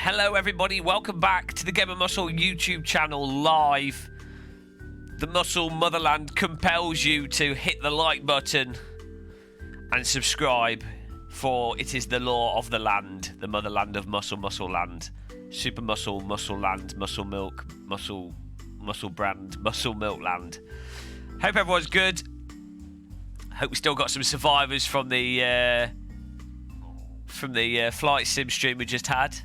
Hello everybody, welcome back to the Game of Muscle YouTube channel live. The Muscle Motherland compels you to hit the like button and subscribe, for it is the law of the land, the motherland of muscle, muscle land, super muscle, muscle land, muscle milk, muscle brand, muscle milk land. Hope everyone's good. Hope we still got some survivors from the flight sim stream we just had.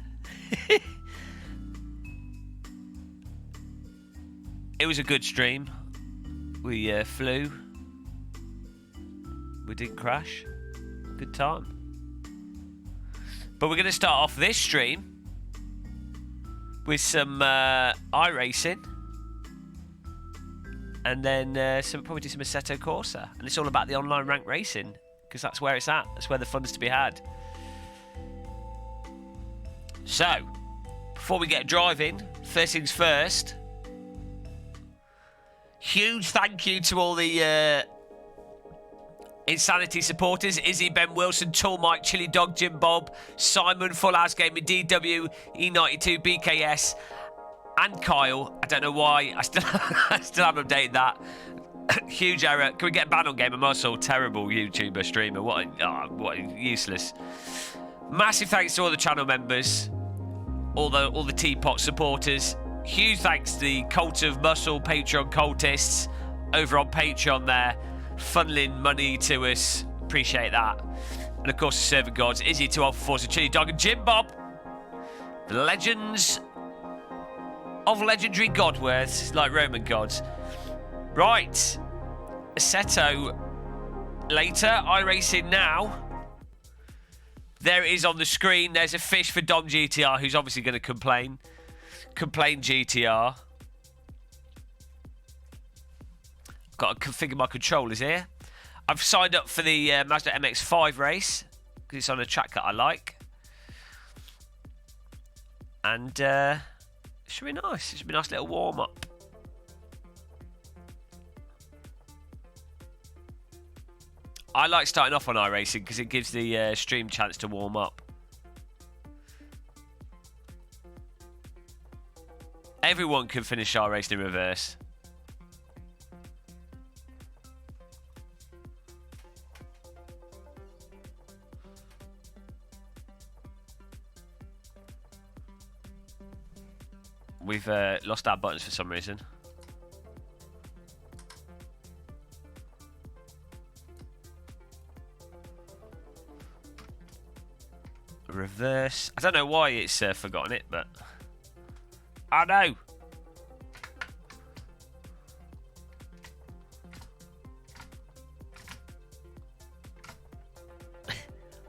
It was a good stream. We flew. We didn't crash. Good time. But we're going to start off this stream with some iRacing, and then probably do some Assetto Corsa. And it's all about the online ranked racing, because that's where it's at. That's where the fun's to be had. So, before we get driving, first things first, huge thank you to all the Insanity supporters: Izzie, Ben Wilson, Tall Mike, Chiledog, Jim Bob, Simon, Full House Gaming, DW, E92, BKS, and Kyle. I don't know why, I still haven't updated that. Huge error. Can we get banned on Game of Muscle? Terrible YouTuber, streamer. What useless. Massive thanks to all the channel members, all the Teapot supporters. Huge thanks to the Cult of Muscle Patreon cultists over on Patreon there, funneling money to us. Appreciate that. And of course the servant gods, Izzie, 2 Alpha Force, Chiledog, and Jim Bob, the legends of legendary godworths, like Roman gods. Right, Assetto later, iRacing now. There it is on the screen. There's a fish for Dom GTR, who's obviously going to complain. Complain GTR. Got to configure my controllers here. I've signed up for the Mazda MX-5 race, because it's on a track that I like. And it should be nice. It should be a nice little warm-up. I like starting off on iRacing because it gives the stream chance to warm up. Everyone can finish iRacing in reverse. We've lost our buttons for some reason. Reverse. I don't know why it's forgotten it, but I know.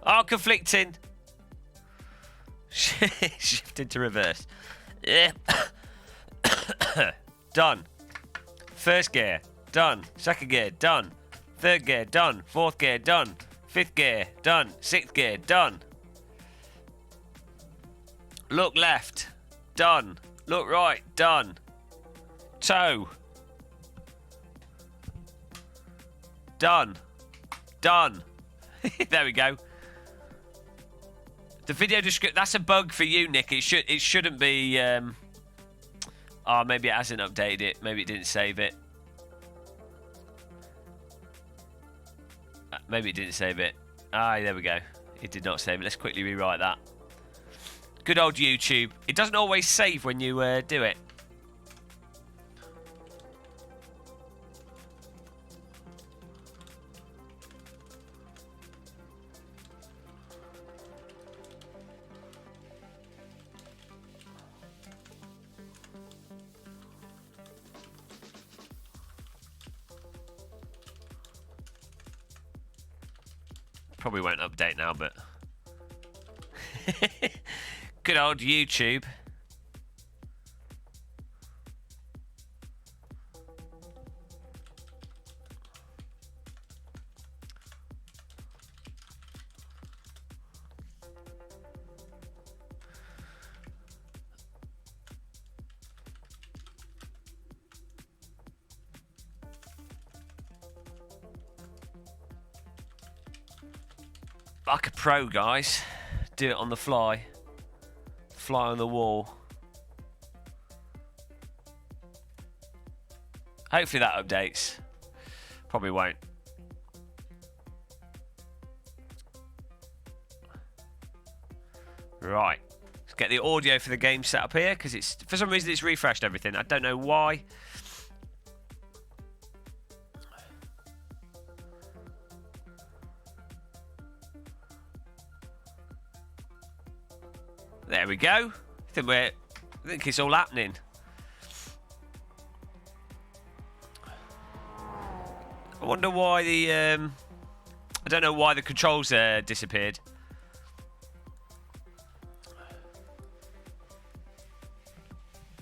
Oh, conflicting. Shifted to reverse. Yeah. Done. First gear, done. Second gear, done. Third gear, done. Fourth gear, done. Fifth gear, done. Sixth gear, done. Look left, done. Look right, done. Toe, done. Done. There we go. The video description, that's a bug for you, Nick. It shouldn't be. Oh, maybe it hasn't updated it. Maybe it didn't save it. Maybe it didn't save it. Ah, there we go. It did not save it. Let's quickly rewrite that. Good old YouTube. It doesn't always save when you do it. Probably won't update now, but good old YouTube. Like a pro, guys. Do it on the fly. fly on the wall. Hopefully that updates. Probably won't. Right. Let's get the audio for the game set up here, because it's for some reason it's refreshed everything. I don't know why. There we go. I think it's all happening. I wonder why the I don't know why the controls disappeared.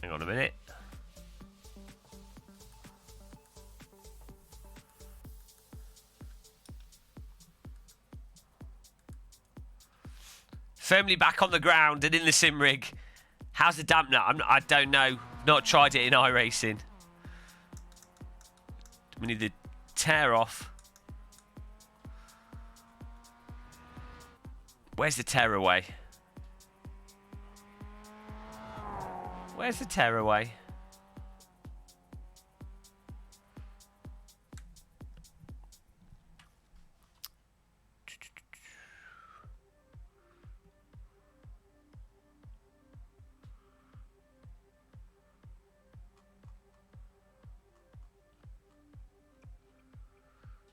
Hang on a minute. Firmly back on the ground and in the sim rig. How's the dampener? I don't know. Not tried it in iRacing. We need the tear off. Where's the tearaway? Where's the tearaway?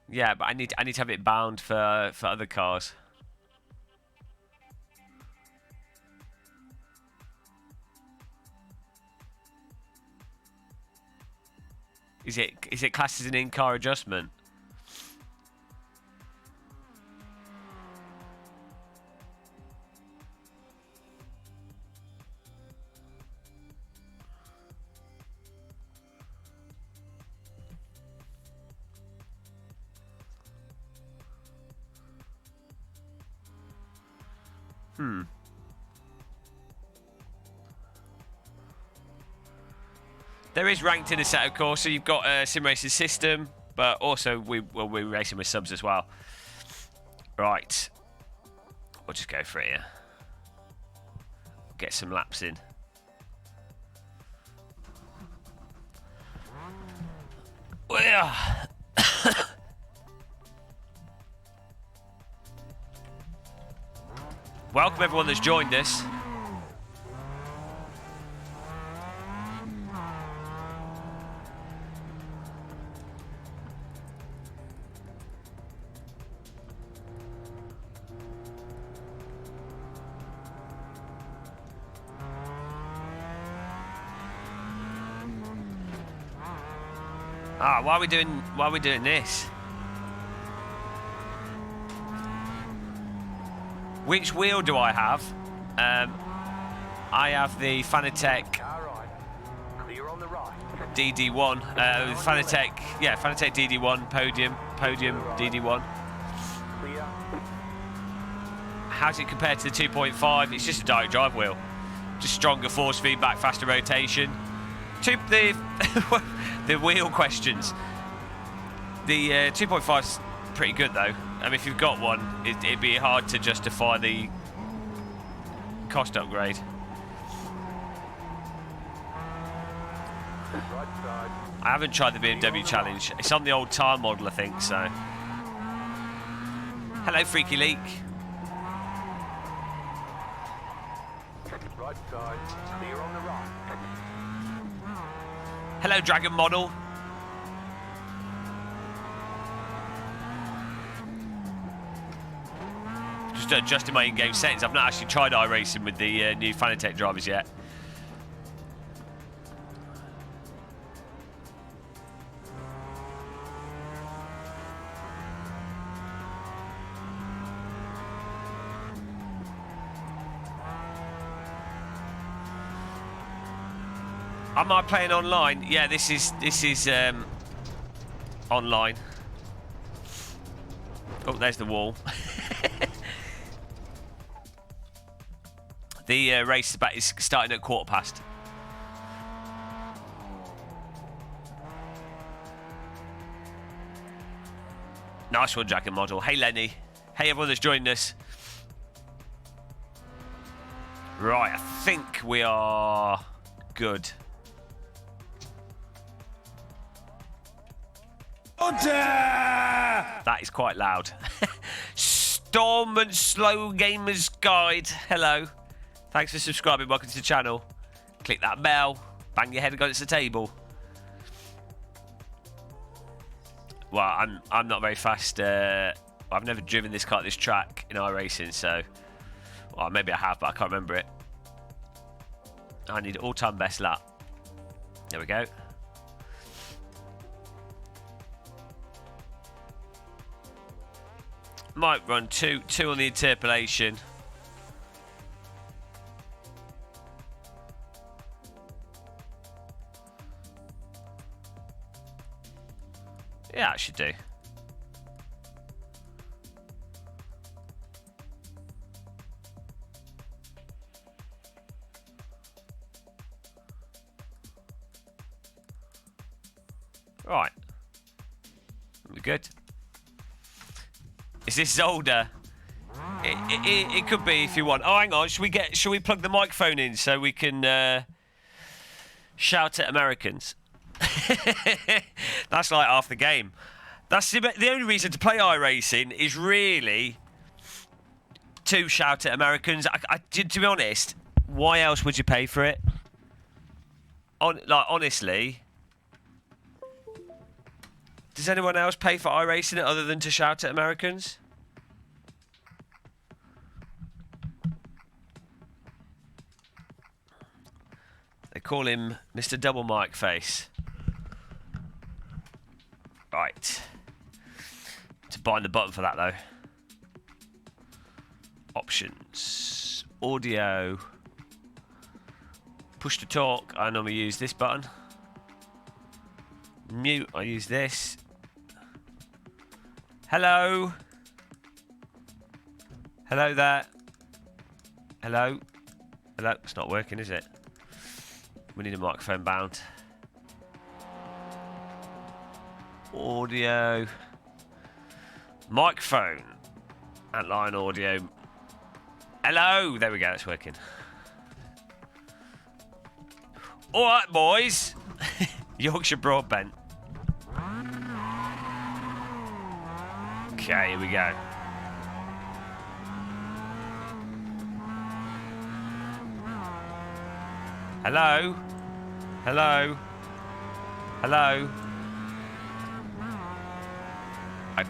Yeah, but I need to have it bound for other cars. Is it classed as an in-car adjustment? There is ranked in Assetto Corsa, so you've got a sim racing system, but also we're racing with subs as well. Right, we'll just go for it here. Get some laps in. Welcome everyone that's joined us. Why are we doing this? Which wheel do I have? I have the Fanatec DD1. Fanatec DD1 podium DD1. How's it compared to the 2.5? It's just a direct drive wheel. Just stronger force feedback, faster rotation. The wheel questions. The 2.5's pretty good though. I mean, if you've got one, it'd be hard to justify the cost upgrade. I haven't tried the BMW Challenge. It's on the old tire model, I think, so. Hello, Freaky Leak. Right side, clear on the right. Hello, Dragon Model. Just adjusting my in-game settings. I've not actually tried iRacing with the new Fanatec drivers yet. Am I playing online? Yeah, this is online. Oh, there's the wall. The race is starting at 1:15. Nice one, Dragon Model. Hey, Lenny. Hey, everyone that's joined us. Right, I think we are good. That is quite loud. Storm and Slow Gamers Guide. Hello. Thanks for subscribing. Welcome to the channel. Click that bell. Bang your head against the table. Well, I'm not very fast. I've never driven this car at this track in iRacing, so well, maybe I have, but I can't remember it. I need all-time best lap. There we go. Might run two on the interpolation. Yeah, it should do. Right. We're good. Is this older? It could be if you want. Oh, hang on. Should we plug the microphone in so we can shout at Americans? That's like half the game. That's the only reason to play iRacing is really to shout at Americans. To be honest, why else would you pay for it? Honestly, does anyone else pay for iRacing other than to shout at Americans? They call him Mr. Double Mic Face. Right. To bind the button for that though. Options. Audio. Push to talk. I normally use this button. Mute. I use this. Hello. Hello there. Hello. Hello. It's not working, is it? We need a microphone bound. Audio. Microphone. Antline audio. Hello. There we go. It's working. All right, boys. Yorkshire Broadbent. Okay, here we go. Hello? Hello? Hello? I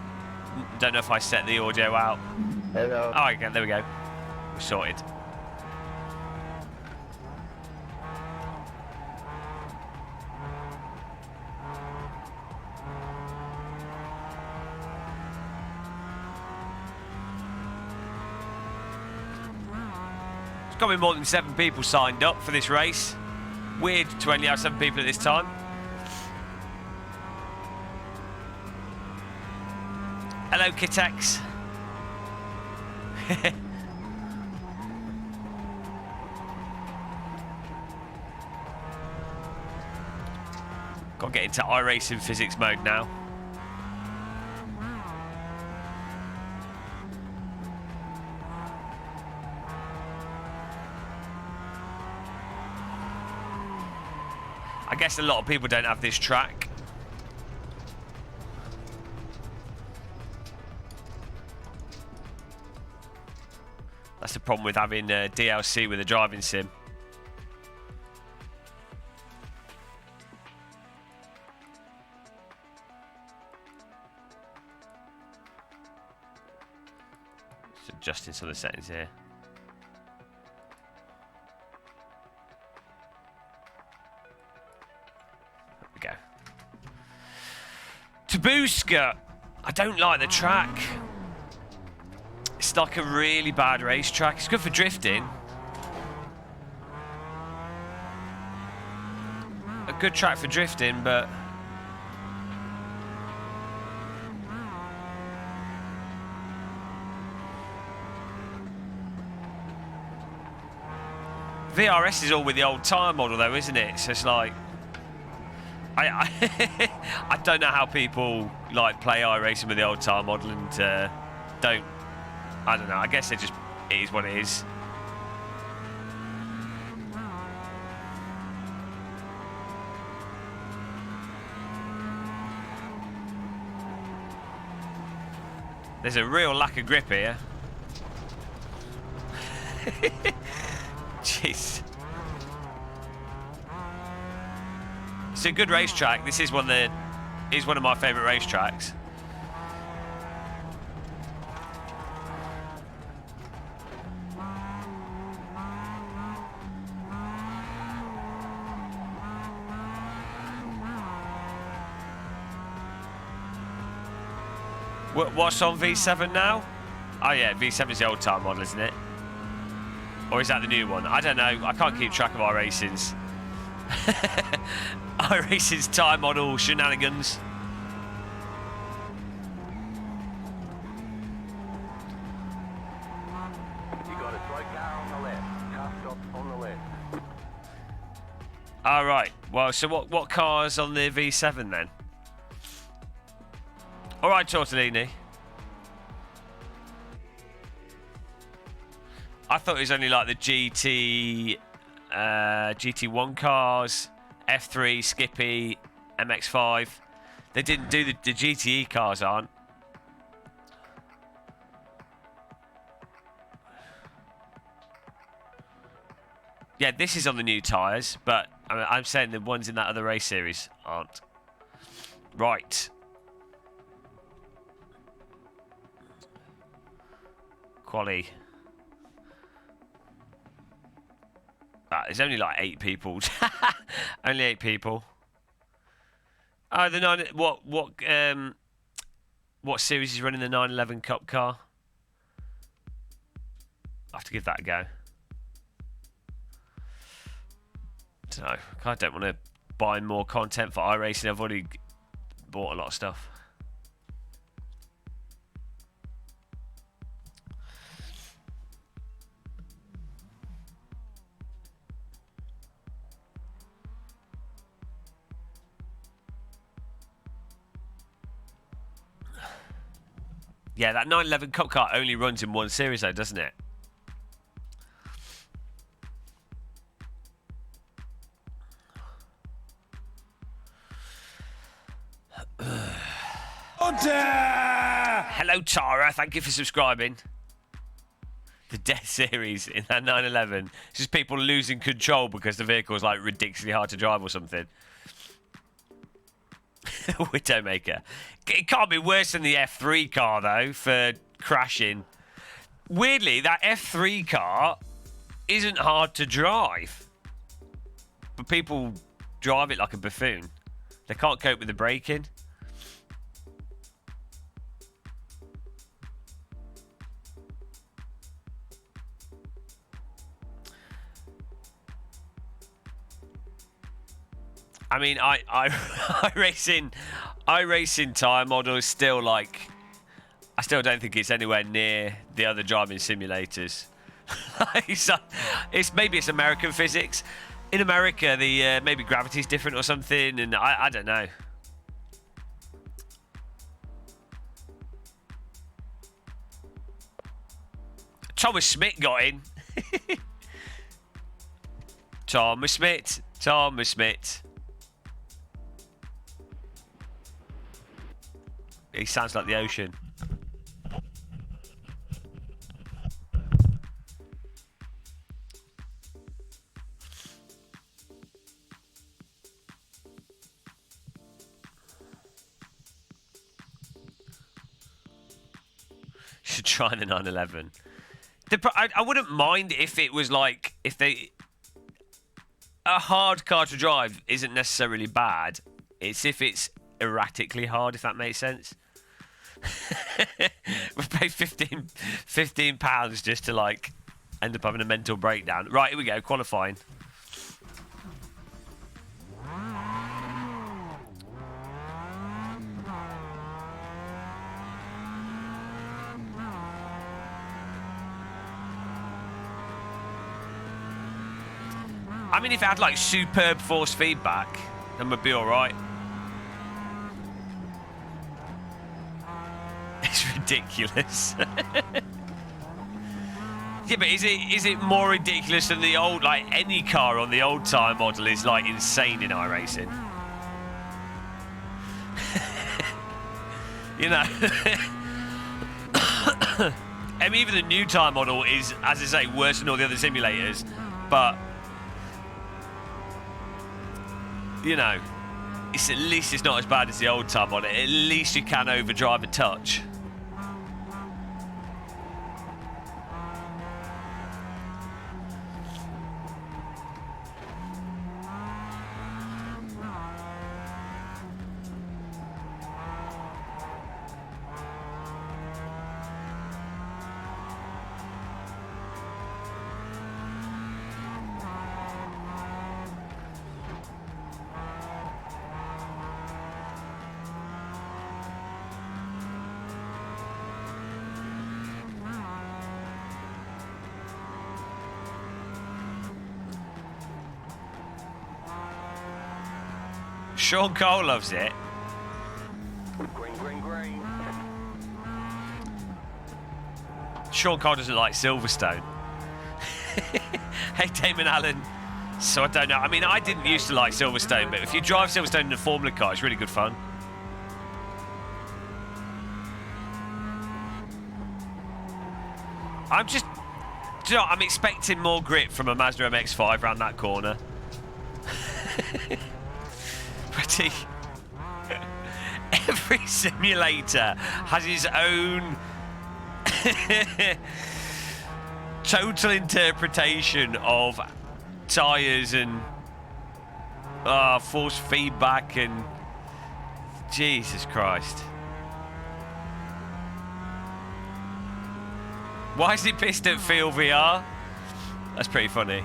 don't know if I set the audio out. Hello. Oh, okay, there we go. We're sorted. There's got to be more than 7 people signed up for this race. Weird to only have 7 people at this time. Hello, Kitex. Got to get into iRacing physics mode now. I guess a lot of people don't have this track. That's the problem with having DLC with a driving sim. Just adjusting some of the settings here. There we go. Tabuska. I don't like the track. It's like a really bad racetrack. It's good for drifting. A good track for drifting, but VRS is all with the old tyre model though, isn't it? So it's like I don't know how people like play iRacing with the old tyre model and don't. I don't know. I guess it is what it is. There's a real lack of grip here. Jeez. It's a good racetrack. This is one of my favourite racetracks. What's on V7 now? Oh yeah, V7 is the old time model, isn't it? Or is that the new one? I don't know. I can't keep track of iRacing's. iRacing's time model shenanigans. You got a straight car on the left. Car stop on the left. All right. Well, so what car's on the V7 then? All right, Tortellini. I thought it was only like the GT1 cars, F3, Skippy, MX5. They didn't do the GTE cars, aren't. Yeah, this is on the new tyres, but I'm saying the ones in that other race series aren't. Right. Quali. There's only like 8 people. Only 8 people. Oh, the 9. What series is running the 911 Cup car? I have to give that a go. No, I don't want to buy more content for iRacing. I've already bought a lot of stuff. Yeah, that 911 Cup car only runs in one series though, doesn't it? Hello, Tara. Thank you for subscribing. The Death Series in that 911. It's just people losing control because the vehicle's like ridiculously hard to drive or something. Widowmaker. It can't be worse than the F3 car, though, for crashing. Weirdly, that F3 car isn't hard to drive. But people drive it like a buffoon. They can't cope with the braking. I mean, iRacing tire model is still like, I still don't think it's anywhere near the other driving simulators. Maybe it's American physics. In America, the maybe gravity's different or something, and I don't know. Thomas Smith got in. Thomas Smith. He sounds like the ocean. Should try the 911. I wouldn't mind if it was like, a hard car to drive isn't necessarily bad. It's if it's erratically hard, if that makes sense. We paid £15 just to like end up having a mental breakdown. Right, here we go, qualifying. I mean, if it had like superb force feedback, then we'd be all right. It's ridiculous. Yeah, but is it more ridiculous than the old, like any car on the old tire model is like insane in iRacing? You know. I mean, even the new tyre model is, as I say, worse than all the other simulators. But, you know, it's at least it's not as bad as the old tyre model. At least you can overdrive a touch. Sean Cole loves it. Green, green, green. Sean Cole doesn't like Silverstone. Hey, Damon Allen. So I don't know. I mean, I didn't used to like Silverstone, but if you drive Silverstone in a Formula car, it's really good fun. I'm just... Do you know what? I'm expecting more grip from a Mazda MX-5 around that corner. Pretty. Every simulator has its own total interpretation of tyres and force feedback and Jesus Christ. Why is it pissed at Field VR? That's pretty funny.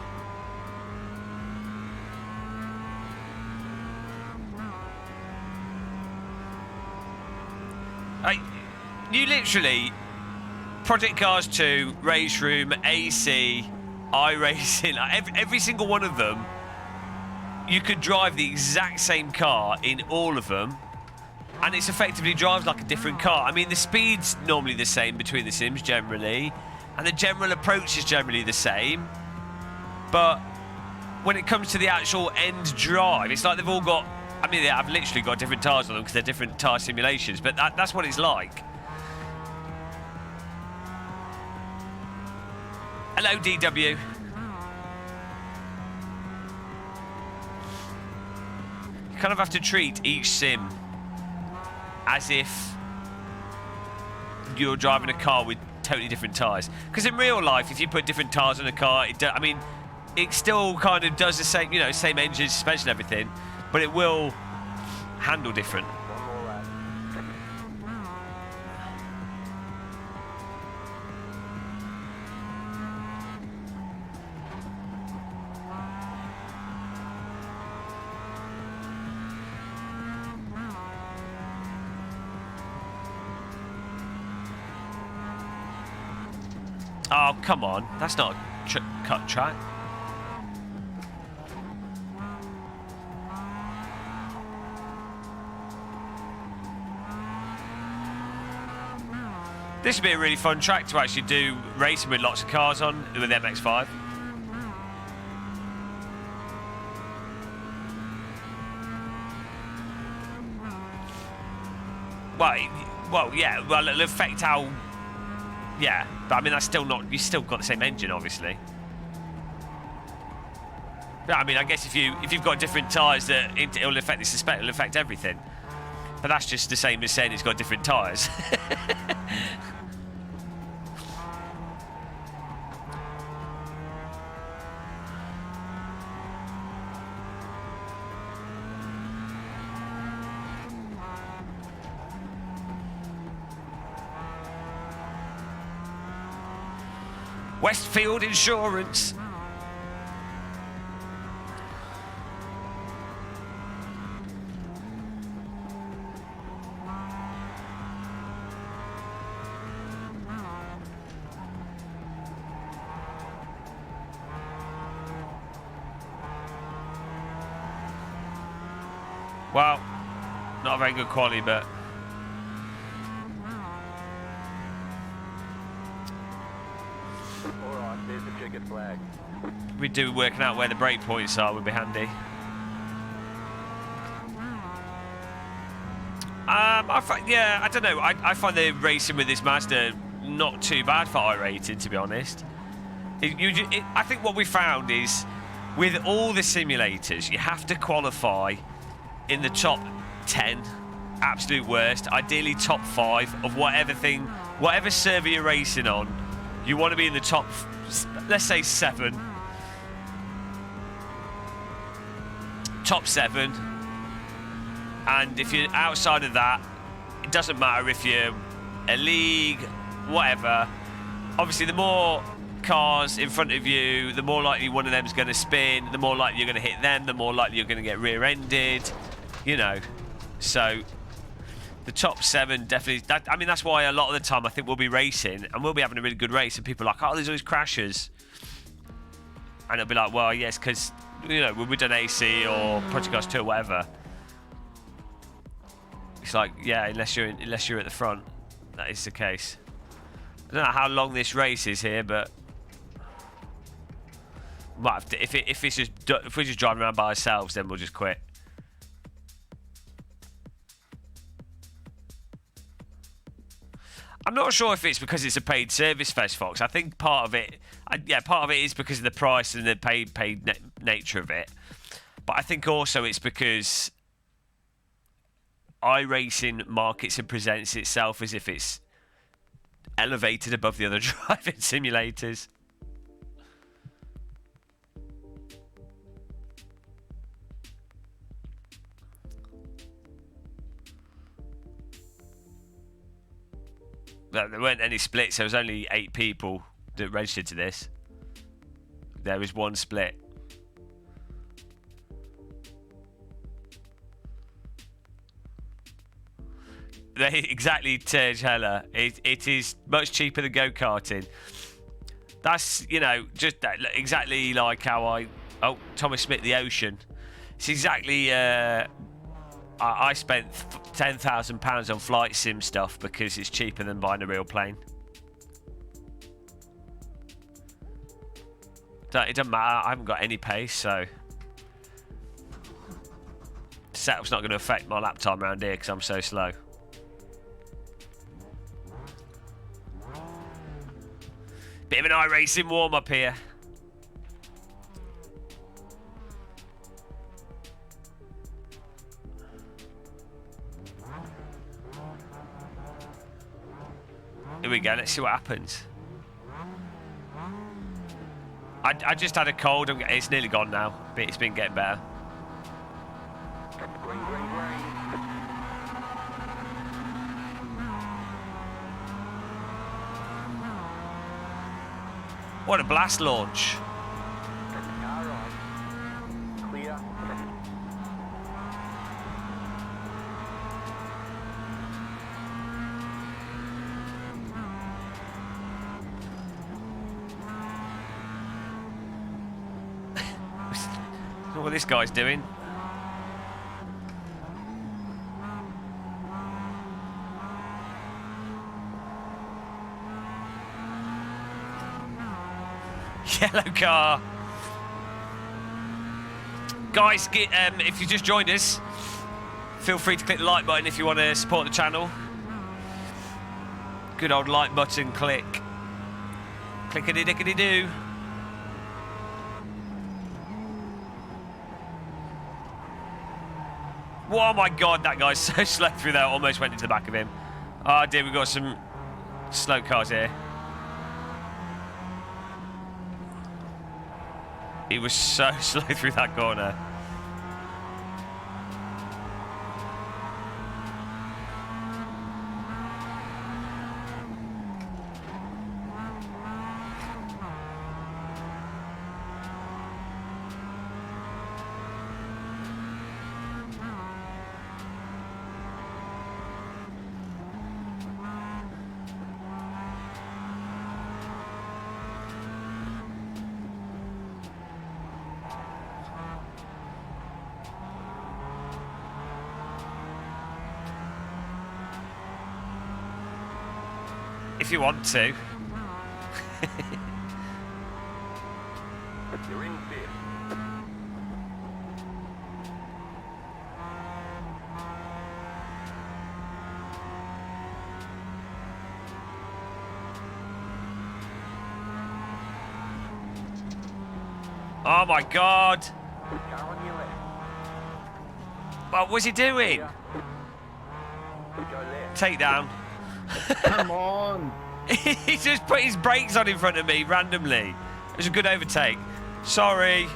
You literally, Project Cars 2, Race Room, AC, iRacing, every single one of them, you could drive the exact same car in all of them, and it's effectively drives like a different car. I mean, the speed's normally the same between the sims generally, and the general approach is generally the same, but when it comes to the actual end drive, it's like they've all got, I mean, they have literally got different tyres on them because they're different tyre simulations, but that's what it's like. Hello, DW. You kind of have to treat each sim as if you're driving a car with totally different tyres. Because in real life, if you put different tyres on a car, I mean, it still kind of does the same, you know, same engine, suspension, everything, but it will handle different. One more lap. Oh, come on. That's not a cut track. This would be a really fun track to actually do racing with lots of cars on with MX-5. Well, yeah. Well, it'll affect how. Yeah, but I mean that's still not. You still got the same engine, obviously. But I mean, I guess if you've got different tyres, that it'll affect the suspension. It'll affect everything. But that's just the same as saying it's got different tyres. Westfield Insurance. Well, not a very good quality, but There's the checkered flag. we do working out where the brake points are would be handy. Yeah, I don't know. I find the racing with this Mazda not too bad for iRacing, to be honest. I think what we found is, with all the simulators, you have to qualify in the top 10, absolute worst, ideally top 5 of whatever server you're racing on. You want to be in the top, let's say 7. Top 7. And if you're outside of that, it doesn't matter if you're a league, whatever. Obviously, the more cars in front of you, the more likely one of them's going to spin, the more likely you're going to hit them, the more likely you're going to get rear-ended, you know. So the top 7 definitely, I mean, that's why a lot of the time I think we'll be racing and we'll be having a really good race and people are like, oh, there's always crashes. And it'll be like, well, yes, because, you know, when we've done AC or Project Cars 2 or whatever, it's like, yeah, unless you're at the front, that is the case. I don't know how long this race is here, but might have to, if we're just driving around by ourselves, then we'll just quit. I'm not sure if it's because it's a paid service, Fezz Fox. I think part of it, part of it is because of the price and the paid nature of it. But I think also it's because iRacing markets and presents itself as if it's elevated above the other driving simulators. There weren't any splits. There was only 8 people that registered to this. There was 1 split. Exactly, CHILE. It is much cheaper than go-karting. That's, you know, just exactly like how Oh, Thomas Smith, the Ocean. It's exactly... I spent £10,000 on flight sim stuff because it's cheaper than buying a real plane. It doesn't matter. I haven't got any pace, so... The setup's not going to affect my lap time around here because I'm so slow. Bit of an iRacing warm-up here. Here we go, let's see what happens. I just had a cold, it's nearly gone now, but it's been getting better. What a blast launch. Clear. What this guy's doing. Yellow car. Guys, if you just joined us, feel free to click the like button if you want to support the channel. Good old like button click. Clickety-dickety-doo. Oh my god, that guy's so slow through there. Almost went into the back of him. Oh dear, we've got some slow cars here. He was so slow through that corner. If you want to. You're in fifth. Oh my God. Car on your left. What was he doing? Go left. Takedown. Come on. He just put his brakes on in front of me randomly. It was a good overtake. Sorry.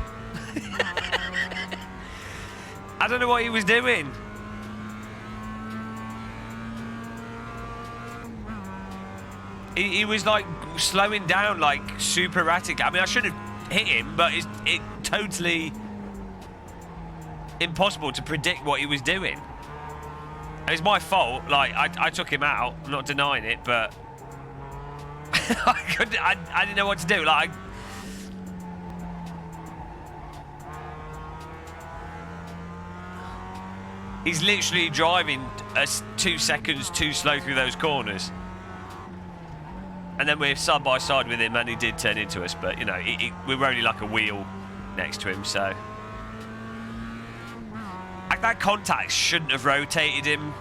I don't know what he was doing. He was like slowing down like super erratic. I mean, I should have hit him, but it's totally impossible to predict what he was doing. And it's my fault. Like I took him out. I'm not denying it, but I didn't know what to do. Like. He's literally driving us 2 seconds too slow through those corners. And then we're side by side with him, and he did turn into us, but, you know, we were only like a wheel next to him, so. Like, that contact shouldn't have rotated him.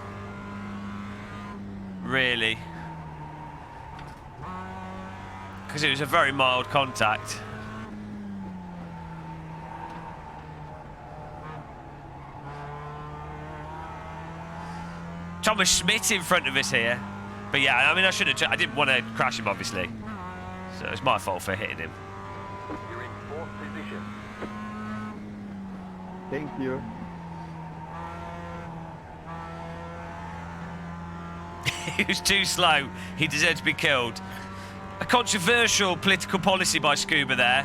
Really. Because it was a very mild contact. Thomas Schmidt in front of us here. But yeah, I mean, I didn't want to crash him, obviously. So it's my fault for hitting him. You're in 4th position. Thank you. He was too slow. He deserved to be killed. A controversial political policy by Scuba there.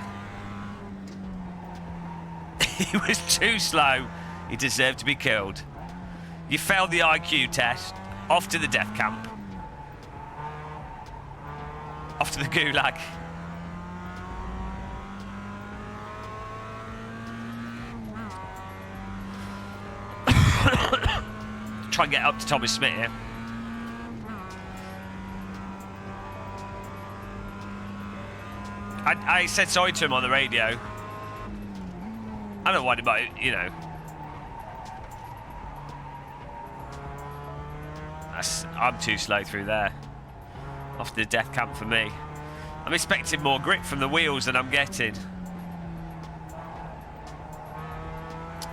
He was too slow. He deserved to be killed. You failed the IQ test. Off to the death camp. Off to the gulag. Try and get up to Thomas Smith here. I said sorry to him on the radio. I don't know why, but you know. I'm too slow through there. Off to the death camp for me. I'm expecting more grip from the wheels than I'm getting.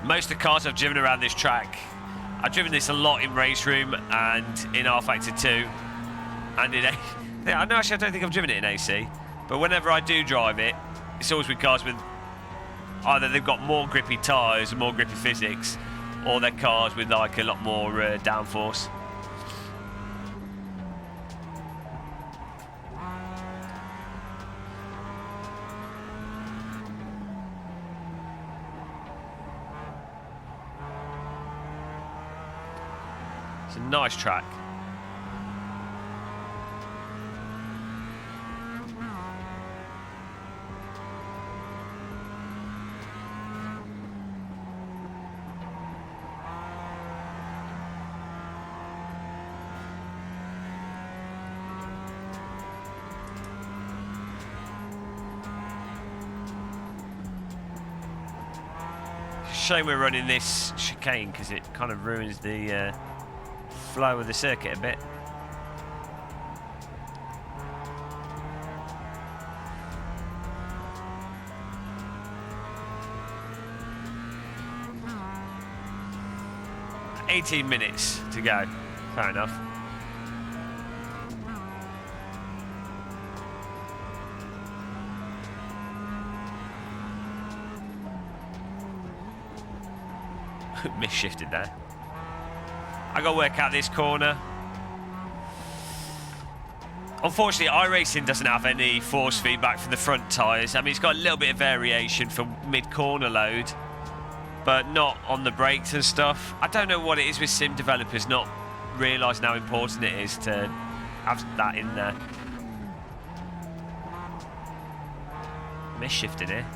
Most of the cars I've driven around this track, I've driven this a lot in race room and in R Factor 2 and in I know, actually I don't think I've driven it in AC, but whenever I do drive it, it's always with cars with either they've got more grippy tyres and more grippy physics, or they're cars with like a lot more downforce. It's a nice track. Shame we're running this chicane because it kind of ruins the flow of the circuit a bit. "18 minutes to go." Fair enough. Misshifted there. I got to work out this corner. Unfortunately, iRacing doesn't have any force feedback for the front tyres. I mean, it's got a little bit of variation for mid-corner load, but not on the brakes and stuff. I don't know what it is with sim developers not realising how important it is to have that in there. Misshifting here.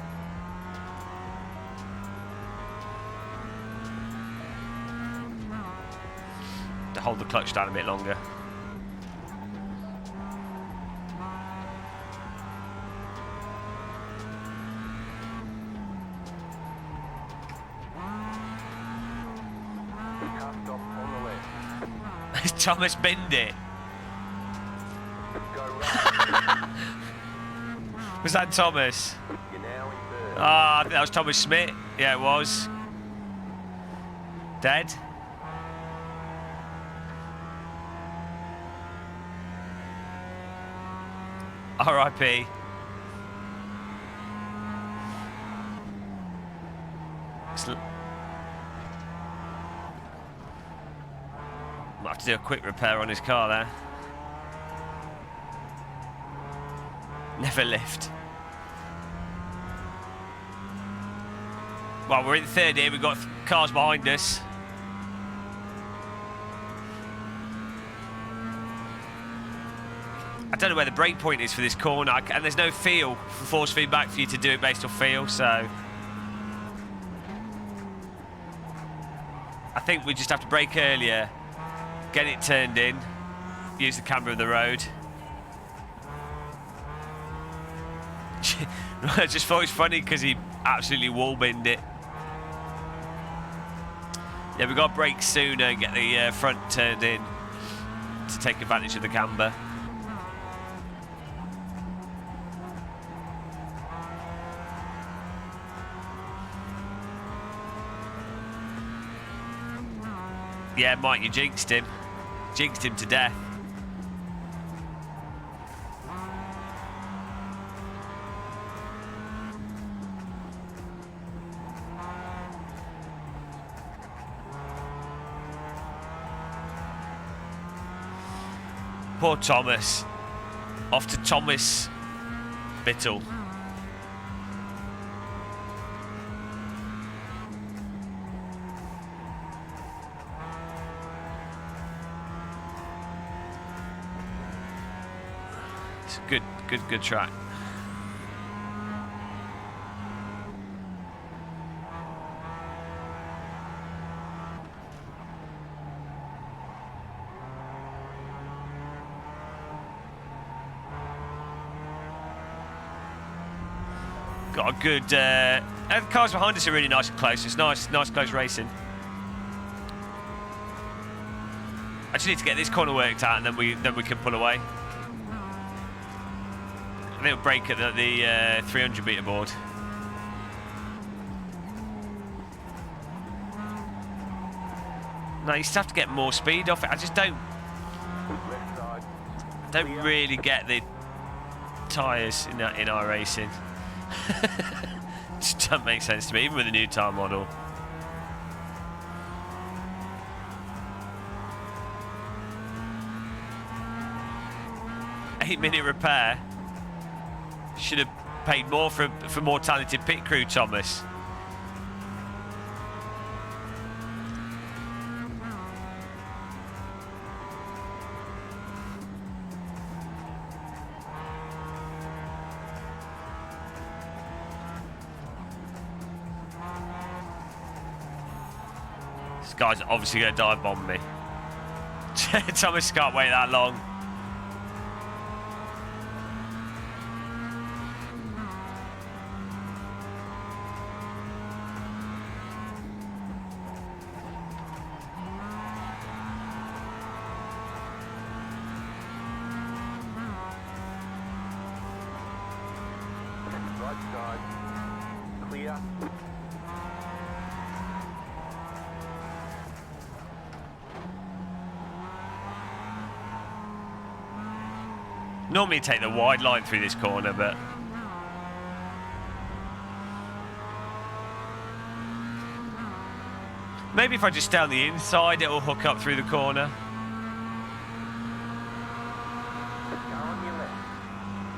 To hold the clutch down a bit longer. Car stop on the left. Thomas binned it. Go right. Was that Thomas? You're now in 3rd. Ah, I think that was Thomas Smith. Yeah, it was. Dead. R.I.P. Might have to do a quick repair on his car there. Never lift. Well, we're in third here. We've got cars behind us. I don't know where the brake point is for this corner, and there's no feel for force feedback for you to do it based off feel, so I think we just have to brake earlier, get it turned in, use the camera of the road. I just thought it was funny because he absolutely wall-binned it. Yeah, we've got to brake sooner and get the front turned in to take advantage of the camber. Yeah, Mike, you jinxed him. Jinxed him to death. Poor Thomas. Off to Thomas Bittle. It's a good track. Got a good. The cars behind us are really nice and close. It's nice close racing. I just need to get this corner worked out, and then we can pull away. I think we'll brake at the 300 metre board. No, you still have to get more speed off it. I just don't really get the tyres in iRacing. Just doesn't make sense to me, even with the new tyre model. Eight-minute repair. Should have paid more for more talented pit crew, Thomas. This guy's obviously going to dive bomb me. Thomas can't wait that long. Normally take the wide line through this corner, but maybe if I just stay on the inside, it'll hook up through the corner.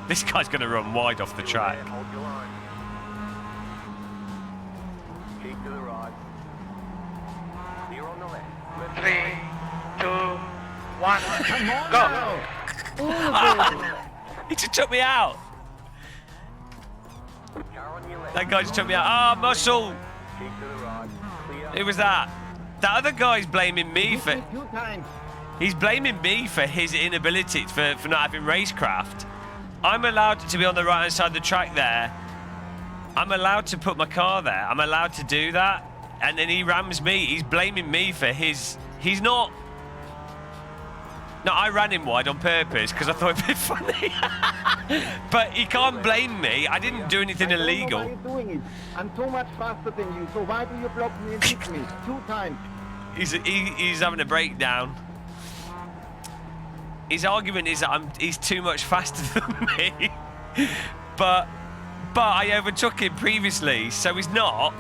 This guy's going to run wide off the track. Hold your line. Keep to the right. Clear on the left. 3, 2, 1, Come on, go! now. He just took me out. Car on your left. That guy just took me out. Ah, muscle. Keep to the right. Clear. Who was that? That other guy's blaming me for. Two times. He's blaming me for his inability for not having racecraft. I'm allowed to be on the right hand side of the track there. I'm allowed to put my car there. I'm allowed to do that. And then he rams me. He's blaming me for his. He's not. No, I ran him wide on purpose because I thought it'd be funny. But he can't blame me. I didn't do anything illegal. I don't know why you're doing it. I'm too much faster than you, so why do you block me and hit me 2 times? He's having a breakdown. His argument is that he's too much faster than me. But I overtook him previously, so he's not.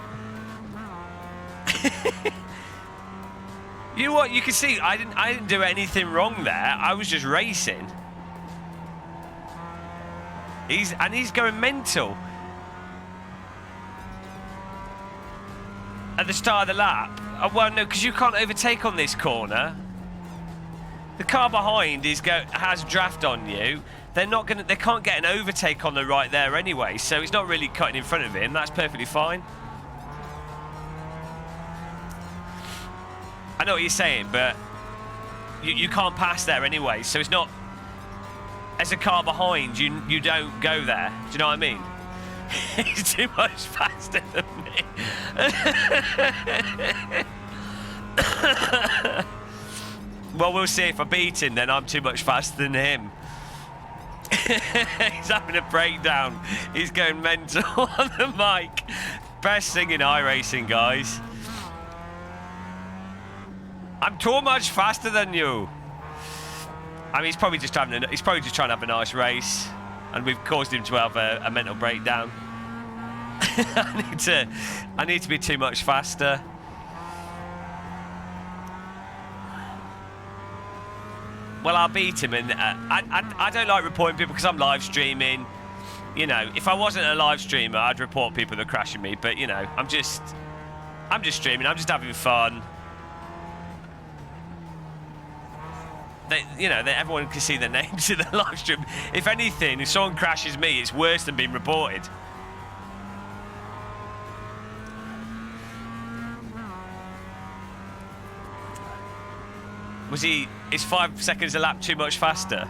You know what? You can see I didn't do anything wrong there. I was just racing. He's going mental. At the start of the lap. Oh, well, no, because you can't overtake on this corner. The car behind has draft on you. They can't get an overtake on the right there anyway, so it's not really cutting in front of him. That's perfectly fine. I know what you're saying, but you can't pass there anyway, so it's not... As a car behind, you don't go there. Do you know what I mean? He's too much faster than me. Well, we'll see if I beat him, then I'm too much faster than him. He's having a breakdown. He's going mental on the mic. Best thing in iRacing, guys. I'm too much faster than you. I mean, he's probably just trying to have a nice race, and we've caused him to have a mental breakdown. I need to be too much faster. Well, I'll beat him, and I don't like reporting people because I'm live streaming. You know, if I wasn't a live streamer, I'd report people that are crashing me. But you know, I'm just streaming. I'm just having fun. Everyone can see their names in the live stream. If anything, if someone crashes me, it's worse than being reported. Is 5 seconds a lap too much faster?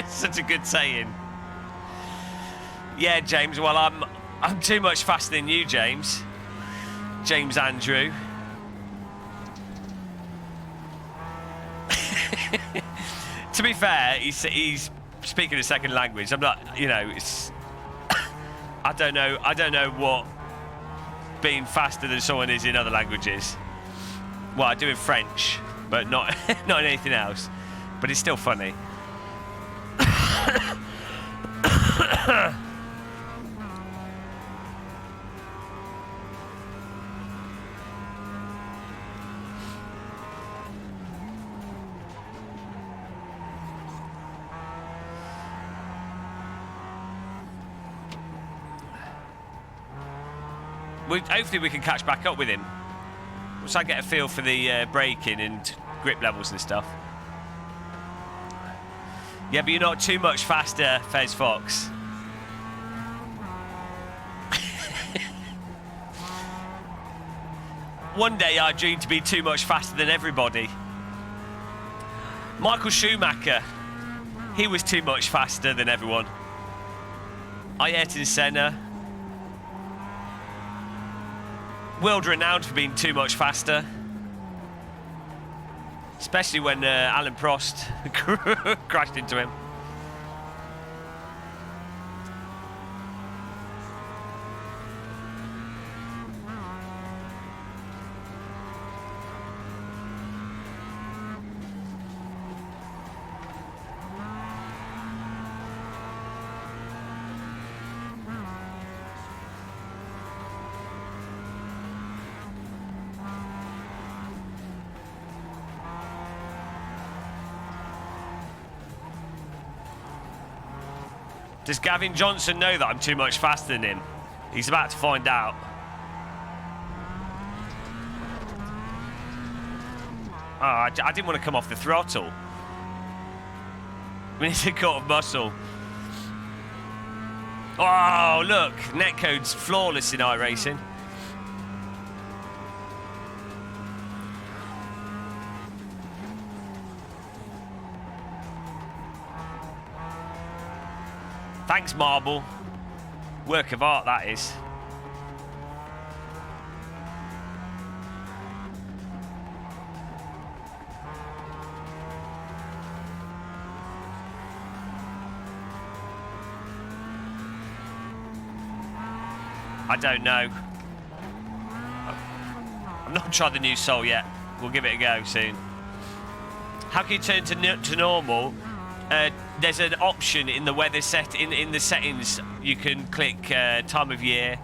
Such a good saying. Yeah, James. Well, I'm too much faster than you, James. James Andrew. To be fair, he's speaking a second language. I'm not, you know, it's... I don't know what being faster than someone is in other languages. Well, I do in French, but not in anything else. But it's still funny. Hopefully we can catch back up with him. Once I get a feel for the braking and grip levels and stuff. Yeah, but you're not too much faster, Fezz Fox. One day I dreamed to be too much faster than everybody. Michael Schumacher, he was too much faster than everyone. Ayrton Senna, world renowned for being too much faster. Especially when Alan Prost crashed into him. Does Gavin Johnson know that I'm too much faster than him? He's about to find out. Oh, I didn't want to come off the throttle. We need to cut off muscle. Oh, look. Netcode's flawless in iRacing. Thanks, Marble. Work of art, that is. I don't know. I've not tried the new Soul yet. We'll give it a go soon. How can you turn to normal? There's an option in the weather in the settings. You can click time of year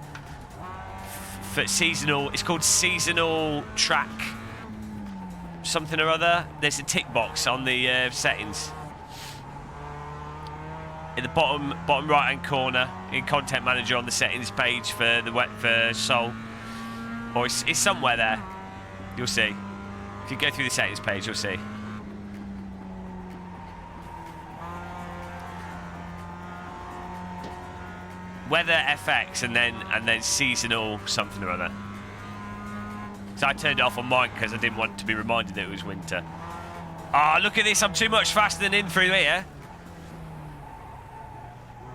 for seasonal. It's called seasonal track something or other. There's a tick box on the settings in the bottom right hand corner in Content Manager on the settings page for Soul, or it's somewhere there. You'll see. If you go through the settings page, you'll see. Weather FX and then seasonal something or other. So I turned it off on mine because I didn't want to be reminded that it was winter. Ah, look at this! I'm too much faster than in through here.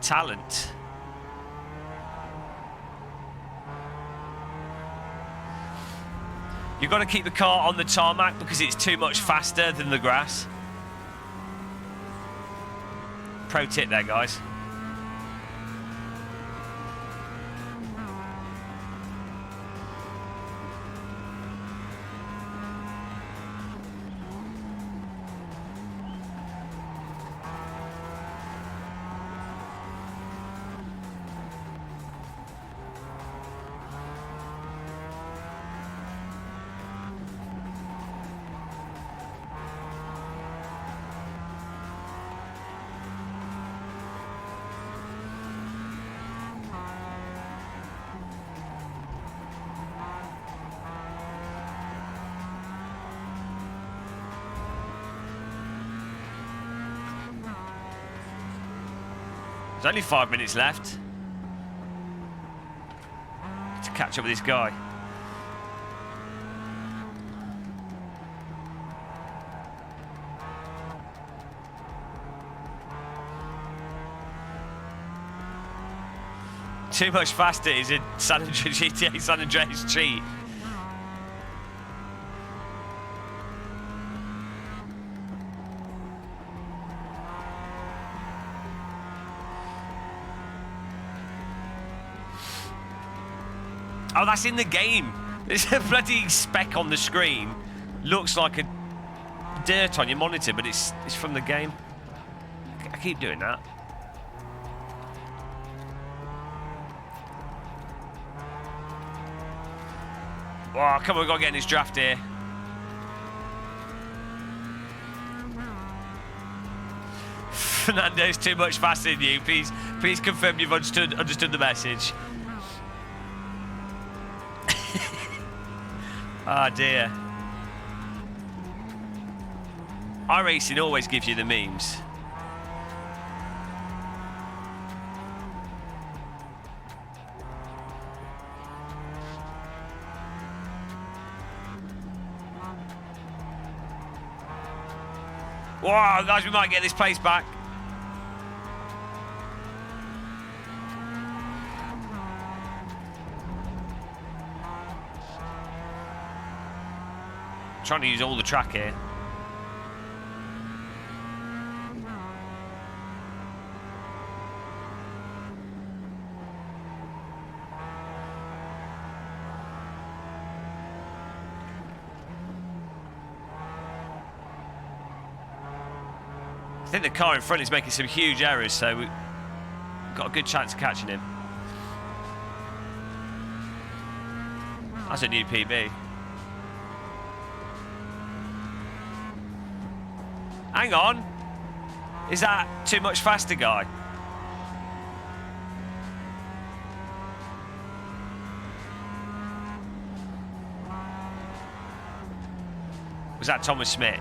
Talent. You've got to keep the car on the tarmac because it's too much faster than the grass. Pro tip there, guys. There's only 5 minutes left to catch up with this guy. Too much faster is a GTA San Andreas cheat. Oh, that's in the game. There's a bloody speck on the screen. Looks like a dirt on your monitor, but it's from the game. I keep doing that. Oh, come on, we've got to get in this draft here. Fernando's too much faster than you. Please confirm you've understood the message. Ah, dear. iRacing always gives you the memes. Wow, guys, we might get this place back. Trying to use all the track here. I think the car in front is making some huge errors, so we've got a good chance of catching him. That's a new PB. Hang on. Is that too much faster, guy? Was that Thomas Smith?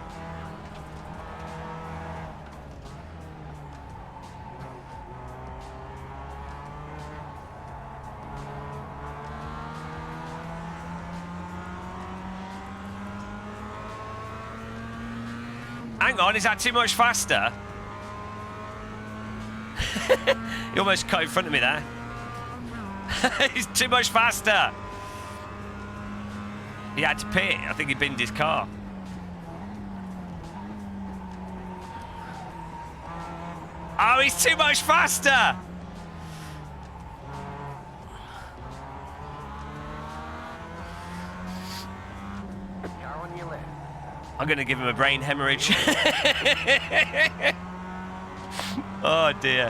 Hang on, is that too much faster? He almost cut in front of me there. He's too much faster. He had to pit. I think he binned his car. Oh, he's too much faster. I'm going to give him a brain hemorrhage. Oh, dear.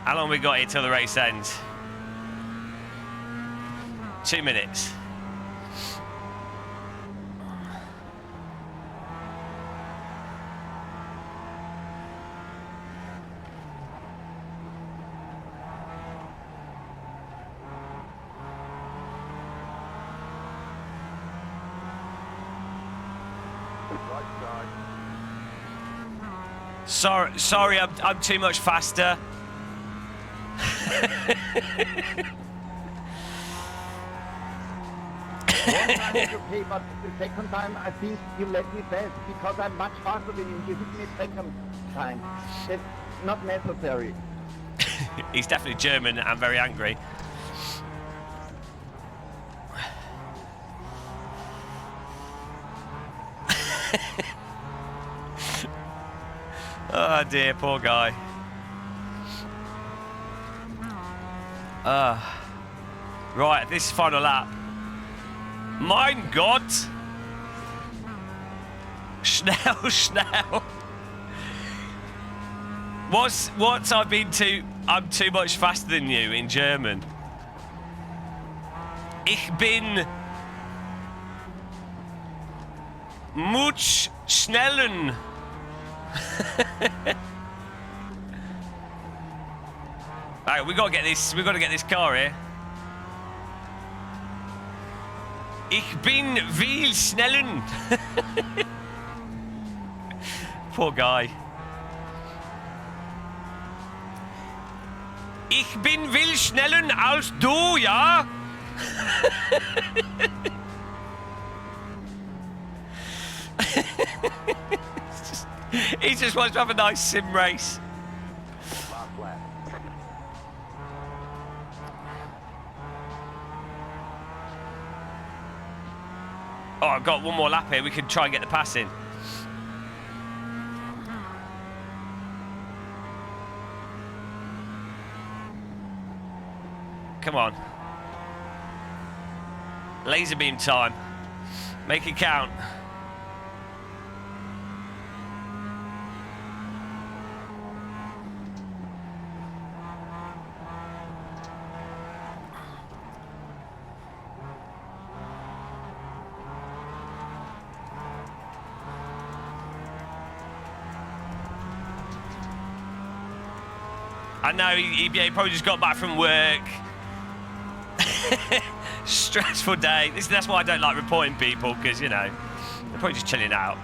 How long we got here till the race ends? 2 minutes. Sorry, I'm too much faster. One time is okay, but the second time I think you let me pass because I'm much faster than you. You hit me second time. That's not necessary. He's definitely German and very angry. Oh dear, poor guy. Right, this is final lap. Mein Gott! Schnell, schnell. What's I've been too... I'm too much faster than you in German. Ich bin... much schnellen. Right, we got to get this car here. Ich bin viel schnellen. Poor guy. Ich bin viel schneller als du, ja? He just wants to have a nice sim race. Oh, I've got one more lap here. We can try and get the pass in. Come on. Laser beam time. Make it count. I know he probably just got back from work. Stressful day. That's why I don't like reporting people, because, you know, they're probably just chilling out.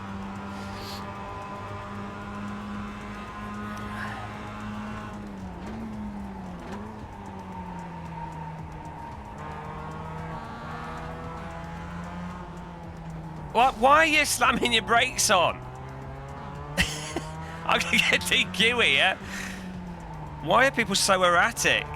What? Why are you slamming your brakes on? I'm going to get DQ here. Why are people so erratic?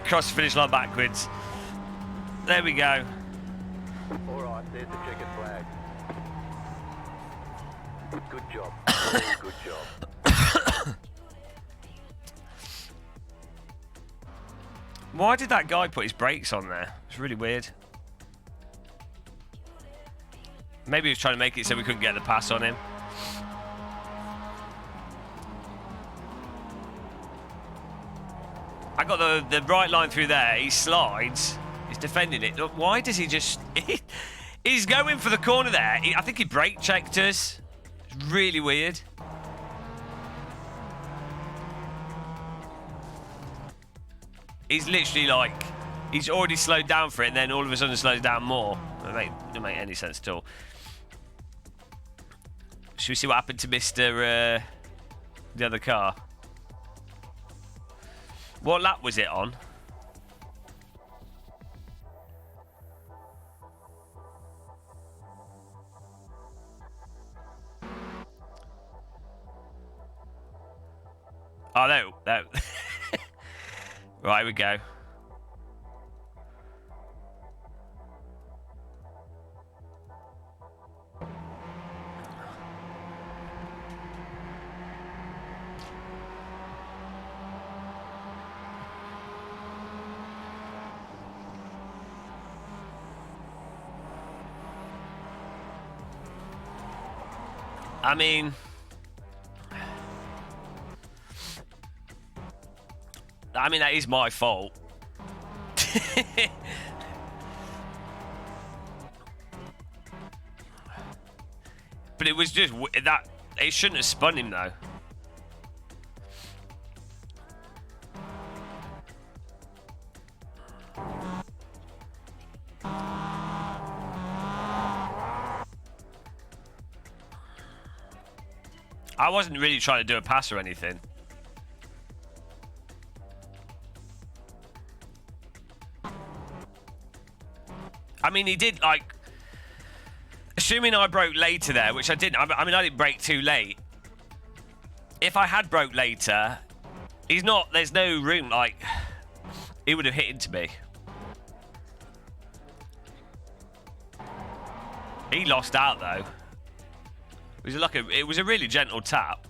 Cross the finish line backwards. There we go. All right, there's the checkered flag. Good job. Very good job. Why did that guy put his brakes on there? It's really weird. Maybe he was trying to make it so we couldn't get the pass on him. I got the right line through there. He slides. He's defending it. Look, why does he just... He's going for the corner there. I think he brake checked us. It's really weird. He's literally like He's already slowed down for it, and then all of a sudden slows down more. It doesn't make any sense at all. Should we see what happened to Mr. The other car? What lap was it on? Oh, no. Right, here we go. I mean, that is my fault. But it was just that it shouldn't have spun him though. I wasn't really trying to do a pass or anything. I mean, he did, like... Assuming I broke later there, which I didn't. I mean, I didn't break too late. If I had broke later, he's not... There's no room, like... He would have hit into me. He lost out, though. It was a really gentle tap.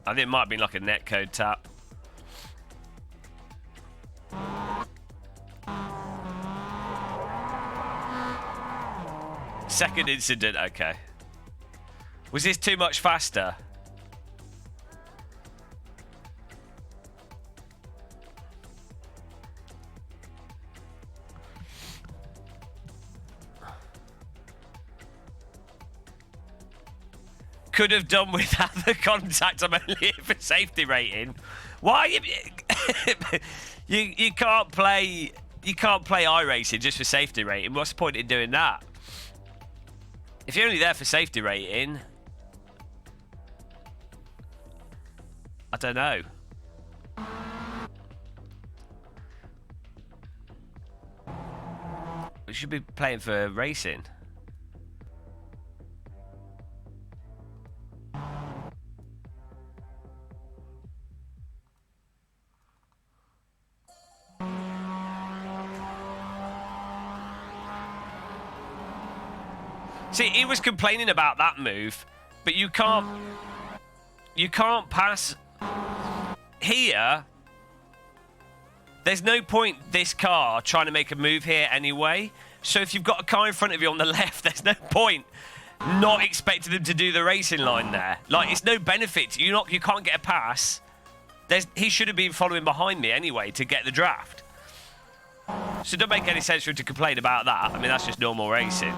I think it might have been like a netcode tap. Second incident, okay. Was this too much faster? Could have done without the contact. I'm only here for safety rating. Why? You can't play iRacing just for safety rating. What's the point in doing that? If you're only there for safety rating, I don't know. We should be playing for racing. See, he was complaining about that move, but you can't pass here. There's no point this car trying to make a move here anyway. So if you've got a car in front of you on the left, there's no point not expecting them to do the racing line there. Like, it's no benefit to you. You can't get a pass. He should have been following behind me anyway to get the draft. So it don't make any sense for him to complain about that. I mean, that's just normal racing.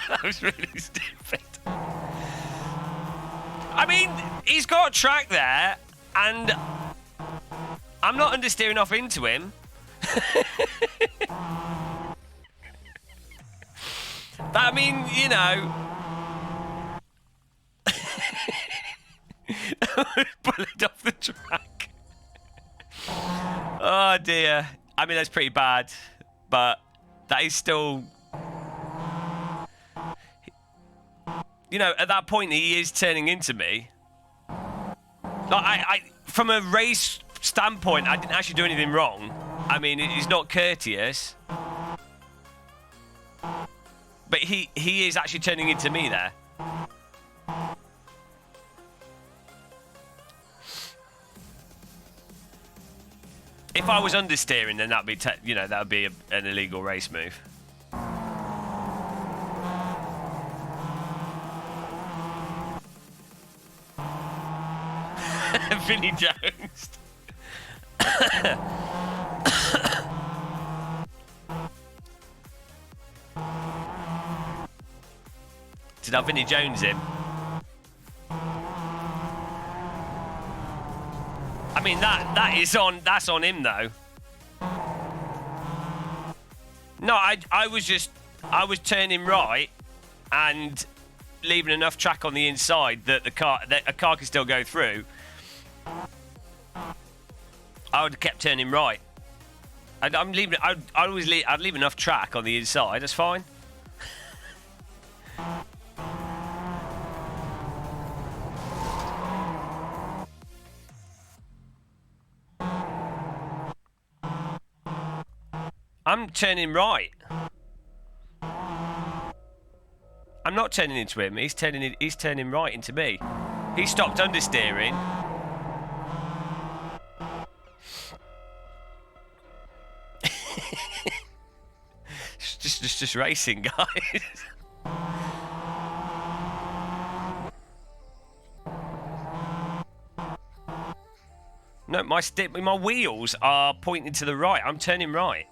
That was really stupid. I mean, he's got a track there, and I'm not understeering off into him. I mean, you know. Bullied off the track. Oh dear. I mean, that's pretty bad, but that is still... You know, at that point, he is turning into me. Like, from a race standpoint, I didn't actually do anything wrong. I mean, he's not courteous. But he is actually turning into me there. if I was understeering, then that'd be, you know, that would be an illegal race move. Vinnie Jones. Did I Vinnie Jones him? I mean that's on him though. No, I was turning right and leaving enough track on the inside that a car could still go through. I would have kept turning right. I'd leave enough track on the inside. That's fine. I'm turning right. I'm not turning into him. He's turning right into me. He stopped understeering. just racing, guys. No, my wheels are pointing to the right. I'm turning right.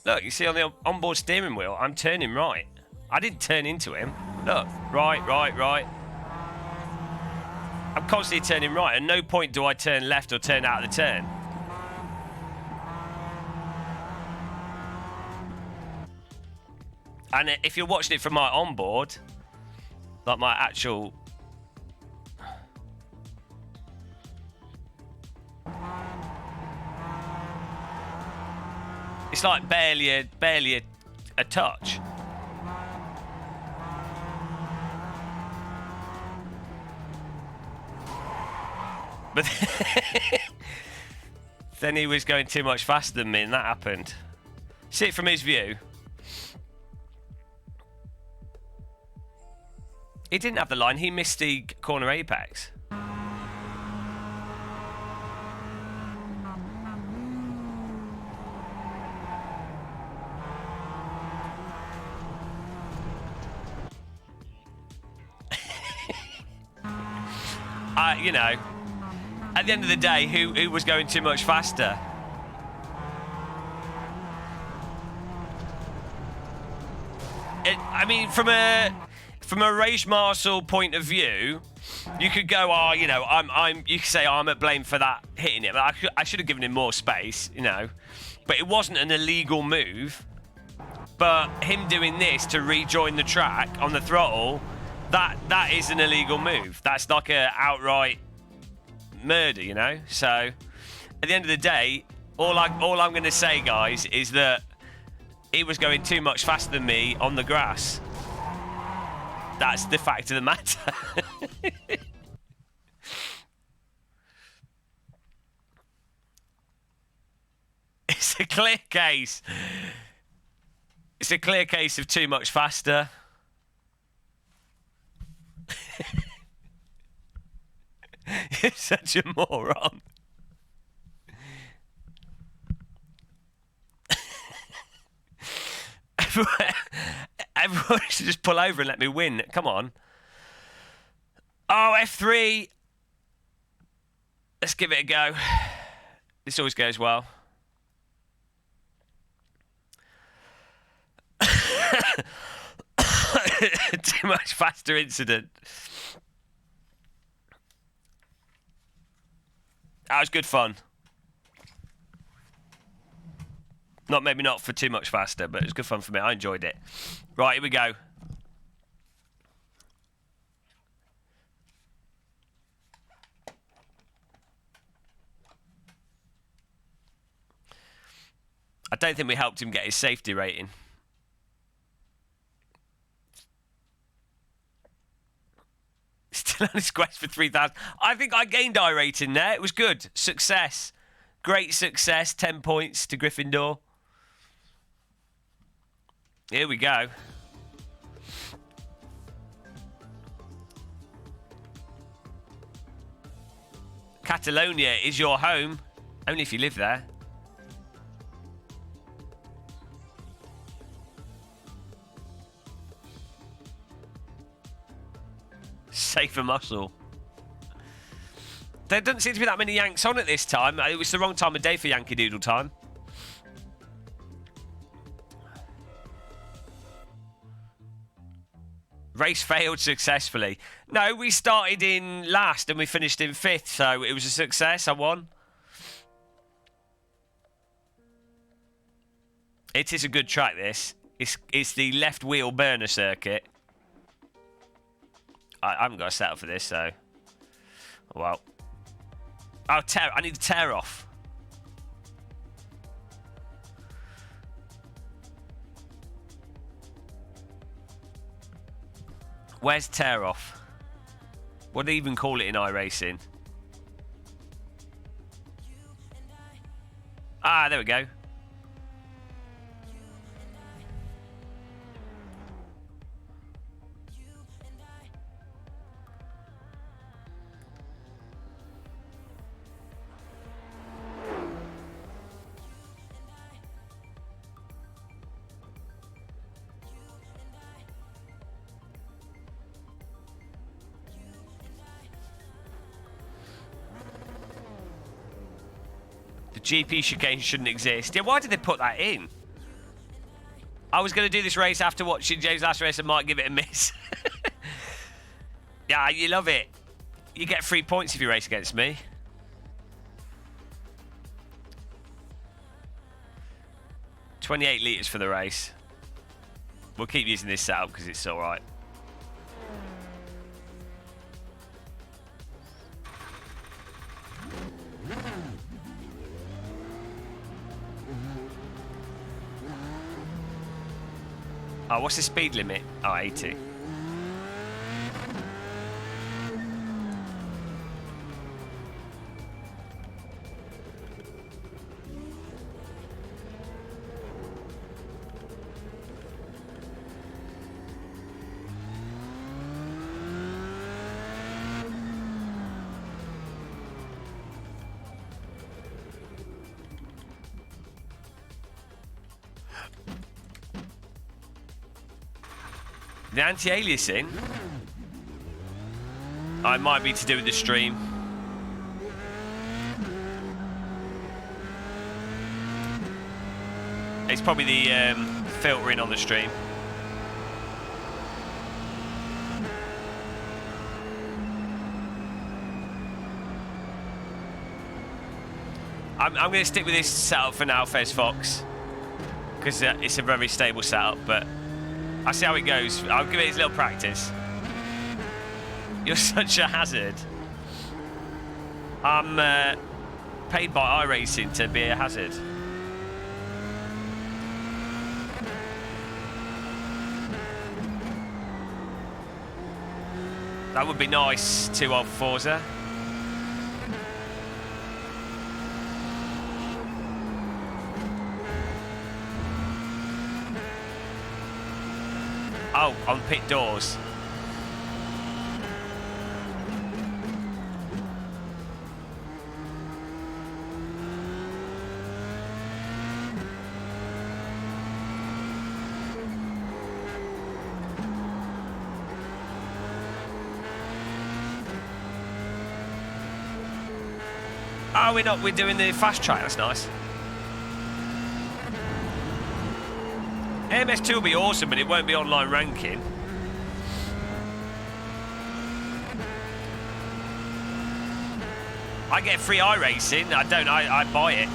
Look, you see on the onboard steering wheel, I'm turning right. I didn't turn into him. Look, right, right, right. I'm constantly turning right. At no point do I turn left or turn out of the turn. And if you're watching it from my onboard, like my actual... It's like barely a touch. But then he was going too much faster than me and that happened. See it from his view. He didn't have the line, he missed the corner apex. You know, at the end of the day, who was going too much faster? I mean, from a race marshal point of view, you could go, oh, you know, you could say, oh, I'm at blame for that hitting it, but I should have given him more space, you know. But it wasn't an illegal move. But him doing this to rejoin the track on the throttle, that is an illegal move. That's like a outright murder, you know. So at the end of the day, all I'm going to say, guys, is that he was going too much faster than me on the grass. That's the fact of the matter. It's a clear case. It's a clear case of too much faster. You're such a moron. Everyone should just pull over and let me win. Come on. Oh, F3. Let's give it a go. This always goes well. Too much faster incident. That was good fun. Maybe not for too much faster, but it was good fun for me. I enjoyed it. Right, here we go. I don't think we helped him get his safety rating. Still on his quest for 3,000. I think I gained I rating there. It was good. Success. Great success. 10 points to Gryffindor. Here we go. Catalonia is your home. Only if you live there. Safer muscle. There doesn't seem to be that many Yanks on at this time. It was the wrong time of day for Yankee Doodle time. Race failed successfully. No, we started in last and we finished in 5th, so it was a success. I won. It is a good track, this. It's the left wheel burner circuit. I haven't got a setup for this, so... Well. I need to tear off. Where's tear off? What do they even call it in iRacing? Ah, there we go. GP chicane shouldn't exist. Yeah, why did they put that in? I was going to do this race after watching James' last race and might give it a miss. Yeah, you love it. You get 3 points if you race against me. $28 litres for the race. We'll keep using this setup because it's alright. Oh, what's the speed limit? Oh, 80. The anti-aliasing, I might be to do with the stream. It's probably the filtering on the stream. I'm going to stick with this setup for now, Fezz Fox, because it's a very stable setup, but I'll see how it goes. I'll give it his little practice. You're such a hazard. I'm paid by iRacing to be a hazard. That would be nice, 2 off Forza. Oh, on pit doors. Oh, we're doing the fast track, that's nice. MS2 will be awesome, but it won't be online ranking. I get free iRacing. I don't. I buy it.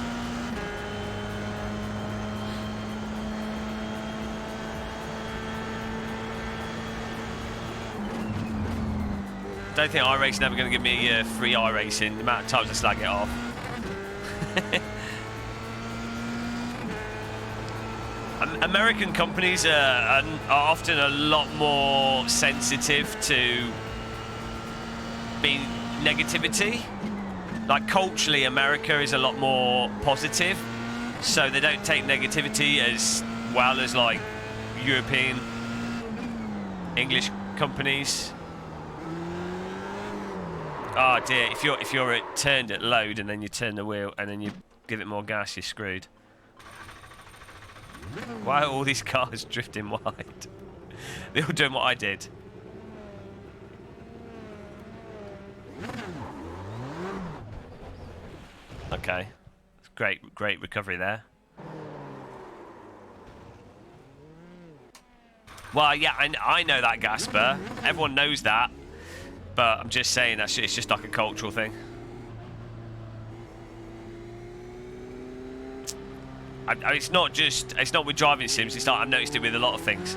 Don't think iRacing ever going to give me free iRacing. The amount of times I slag it off. American companies are often a lot more sensitive to being negativity. Like culturally, America is a lot more positive, so they don't take negativity as well as like European, English companies. Oh dear, if you're turned at load and then you turn the wheel and then you give it more gas, you're screwed. Why are all these cars drifting wide? They're all doing what I did. Okay. Great recovery there. Well, yeah, I know that, Gašper. Everyone knows that. But I'm just saying that it's just like a cultural thing. It's not with driving sims, it's like I've noticed it with a lot of things.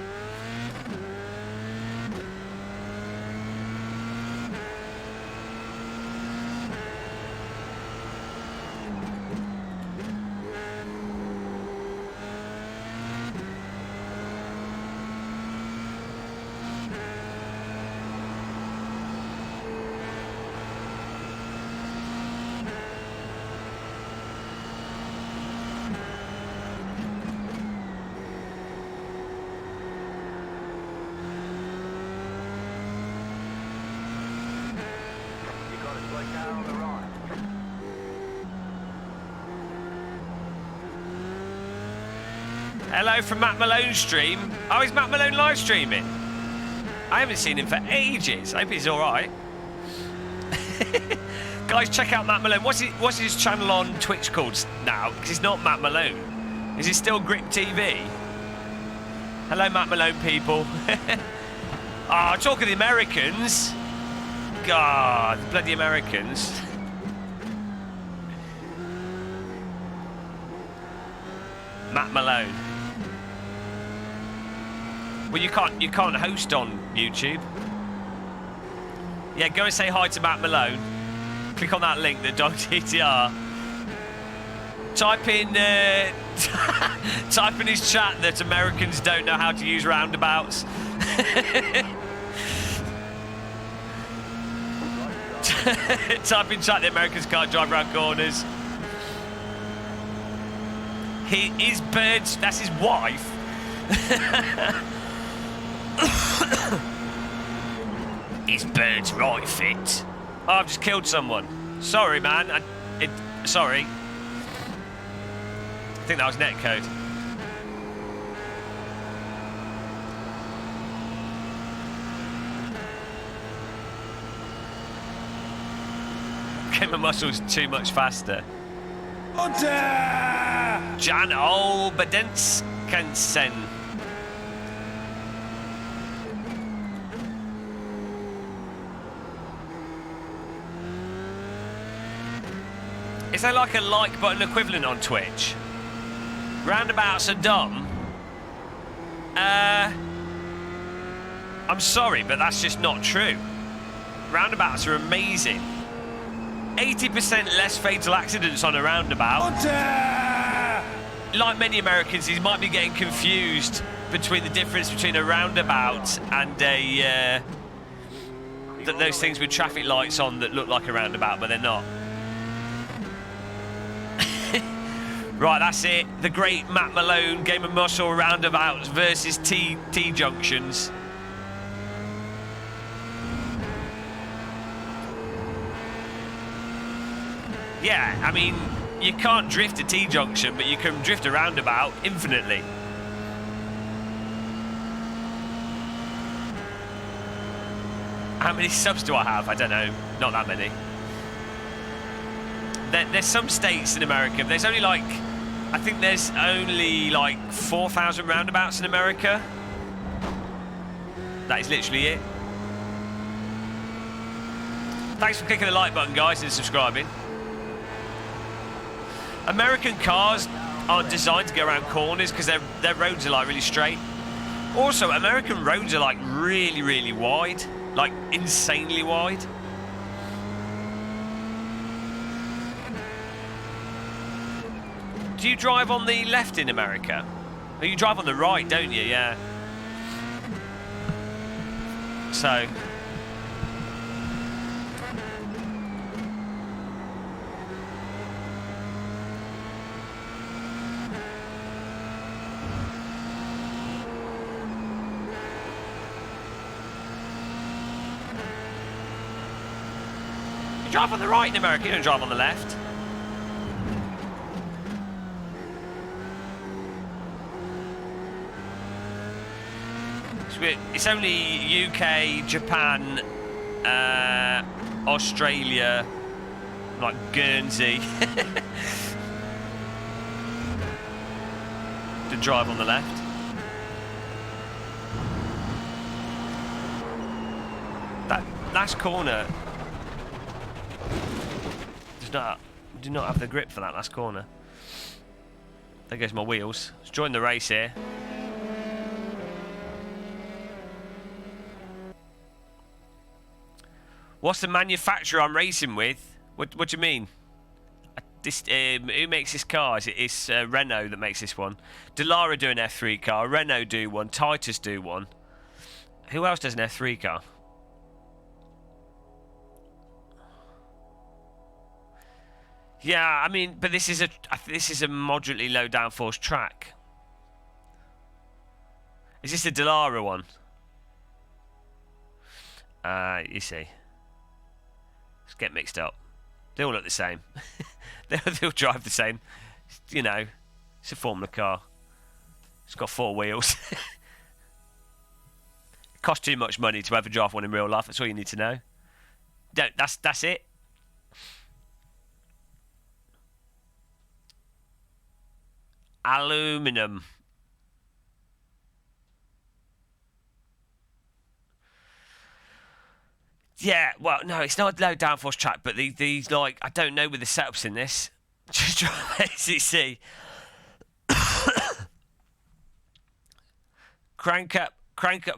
Hello from Matt Malone's stream. Oh, is Matt Malone live streaming? I haven't seen him for ages. I hope he's all right. Guys, check out Matt Malone. What's his channel on Twitch called now? Because he's not Matt Malone. Is he still Grip TV? Hello, Matt Malone people. Ah, talk of the Americans. God, the bloody Americans. Matt Malone. Well, you can't host on YouTube. Yeah, go and say hi to Matt Malone. Click on that link, the DAWG GTR. Type in type in his chat that Americans don't know how to use roundabouts. Type in chat the Americans can't drive around corners. His birds, that's his wife. His bird's right fit. Oh, I've just killed someone. Sorry, man. Sorry. I think that was netcode. Game of Muscles too much faster. Jan Olbedenskensen. Is there like a like button equivalent on Twitch? Roundabouts are dumb. I'm sorry, but that's just not true. Roundabouts are amazing. 80% less fatal accidents on a roundabout. Like many Americans, he might be getting confused between the difference between a roundabout and a those things with traffic lights on that look like a roundabout, but they're not. Right, that's it. The great Matt Malone Game of Muscle roundabouts versus T-junctions. Yeah, I mean, you can't drift a T-junction, but you can drift a roundabout infinitely. How many subs do I have? I don't know. Not that many. There's some states in America. There's only like, I think there's only like 4,000 roundabouts in America. That is literally it. Thanks for clicking the like button, guys, and subscribing. American cars aren't designed to go around corners because their roads are like really straight. Also, American roads are like really, really wide, like insanely wide. Do you drive on the left in America? Oh, you drive on the right, don't you? Yeah. So. Drive on the right in America, you don't drive on the left. It's only UK, Japan, Australia, like Guernsey, to drive on the left. That last corner do not have the grip for that last corner. There goes my wheels. Let's join the race here. What's the manufacturer I'm racing with? What do you mean? This who makes this car? It's Renault that makes this one. Dallara do an F3 car. Renault do one. Titus do one. Who else does an F3 car? Yeah, I mean, but this is a moderately low downforce track. Is this a Dallara one? You see. Let's get mixed up. They all look the same. they all drive the same. You know, it's a Formula car. It's got 4 wheels. It costs too much money to ever drive one in real life. That's all you need to know. That's it. Aluminum. Yeah, well, no, it's not a low downforce track, but these like, I don't know with the setups in this. Just drive ACC. crank up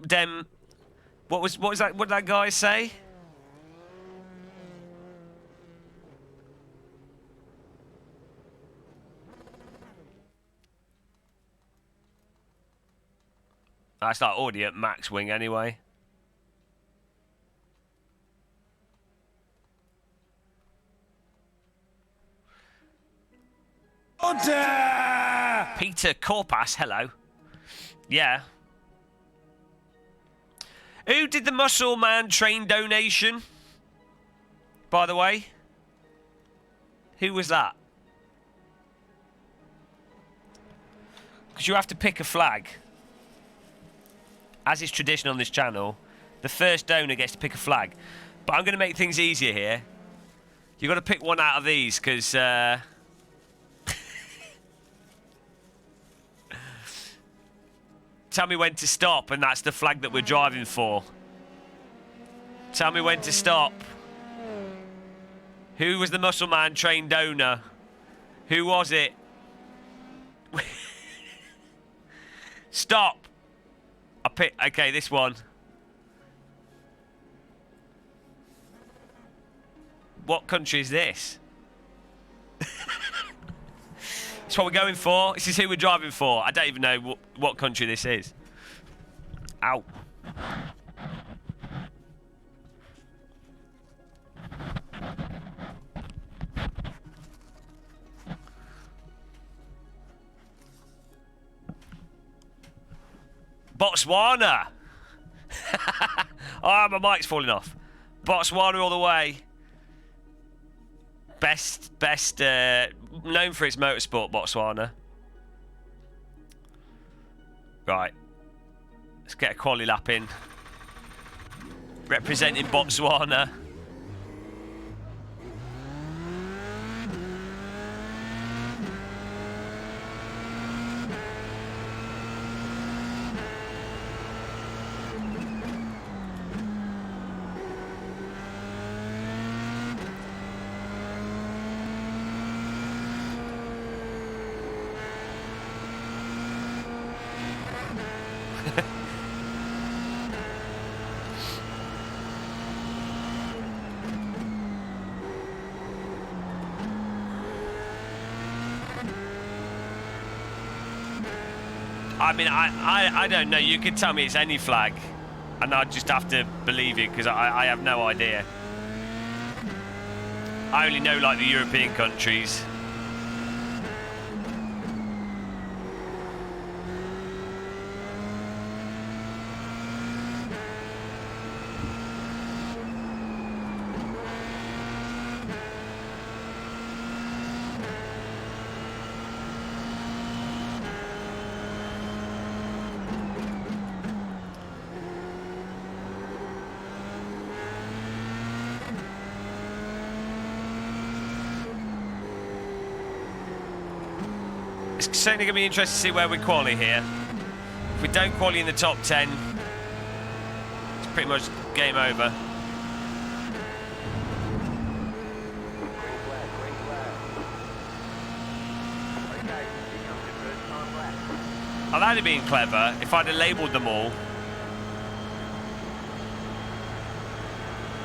them. What was that? What did that guy say? That's like already at max wing anyway. Order! Peter Corpas, hello. Yeah. Who did the Muscle Man train donation? By the way, who was that? Because you have to pick a flag. As is tradition on this channel, the first donor gets to pick a flag. But I'm going to make things easier here. You've got to pick one out of these, because... Tell me when to stop, and that's the flag that we're driving for. Tell me when to stop. Who was the Muscle Man train donor? Who was it? Stop. I pick. Okay, this one. What country is this? That's what we're going for. This is who we're driving for. I don't even know what country this is. Ow. Botswana. Oh, my mic's falling off. Botswana all the way. Best, known for its motorsport, Botswana. Right. Let's get a quali lap in. Representing Botswana. I mean, I don't know. You could tell me it's any flag, and I'd just have to believe it because I have no idea. I only know like the European countries. It's certainly going to be interesting to see where we qualify here. If we don't qualify in the top 10, it's pretty much game over. I'd only been clever if I'd have labelled them all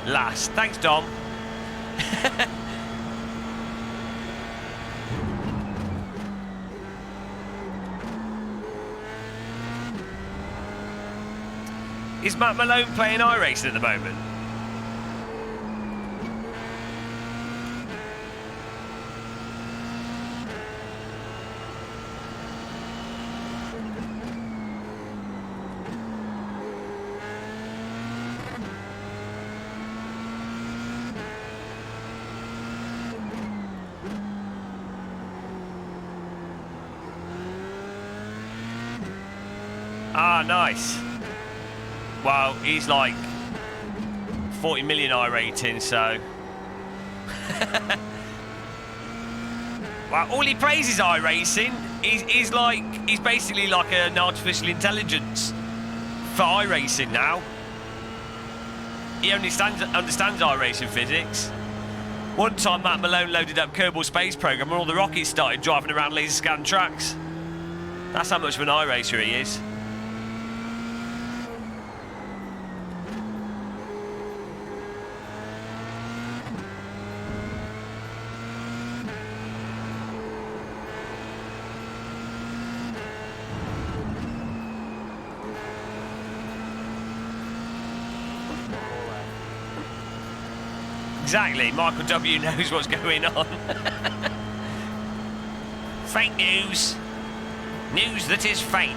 last. Thanks, Dom. Is Matt Malone playing iRacing at the moment? Ah, nice. Well, he's like 40 million I rating, so. Well, all he plays is iRacing. He's basically like an artificial intelligence for iRacing now. He only understands iRacing physics. One time Matt Malone loaded up Kerbal Space Program and all the rockets started driving around laser scan tracks. That's how much of an iRacer he is. Exactly, Michael W knows what's going on. Fake news. News that is fake.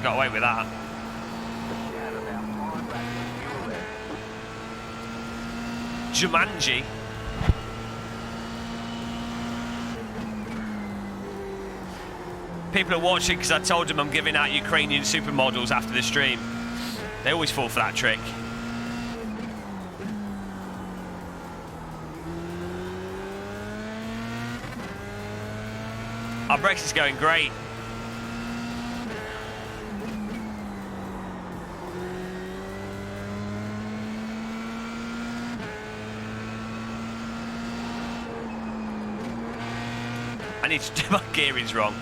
Got away with that. Jumanji. People are watching because I told them I'm giving out Ukrainian supermodels after the stream. They always fall for that trick. Our Brexit's going great. I need to do my gearing's wrong.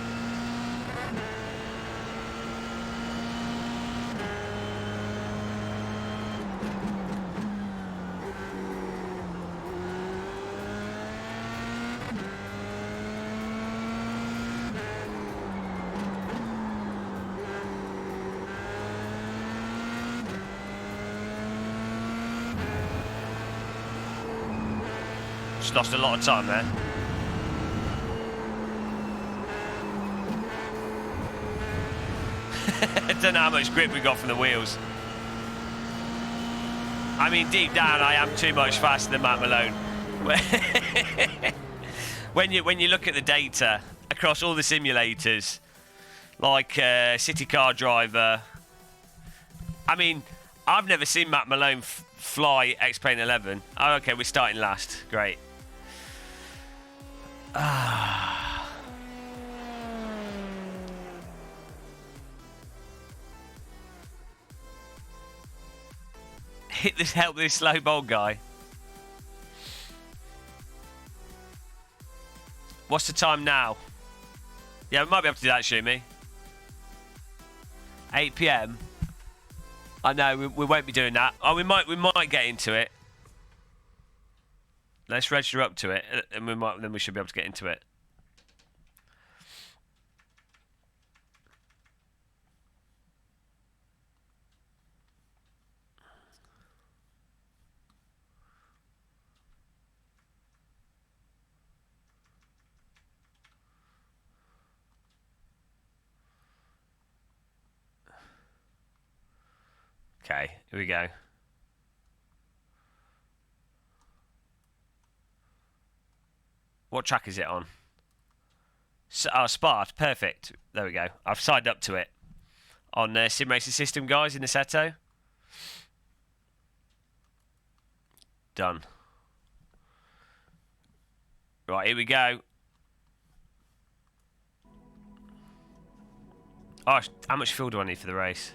Just lost a lot of time there. I don't know how much grip we got from the wheels. I mean, deep down, I am too much faster than Matt Malone. when you look at the data across all the simulators, like City Car Driver, I mean, I've never seen Matt Malone fly X-Plane 11. Oh, okay, we're starting last. Great. Help this slow bowl guy. What's the time now? Yeah, we might be able to do that, Shumi. 8 PM. I know we won't be doing that. Oh, we might get into it. Let's register up to it, and then we should be able to get into it. Okay, here we go. What track is it on? Oh, Spart. Perfect. There we go. I've signed up to it. on Sim Racing System, guys, in Assetto. Done. Right, here we go. Oh, how much fuel do I need for the race?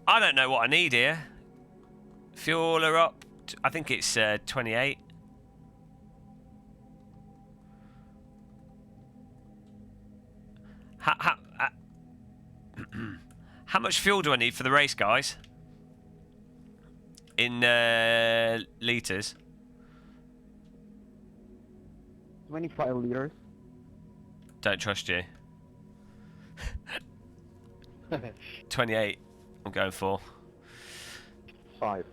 I don't know what I need here. Fuel are up. I think it's 28. How much fuel do I need for the race, guys? In litres. 25 liters. Don't trust you. 28. I'm going for. 5.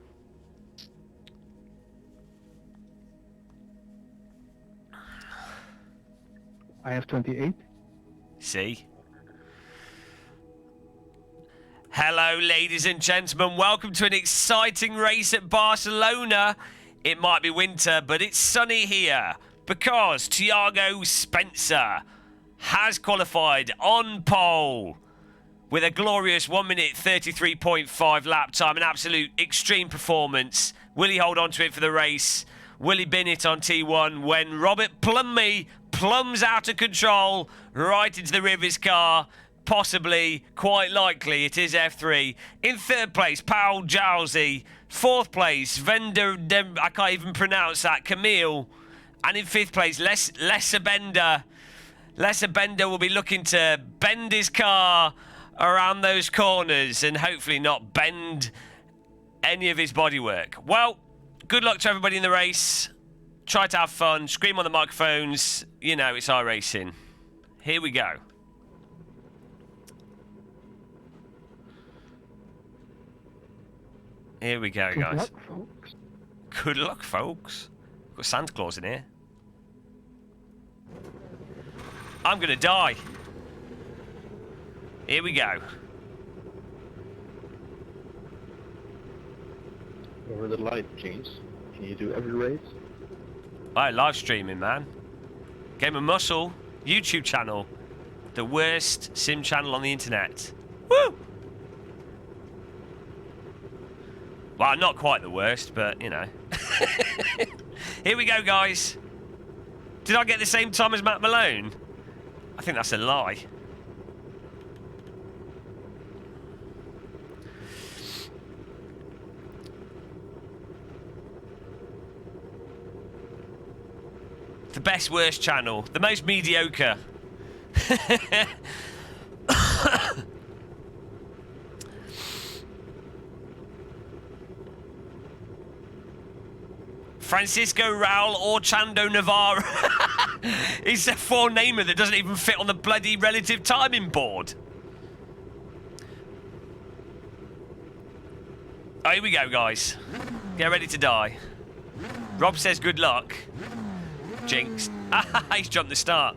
I have 28. See? Hello, ladies and gentlemen. Welcome to an exciting race at Barcelona. It might be winter, but it's sunny here because Thiago Spencer has qualified on pole with a glorious 1 minute 33.5 lap time, an absolute extreme performance. Will he hold on to it for the race? Will he bin it on T1 when Robert Plumby plums out of control right into the rear of his car? Possibly, quite likely, it is F3. In third place, Paul Jowsey. Fourth place, I can't even pronounce that, Camille. And in fifth place, Lesser Bender. Lesser Bender will be looking to bend his car around those corners and hopefully not bend any of his bodywork. Well, good luck to everybody in the race. Try to have fun, scream on the microphones. You know, it's iRacing. Here we go. Here we go, guys. Good luck, folks. Good luck, folks. Got Santa Claus in here. I'm gonna die. Here we go. Over the light, James. Can you do every race? Alright, live streaming, man. Game of Muscle, YouTube channel. The worst sim channel on the internet. Woo! Well, not quite the worst, but, you know. Here we go, guys. Did I get the same time as Matt Malone? I think that's a lie. The best worst channel. The most mediocre. Francisco Raul Orchando Navarro. He's a four-namer that doesn't even fit on the bloody relative timing board. Oh, here we go, guys. Get ready to die. Rob says good luck. Jinx. He's jumped the start.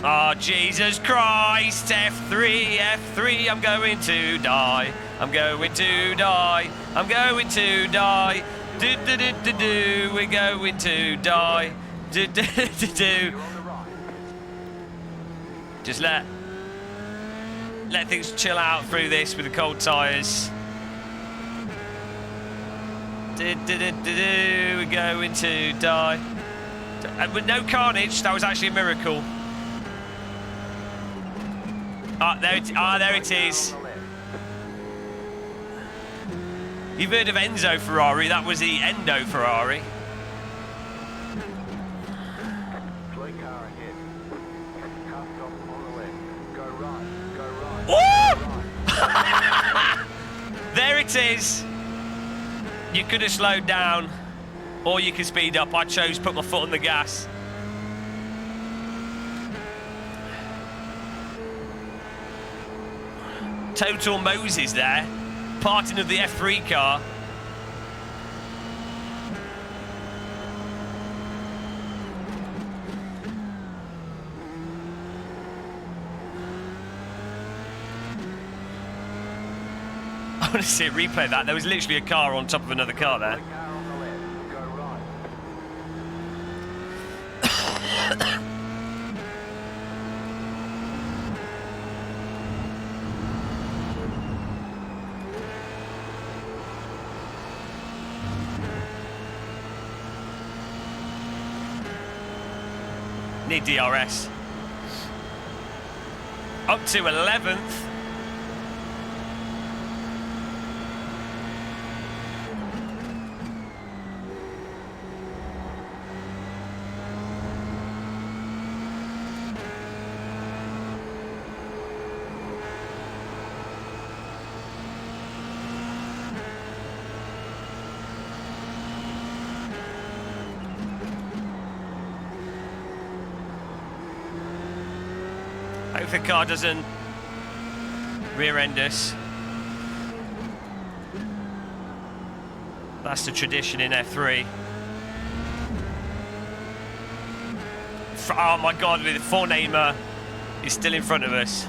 Oh, Jesus Christ. F3, F3, I'm going to die. I'm going to die. I'm going to die. Do-do-do-do-do, we're going to die. Do-do-do-do. Just let things chill out through this with the cold tyres. We're going to die. With no carnage, that was actually a miracle. There it is. You've heard of Enzo Ferrari, that was the Endo Ferrari. There it is. You could have slowed down, or you could speed up. I chose to put my foot on the gas. Total Moses there, parting of the F3 car. I want to see a replay of that. There was literally a car on top of another car there. Need DRS. Up to 11th. Hope the car doesn't rear-end us. That's the tradition in F3. Oh my God, the four-namer is still in front of us.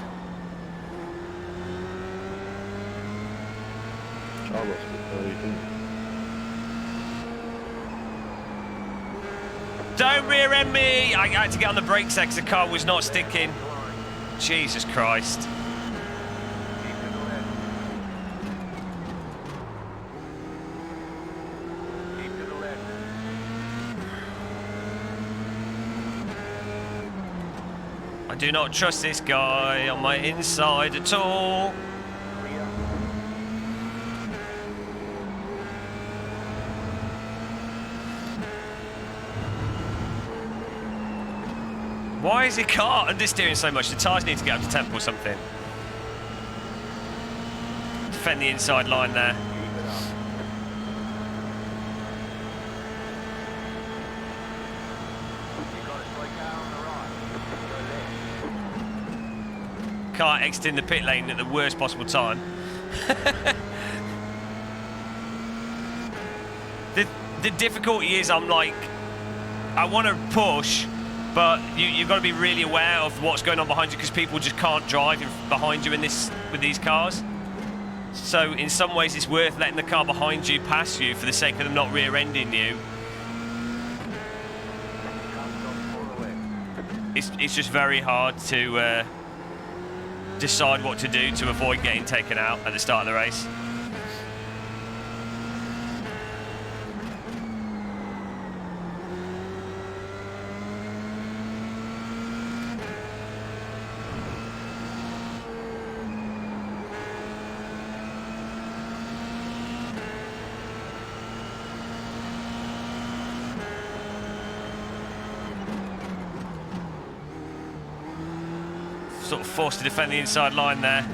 Charles, what are you doing? Don't rear-end me! I had to get on the brakes there because the car was not sticking. Jesus Christ. Keep to the left. Keep to the left. I do not trust this guy on my inside at all. Clear. Why is he car understeering so much? The tyres need to get up to temp or something. Defend the inside line there. Keep it up. You got a straight car on the right. Go left. Car exiting the pit lane at the worst possible time. the difficulty is I'm like, I want to push, but you've got to be really aware of what's going on behind you because people just can't drive behind you with these cars. So in some ways it's worth letting the car behind you pass you for the sake of them not rear-ending you. It's just very hard to decide what to do to avoid getting taken out at the start of the race. Sort of forced to defend the inside line there.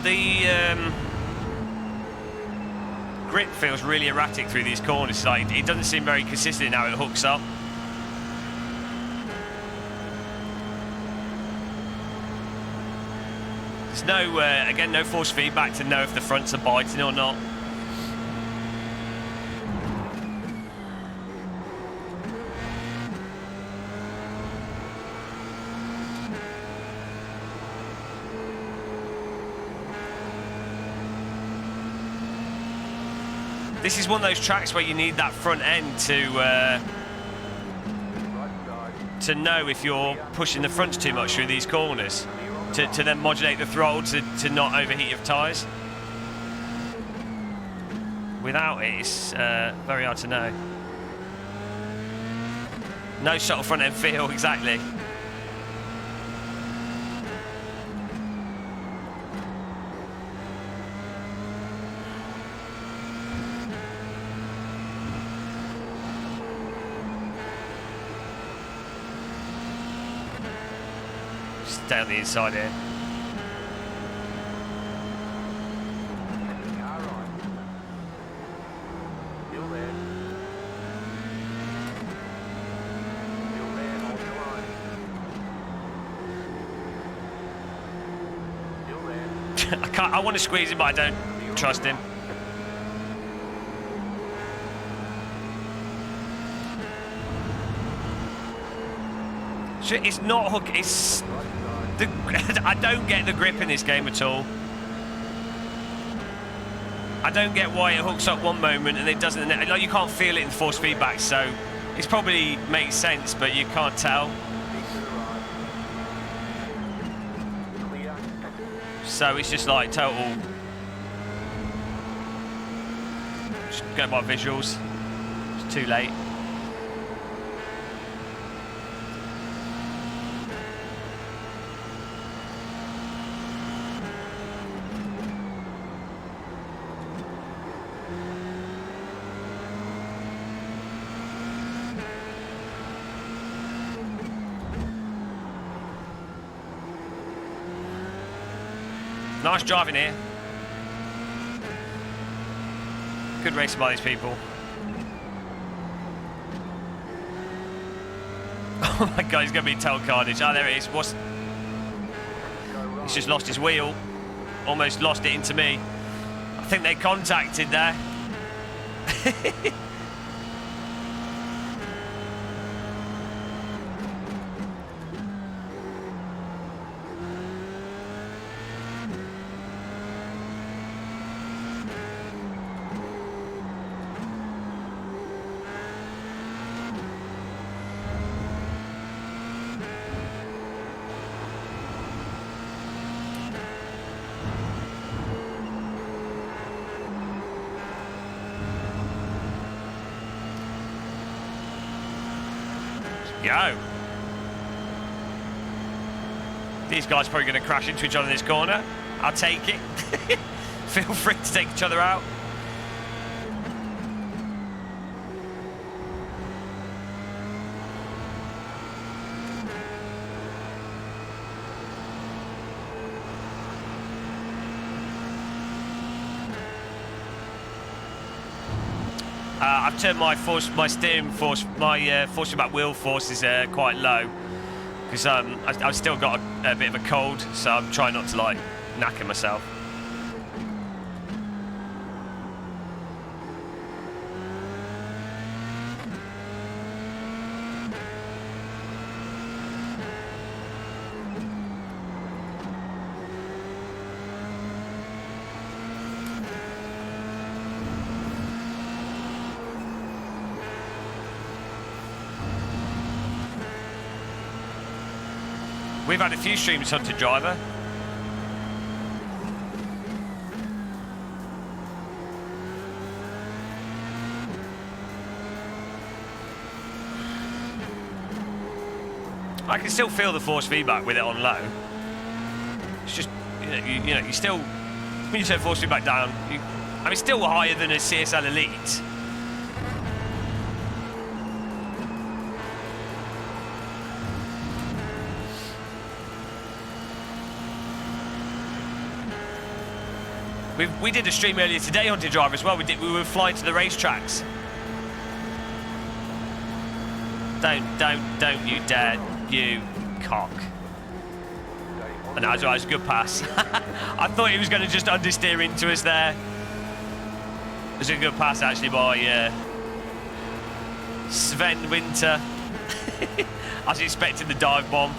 The grip feels really erratic through these corners. Like it doesn't seem very consistent in how it hooks up. There's no, again, no force feedback to know if the fronts are biting or not. This is one of those tracks where you need that front end to know if you're pushing the fronts too much through these corners. To then modulate the throttle to not overheat your tyres. Without it, it's very hard to know. No subtle front end feel, exactly. Down the inside here. Car right. Still there. Still there, hold the line. Still there. I want to squeeze him, but I don't trust him. So it's not hook. It's I don't get the grip in this game at all. I don't get why it hooks up one moment and it doesn't. Like you can't feel it in force feedback, so it probably makes sense, but you can't tell. Keep to the right. so it's just like total. Just go by visuals. It's too late. Nice driving here. Good racing by these people. Oh my god, he's going to be total carnage. Oh, there it is. What's... He's just lost his wheel. Almost lost it into me. I think they contacted there. Go. These guys are probably going to crash into each other in this corner. I'll take it. Feel free to take each other out. I've turned my steering force, my force feedback wheel force is quite low because I've still got a bit of a cold, so I'm trying not to like knacker myself. We've had a few streams, Hunted Driver. I can still feel the force feedback with it on low. It's just, you know, you still, when you turn force feedback down, I mean, still higher than a CSL Elite. We did a stream earlier today, Hunted Driver, as well. We were flying to the racetracks. Don't you dare, you cock. And that was a good pass. I thought he was going to just understeer into us there. It was a good pass, actually, by Sven Winter. I was expecting the dive bomb.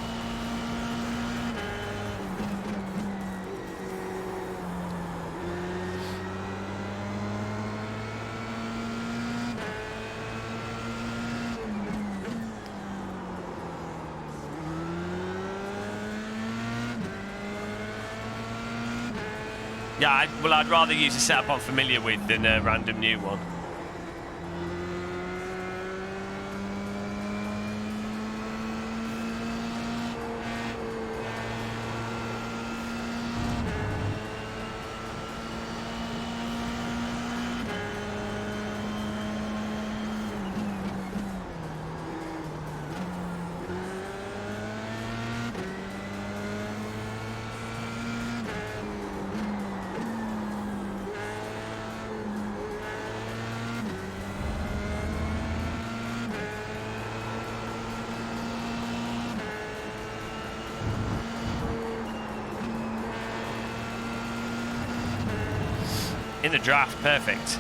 Yeah, well, I'd rather use a setup I'm familiar with than a random new one. In the draft, perfect.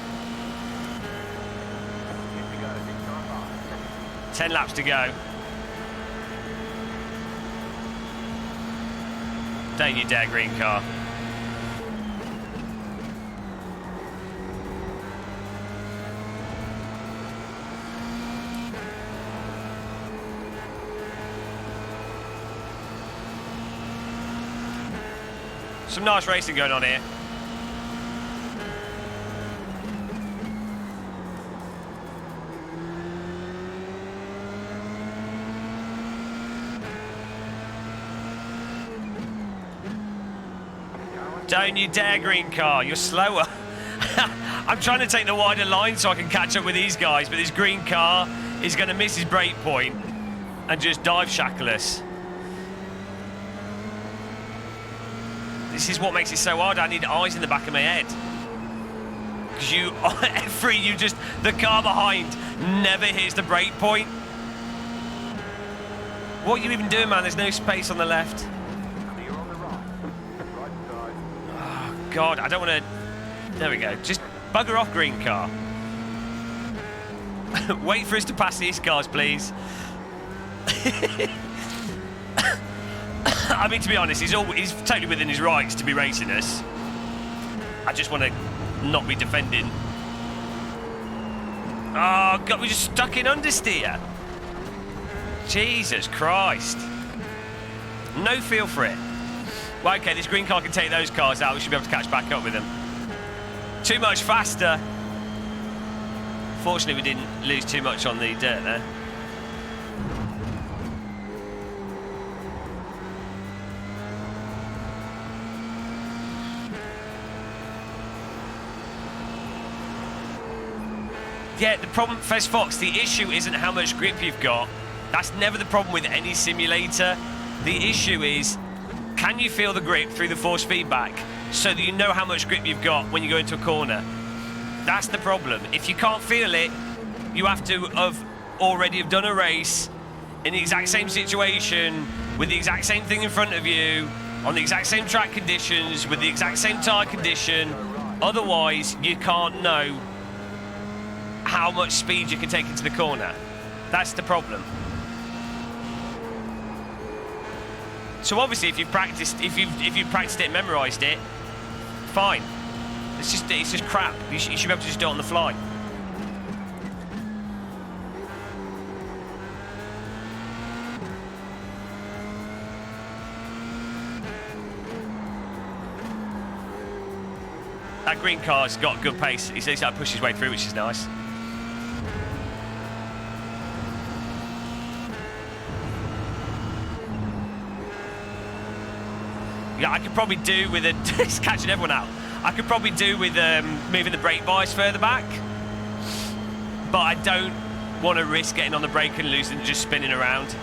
10 laps to go. Don't you dare, green car. Some nice racing going on here. Don't you dare, green car. You're slower. I'm trying to take the wider line so I can catch up with these guys, but this green car is going to miss his brake point and just dive shackle us. This is what makes it so hard. I need eyes in the back of my head. Because the car behind never hits the brake point. What are you even doing, man? There's no space on the left. Clear on the right. Right side. Oh, God, I don't want to... There we go. Just bugger off, green car. Wait for us to pass these cars, please. I mean, to be honest, he's totally within his rights to be racing us. I just want to not be defending. Oh, God, we're just stuck in understeer. Jesus Christ. No feel for it. Well, okay, this green car can take those cars out. We should be able to catch back up with them. Too much faster. Fortunately, we didn't lose too much on the dirt there. Yeah, the problem, Fezz Fox, the issue isn't how much grip you've got. That's never the problem with any simulator. The issue is, can you feel the grip through the force feedback so that you know how much grip you've got when you go into a corner? That's the problem. If you can't feel it, you have to have already done a race in the exact same situation, with the exact same thing in front of you, on the exact same track conditions, with the exact same tyre condition. Otherwise, you can't know how much speed you can take into the corner. That's the problem. So obviously, if you've practiced it and memorised it, fine. It's just crap. You should be able to just do it on the fly. That green car's got good pace. He's able to push his way through, which is nice. Yeah, I could probably do with it's catching everyone out. I could probably do with moving the brake bias further back, but I don't want to risk getting on the brake and losing, just spinning around.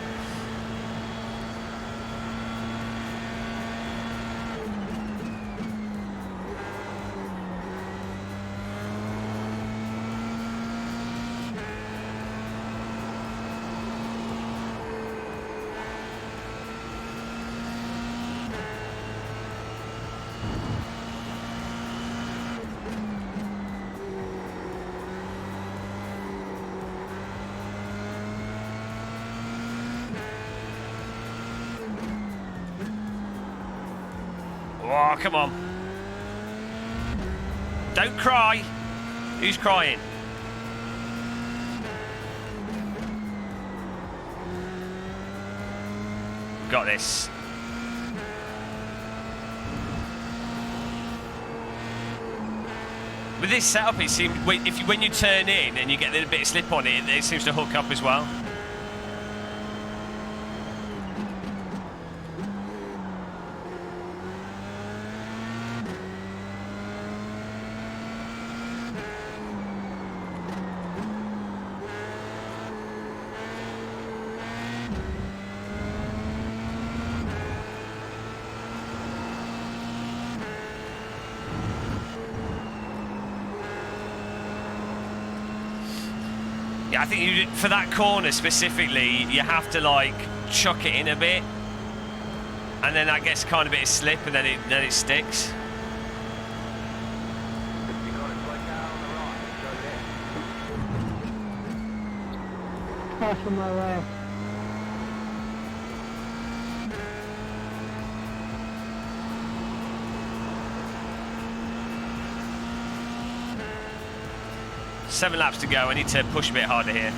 Oh, come on. Don't cry. Who's crying? Got this. With this setup, it seems when you turn in and you get a little bit of slip on it, it seems to hook up as well. Yeah, I think for that corner specifically, you have to like chuck it in a bit, and then that gets kind of a bit of slip, and then it sticks. You got it right down on the right. Go there. Pass on my left. Seven laps to go. I need to push a bit harder here.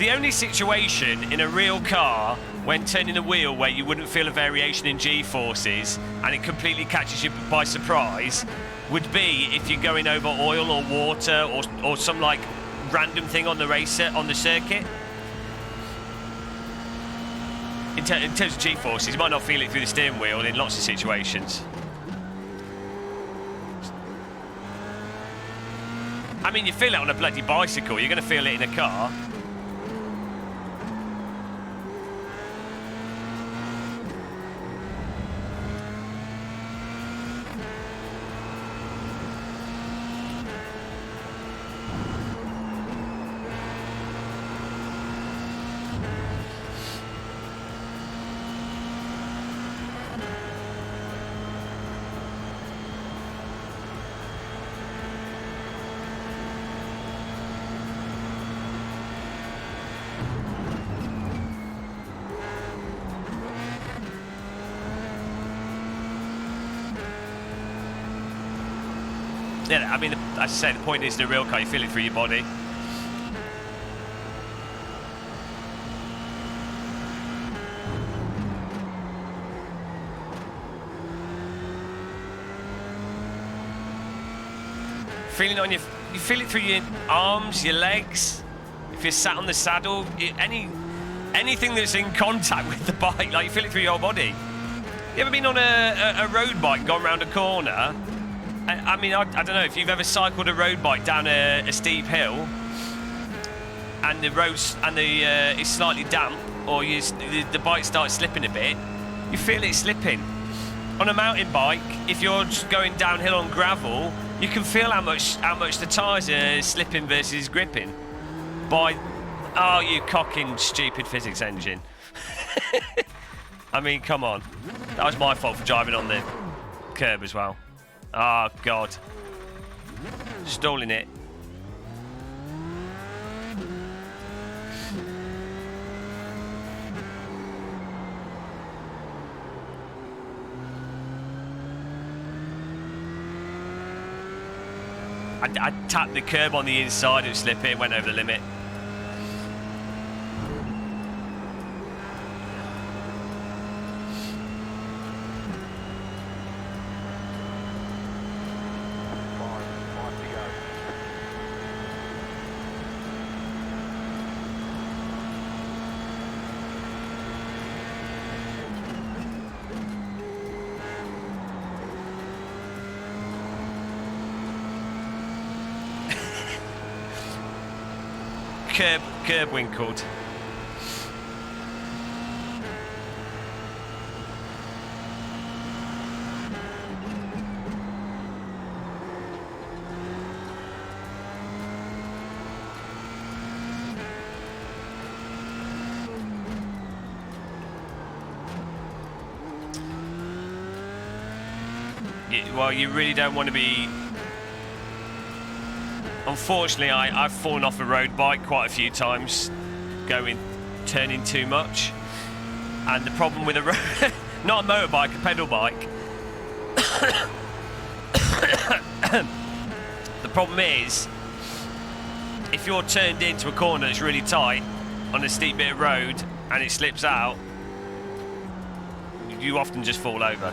The only situation in a real car when turning a wheel where you wouldn't feel a variation in G-forces and it completely catches you by surprise would be if you're going over oil or water or some like random thing on the circuit. In terms of G-forces, you might not feel it through the steering wheel in lots of situations. I mean, you feel it on a bloody bicycle, you're going to feel it in a car. Yeah, I mean, as I say, the point is in a real car, you feel it through your body. Feeling on you feel it through your arms, your legs. If you're sat on the saddle, anything that's in contact with the bike, like you feel it through your whole body. You ever been on a road bike, gone round a corner? I mean, I don't know if you've ever cycled a road bike down a steep hill, and the roads it's slightly damp, or the bike starts slipping a bit. You feel it slipping. On a mountain bike, if you're just going downhill on gravel, you can feel how much the tyres are slipping versus gripping. Oh, you cocking stupid physics engine. I mean, come on. That was my fault for driving on the curb as well. Oh, God. Stalling it. I tapped the curb on the inside and slipped it, went over the limit. Curb winkled. Well, you really don't want to be. Unfortunately, I've fallen off a road bike quite a few times, turning too much. And the problem with not a motorbike, a pedal bike. The problem is, if you're turned into a corner that's really tight on a steep bit of road and it slips out, you often just fall over.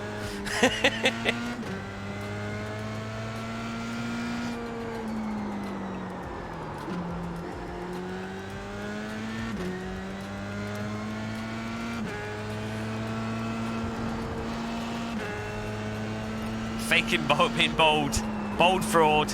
Faking being bold fraud.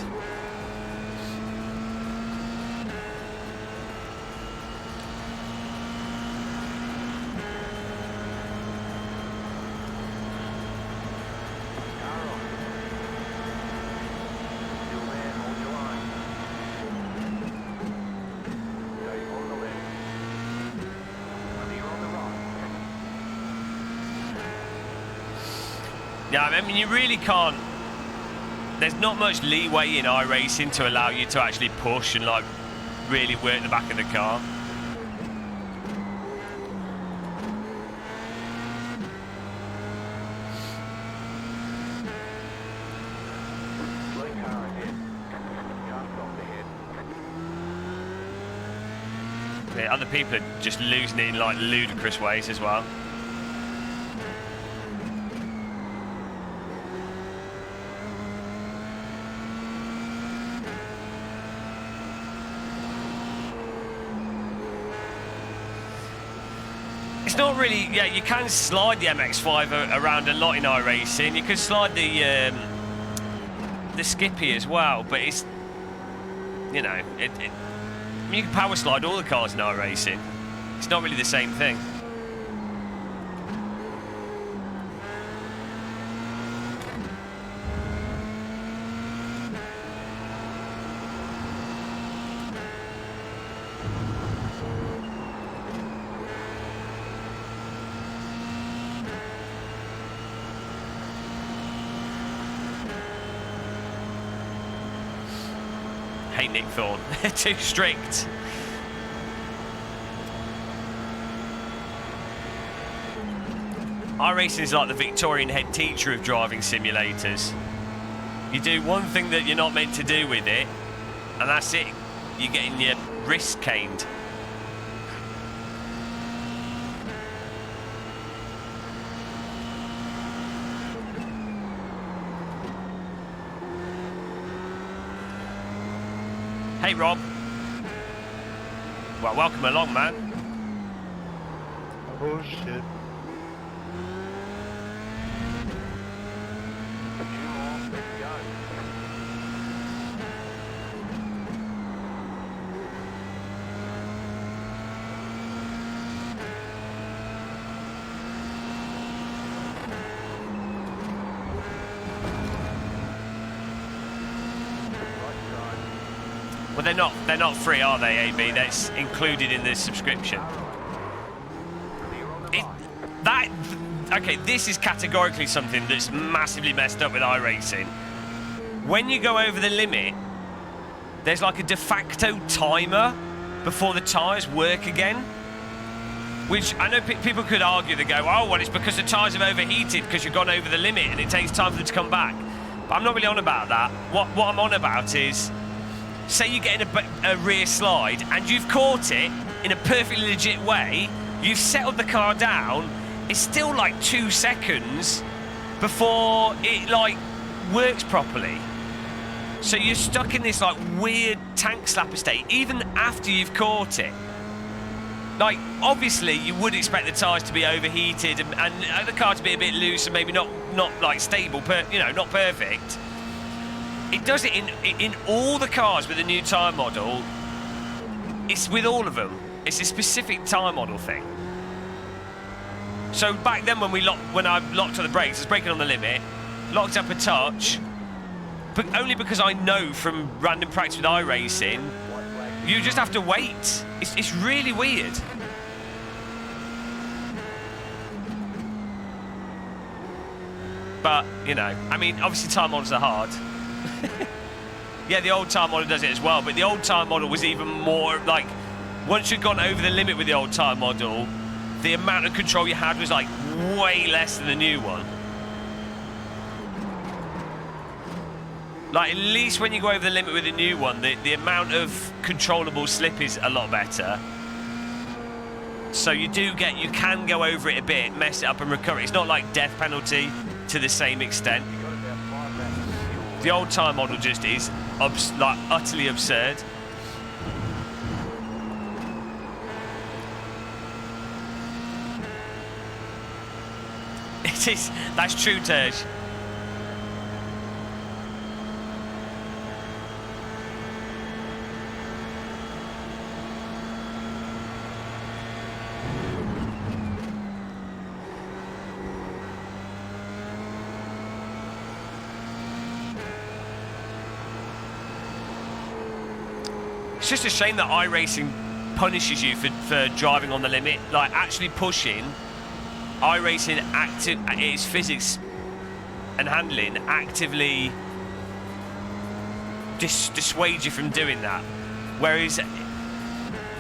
Yeah, I mean, you really can't. There's not much leeway in iRacing to allow you to actually push and like really work the back of the car. Yeah, other people are just losing it in like ludicrous ways as well. It's not really, yeah, you can slide the MX-5 around a lot in iRacing. You can slide the Skippy as well, but it's, you know, you can power slide all the cars in iRacing. It's not really the same thing. Hey, Nick Thorne, too strict. iRacing is like the Victorian head teacher of driving simulators. You do one thing that you're not meant to do with it, and that's it. You're getting your wrist caned. Hey, Rob. Well, welcome along, man. Oh, shit. Well, they're not free, are they, AB? That's included in the subscription. Okay, this is categorically something that's massively messed up with iRacing. When you go over the limit, there's like a de facto timer before the tyres work again. Which I know people could argue, they go, oh, well, it's because the tyres have overheated because you've gone over the limit and it takes time for them to come back. But I'm not really on about that. What I'm on about is, say you're getting a rear slide and you've caught it in a perfectly legit way, you've settled the car down, it's still like 2 seconds before it like works properly. So you're stuck in this like weird tank slapper state even after you've caught it. Like, obviously you would expect the tyres to be overheated and the car to be a bit loose and maybe not like stable, you know, not perfect. It does it in all the cars with the new tyre model. It's with all of them. It's a specific tyre model thing. So back then when I locked on the brakes, I was braking on the limit, locked up a touch, but only because I know from random practice with iRacing, you just have to wait. It's really weird. But, you know, I mean, obviously tyre models are hard. Yeah, the old tyre model does it as well, but the old tyre model was even more like, once you'd gone over the limit with the old tyre model, the amount of control you had was like way less than the new one. Like, at least when you go over the limit with the new one, the amount of controllable slip is a lot better. So you can go over it a bit, mess it up and recover it. It's not like death penalty to the same extent. The old tyre model just is like utterly absurd. It is. That's true, Terj. It's just a shame that iRacing punishes you for driving on the limit. Like, actually pushing, iRacing its physics and handling actively dissuade you from doing that. Whereas,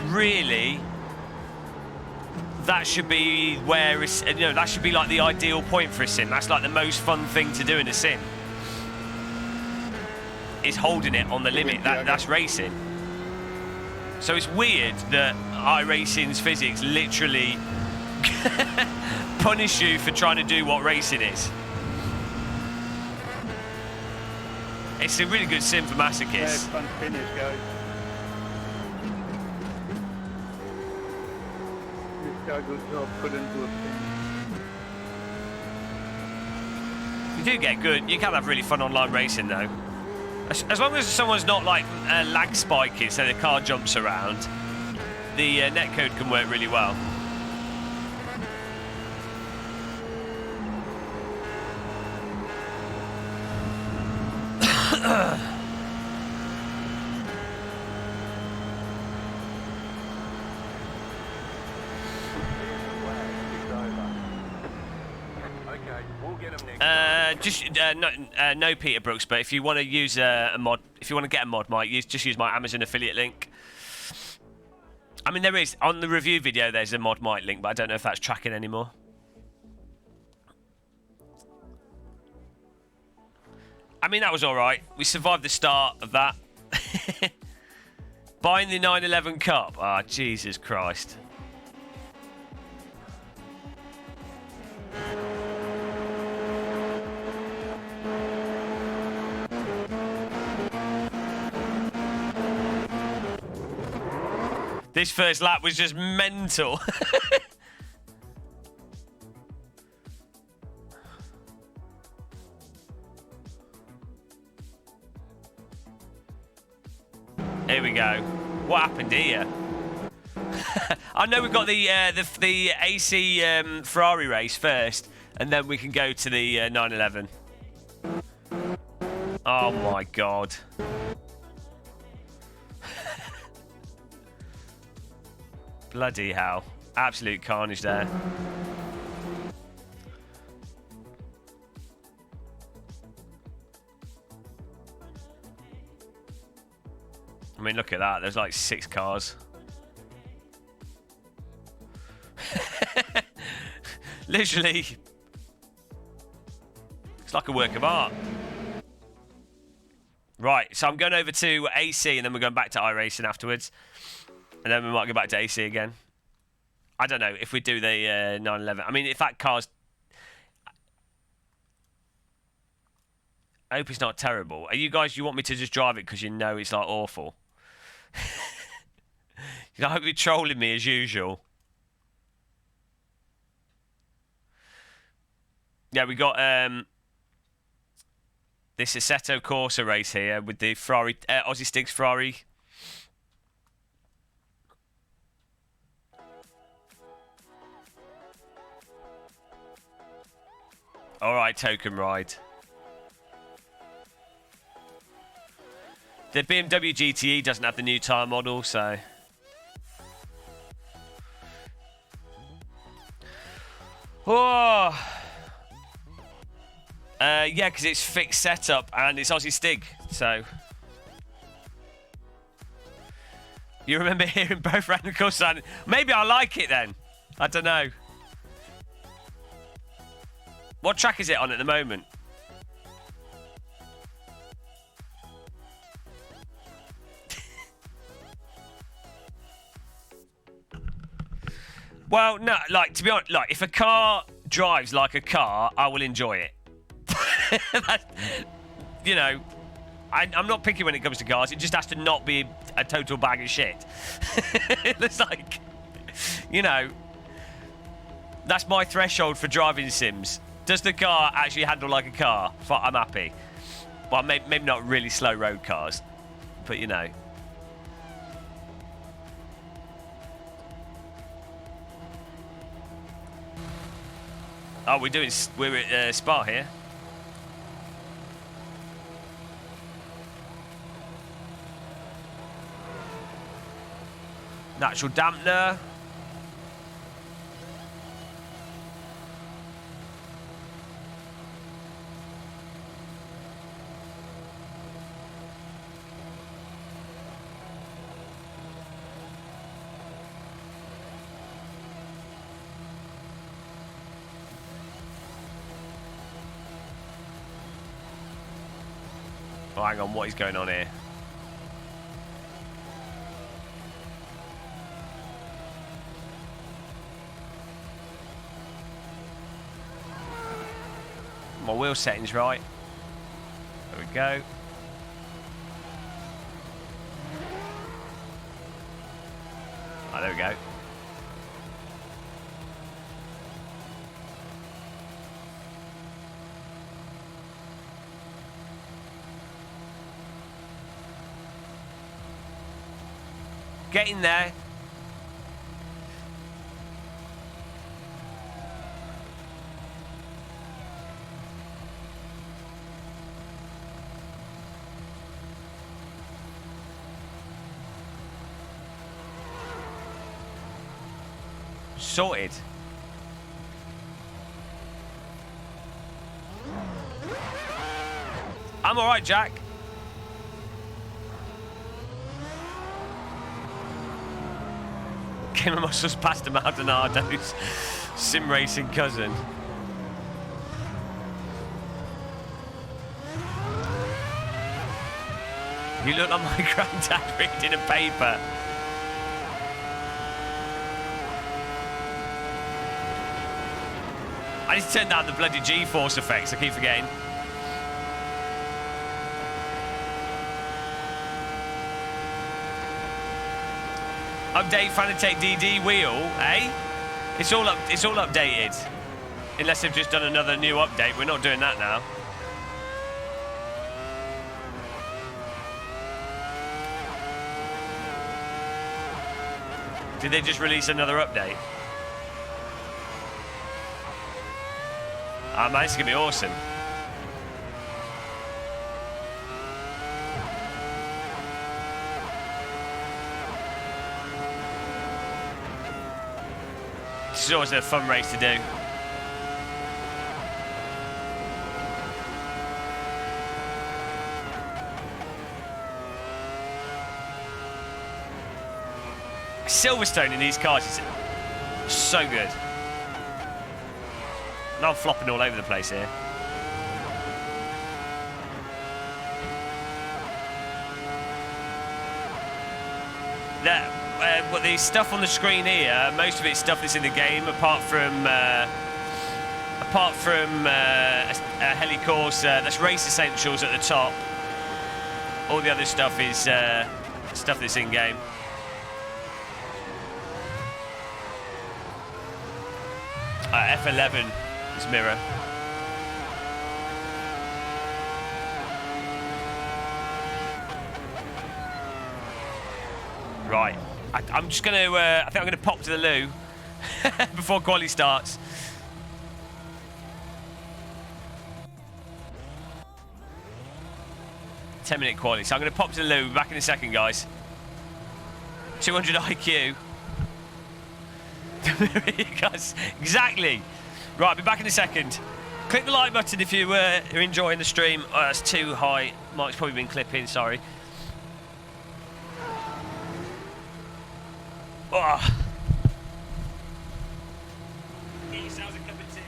really, that should be where it's, you know, that should be like the ideal point for a sim. That's like the most fun thing to do in a sim. Is holding it on the limit. That's racing. So it's weird that iRacing's physics literally punish you for trying to do what racing is. It's a really good sim for masochists. Yeah, fun finish, guys. This guy good job put into a pin. You do get good. You can have really fun online racing though. As long as someone's not like lag spiking, so the car jumps around, the netcode can work really well. No Peter Brooks, but if you want to use a mod, if you want to get a mod, Mike, just use my Amazon affiliate link. I mean, there is on the review video. There's a mod mic link, but I don't know if that's tracking anymore. I mean, that was all right. We survived the start of that. Buying the 911 Cup. Ah, oh, Jesus Christ. This first lap was just mental. Here we go. What happened here? I know we've got the AC Ferrari race first, and then we can go to the 911. Oh my God. Bloody hell. Absolute carnage there. I mean, look at that. There's like 6 cars. Literally. It's like a work of art. Right, so I'm going over to AC and then we're going back to iRacing afterwards. And then we might go back to AC again. I don't know if we do the 911. I mean, if that car's... I hope it's not terrible. Are you guys, you want me to just drive it because you know it's like awful? I hope you're trolling me as usual. Yeah, we got this Assetto Corsa race here with the Ferrari, Aussie Stig's Ferrari. All right, token ride. The BMW GTE doesn't have the new tyre model, so... Oh! Yeah, because it's fixed setup and it's Aussie Stig, so... You remember hearing both random calls saying, maybe I like it then. I don't know. What track is it on at the moment? Well, no, like, to be honest, like, if a car drives like a car, I will enjoy it. You know, I'm not picky when it comes to cars. It just has to not be a total bag of shit. It's like, you know, that's my threshold for driving sims. Does the car actually handle like a car? I'm happy. Well, maybe not really slow road cars, but you know. Oh, we're at Spa here. Natural dampener. Oh, hang on, what is going on here? My wheel setting's right. There we go. Oh, there we go. Getting there. Sorted. I'm all right, Jack. Gamer Muscles past Maldonado's sim racing cousin. You look like my granddad reading a paper. I just turned down the bloody G-force effects, I keep forgetting. Update Fanatec DD wheel, eh? It's all updated. Unless they've just done another new update. We're not doing that now. Did they just release another update? Ah, man, it's gonna be awesome. This is always a fun race to do. Silverstone in these cars is so good. And I'm flopping all over the place here. Well, the stuff on the screen here, most of it's stuff that's in the game, apart from a Heli Corsa. That's Race Essentials at the top. All the other stuff is stuff that's in game. F11 is mirror. Right. I'm just going to, I think I'm going to pop to the loo before quali starts. Ten-minute quali. So I'm going to pop to the loo. Back in a second, guys. 200 IQ. Guys, exactly. Right, I'll be back in a second. Click the like button if you are enjoying the stream. Oh, that's too high. Mike's probably been clipping, sorry. Oh. Get yourselves a cup of tea.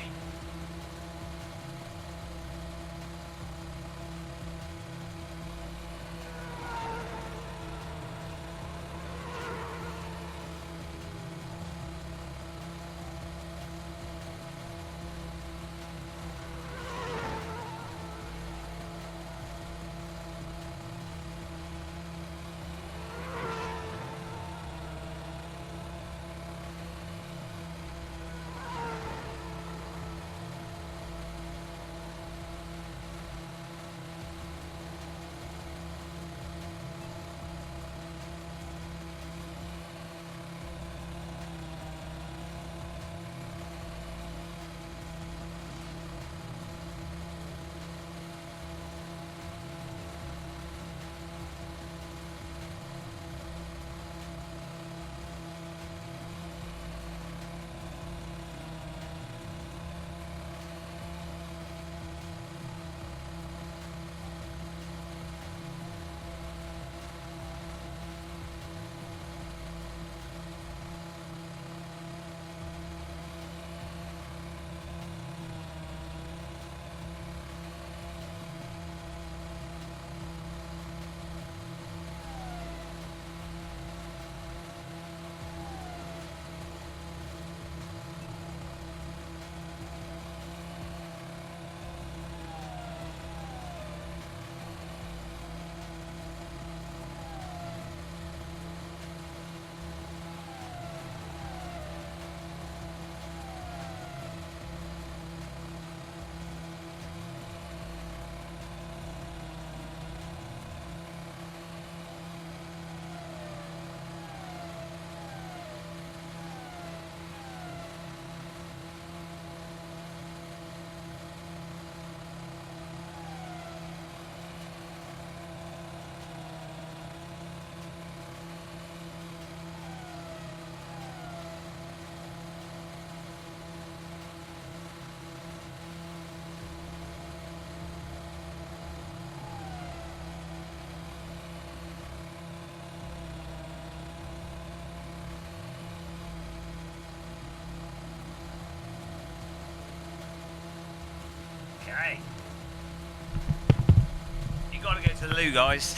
blue, guys.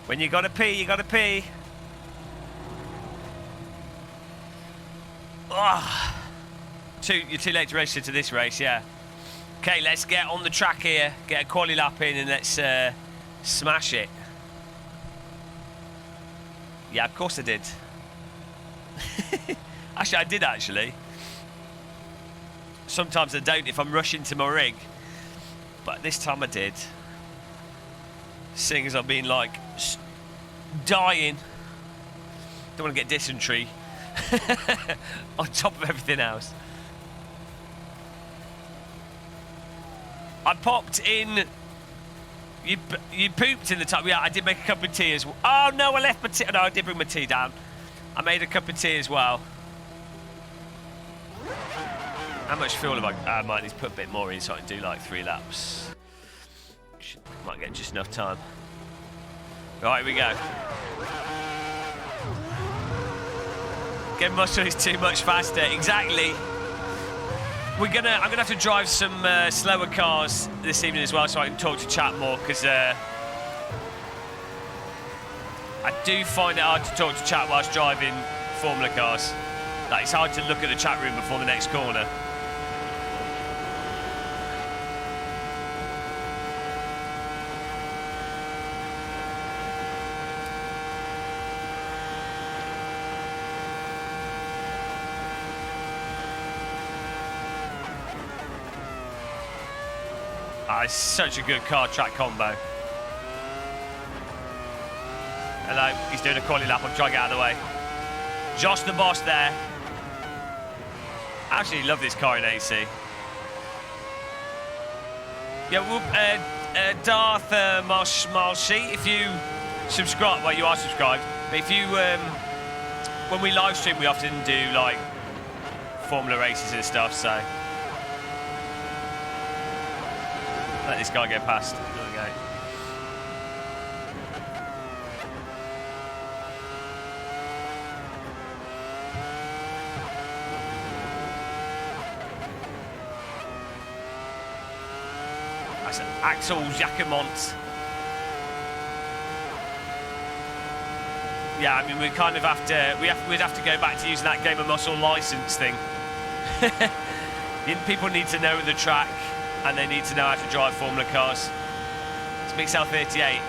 When you gotta pee, you gotta pee. Oh. You're too late to register to this race, yeah. Okay, let's get on the track here, get a quali lap in, and let's smash it. Yeah, of course I did. Actually, I did actually. Sometimes I don't if I'm rushing to my rig, but this time I did. Seeing as I've been like dying, don't want to get dysentery on top of everything else. I popped in. You pooped in the top. Yeah, I did make a cup of tea as well. Oh no, I left my tea. No, I did bring my tea down. I made a cup of tea as well. How much fuel have I might need to put a bit more in so I can do like 3 laps. Might get just enough time. Right, here we go. Get muscle is too much faster. Exactly. I'm gonna have to drive some slower cars this evening as well, so I can talk to chat more, because I do find it hard to talk to chat whilst driving Formula cars. Like, it's hard to look at the chat room before the next corner. It's such a good car track combo. Hello, he's doing a quali lap. I'm trying to get out of the way. Josh the boss there. I actually love this car in AC. Yeah, well, Darth Marshi, if you subscribe, well, you are subscribed, but if you, when we live stream, we often do like Formula races and stuff, so. Let this guy go past. There we go. That's Axel Jacquemont. Yeah, I mean, we kind of have to. We'd have to go back to using that Game of Muscle license thing. People need to know the track. And they need to know how to drive Formula cars. It's Mixel 38.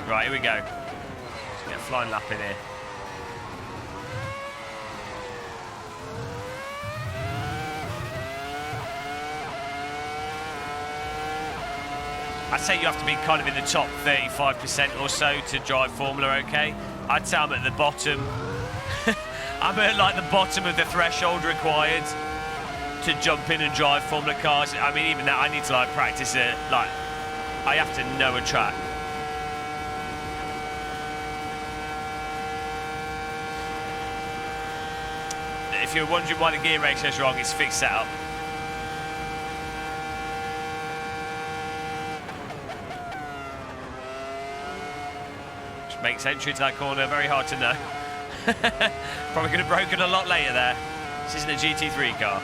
Right, here we go. Let's get a flying lap in here. I'd say you have to be kind of in the top 35% or so to drive Formula okay. I'd say I'm at the bottom. I'm at like the bottom of the threshold required to jump in and drive Formula cars. I mean, even that, I need to like practice it. Like, I have to know a track. If you're wondering why the gear ratio is wrong, it's fixed setup. Which makes entry to that corner very hard to know. Probably could have broken a lot later there. This isn't a GT3 car.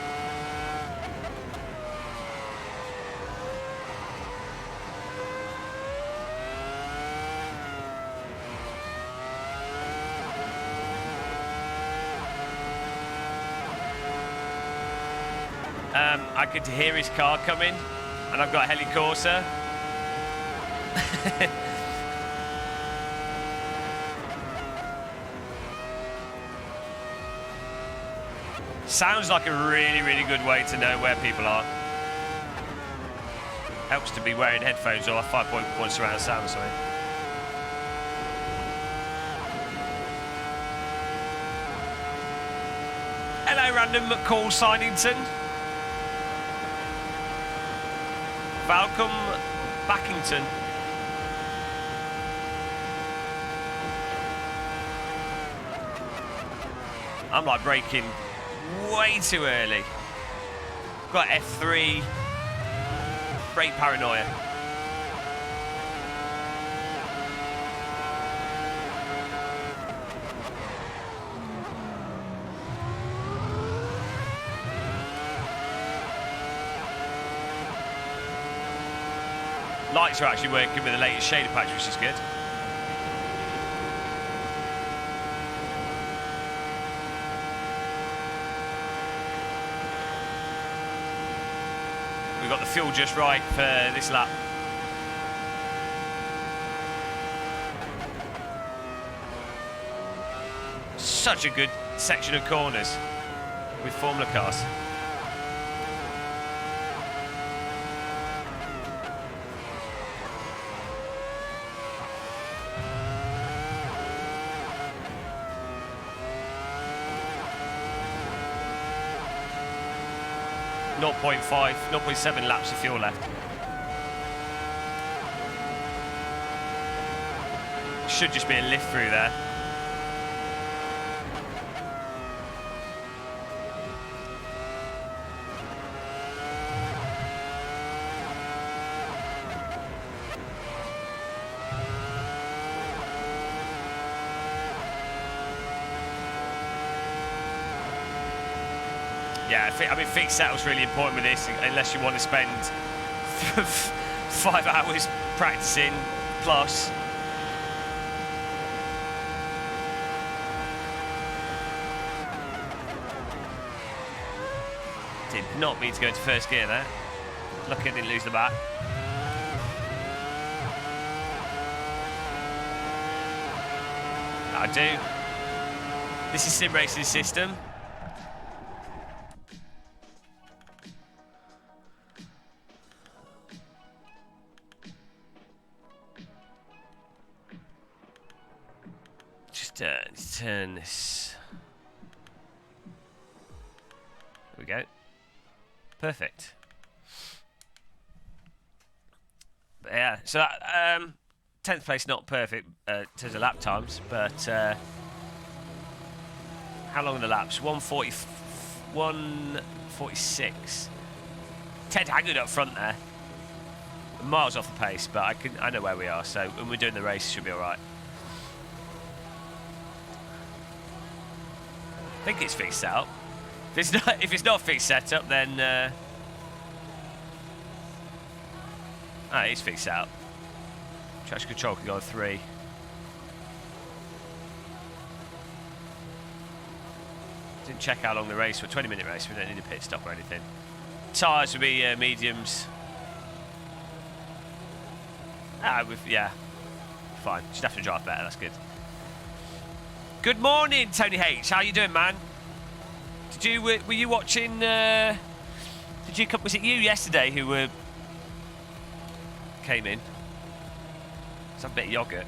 I could hear his car coming, and I've got a Heli Corsa. Sounds like a really, really good way to know where people are. Helps to be wearing headphones or 5.1 surround sound or something. Hello, random McCall Sidington. Welcome, Backington. I'm like braking way too early. Got F3, brake paranoia. Lights are actually working with the latest shader patch, which is good. We've got the fuel just right for this lap. Such a good section of corners with Formula cars. Not 0.5, 0.7 laps of fuel left. Should just be a lift through there. Yeah, I mean, fixed settle's really important with this, unless you want to spend 5 hours practicing plus. Did not mean to go into first gear there. Lucky I didn't lose the back. I do. This is sim racing system. Turn this. There we go. Perfect. But yeah, so that 10th place, not perfect in terms of lap times, but how long are the laps? 140, 146. Ted Haggard up front there, miles off the pace, but I know where we are. So when we're doing the race, it should be all right. I think it's fixed setup. If it's not fixed setup, then it's fixed setup. Traction control can go on 3. Didn't check how long the race was. 20-minute race. We don't need a pit stop or anything. Tyres will be mediums. Yeah, fine. Just have to drive better. That's good. Good morning, Tony H. How you doing, man? Were you watching? Was it you yesterday who came in? Let's have a bit of yogurt.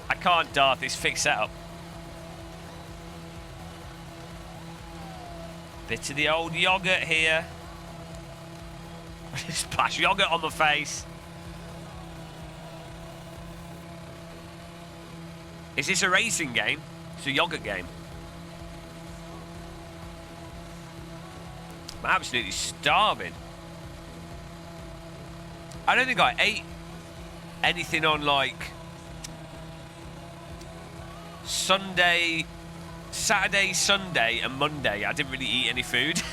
I can't dart this fixed setup. Bit of the old yogurt here. Splash yogurt on my face. Is this a racing game? It's a yogurt game. I'm absolutely starving. I don't think I ate anything on like Saturday, Sunday and Monday. I didn't really eat any food.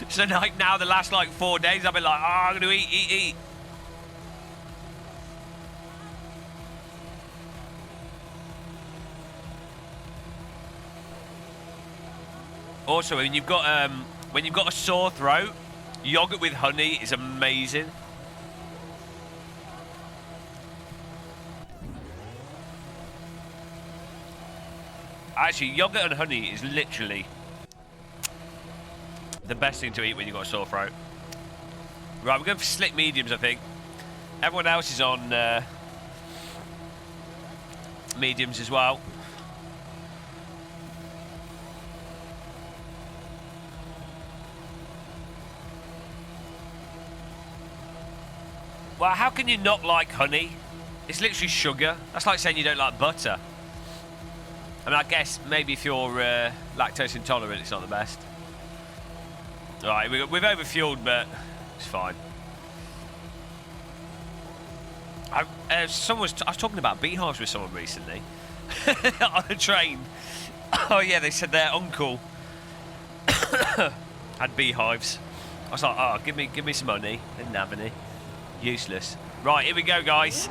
So like now the last like 4 days I've been like, I'm gonna eat. Also, when you've got a sore throat, yogurt with honey is amazing. Actually, yogurt and honey is literally the best thing to eat when you've got a sore throat. Right, we're going for slick mediums, I think. Everyone else is on mediums as well. Well, how can you not like honey? It's literally sugar. That's like saying you don't like butter. I mean, I guess maybe if you're lactose intolerant, it's not the best. All right, we've overfueled, but it's fine. I was talking about beehives with someone recently on a train. Oh yeah, they said their uncle had beehives was like, oh, give me some money. Didn't have any. Useless. Right, here we go, guys.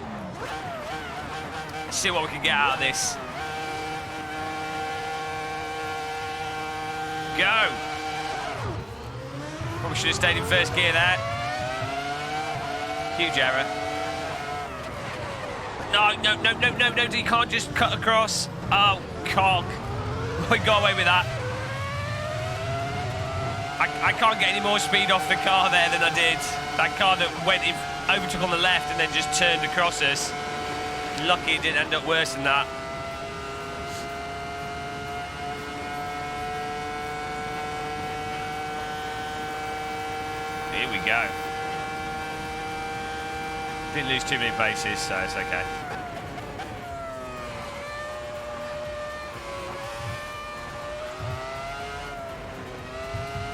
Let's see what we can get out of this. Go. Probably should have stayed in first gear there. Huge error. No, you can't just cut across. Oh, cog. We got away with that. I can't get any more speed off the car there than I did. That car that overtook on the left and then just turned across us. Lucky it didn't end up worse than that. Here we go. Didn't lose too many paces, so it's okay.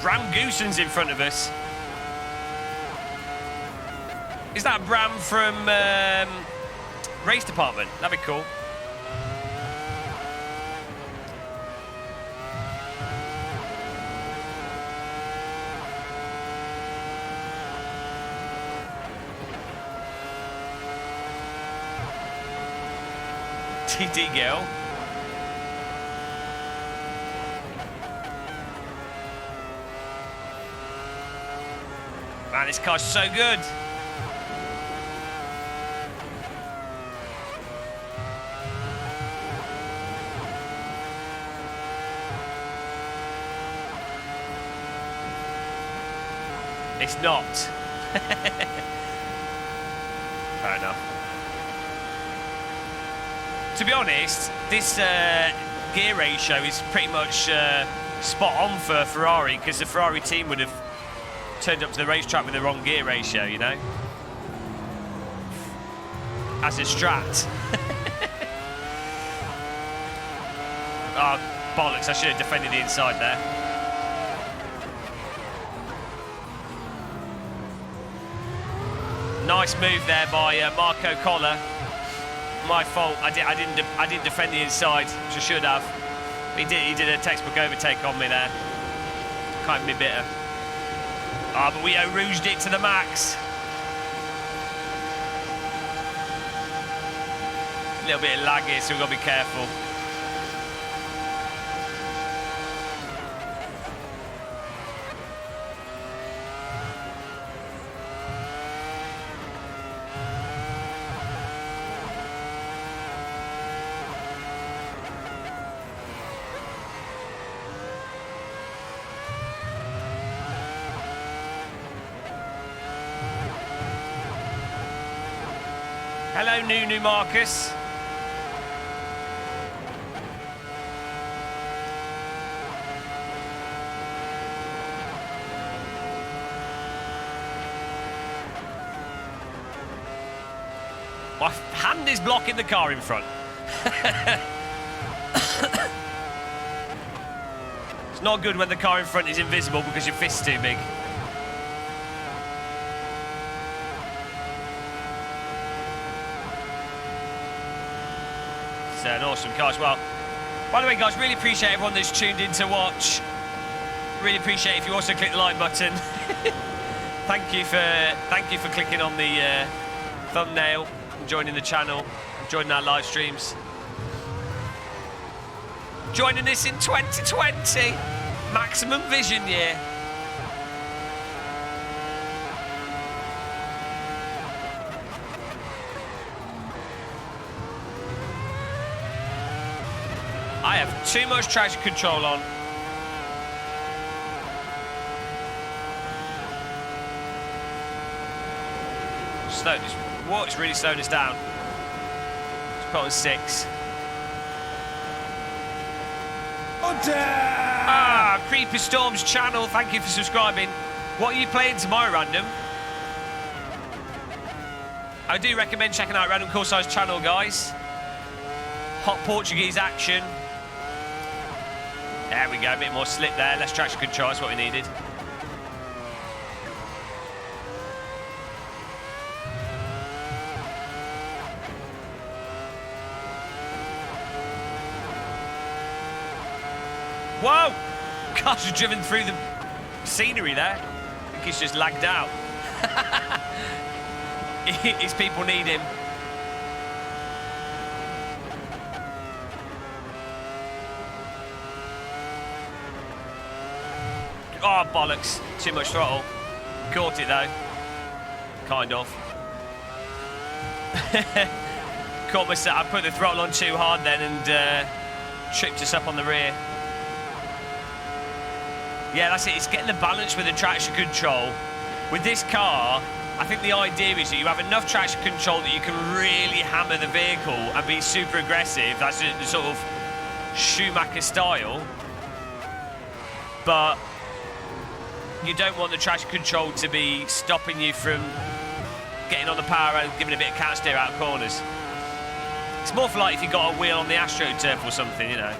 Bram Goosen's in front of us. Is that Bram from Race Department? That'd be cool. TD girl. Man, this car's so good. It's not. Fair enough. To be honest, this gear ratio is pretty much spot on for Ferrari, because the Ferrari team would have turned up to the racetrack with the wrong gear ratio, you know? As a strat. Oh, bollocks, I should have defended the inside there. Nice move there by Marco Colla. My fault. I didn't defend the inside, which I should have. He did a textbook overtake on me there. Can't be bitter. Ah, but we rouged it to the max. A little bit of lag here, so we've got to be careful. Hello, Nuunu Markus. My hand is blocking the car in front. It's not good when the car in front is invisible because your fist's too big. It's an awesome car as well. By the way, guys, really appreciate everyone that's tuned in to watch. Really appreciate if you also click the like button. Thank you for clicking on the thumbnail, and joining the channel, and joining our live streams. Joining us in 2020, maximum vision year. I have too much traction control on. It's really slowing us down. Let's put on 6. Ah, Creeper Storm's channel, thank you for subscribing. What are you playing tomorrow, Random? I do recommend checking out Random Courside's channel, guys. Hot Portuguese action. There we go, a bit more slip there, less traction control, that's what we needed. Whoa! Cars are driven through the scenery there. think he's just lagged out. His people need him. Oh, bollocks. Too much throttle. Caught it, though. Kind of. Caught myself. I put the throttle on too hard then and tripped us up on the rear. Yeah, that's it. It's getting the balance with the traction control. With this car, I think the idea is that you have enough traction control that you can really hammer the vehicle and be super aggressive. That's the sort of Schumacher style. But you don't want the traction control to be stopping you from getting on the power and giving a bit of counter steer out of corners. It's more for like if you got a wheel on the AstroTurf or something, you know.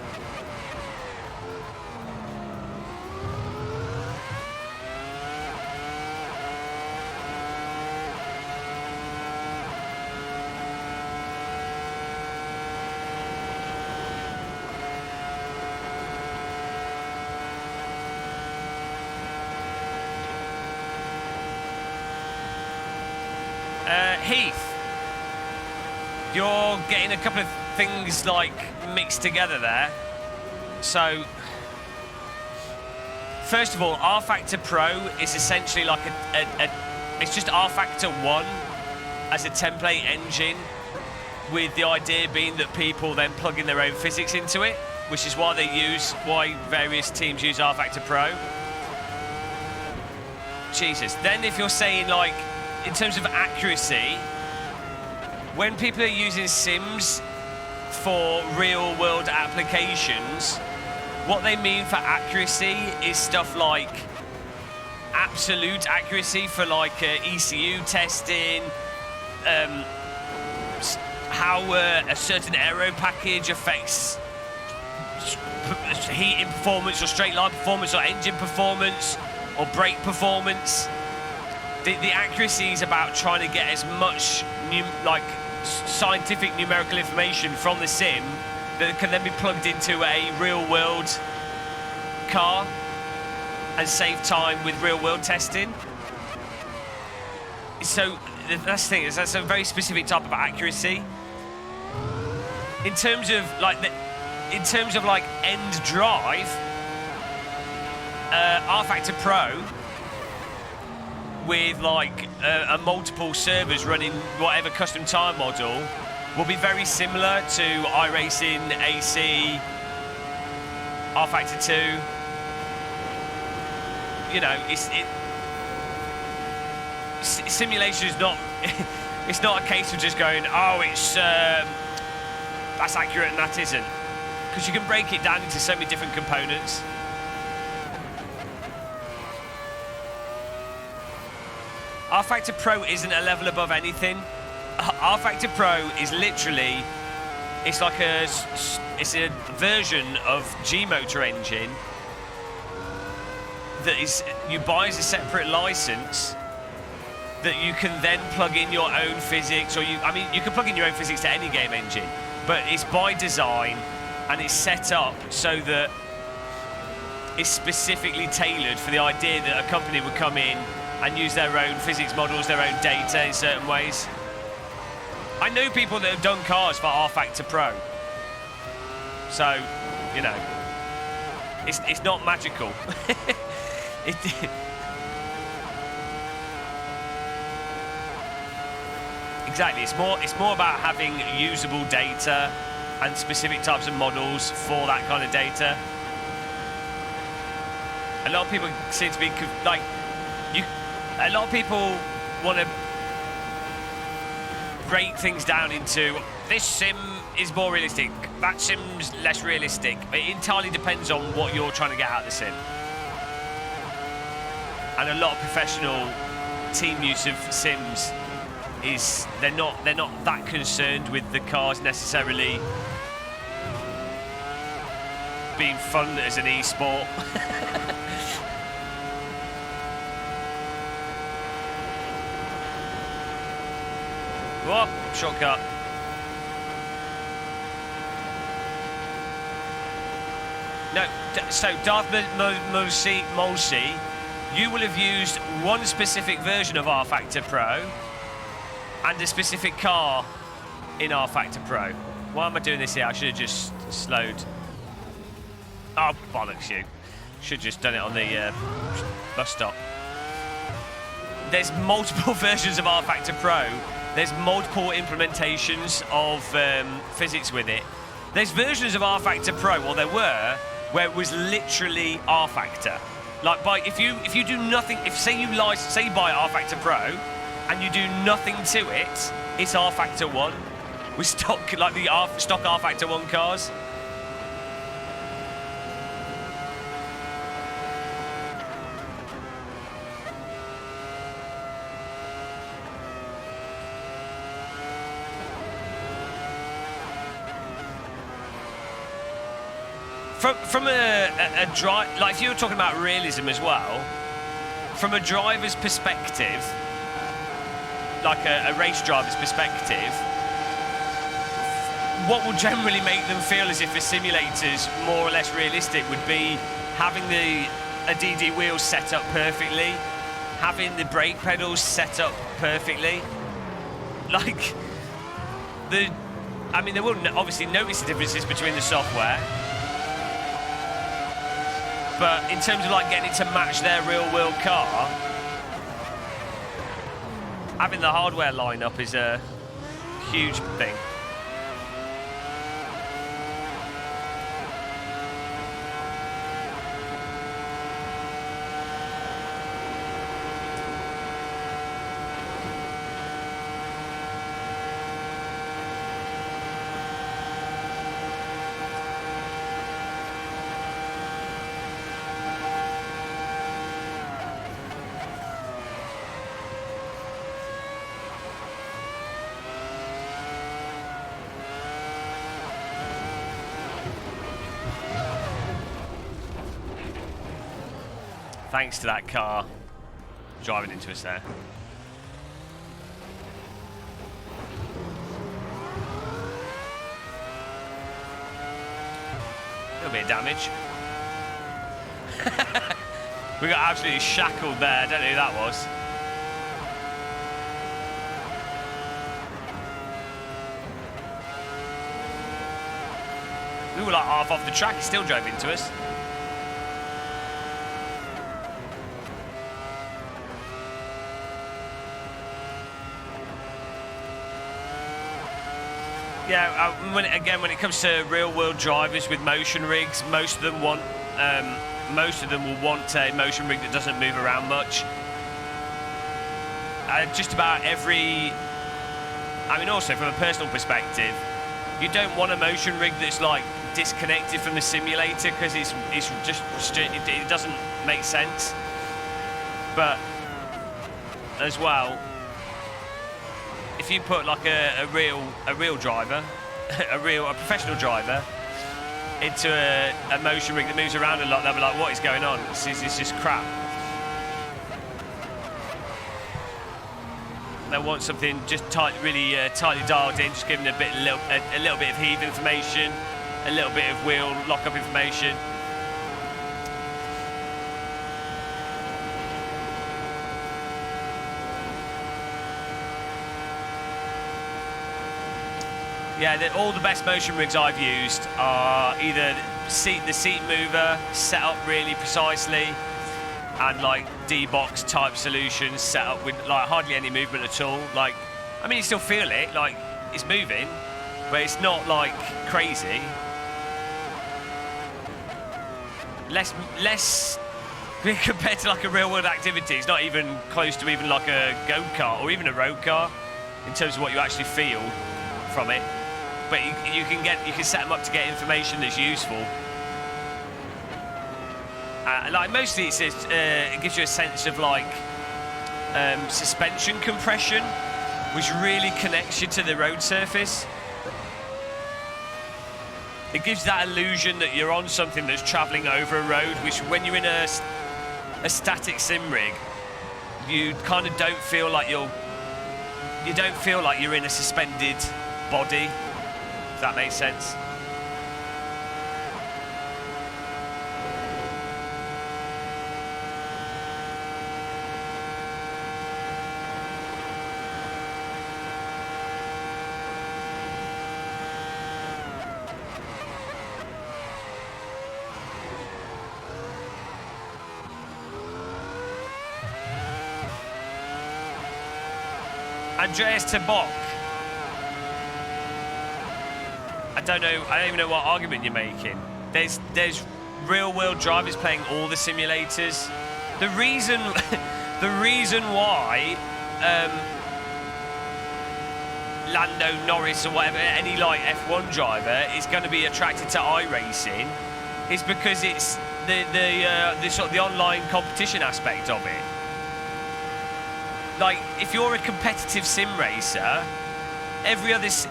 Heath, you're getting a couple of things like mixed together there. So, first of all, R Factor Pro is essentially like it's just R Factor 1 as a template engine, with the idea being that people then plug in their own physics into it, which is why various teams use R Factor Pro. Jesus. Then if you're saying like, in terms of accuracy, when people are using sims for real-world applications, what they mean for accuracy is stuff like absolute accuracy for like ECU testing, how a certain aero package affects heating performance or straight line performance or engine performance or brake performance. The accuracy is about trying to get as much scientific numerical information from the sim that can then be plugged into a real-world car and save time with real-world testing. So that's the thing, that's a very specific type of accuracy. In terms of like end drive, R Factor Pro with like a multiple servers running whatever custom tire model will be very similar to iRacing, AC, R Factor 2. You know, simulation is not it's not a case of just going, oh, it's that's accurate and that isn't, because you can break it down into so many different components. R Factor Pro isn't a level above anything. R Factor Pro is literally, it's a version of G-Motor engine that is, you buy as a separate license that you can then plug in your own physics, or you can plug in your own physics to any game engine, but it's by design and it's set up so that it's specifically tailored for the idea that a company would come in and use their own physics models, their own data in certain ways. I know people that have done cars for R Factor Pro. So, you know, it's not magical. Exactly, it's more about having usable data and specific types of models for that kind of data. A lot of people seem to be like, a lot of people want to break things down into, this sim is more realistic, that sim's less realistic. It entirely depends on what you're trying to get out of the sim. And a lot of professional team use of sims is they're not that concerned with the cars necessarily being fun as an e-sport. Whoa, shortcut. No, so Darth Mulsey you will have used one specific version of R-Factor Pro and a specific car in R-Factor Pro. Why am I doing this here? I should have just slowed. Oh, bollocks you. Should have just done it on the bus stop. There's multiple versions of R-Factor Pro. There's multiple implementations of physics with it. There's versions of R-Factor Pro, well there were, where it was literally R-Factor. Like if you do nothing, say you buy R-Factor Pro and you do nothing to it, it's R-Factor 1 with stock, like the stock R-Factor 1 cars. From a drive, like if you were talking about realism as well, from a driver's perspective, like a race driver's perspective, what will generally make them feel as if a simulator's more or less realistic would be having a DD wheel set up perfectly, having the brake pedals set up perfectly. Like, I mean, they will obviously notice the differences between the software, but in terms of like getting it to match their real-world car, having the hardware lineup is a huge thing. Thanks to that car driving into us there. A little bit of damage. We got absolutely shackled there. I don't know who that was. We were like half off the track. He still drove into us. Yeah, when it comes to real-world drivers with motion rigs, most of them will want a motion rig that doesn't move around much. Just about every, I mean, also from a personal perspective, you don't want a motion rig that's like disconnected from the simulator because it doesn't make sense. But as well, if you put like a real driver, a professional driver into a motion rig that moves around a lot, they'll be like, what is going on? This is just crap. They'll want something just really tightly dialed in, just giving a little bit of heave information, a little bit of wheel lock-up information. Yeah, all the best motion rigs I've used are either the seat mover set up really precisely and like D-box type solutions set up with like hardly any movement at all. Like, I mean, you still feel it, like it's moving, but it's not like crazy. Less compared to like a real world activity. It's not even close to even like a go-kart or even a road car in terms of what you actually feel from it. But you can set them up to get information that's useful. Like mostly it gives you a sense of like suspension compression, which really connects you to the road surface. It gives that illusion that you're on something that's travelling over a road, which when you're in a static sim rig, you kind of don't feel like you're in a suspended body. If that makes sense. Andreas Tabok. I don't even know what argument you're making. There's real-world drivers playing all the simulators. The reason why Lando Norris or whatever, any like F1 driver is going to be attracted to iRacing is because it's the sort of the online competition aspect of it. Like, if you're a competitive sim racer,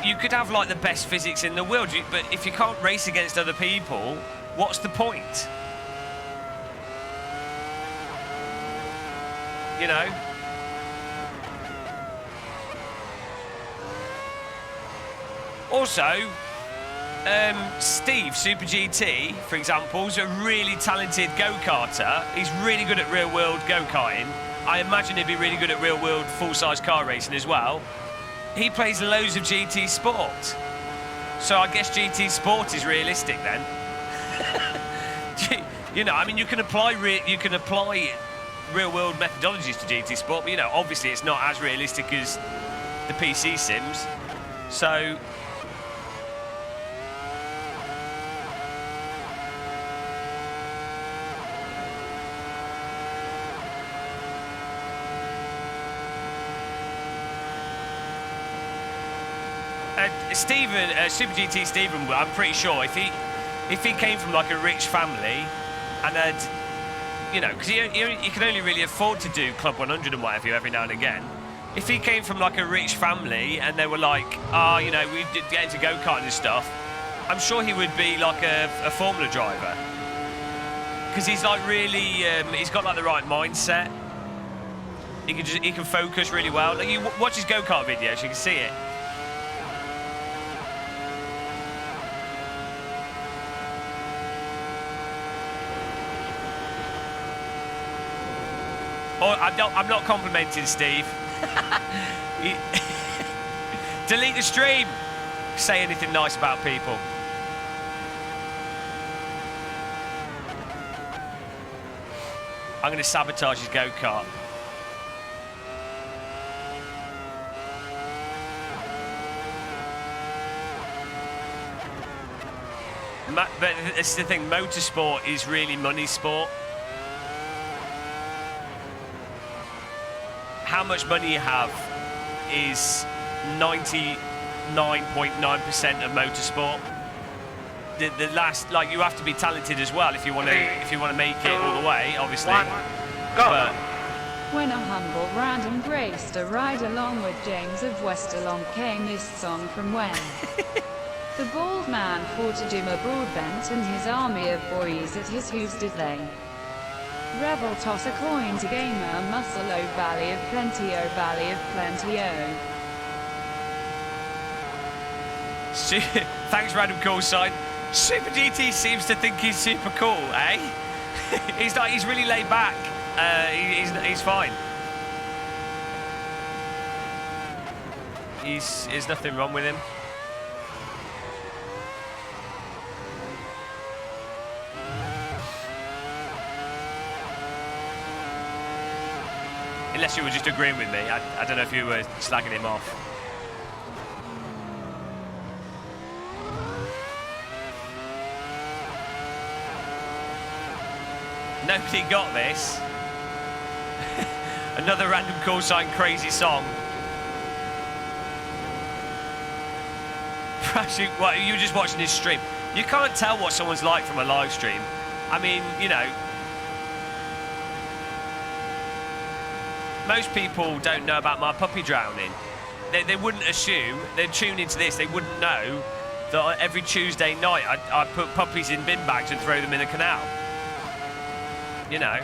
you could have like the best physics in the world, but if you can't race against other people, what's the point? You know? Also, Steve, Super GT, for example, is a really talented go-karter. He's really good at real-world go-karting. I imagine he'd be really good at real-world full-size car racing as well. He plays loads of GT Sport. So I guess GT Sport is realistic then. You know, I mean, you can apply real-world methodologies to GT Sport, but, you know, obviously it's not as realistic as the PC sims. So... Stephen, Super GT Stephen, I'm pretty sure if he came from like a rich family and had, you know, because he can only really afford to do Club 100 and whatever every now and again. If he came from like a rich family and they were like, you know, we get into go-karting and stuff, I'm sure he would be like a Formula driver. Because he's like really, he's got like the right mindset. He can focus really well. Like, you watch his go-kart videos, you can see it. Oh, I'm not complimenting Steve. Delete the stream. Say anything nice about people. I'm going to sabotage his go-kart. But it's the thing, motorsport is really money sport. How much money you have is 99.9% of motorsport. The last, like, you have to be talented as well if you want to make it all the way, obviously. But when a humble random graced a ride along with James of Westerlong came this song from when the bald man fought a Jim Broadbent and his army of boys at his hooves did they. Rebel toss a coin to gamer muscle o valley of plenty o valley of plenty o. Thanks, random call sign. Super GT seems to think he's super cool, eh? he's really laid back. He's fine. There's nothing wrong with him. Unless you were just agreeing with me. I don't know if you were slagging him off. Nobody got this. Another random call sign crazy song. Perhaps you were just watching his stream. You can't tell what someone's like from a live stream. I mean, you know, most people don't know about my puppy drowning. They wouldn't assume, they'd tune into this, they wouldn't know that every Tuesday night I put puppies in bin bags and throw them in a canal. You know.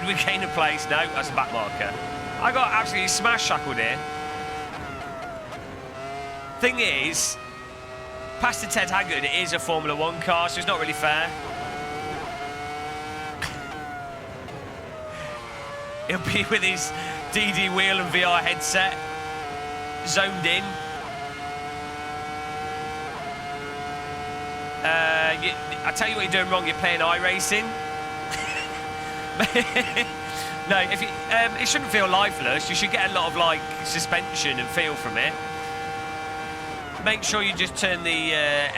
We gain a place. No, that's a back marker. I got absolutely smash shackled here. Thing is, past the Ted Haggard, it is a Formula 1 car, so it's not really fair. He'll be with his DD wheel and VR headset, zoned in. I tell you what you're doing wrong. You're playing iRacing. No, if you, it shouldn't feel lifeless. You should get a lot of like suspension and feel from it. Make sure you just turn the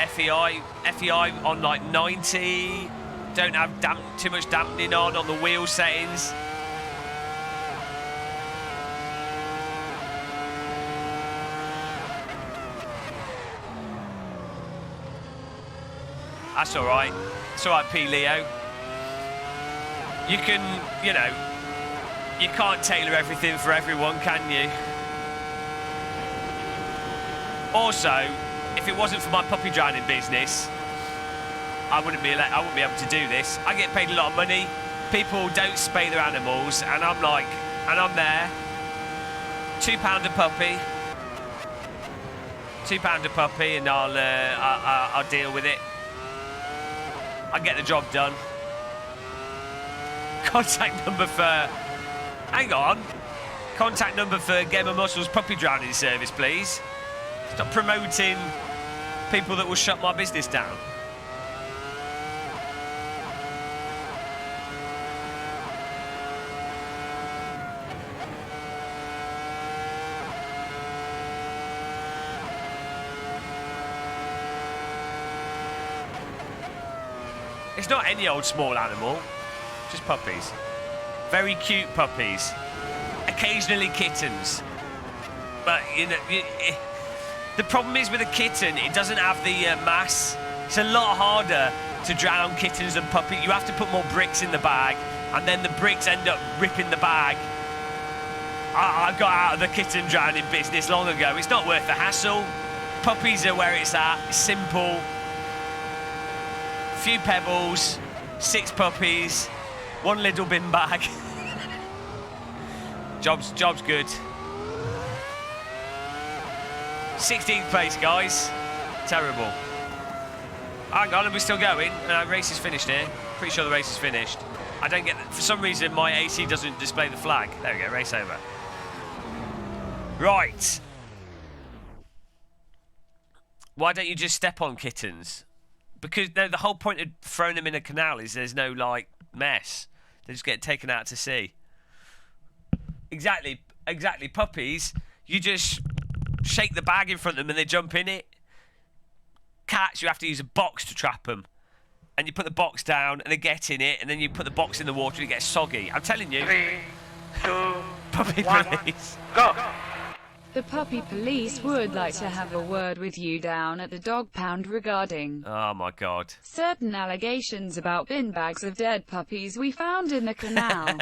FEI on like 90. Don't have too much dampening on the wheel settings. That's all right. It's all right, P. Leo. You can, you know, you can't tailor everything for everyone, can you? Also, if it wasn't for my puppy drowning business, I wouldn't be able to do this. I get paid a lot of money. People don't spay their animals, and I'm like, and I'm there. £2 a puppy. £2 a puppy, and I'll deal with it. I get the job done. Contact number for... Hang on. Contact number for Gamer Muscles puppy drowning service, please. Stop promoting people that will shut my business down. It's not any old small animal, just puppies. Very cute puppies. Occasionally kittens. But, you know, the problem is with a kitten, it doesn't have the mass. It's a lot harder to drown kittens than puppies. You have to put more bricks in the bag, and then the bricks end up ripping the bag. I got out of the kitten drowning business long ago. It's not worth the hassle. Puppies are where it's at. It's simple. Few pebbles, 6 puppies, 1 little bin bag. Job's good. 16th place, guys. Terrible. Hang on, are we still going? Race is finished here. Pretty sure the race is finished. I don't get... For some reason, my AC doesn't display the flag. There we go, race over. Right. Why don't you just step on kittens? Because no, the whole point of throwing them in a canal is there's no, like, mess. They just get taken out to sea. Exactly. Puppies, you just shake the bag in front of them and they jump in it. Cats, you have to use a box to trap them. And you put the box down and they get in it, and then you put the box in the water and it gets soggy. I'm telling you. 3, 2, Puppy 1, police. go! The puppy police would like to have a word with you down at the dog pound regarding Oh my god. certain allegations about bin bags of dead puppies we found in the canal.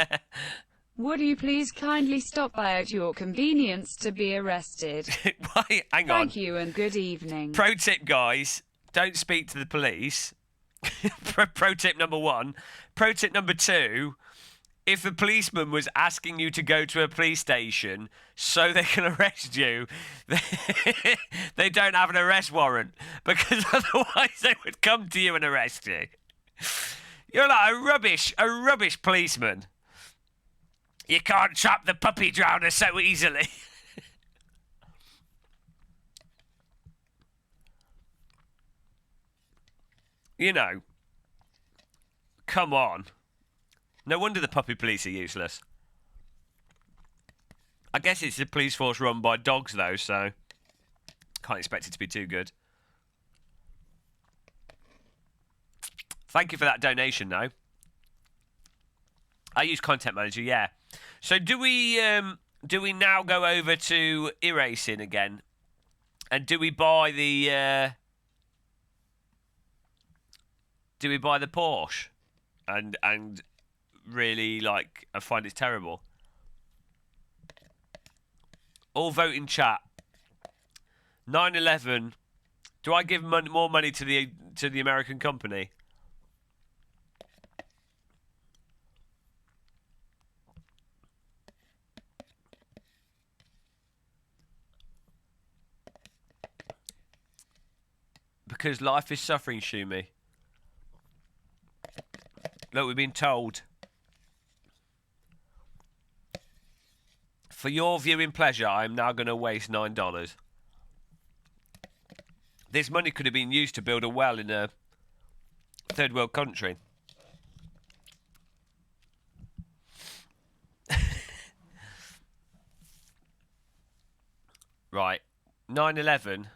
Would you please kindly stop by at your convenience to be arrested? Wait, hang on. Thank you and good evening. Pro tip, guys, don't speak to the police. Pro tip number 1. Pro tip number 2, if the policeman was asking you to go to a police station so they can arrest you, they don't have an arrest warrant, because otherwise they would come to you and arrest you. You're like a rubbish policeman. You can't trap the puppy drowner so easily. You know, come on. No wonder the puppy police are useless. I guess it's a police force run by dogs, though, so can't expect it to be too good. Thank you for that donation, though. I use Content Manager, yeah. So do we now go over to iRacing again, and do we buy the Porsche, and really, like, I find it terrible. All vote in chat. 9/11. Do I give more money to the American company? Because life is suffering, Shumi. Look, we've been told. For your viewing pleasure, I am now going to waste $9. This money could have been used to build a well in a third world country. Right, 9/11.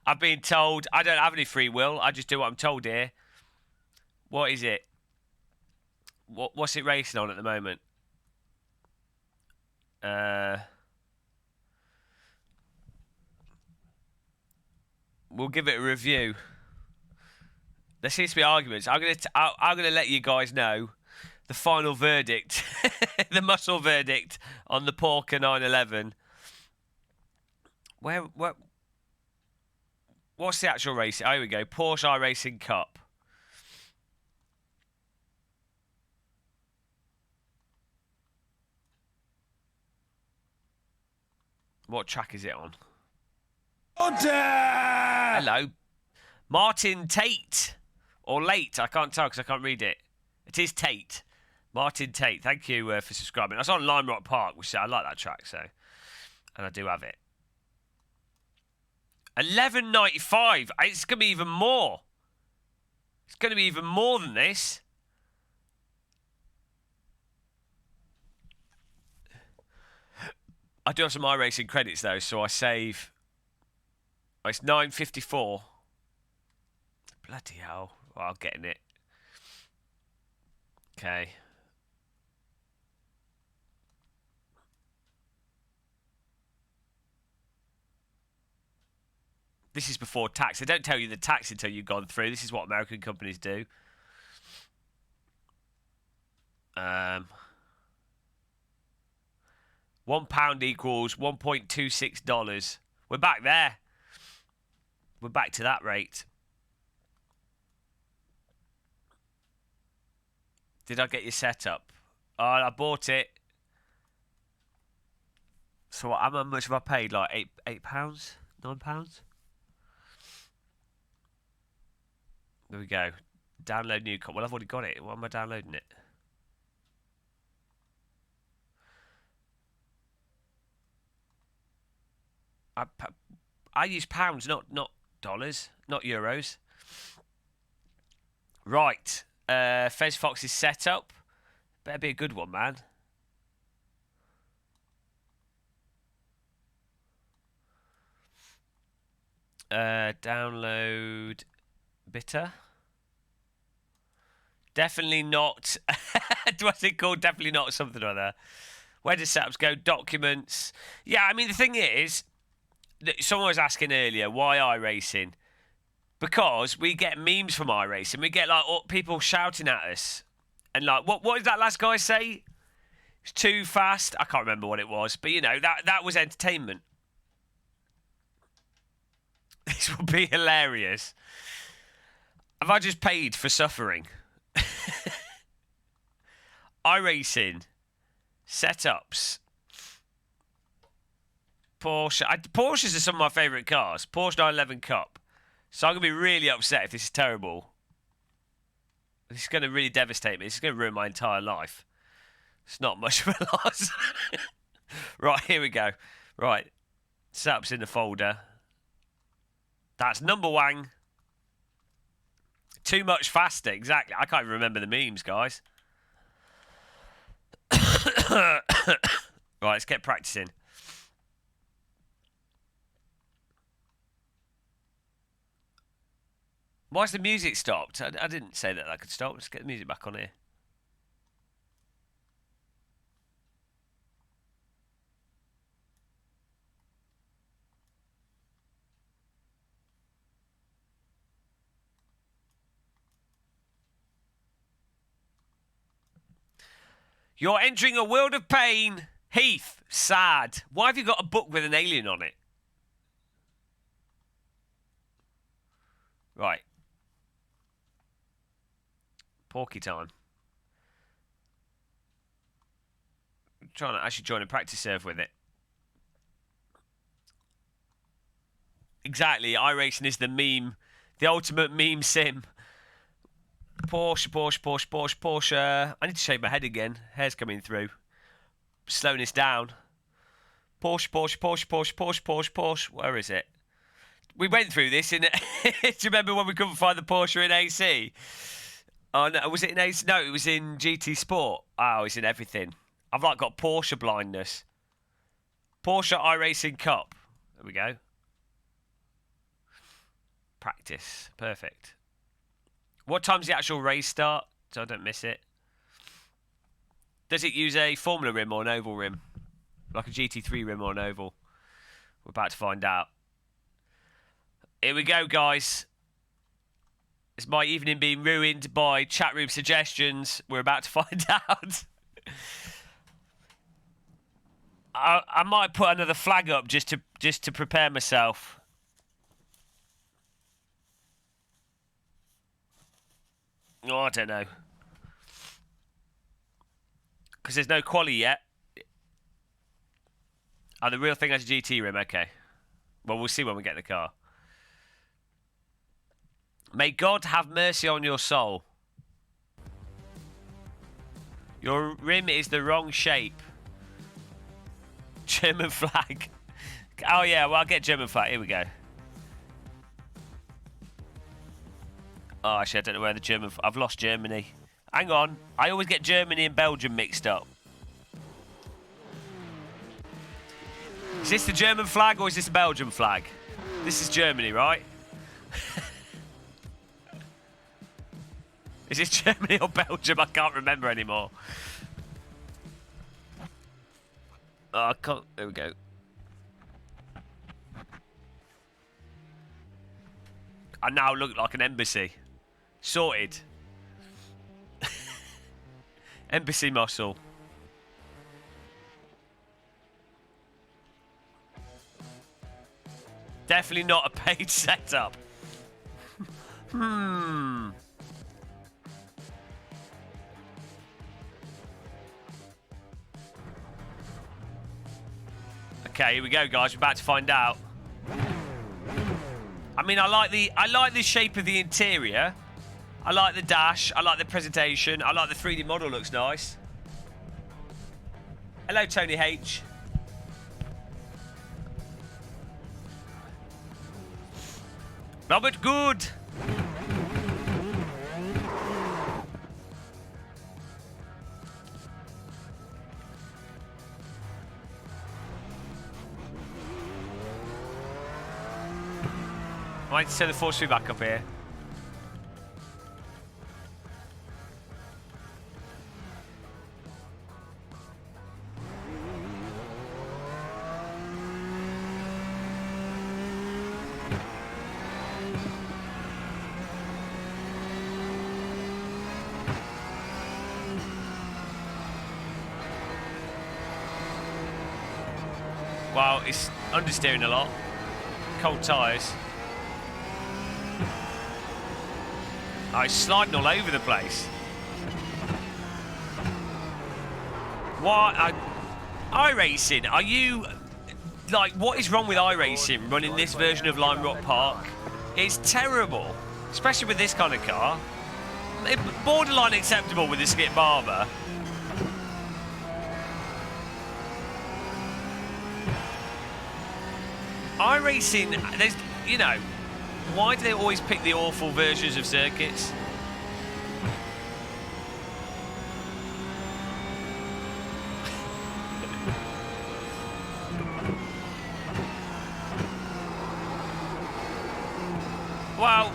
I've been told I don't have any free will. I just do what I'm told here. What is it? What's it racing on at the moment? We'll give it a review. There seems to be arguments. I'm gonna let you guys know the final verdict, the muscle verdict on the Porker 911. What's the actual race? Oh, here we go. Porsche iRacing Cup. What track is it on? Hello. Martin Tate. Or Late. I can't tell because I can't read it. It is Tate. Martin Tate. Thank you for subscribing. I was on Lime Rock Park, which I like that track, so. And I do have it. 11.95. It's going to be even more. It's going to be even more than this. I do have some iRacing credits though, so I save. Oh, it's 9.54. Bloody hell! Well, I'm getting it. Okay. This is before tax. They don't tell you the tax until you've gone through. This is what American companies do. £1 equals $1.26. We're back there. We're back to that rate. Did I get you set up? Oh, I bought it. So how much have I paid? Like £8? £9? There we go. Download new copy. Well, I've already got it. Why am I downloading it? I use pounds, not dollars, not euros. Right. Fezz Fox is set up. Better be a good one, man. Download bitter. Definitely not. What's it called? Definitely not something or other. Where does setups go? Documents. Yeah, I mean, the thing is, someone was asking earlier, why iRacing? Because we get memes from iRacing. We get, like, people shouting at us. And, like, what did that last guy say? It's too fast. I can't remember what it was. But, you know, that was entertainment. This will be hilarious. Have I just paid for suffering? iRacing. Setups. Porsche. Porsches are some of my favourite cars. Porsche 911 Cup. So I'm going to be really upset if this is terrible. This is going to really devastate me. This is going to ruin my entire life. It's not much of a loss. Right, here we go. Right. Setups in the folder. That's number one. Too much faster. Exactly. I can't even remember the memes, guys. Right, let's get practicing. Why's the music stopped? I didn't say that could stop. Let's get the music back on here. You're entering a world of pain. Heath, sad. Why have you got a book with an alien on it? Right. Porky time. I'm trying to actually join a practice serve with it. Exactly. iRacing is the meme. The ultimate meme sim. Porsche. I need to shave my head again. Hair's coming through. Slowing this down. Porsche. Where is it? We went through this in... Do you remember when we couldn't find the Porsche in AC? Oh, no, was it in AC? No, it was in GT Sport. Oh, it's in everything. I've like got Porsche blindness. Porsche iRacing Cup. There we go. Practice. Perfect. What time's the actual race start? So I don't miss it. Does it use a Formula rim or an oval rim? Like a GT3 rim or an oval? We're about to find out. Here we go, guys. Is my evening being ruined by chat room suggestions? We're about to find out. I might put another flag up just to prepare myself. Oh, I don't know. Because there's no quali yet. Oh, the real thing has a GT rim. Okay. Well, we'll see when we get the car. May God have mercy on your soul. Your rim is the wrong shape. German flag. Oh, yeah. Well, I'll get German flag. Here we go. Oh, actually, I don't know where the German... I've lost Germany. Hang on. I always get Germany and Belgium mixed up. Is this the German flag or is this the Belgian flag? This is Germany, right? Is this Germany or Belgium? I can't remember anymore. Oh, I can't... There we go. I now look like an embassy. Sorted. Embassy muscle. Definitely not a paid setup. Okay, here we go, guys. We're about to find out. I mean, I like the shape of the interior. I like the dash. I like the presentation. I like the 3D model. Looks nice. Hello, Tony H. Robert Good. I might turn the force feed back up here. Wow, it's understeering a lot. Cold tyres. Oh, it's sliding all over the place. Why? iRacing, are you... Like, what is wrong with iRacing running this version of Lime Rock Park? It's terrible. Especially with this kind of car. Borderline acceptable with the Skip Barber. iRacing, there's, you know, why do they always pick the awful versions of circuits? Well,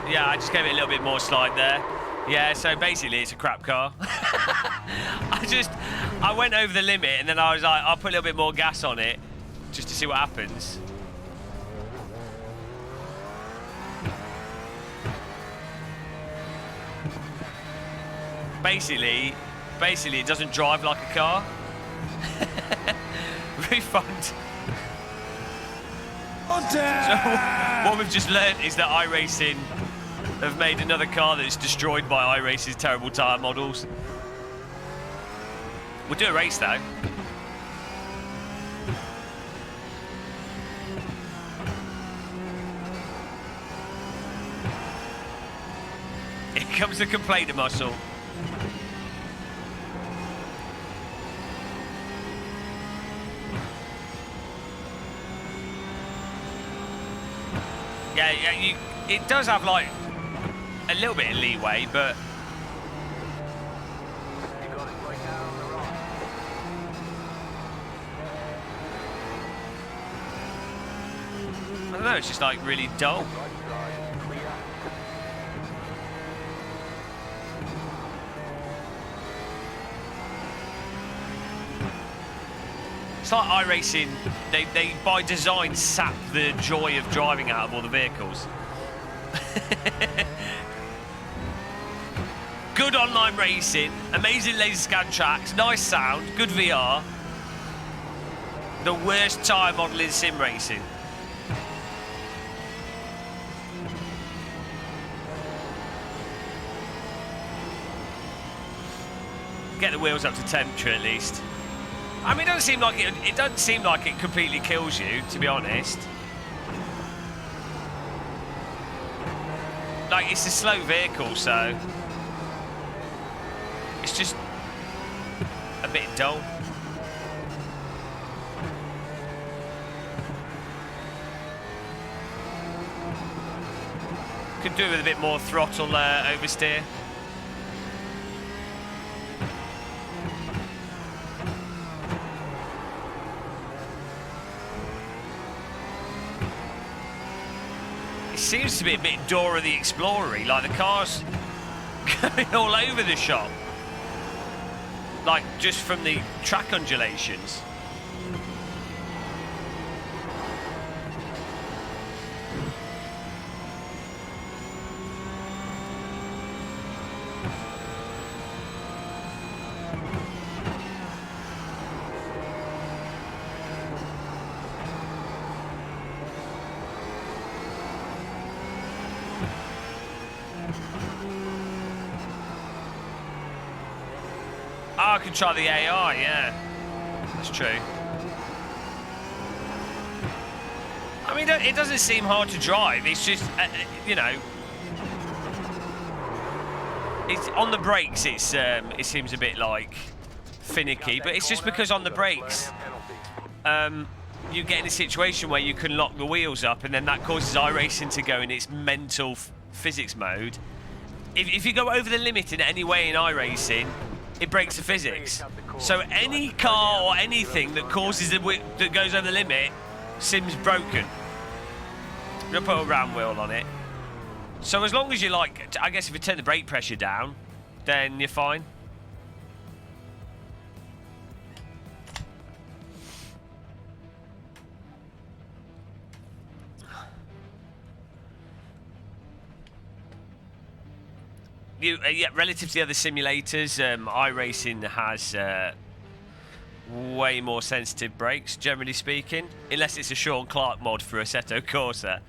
yeah, I just gave it a little bit more slide there. Yeah, so basically it's a crap car. I went over the limit and then I was like, I'll put a little bit more gas on it just to see what happens. Basically it doesn't drive like a car. Refund. So what we've just learnt is that iRacing have made another car that's destroyed by iRacing's terrible tyre models. We'll do a race though. comes the complainer muscle. Yeah, it does have like a little bit of leeway, but You got it right down on the right. I don't know, it's just like really dull. Right side, clear. It's like iRacing, they by design sap the joy of driving out of all the vehicles. Good online racing, amazing laser scan tracks, nice sound, good VR. The worst tyre model in sim racing. Get the wheels up to temperature at least. I mean, it doesn't seem like it doesn't seem like it completely kills you, to be honest. Like, it's a slow vehicle, so it's just a bit dull. Could do with a bit more throttle oversteer. Seems to be a bit Dora the Explorer-y, like the car's going all over the shop, like just from the track undulations. I could try the AI, yeah. That's true. I mean, it doesn't seem hard to drive. It's just, you know, it's on the brakes. It seems a bit like finicky, but it's just because on the brakes, you get in a situation where you can lock the wheels up, and then that causes iRacing to go in its mental physics mode. If you go over the limit in any way in iRacing, it breaks the physics. So any car or anything that causes that goes over the limit, sim's broken. I'm gonna put a round wheel on it. So as long as you like, I guess if you turn the brake pressure down, then you're fine. Yeah, relative to the other simulators, iRacing has way more sensitive brakes, generally speaking, unless it's a Sean Clark mod for Assetto Corsa.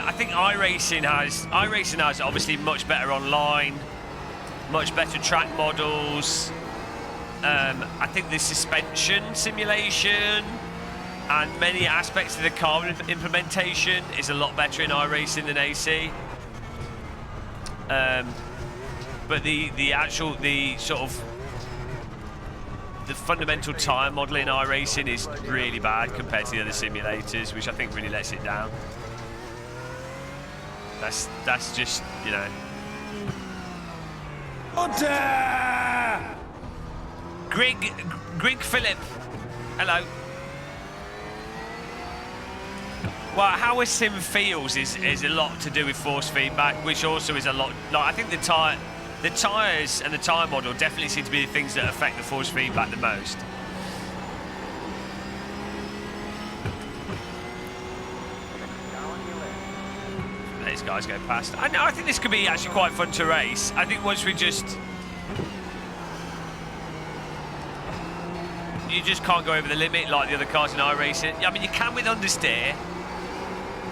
I think iRacing has obviously much better online, much better track models. I think the suspension simulation and many aspects of the car implementation is a lot better in iRacing than AC. But the fundamental tyre model in iRacing is really bad compared to the other simulators, which I think really lets it down. That's just, you know. Grig Phillip, hello. Well, how a sim feels is a lot to do with force feedback, which also is a lot. Like, I think the tyres and the tyre model definitely seem to be the things that affect the force feedback the most. guys go past. I know. I think this could be actually quite fun to race. I think once we just, you just can't go over the limit like the other cars in iRacing. I mean, you can with understeer,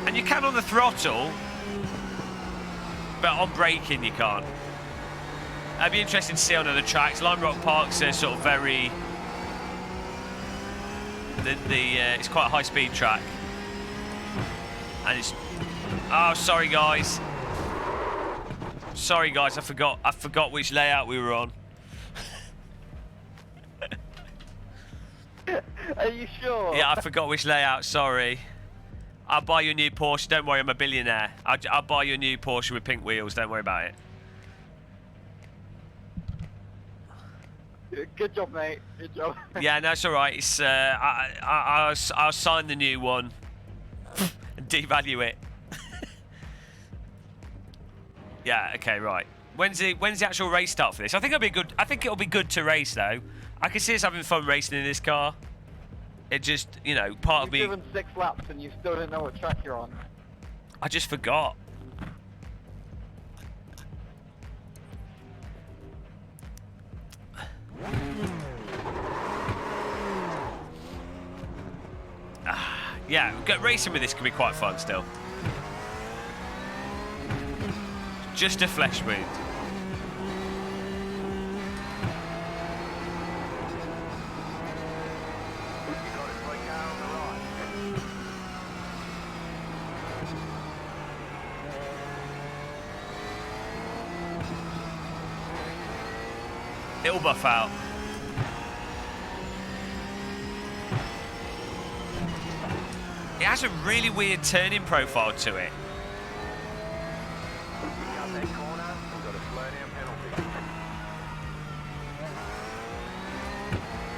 and you can on the throttle, but on braking you can't. That'd be interesting to see on other tracks. Lime Rock Park's sort of very, it's quite a high-speed track, and it's. Oh, sorry guys. Sorry guys, I forgot which layout we were on. Are you sure? Yeah, I forgot which layout, sorry. I'll buy you a new Porsche, don't worry, I'm a billionaire. I'll buy you a new Porsche with pink wheels, don't worry about it. Good job, mate. Good job. Yeah, no, it's alright. It's, I'll sign the new one and devalue it. Yeah, okay, right. When's the actual race start for this? I think it'll be good to race though. I can see us having fun racing in this car. It just, you know, part of me. You've driven 6 laps and you still don't know what track you're on. I just forgot. Yeah, racing with this can be quite fun still. Just a flesh wound. It'll buff out. It has a really weird turning profile to it.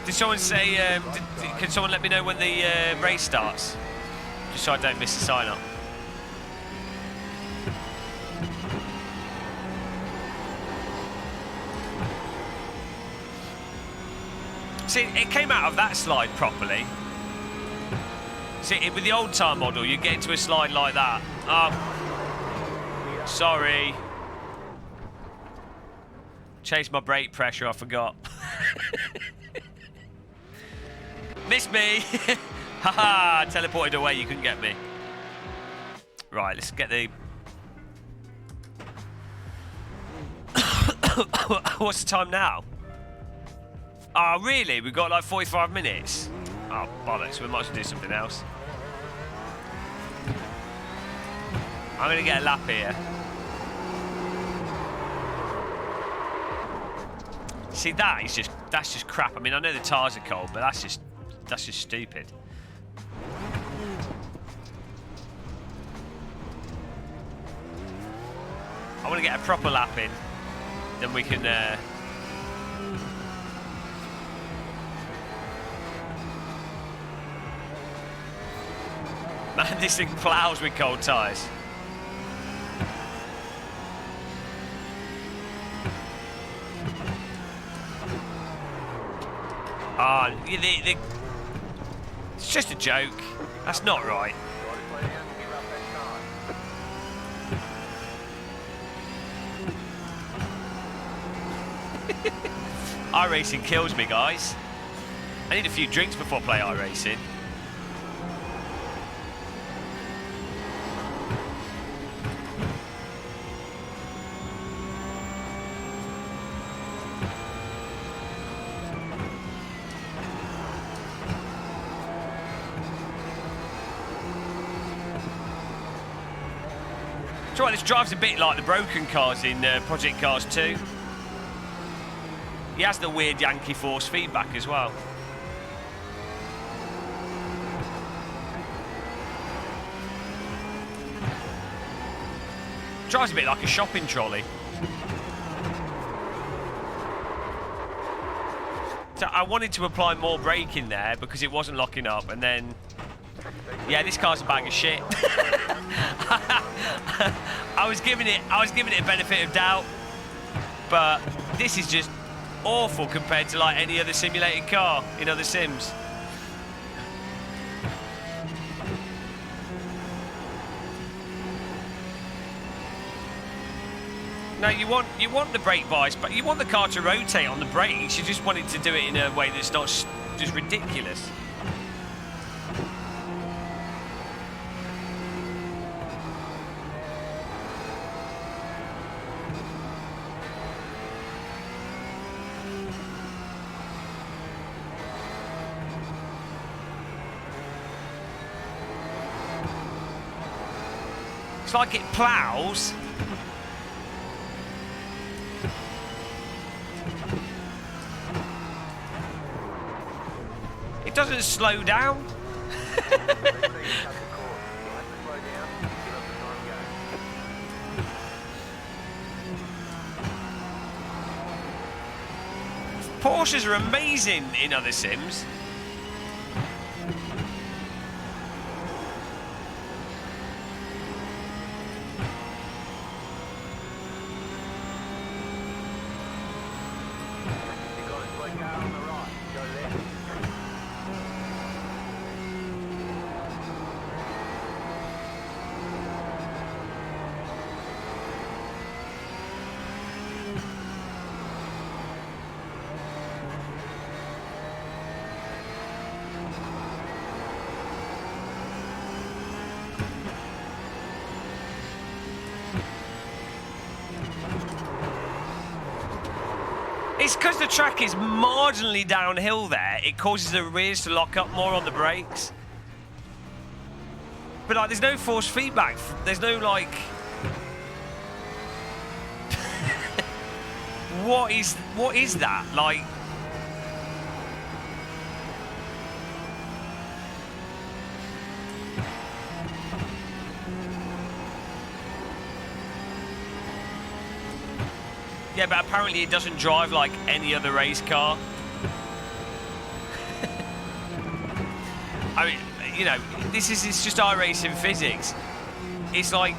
Did someone say, can someone let me know when the race starts? Just so I don't miss the sign up. See, it came out of that slide properly. See, with the old time model, you get into a slide like that. Sorry. Chase my brake pressure, I forgot. Missed me! Haha, teleported away, you couldn't get me. Right, let's get the... What's the time now? Oh, really? We've got like 45 minutes? Oh, bollocks, we might as well do something else. I'm going to get a lap here. See, that's just crap. I mean, I know the tyres are cold, but that's just stupid. I want to get a proper lap in, then we can... Man, this thing plows with cold tyres. Ah, it's just a joke. That's not right. iRacing kills me, guys. I need a few drinks before I play iRacing. It's right, this drives a bit like the broken cars in Project Cars 2. He has the weird Yankee force feedback as well. Drives a bit like a shopping trolley. So I wanted to apply more brake in there because it wasn't locking up, and then... Yeah, this car's a bag of shit. I was giving it a benefit of doubt, but this is just awful compared to like any other simulated car in other sims. No, you want the brake bias, but you want the car to rotate on the brakes. You just want it to do it in a way that's not just ridiculous. It's like it ploughs. It doesn't slow down. Porsches are amazing in other sims. It's because the track is marginally downhill there. It causes the rears to lock up more on the brakes. But like, there's no force feedback. There's no like... What is that? Like... Yeah, but apparently it doesn't drive like any other race car. I mean, you know, it's just iRacing physics. It's like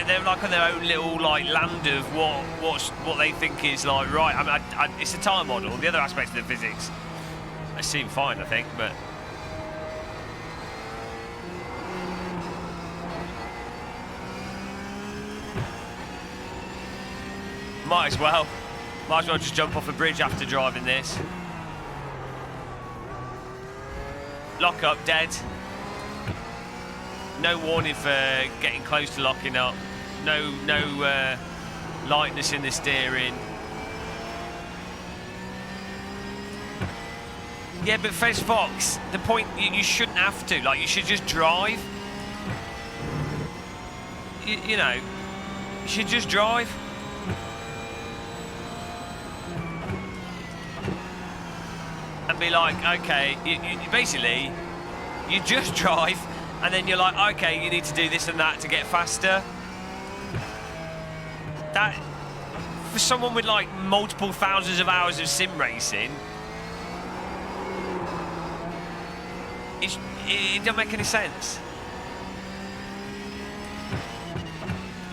they're like on their own little like land of what they think is like right. I mean, it's a tire model. The other aspects of the physics, they seem fine, I think, but. Might as well just jump off a bridge after driving this. Lock up, dead. No warning for getting close to locking up. No lightness in the steering. Yeah, but Fezz Fox, the point, you shouldn't have to. Like, you should just drive. You know, you should just drive. And be like, okay, you basically, you just drive, and then you're like, okay, you need to do this and that to get faster. That, for someone with like multiple thousands of hours of sim racing, it doesn't make any sense.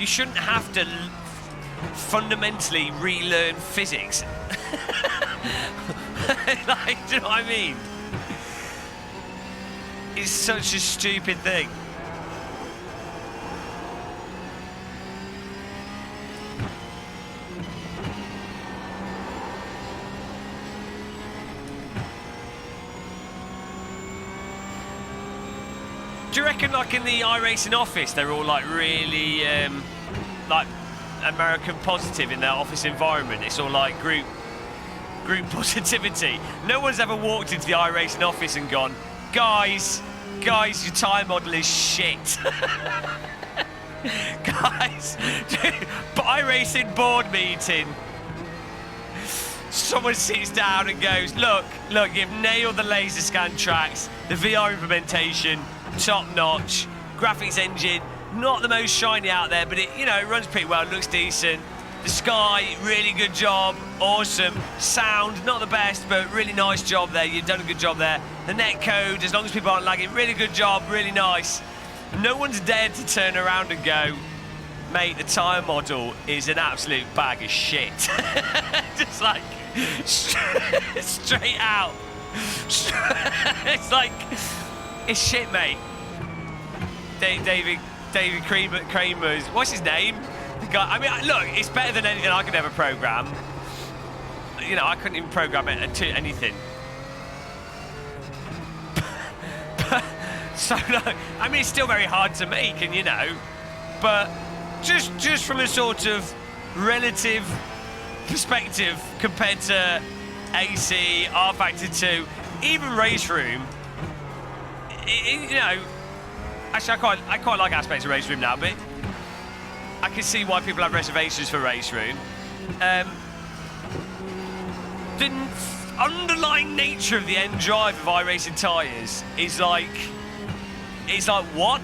You shouldn't have to fundamentally relearn physics. Like, do you know what I mean? It's such a stupid thing. Do you reckon, like, in the iRacing office, they're all like really like American positive in their office environment? It's all like group positivity. No one's ever walked into the iRacing office and gone, guys, your tyre model is shit. Guys, iRacing board meeting. Someone sits down and goes, look, you've nailed the laser scan tracks, the VR implementation, top notch, graphics engine, not the most shiny out there, but it, you know, it runs pretty well, it looks decent. The sky, really good job, awesome. Sound, not the best, but really nice job there. You've done a good job there. The net code, as long as people aren't lagging, really good job, really nice. No one's dared to turn around and go, mate, the tyre model is an absolute bag of shit. Just like, straight out. It's like, it's shit, mate. David Kramer's, what's his name? The guy, I mean, look, it's better than anything I could ever program. You know, I couldn't even program it to anything. So, no, I mean, it's still very hard to make, and you know, but just from a sort of relative perspective compared to AC, R Factor 2, even Race Room, you know, actually I quite like aspects of Race Room now, but I can see why people have reservations for Race Room. The underlying nature of the end drive of iRacing tyres is like, it's like what?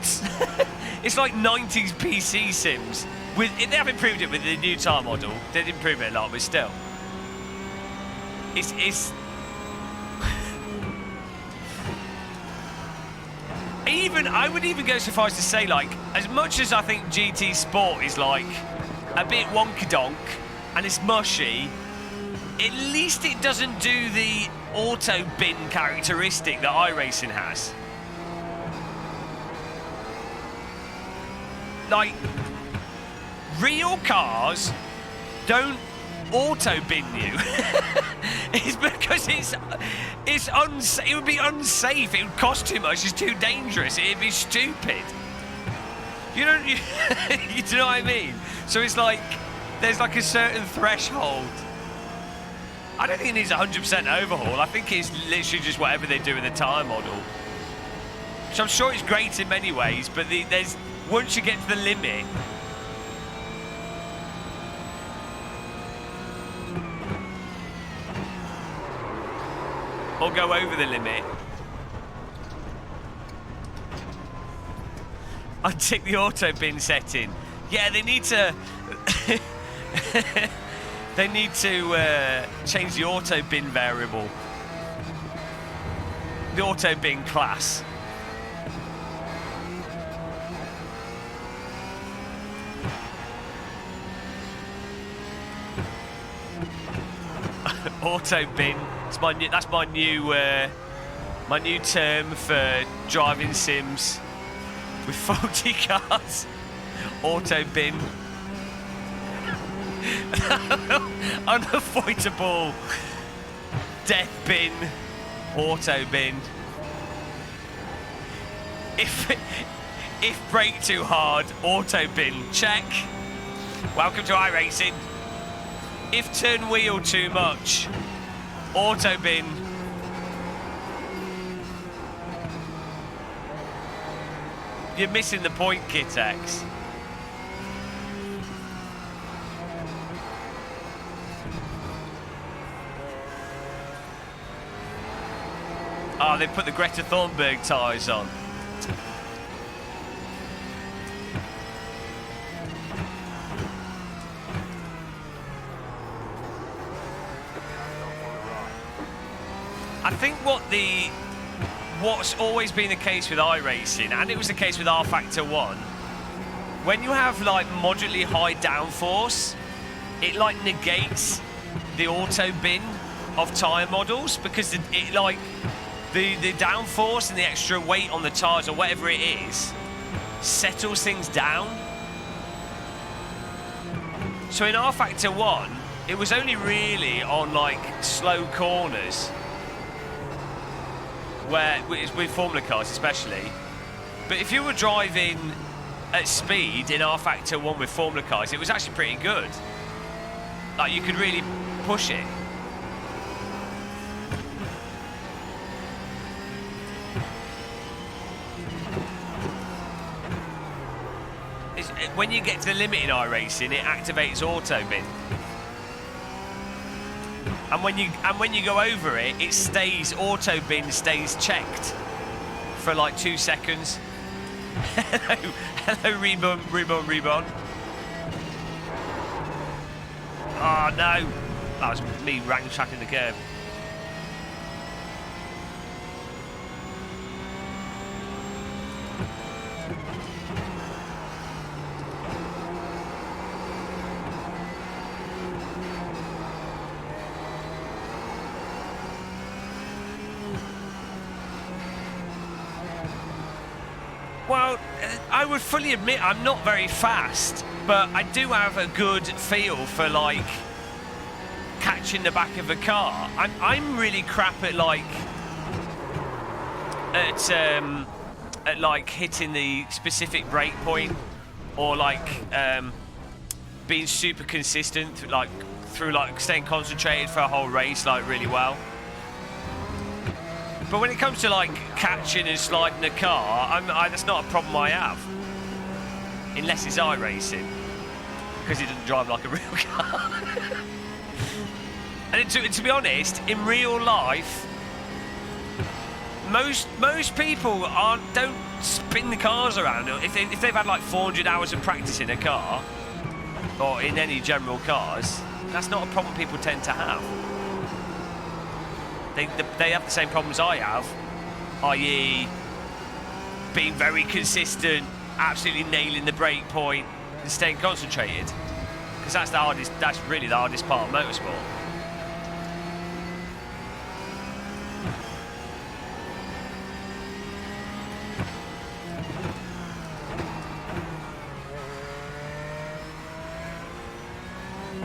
It's like 90s PC sims. They have improved it with the new tyre model. They did improve it a lot, but still. It's even, I would even go so far as to say, like, as much as I think GT Sport is like a bit wonky-donk and it's mushy, at least it doesn't do the auto bin characteristic that iRacing has. Like, real cars don't auto bin you. It's because it would be unsafe. It would cost too much. It's too dangerous. It'd be stupid. You know what I mean? So it's like there's like a certain threshold. I don't think it needs 100% overhaul. I think it's literally just whatever they do with the tyre model. So I'm sure it's great in many ways, but there's once you get to the limit. Or go over the limit. Untick the auto bin setting. Yeah, they need to. They need to change the auto bin variable. The auto bin class. Auto bin. That's my new term for driving sims with faulty cars. Auto bin. Unavoidable death bin. Auto bin. If brake too hard, auto bin. Check. Welcome to iRacing. If turn wheel too much, auto bin. You're missing the point, Kitex. Oh, they put the Greta Thunberg tyres on. I think what's always been the case with iRacing, and it was the case with R Factor 1, when you have like moderately high downforce, it like negates the auto bin of tyre models, because the downforce and the extra weight on the tyres or whatever it is settles things down. So in R Factor 1, it was only really on like slow corners, where with Formula cars especially. But if you were driving at speed in R Factor 1 with Formula cars, it was actually pretty good. Like, you could really push it. When you get to the limit in iRacing, it activates auto bin. And when you go over it, it stays, auto bin stays checked for like 2 seconds. Hello, Rebon. Oh no, that was me tracking the curve. Well, I would fully admit I'm not very fast, but I do have a good feel for like catching the back of a car. I'm really crap at like hitting the specific brake point, or like being super consistent through staying concentrated for a whole race like really well. But when it comes to like catching and sliding a car, that's not a problem I have, unless it's iRacing, because it doesn't drive like a real car. And to be honest, in real life, most people don't spin the cars around. If they've had like 400 hours of practice in a car, or in any general cars, that's not a problem people tend to have. They have the same problems I have, i.e. being very consistent, absolutely nailing the brake point, and staying concentrated. Because that's really the hardest part of motorsport.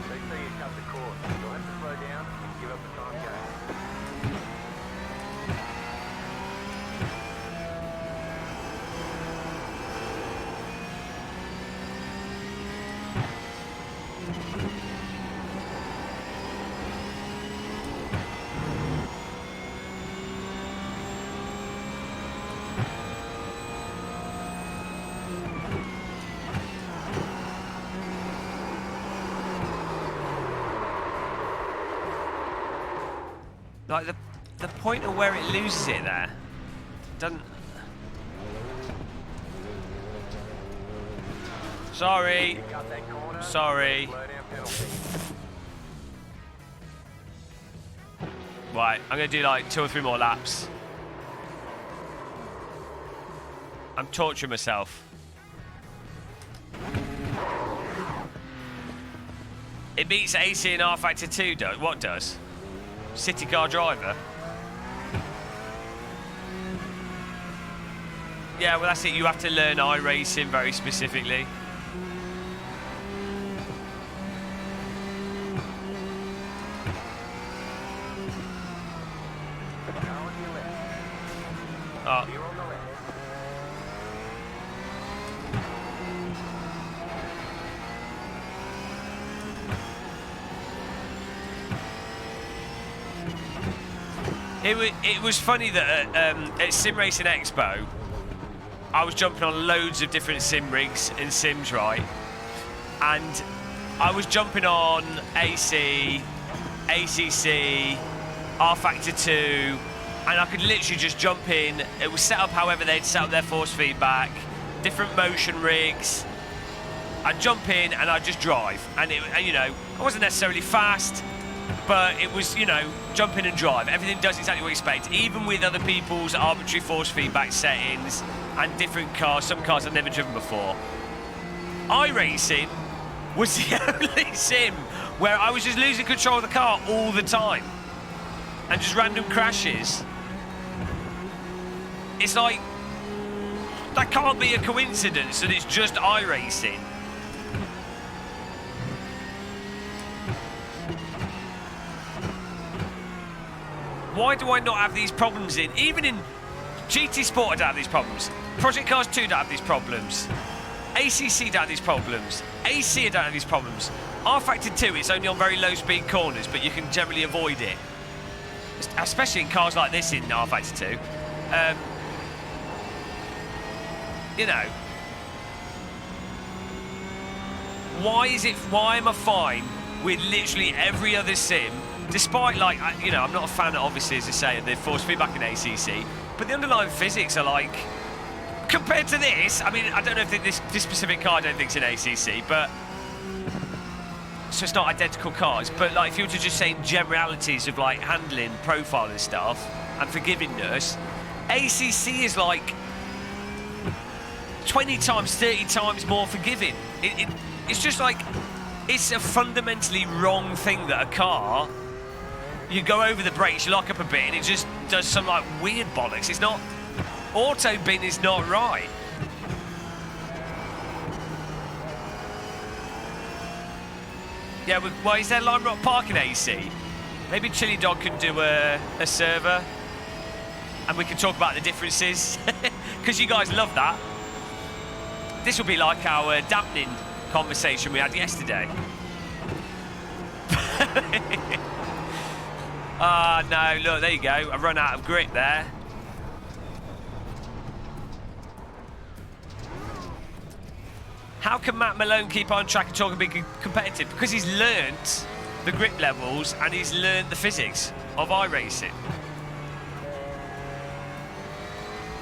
They say you cut the course. You'll have to slow down and give up the time game. Like the point of where it loses it there doesn't. Sorry. Cut that corner. Sorry. Slow down penalty. Right, I'm gonna do like 2 or 3 more laps. I'm torturing myself. It beats AC and R Factor 2, does. What does? City car driver. Yeah, well that's it. You have to learn iRacing very specifically. Oh. You're on the left. It was funny that at Sim Racing Expo, I was jumping on loads of different sim rigs and sims, right? And I was jumping on AC, ACC, R Factor 2, and I could literally just jump in. It was set up however they'd set up their force feedback, different motion rigs. I'd jump in and I'd just drive. And you know, I wasn't necessarily fast, but it was, you know, jump in and drive. Everything does exactly what you expect, even with other people's arbitrary force feedback settings and different cars, some cars I've never driven before. iRacing was the only sim where I was just losing control of the car all the time and just random crashes. It's like, that can't be a coincidence that it's just iRacing. Why do I not have these problems in? Even in GT Sport I don't have these problems. Project Cars 2 don't have these problems. ACC don't have these problems. AC I don't have these problems. R Factor 2, it's only on very low speed corners, but you can generally avoid it. Especially in cars like this in R Factor 2. You know. Why am I fine with literally every other sim? Despite, like, you know, I'm not a fan, obviously, as I say, of the force feedback in ACC, but the underlying physics are like, compared to this, I mean, I don't know if this specific car I don't think it's in ACC, but, so it's not identical cars, but, like, if you were to just say generalities of, like, handling, profile and stuff, and forgivingness, ACC is, like, 20 times, 30 times more forgiving. It's just, like, it's a fundamentally wrong thing that a car, you go over the brakes, you lock up a bit, and it just does some like weird bollocks. It's not, auto bin is not right. Yeah, well, is there Lime Rock Park in AC? Maybe Chiledog can do a server, and we can talk about the differences, because you guys love that. This will be like our dampening conversation we had yesterday. Ah, no, look, there you go. I run out of grip there. How can Matt Malone keep on track and talk and be competitive? Because he's learnt the grip levels and he's learnt the physics of iRacing.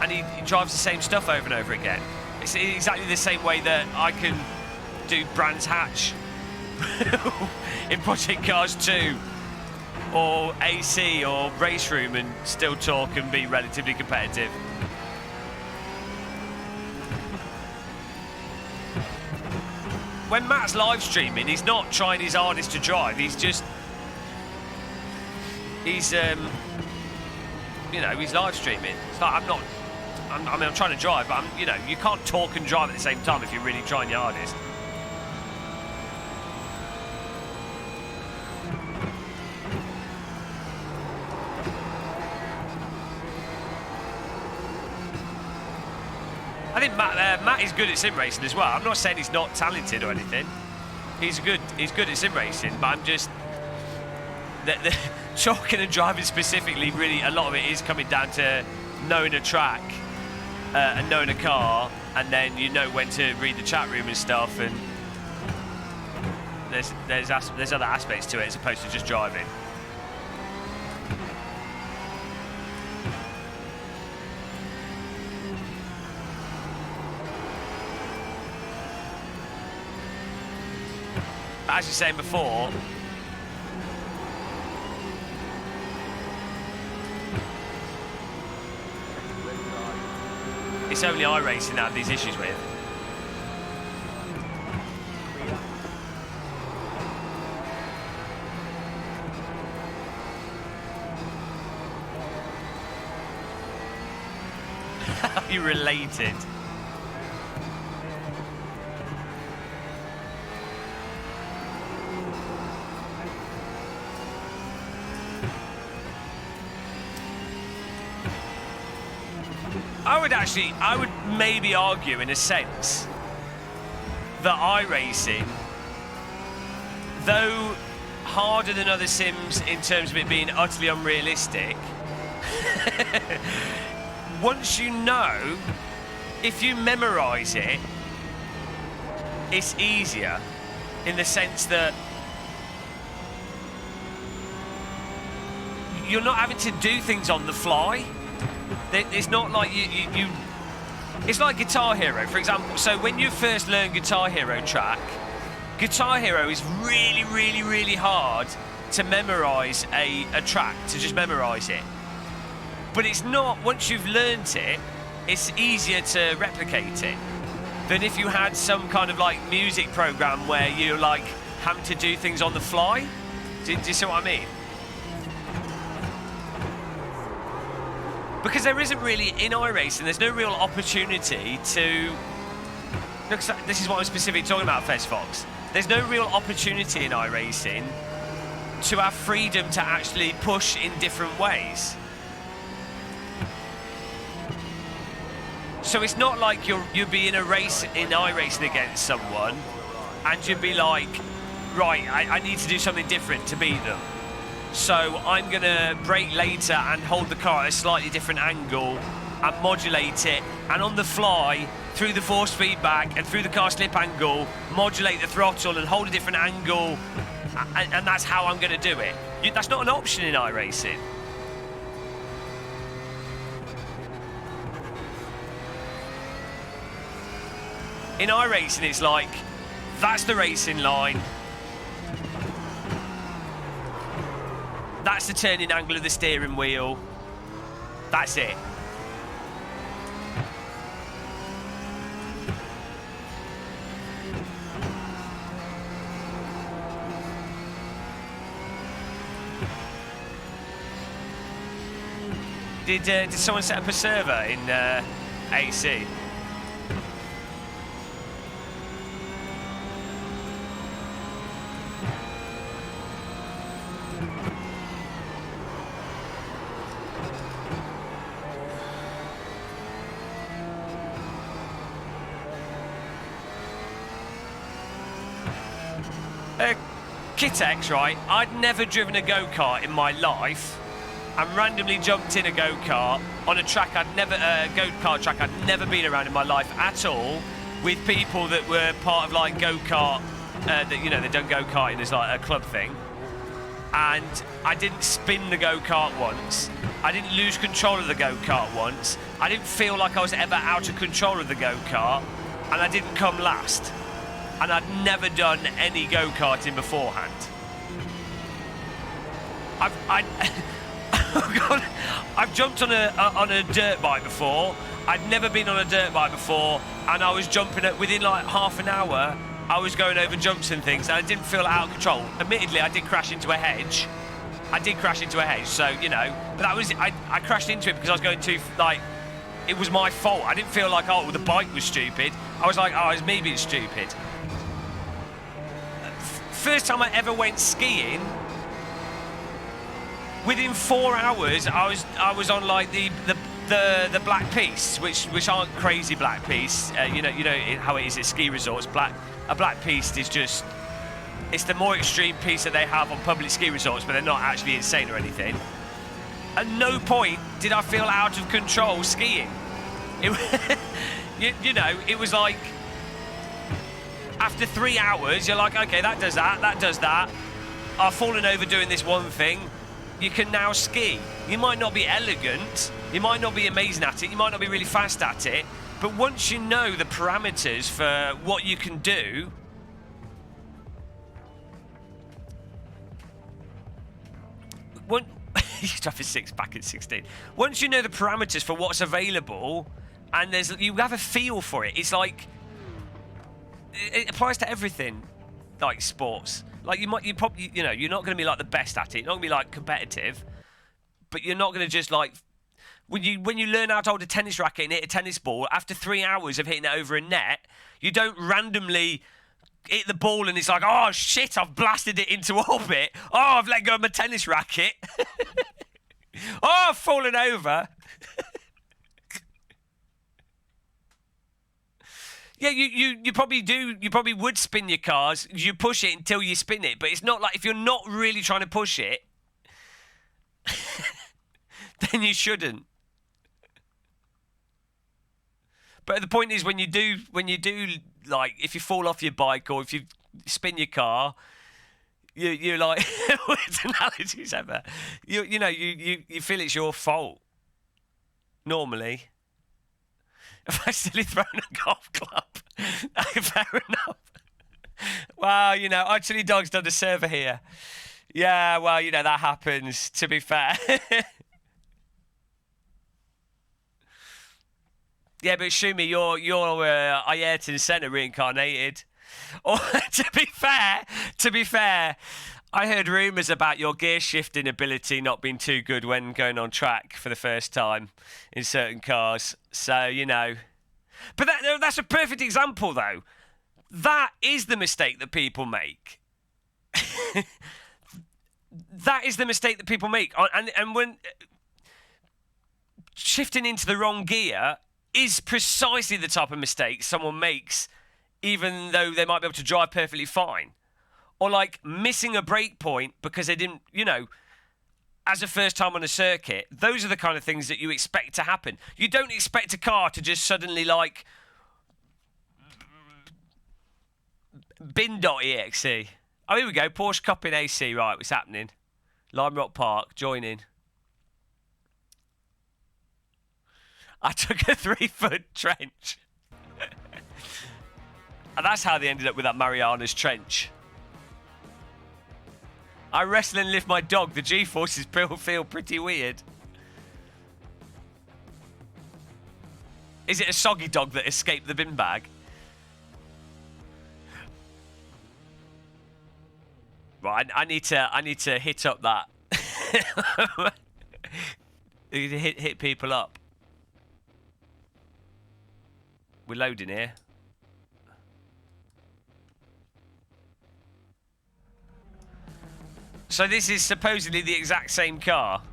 And he drives the same stuff over and over again. It's exactly the same way that I can do Brands Hatch in Project Cars 2 or AC or Race Room and still talk and be relatively competitive. When Matt's live streaming, he's not trying his hardest to drive. He's just, you know, he's live streaming. It's like I'm trying to drive, but you know, you can't talk and drive at the same time if you're really trying your hardest. I think Matt is good at sim racing as well. I'm not saying he's not talented or anything. He's good at sim racing, but I'm just the talking and driving specifically. Really, a lot of it is coming down to knowing a track and knowing a car, and then you know when to read the chat room and stuff. And there's other aspects to it as opposed to just driving. As you were saying before, it's only iRacing that I have these issues with. You related. I would maybe argue in a sense that iRacing, though harder than other sims in terms of it being utterly unrealistic, once you know, if you memorize it, it's easier in the sense that you're not having to do things on the fly. It's not like you it's like Guitar Hero, for example. So when you first learn Guitar Hero track, Guitar Hero is really, really, really hard to memorize a track, to just memorize it. But it's not, once you've learnt it, it's easier to replicate it than if you had some kind of like music program where you're like having to do things on the fly. Do you see what I mean? Because there isn't really, in iRacing, there's no real opportunity to... Look, this is what I'm specifically talking about, Fezz Fox. There's no real opportunity in iRacing to have freedom to actually push in different ways. So it's not like you'll be in a race in iRacing against someone and you'll be like, right, I need to do something different to beat them. So I'm going to brake later and hold the car at a slightly different angle and modulate it, and on the fly, through the force feedback and through the car slip angle, modulate the throttle and hold a different angle, and that's how I'm going to do it. That's not an option in iRacing. In iRacing, it's like, that's the racing line. That's the turning angle of the steering wheel. That's it. Did someone set up a server in AC? Kitex, right? I'd never driven a go-kart in my life, and randomly jumped in a go-kart on a track go-kart track I'd never been around in my life at all, with people that were part of like go-kart, that, you know, they done go-karting as like a club thing. And I didn't spin the go-kart once. I didn't lose control of the go-kart once. I didn't feel like I was ever out of control of the go-kart, and I didn't come last. And I'd never done any go-karting beforehand. I've jumped on a dirt bike before. I'd never been on a dirt bike before, and I was jumping within like half an hour. I was going over jumps and things, and I didn't feel out of control. Admittedly, I did crash into a hedge. So, you know, but that was, I crashed into it because I was going too, like, it was my fault. I didn't feel like, oh, the bike was stupid. I was like, oh, it's me being stupid. First time I ever went skiing, within 4 hours, I was on like the black piste, which aren't crazy black pistes. You know how it is at ski resorts. A black piste is just, it's the more extreme piste that they have on public ski resorts, but they're not actually insane or anything. At no point did I feel out of control skiing. You know, it was like, after 3 hours, you're like, okay, that does that. I've fallen over doing this one thing. You can now ski. You might not be elegant, you might not be amazing at it, you might not be really fast at it, but once you know the parameters for what you can do, you have a 6 back at 16. Once you know the parameters for what's available, and you have a feel for it, it's like, it applies to everything, like sports. Like you probably, you know, you're not going to be like the best at it. You're not going to be like competitive, but you're not going to just like, when you learn how to hold a tennis racket and hit a tennis ball, after 3 hours of hitting it over a net, you don't randomly hit the ball and it's like, oh shit, I've blasted it into orbit. Oh, I've let go of my tennis racket. Oh, I've fallen over. Yeah, you probably do. You probably would spin your cars. You push it until you spin it, but it's not like, if you're not really trying to push it, then you shouldn't. But the point is, when you do, like, if you fall off your bike or if you spin your car, you're like, worst analogies ever. You know, you feel it's your fault. Normally. If I silly thrown a golf club, fair enough. Well, you know, Chiledog's done a server here. Yeah, well, you know, that happens, to be fair. Yeah, but Shumi, you're Ayrton Senna reincarnated. Or to be fair, I heard rumours about your gear shifting ability not being too good when going on track for the first time in certain cars. So, you know. But that's a perfect example, though. That is the mistake that people make. That is the mistake that people make. And when shifting into the wrong gear is precisely the type of mistake someone makes, even though they might be able to drive perfectly fine. Or like missing a brake point because they didn't, you know, as a first time on a circuit. Those are the kind of things that you expect to happen. You don't expect a car to just suddenly like bin.exe. Oh, here we go. Porsche Cup in AC. Right, what's happening? Lime Rock Park, joining. I took a 3-foot trench. And that's how they ended up with that Mariana's trench. I wrestle and lift my dog. The G-forces feel pretty weird. Is it a soggy dog that escaped the bin bag? Right, I need to hit up that. hit people up. We're loading here. So this is supposedly the exact same car.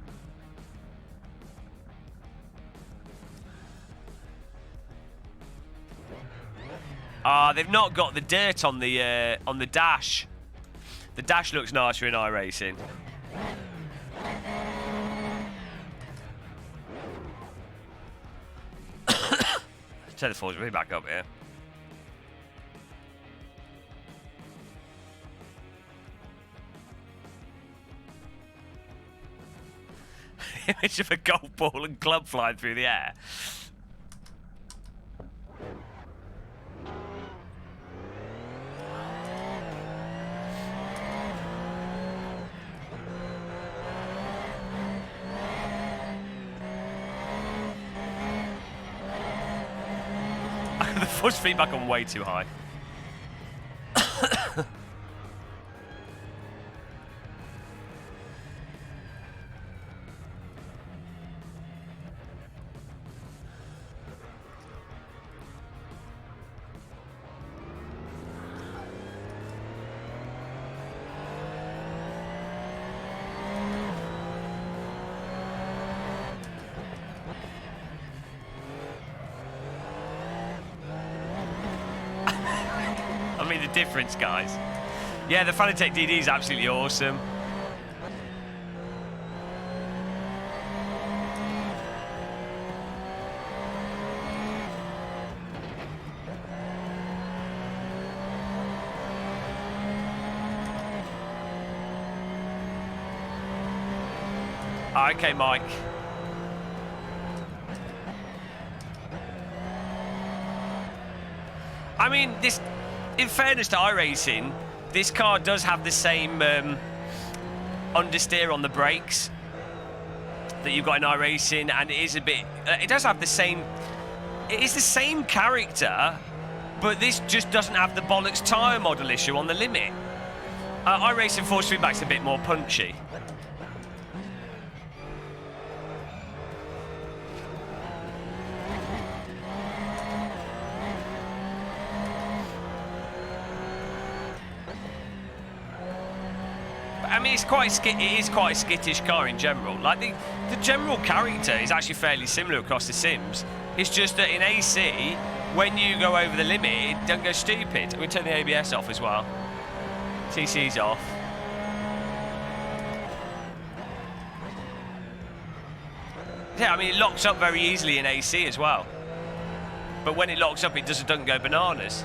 Ah, they've not got the dirt on the dash. The dash looks nicer in iRacing. Turn the force really back up here. Image of a golf ball and club flying through the air. The force feedback on way too high. Difference, guys. Yeah, the Fanatec DD is absolutely awesome. Okay, Mike. I mean, this. In fairness to iRacing, this car does have the same understeer on the brakes that you've got in iRacing, and it is a bit. It does have the same. It is the same character, but this just doesn't have the bollocks tyre model issue on the limit. iRacing force feedback's a bit more punchy. I mean, it is quite a skittish car in general. Like the general character is actually fairly similar across the sims. It's just that in AC, when you go over the limit, it doesn't go stupid. We turn the ABS off as well. TC's off. Yeah, I mean, it locks up very easily in AC as well. But when it locks up, it doesn't go bananas.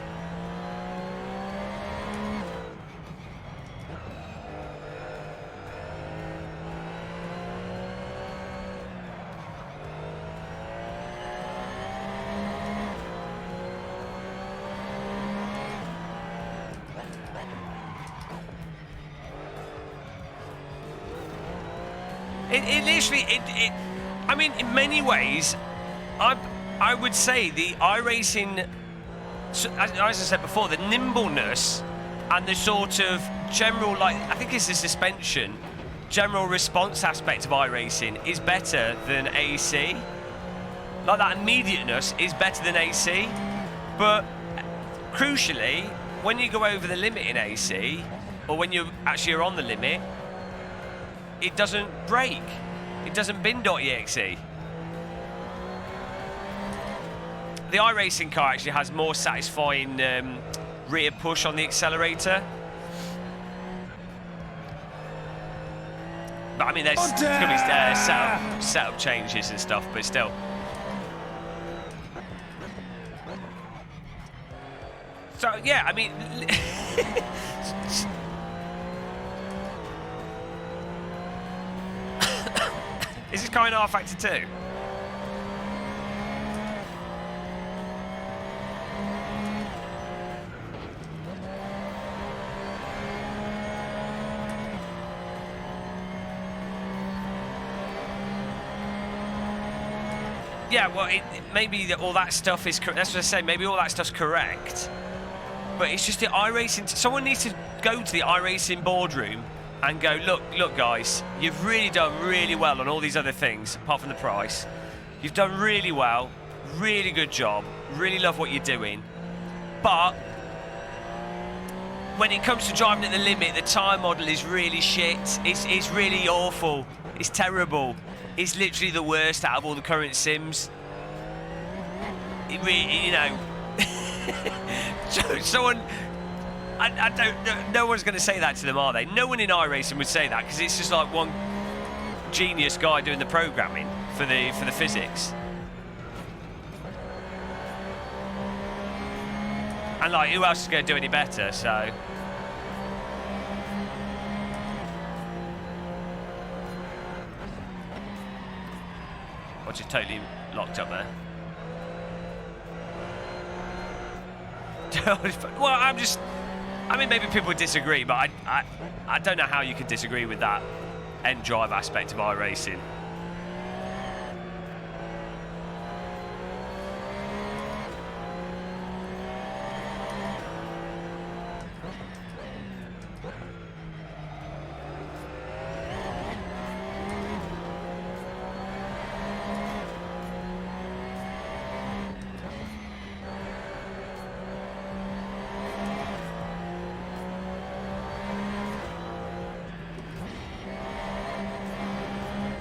I mean, in many ways, I would say the iRacing, as I said before, the nimbleness and the sort of general, like, I think it's the suspension, general response aspect of iRacing is better than AC. Like, that immediateness is better than AC. But, crucially, when you go over the limit in AC, or when you actually are on the limit, it doesn't brake. It doesn't bin.exe. The iRacing car actually has more satisfying rear push on the accelerator. But I mean, there's going to be setup changes and stuff, but still. So yeah, I mean. Is this car in R Factor 2? Yeah, well, maybe all that stuff is correct. That's what I say. Maybe all that stuff's correct. But it's just the iRacing. Someone needs to go to the iRacing boardroom and go, look, guys, you've really done really well on all these other things, apart from the price. You've done really well, really good job, really love what you're doing. But when it comes to driving at the limit, the tyre model is really shit. It's really awful. It's terrible. It's literally the worst out of all the current sims. It really, you know, someone I don't. No one's going to say that to them, are they? No one in iRacing would say that because it's just like one genius guy doing the programming for the physics. And like, who else is going to do any better? So. Watch it totally locked up there. Well, I mean, maybe people would disagree, but I don't know how you could disagree with that end drive aspect of iRacing.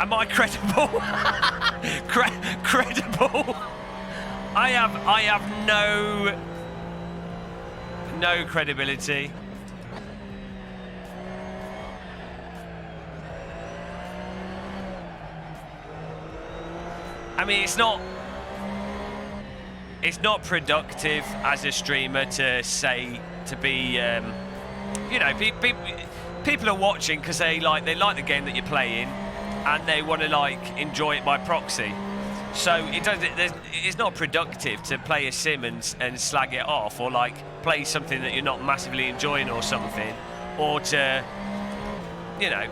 Am I credible? Credible? I have no credibility. I mean, it's not productive as a streamer to say, to be, you know, people are watching because they like the game that you're playing, and they want to like enjoy it by proxy. So it's not productive to play a sim and slag it off, or like play something that you're not massively enjoying or something, or to, you know,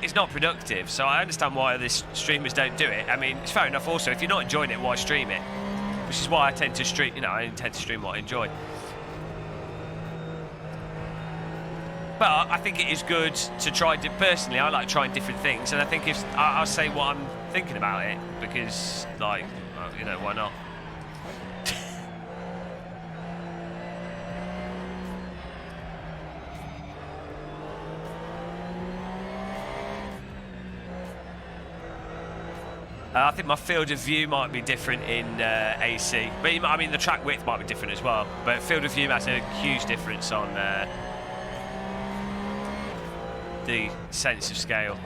it's not productive. So I understand why other streamers don't do it. I mean, it's fair enough also. If you're not enjoying it, why stream it? Which is why I tend to stream, you know, I tend to stream what I enjoy. But I think it is good to try. Personally, I like trying different things, and I think if I'll say what I'm thinking about it, because, like, you know, why not? I think my field of view might be different in AC, but I mean the track width might be different as well. But field of view has a huge difference on the sense of scale.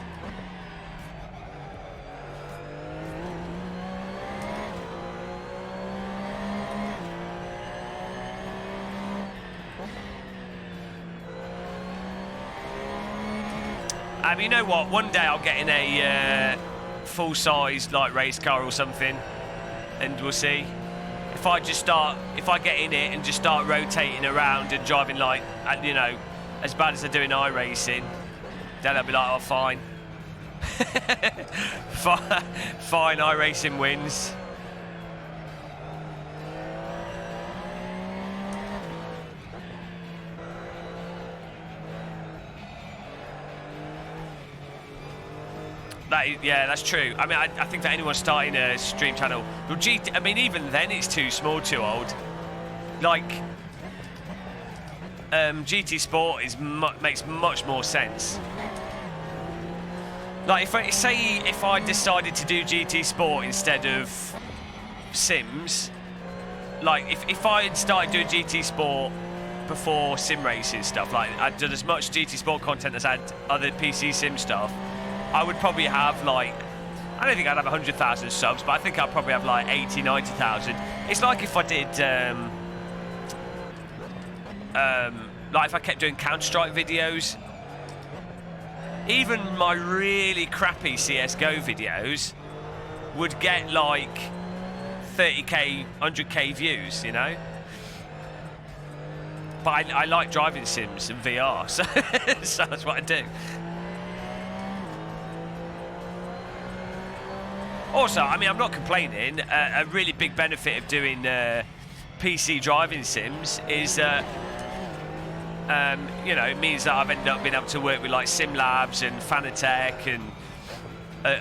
You know what? One day I'll get in a full-size like race car or something, and we'll see. If I get in it and just start rotating around and driving like, you know, as bad as I do in iRacing, then I'll be like, oh, fine. Fine, iRacing wins. Yeah, that's true. I mean, I think for anyone starting a stream channel, well, I mean, even then it's too small, too old. Like, GT Sport makes much more sense. Like, if I decided to do GT Sport instead of Sims, like if I had started doing GT Sport before sim racing stuff, like I'd done as much GT Sport content as I had other PC sim stuff, I would probably have like, I don't think I'd have 100,000 subs, but I think I'd probably have like 80, 90,000. It's like if I did, like if I kept doing Counter-Strike videos, even my really crappy CSGO videos would get like 30k, 100k views, you know? But I like driving sims and VR, so, so that's what I do. Also, I mean, I'm not complaining. A really big benefit of doing PC driving sims is, you know, it means that I've ended up being able to work with like SimLabs and Fanatec and,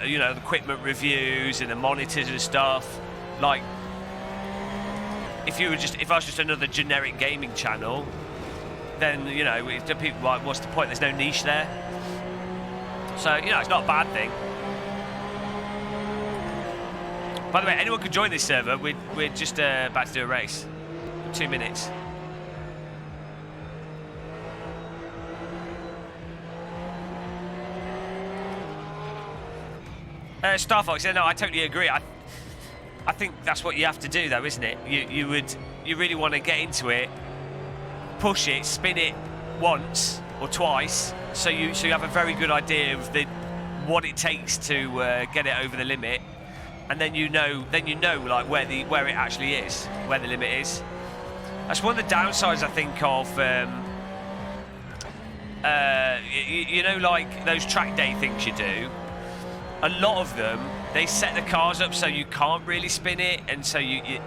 you know, the equipment reviews and the monitors and stuff. Like, if I was just another generic gaming channel, then, you know, people like, what's the point? There's no niche there. So, you know, it's not a bad thing. By the way, anyone can join this server. We're just about to do a race. 2 minutes. Star Fox, yeah, no, I totally agree. I think that's what you have to do, though, isn't it? You really want to get into it, push it, spin it once or twice, so you have a very good idea of what it takes to get it over the limit, and then you know like where it actually is, where the limit is. That's one of the downsides, I think, of you know, like those track day things you do. A lot of them, they set the cars up so you can't really spin it, and so you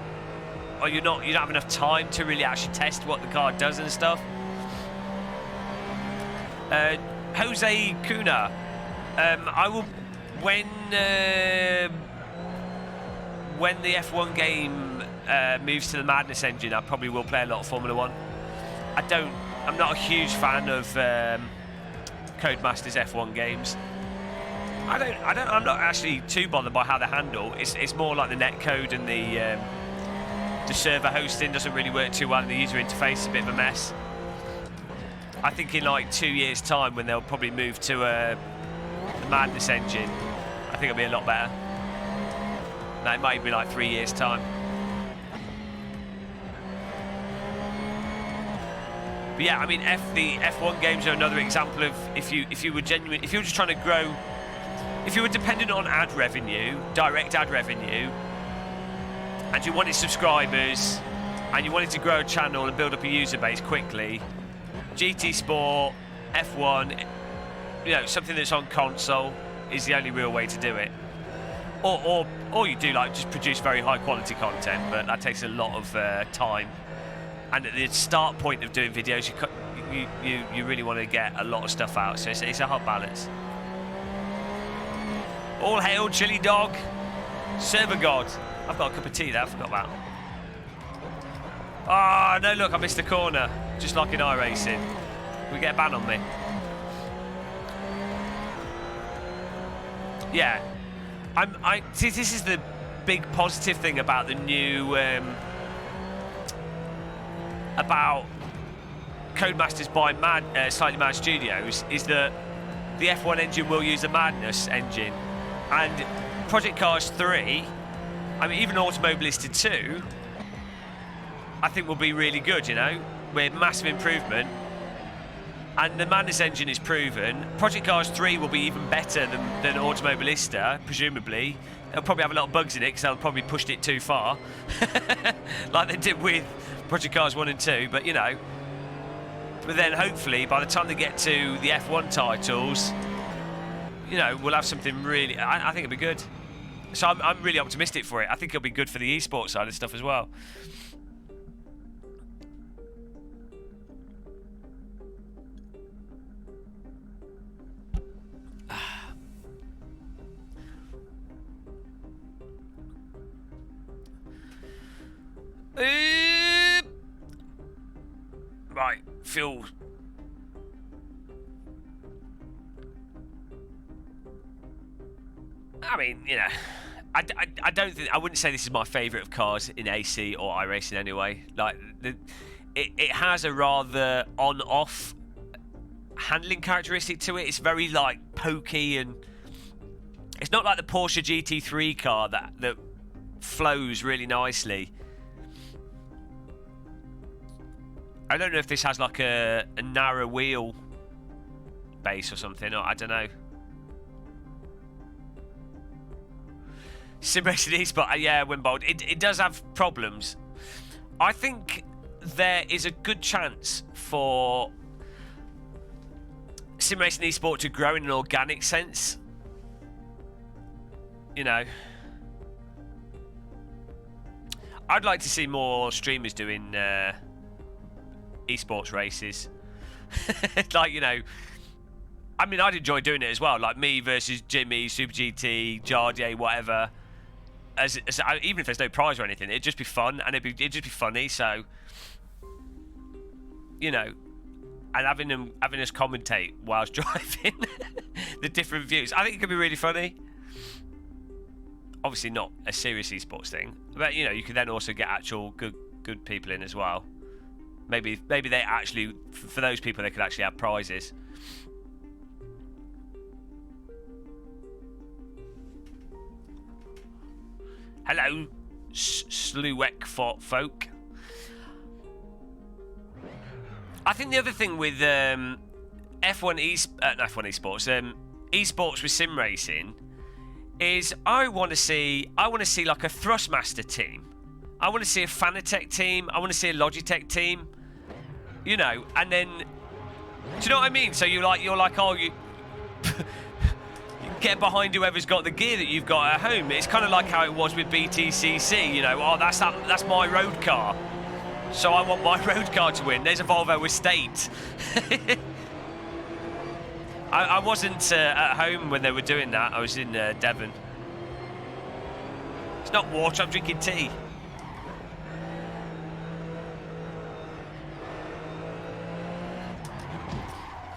don't have enough time to really actually test what the car does and stuff. Jose Cunha, I will when the F1 game moves to the Madness engine, I probably will play a lot of Formula 1. I'm not a huge fan of Codemasters F1 games. I'm not actually too bothered by how they handle. It's more like the netcode and the server hosting doesn't really work too well, and the user interface is a bit of a mess. I think in like 2 years' time, when they'll probably move to the Madness engine, I think it'll be a lot better. No, it might be like 3 years' time. But yeah, I mean, the F1 games are another example of if you were just trying to grow. If you were dependent on ad revenue, direct ad revenue, and you wanted subscribers, and you wanted to grow a channel and build up a user base quickly, GT Sport, F1, you know, something that's on console is the only real way to do it. Or you do like just produce very high quality content, but that takes a lot of time. And at the start point of doing videos, you really want to get a lot of stuff out, so it's a hard balance. All hail Chiledog, server god. I've got a cup of tea there, I forgot that. Ah, no, look, I missed the corner, just like in iRacing. We get a ban on me. Yeah, see, this is the big positive thing about the new, about Codemasters by Slightly Mad Studios, is that the F1 engine will use the Madness engine. And Project Cars 3, I mean, even Automobilisted 2, I think will be really good, you know, with massive improvement. And the Madness engine is proven. Project Cars 3 will be even better than Automobilista, presumably. They'll probably have a lot of bugs in it because they'll probably pushed it too far, like they did with Project Cars 1 and 2, but you know. But then hopefully, by the time they get to the F1 titles, you know, we'll have something really, I think it'll be good. So I'm really optimistic for it. I think it'll be good for the esports side of stuff as well. Right, fuel. I mean, you know, I wouldn't say this is my favourite of cars in AC or iRacing anyway. Like, it has a rather on-off handling characteristic to it. It's very like pokey, and it's not like the Porsche GT3 car that flows really nicely. I don't know if this has like a narrow wheel base or something, or I don't know. Sim Racing Esport, yeah, Wimbold, it does have problems. I think there is a good chance for Sim Racing Esport to grow in an organic sense. You know, I'd like to see more streamers doing esports races. Like, you know, I mean, I'd enjoy doing it as well, like me versus Jimmy, Super GT, Jardier, whatever. Even if there's no prize or anything, it'd just be fun, and it'd just be funny. So, you know, and having us commentate whilst driving the different views, I think it could be really funny. Obviously, not a serious esports thing, but you know, you could then also get actual good people in as well. Maybe they actually, for those people, they could actually have prizes. Hello, Sluek folk. I think the other thing with F1 esports, esports with sim racing, is I want to see like a Thrustmaster team. I want to see a Fanatec team. I want to see a Logitech team. You know, and then, do you know what I mean? So you're like, oh, you get behind whoever's got the gear that you've got at home. It's kind of like how it was with BTCC. You know, oh, that's my road car. So I want my road car to win. There's a Volvo Estate. I wasn't at home when they were doing that. I was in Devon. It's not water, I'm drinking tea.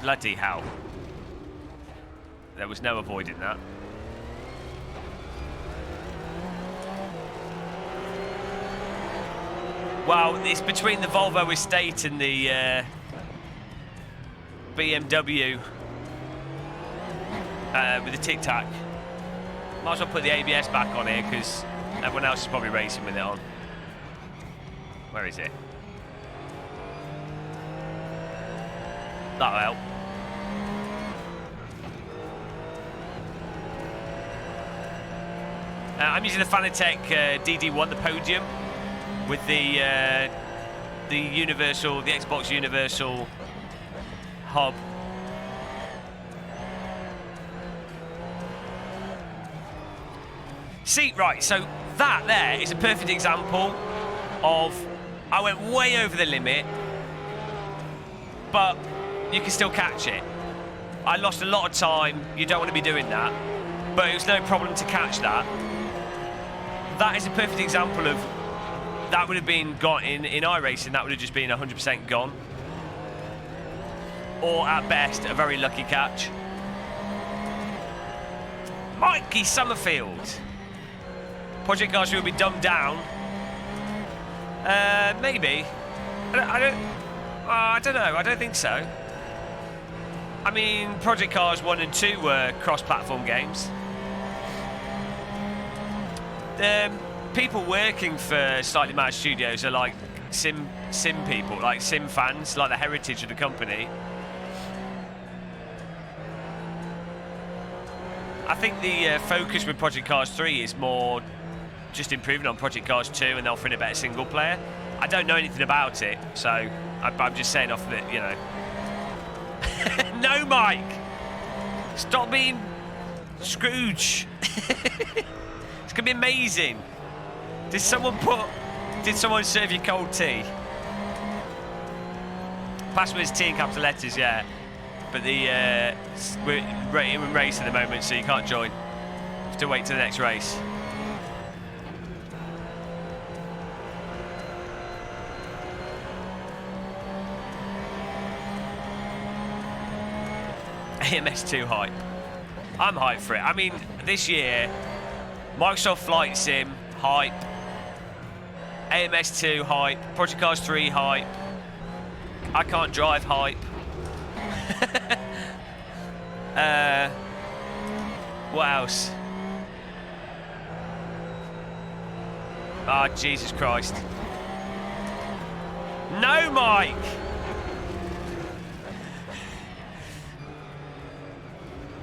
Bloody hell. There was no avoiding that. Well, it's between the Volvo Estate and the BMW with the Tic Tac. Might as well put the ABS back on here because everyone else is probably racing with it on. Where is it? That'll help. I'm using the Fanatec DD1, the podium, with the Xbox Universal hub. See, right, so that there is a perfect example of I went way over the limit, but you can still catch it. I lost a lot of time. You don't want to be doing that, but it was no problem to catch that. That is a perfect example of that would have been gone in iRacing. That would have just been 100% gone, or at best a very lucky catch. Mikey Summerfield. Project Cars will be dumbed down. Maybe. I don't know. I don't think so. I mean, Project Cars 1 and 2 were cross-platform games. People working for Slightly Mad Studios are like sim people, like sim fans, like the heritage of the company. I think the focus with Project Cars 3 is more just improving on Project Cars 2 and offering a better single player. I don't know anything about it, so I'm just saying off that, you know. No, Mike! Stop being Scrooge. It's gonna be amazing. Did someone serve you cold tea? Password's T in capital letters, yeah. But we're in race at the moment, so you can't join. You have to wait till the next race. AMS2 hype. I'm hyped for it. I mean, this year, Microsoft Flight Sim hype, AMS2 hype, Project Cars 3 hype, I Can't Drive hype. What else? Ah, oh, Jesus Christ. No, Mike!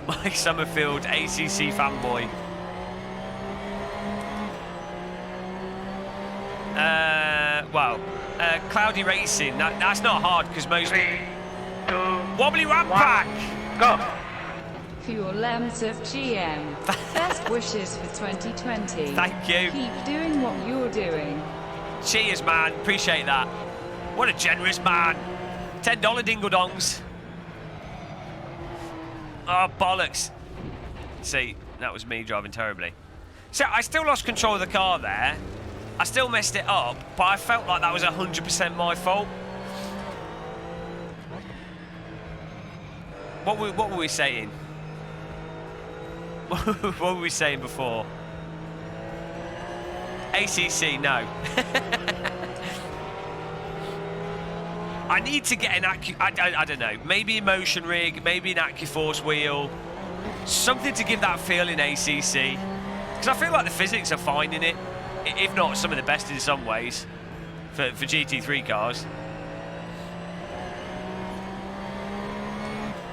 Mike Summerfield, ACC fanboy. Cloudy Racing, that's not hard because most... 3, 2, Wobbly Ram Pack! go! Fuel Lems of GM. Best wishes for 2020. Thank you. Keep doing what you're doing. Cheers, man. Appreciate that. What a generous man. $10 dingle-dongs. Oh, bollocks. See, that was me driving terribly. So I still lost control of the car there. I still messed it up, but I felt like that was 100% my fault. What were we saying? What were we saying before? ACC, no. I need to get an I don't know, maybe a motion rig, maybe an AccuForce wheel, something to give that feel in ACC. Because I feel like the physics are fine in it. if not some of the best in some ways for GT3 cars.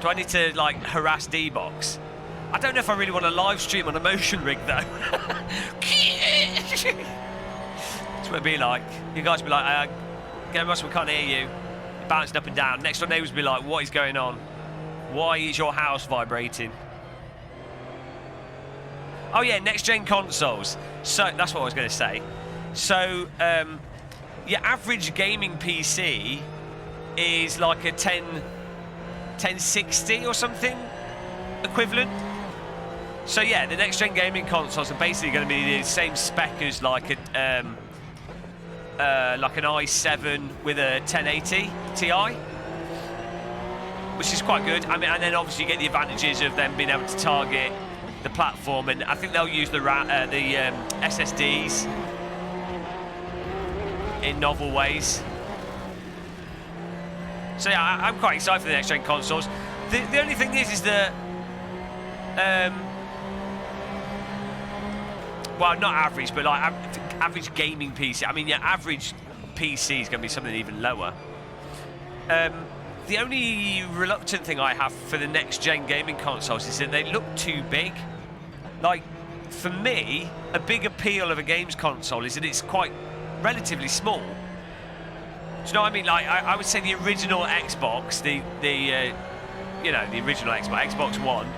Do I need to like harass D-Box? I don't know if I really want to live stream on a motion rig though. That's what it'd be like. You guys would be like, Game Master, we can't hear you. You're bouncing up and down. Next door neighbours would be like, what is going on? Why is your house vibrating? Oh yeah, next gen consoles. So that's what I was going to say. So your average gaming PC is like a 1060 or something equivalent. So yeah, the next gen gaming consoles are basically going to be the same spec as like an i7 with a 1080 Ti, which is quite good. I mean, and then obviously you get the advantages of them being able to target the platform, and I think they'll use the SSDs in novel ways. So yeah, I'm quite excited for the next gen consoles. The only thing is that well, not average, but like average gaming PC. I mean, your average PC is going to be something even lower. The only reluctant thing I have for the next gen gaming consoles is that they look too big. Like, for me, a big appeal of a games console is that it's quite relatively small. Do you know what I mean? Like, I would say the original Xbox, the original Xbox One,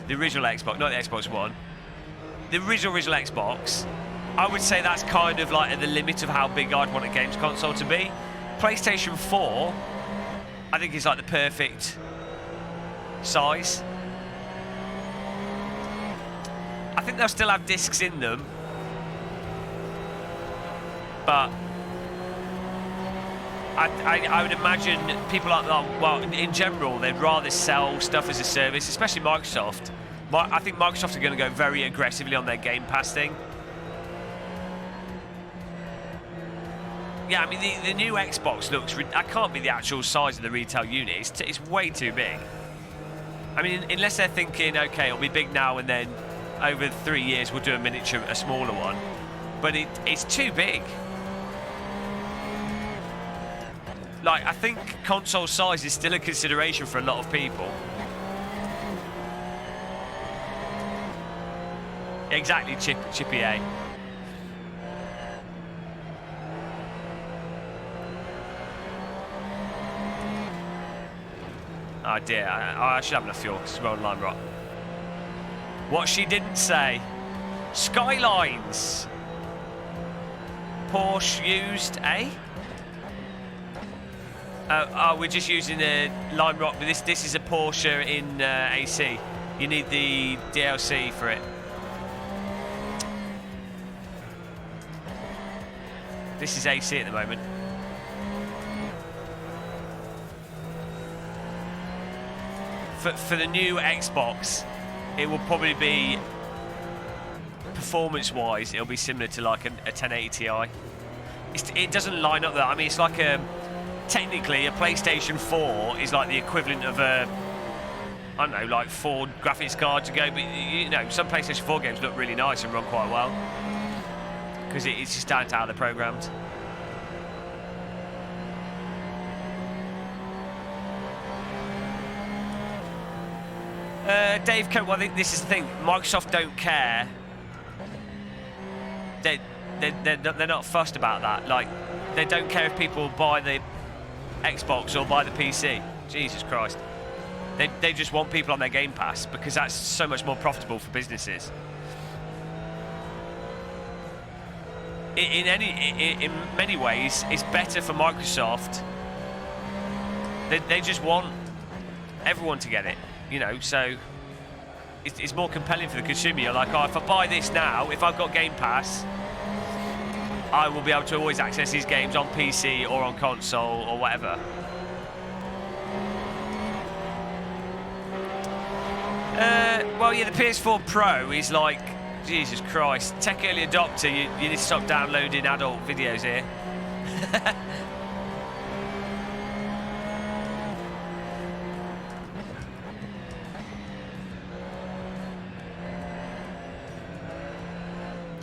the original Xbox, not the Xbox One, the original Xbox, I would say that's kind of like at the limit of how big I'd want a games console to be. PlayStation 4, I think is like the perfect size. I think they'll still have discs in them, but I would imagine people like that, well, in general, they'd rather sell stuff as a service, especially Microsoft. I think Microsoft are going to go very aggressively on their Game Pass thing. Yeah, I mean, the new Xbox looks... That can't be the actual size of the retail unit. It's way too big. I mean, unless they're thinking, OK, it'll be big now and then over 3 years we'll do a smaller one. But it's too big. Like, I think console size is still a consideration for a lot of people. Exactly, Chippy A. Oh dear, I should have enough fuel because we're on Lime Rock. What she didn't say. Skylines. Porsche used, eh? We're just using the Lime Rock, but this is a Porsche in AC. You need the DLC for it. This is AC at the moment. For the new Xbox, it will probably be, performance-wise, it'll be similar to like a 1080 Ti. It doesn't line up that. I mean, it's like technically a PlayStation 4 is like the equivalent of a, I don't know, like 4 graphics cards ago. But you know, some PlayStation 4 games look really nice and run quite well because it's just down to how they're programmed. Dave, well, I think this is the thing. Microsoft don't care. They're not fussed about that. Like, they don't care if people buy the Xbox or buy the PC. Jesus Christ. They just want people on their Game Pass because that's so much more profitable for businesses. In many ways, it's better for Microsoft. They just want everyone to get it, you know. So it's more compelling for the consumer. You're like, oh, if I buy this now, if I've got Game Pass, I will be able to always access these games on PC or on console or whatever. Well, yeah, the PS4 Pro is like, Jesus Christ, tech early adopter, you need to stop downloading adult videos here.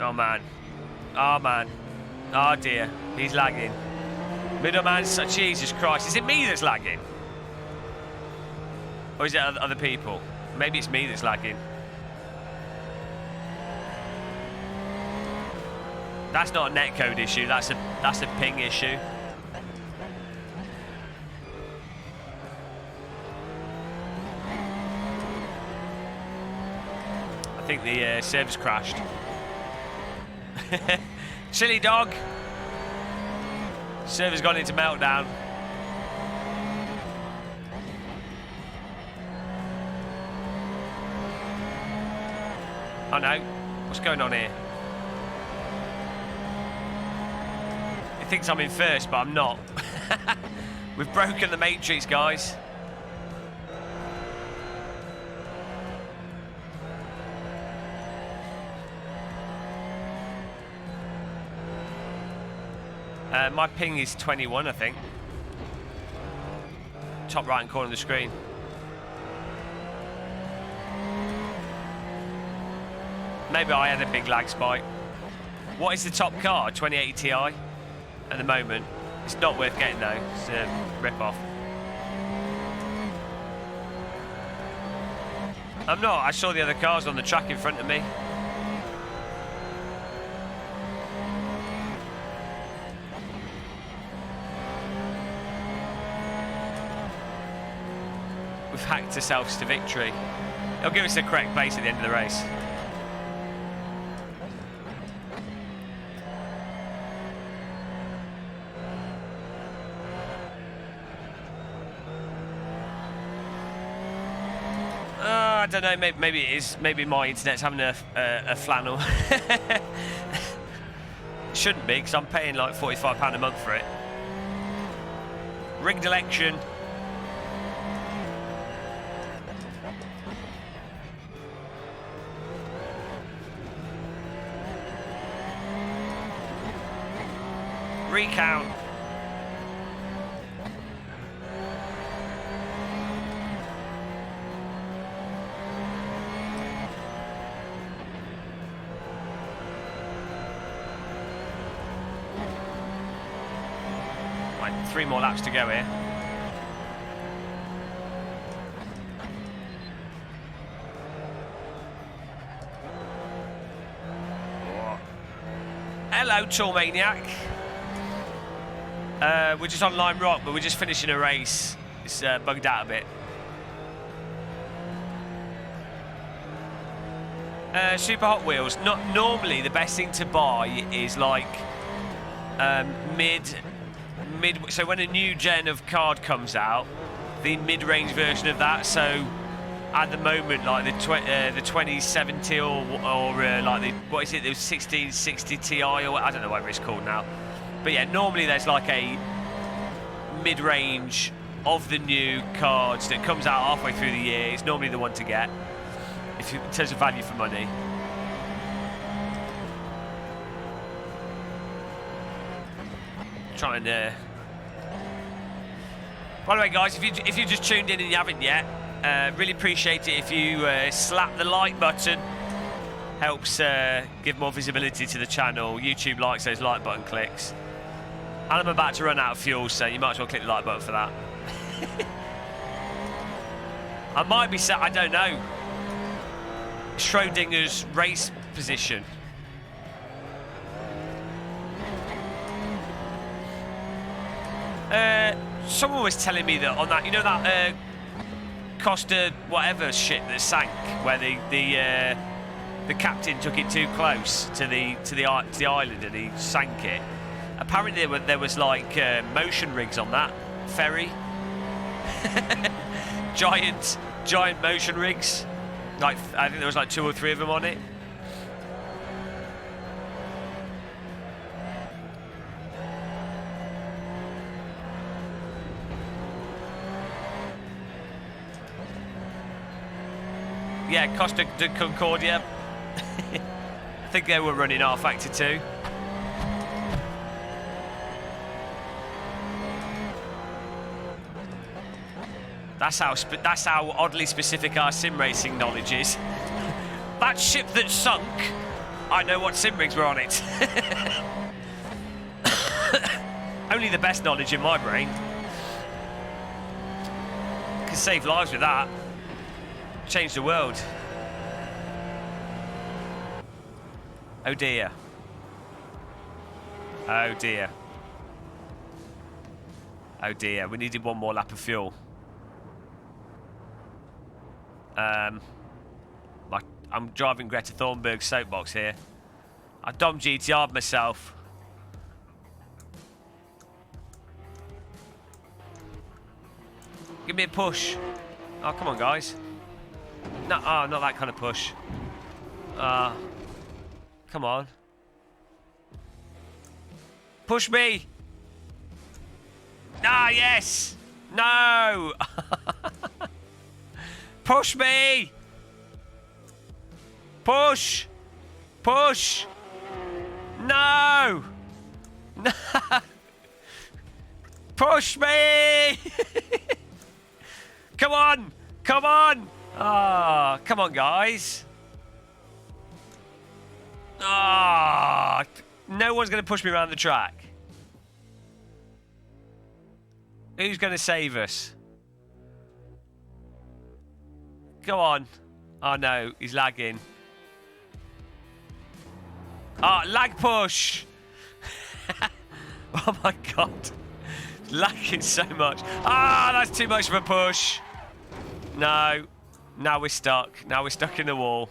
Oh man, Oh, man. Oh, dear. He's lagging. Middleman's... Jesus Christ. Is it me that's lagging? Or is it other people? Maybe it's me that's lagging. That's not a netcode issue. That's a ping issue. I think the server's crashed. Chiledog. Server's gone into meltdown. Oh no, what's going on here? He thinks I'm in first, but I'm not. We've broken the matrix, guys. My ping is 21, I think. Top right hand corner of the screen. Maybe I had a big lag spike. What is the top car? 2080 Ti at the moment. It's not worth getting though. It's a rip-off. I'm not. I saw the other cars on the track in front of me. We've hacked ourselves to victory. It'll give us the correct place at the end of the race. I don't know, maybe it is. Maybe my internet's having a flannel. Shouldn't be, because I'm paying like £45 a month for it. Rigged election. Recount. Right, 3 more laps to go here. Hello, Tool Maniac. We're just on Lime Rock, but we're just finishing a race. It's bugged out a bit. Super Hot Wheels. Not normally the best thing to buy is like mid. So when a new gen of card comes out, the mid-range version of that. So at the moment, like the 2070 or like the what is it? The 1660 Ti or I don't know whatever it's called now. But yeah, normally there's like a mid-range of the new cards that comes out halfway through the year. It's normally the one to get if you, in terms of value for money. Trying to. By the way, guys, if you just tuned in and you haven't yet, really appreciate it if you slap the like button. Helps give more visibility to the channel. YouTube likes those like button clicks. And I'm about to run out of fuel, so you might as well click the like button for that. I might be sat, I don't know, Schrodinger's race position. Someone was telling me that on that, you know that Costa whatever shit that sank, where the captain took it too close to the island and he sank it. Apparently there was like motion rigs on that ferry. giant motion rigs. Like I think there was like 2 or 3 of them on it. Yeah, Costa de Concordia. I think they were running R Factor 2. That's how oddly specific our sim racing knowledge is. That ship that sunk, I know what sim rigs were on it. Only the best knowledge in my brain. Can save lives with that. Change the world. Oh dear. Oh dear. Oh dear, we needed one more lap of fuel. I'm driving Greta Thunberg's soapbox here. I Dom GTR'd myself. Give me a push. Oh, come on, guys. No, oh, not that kind of push. Come on. Push me. Ah, yes. No. Push me. Push. Push. No. No. Push me. Come on. Come on. Ah, come on, guys. Ah, no one's going to push me around the track. Who's going to save us? Go on. Oh, no. He's lagging. Oh, lag push. Oh, my God. Lagging so much. Ah, that's too much of a push. No. Now we're stuck. Now we're stuck in the wall.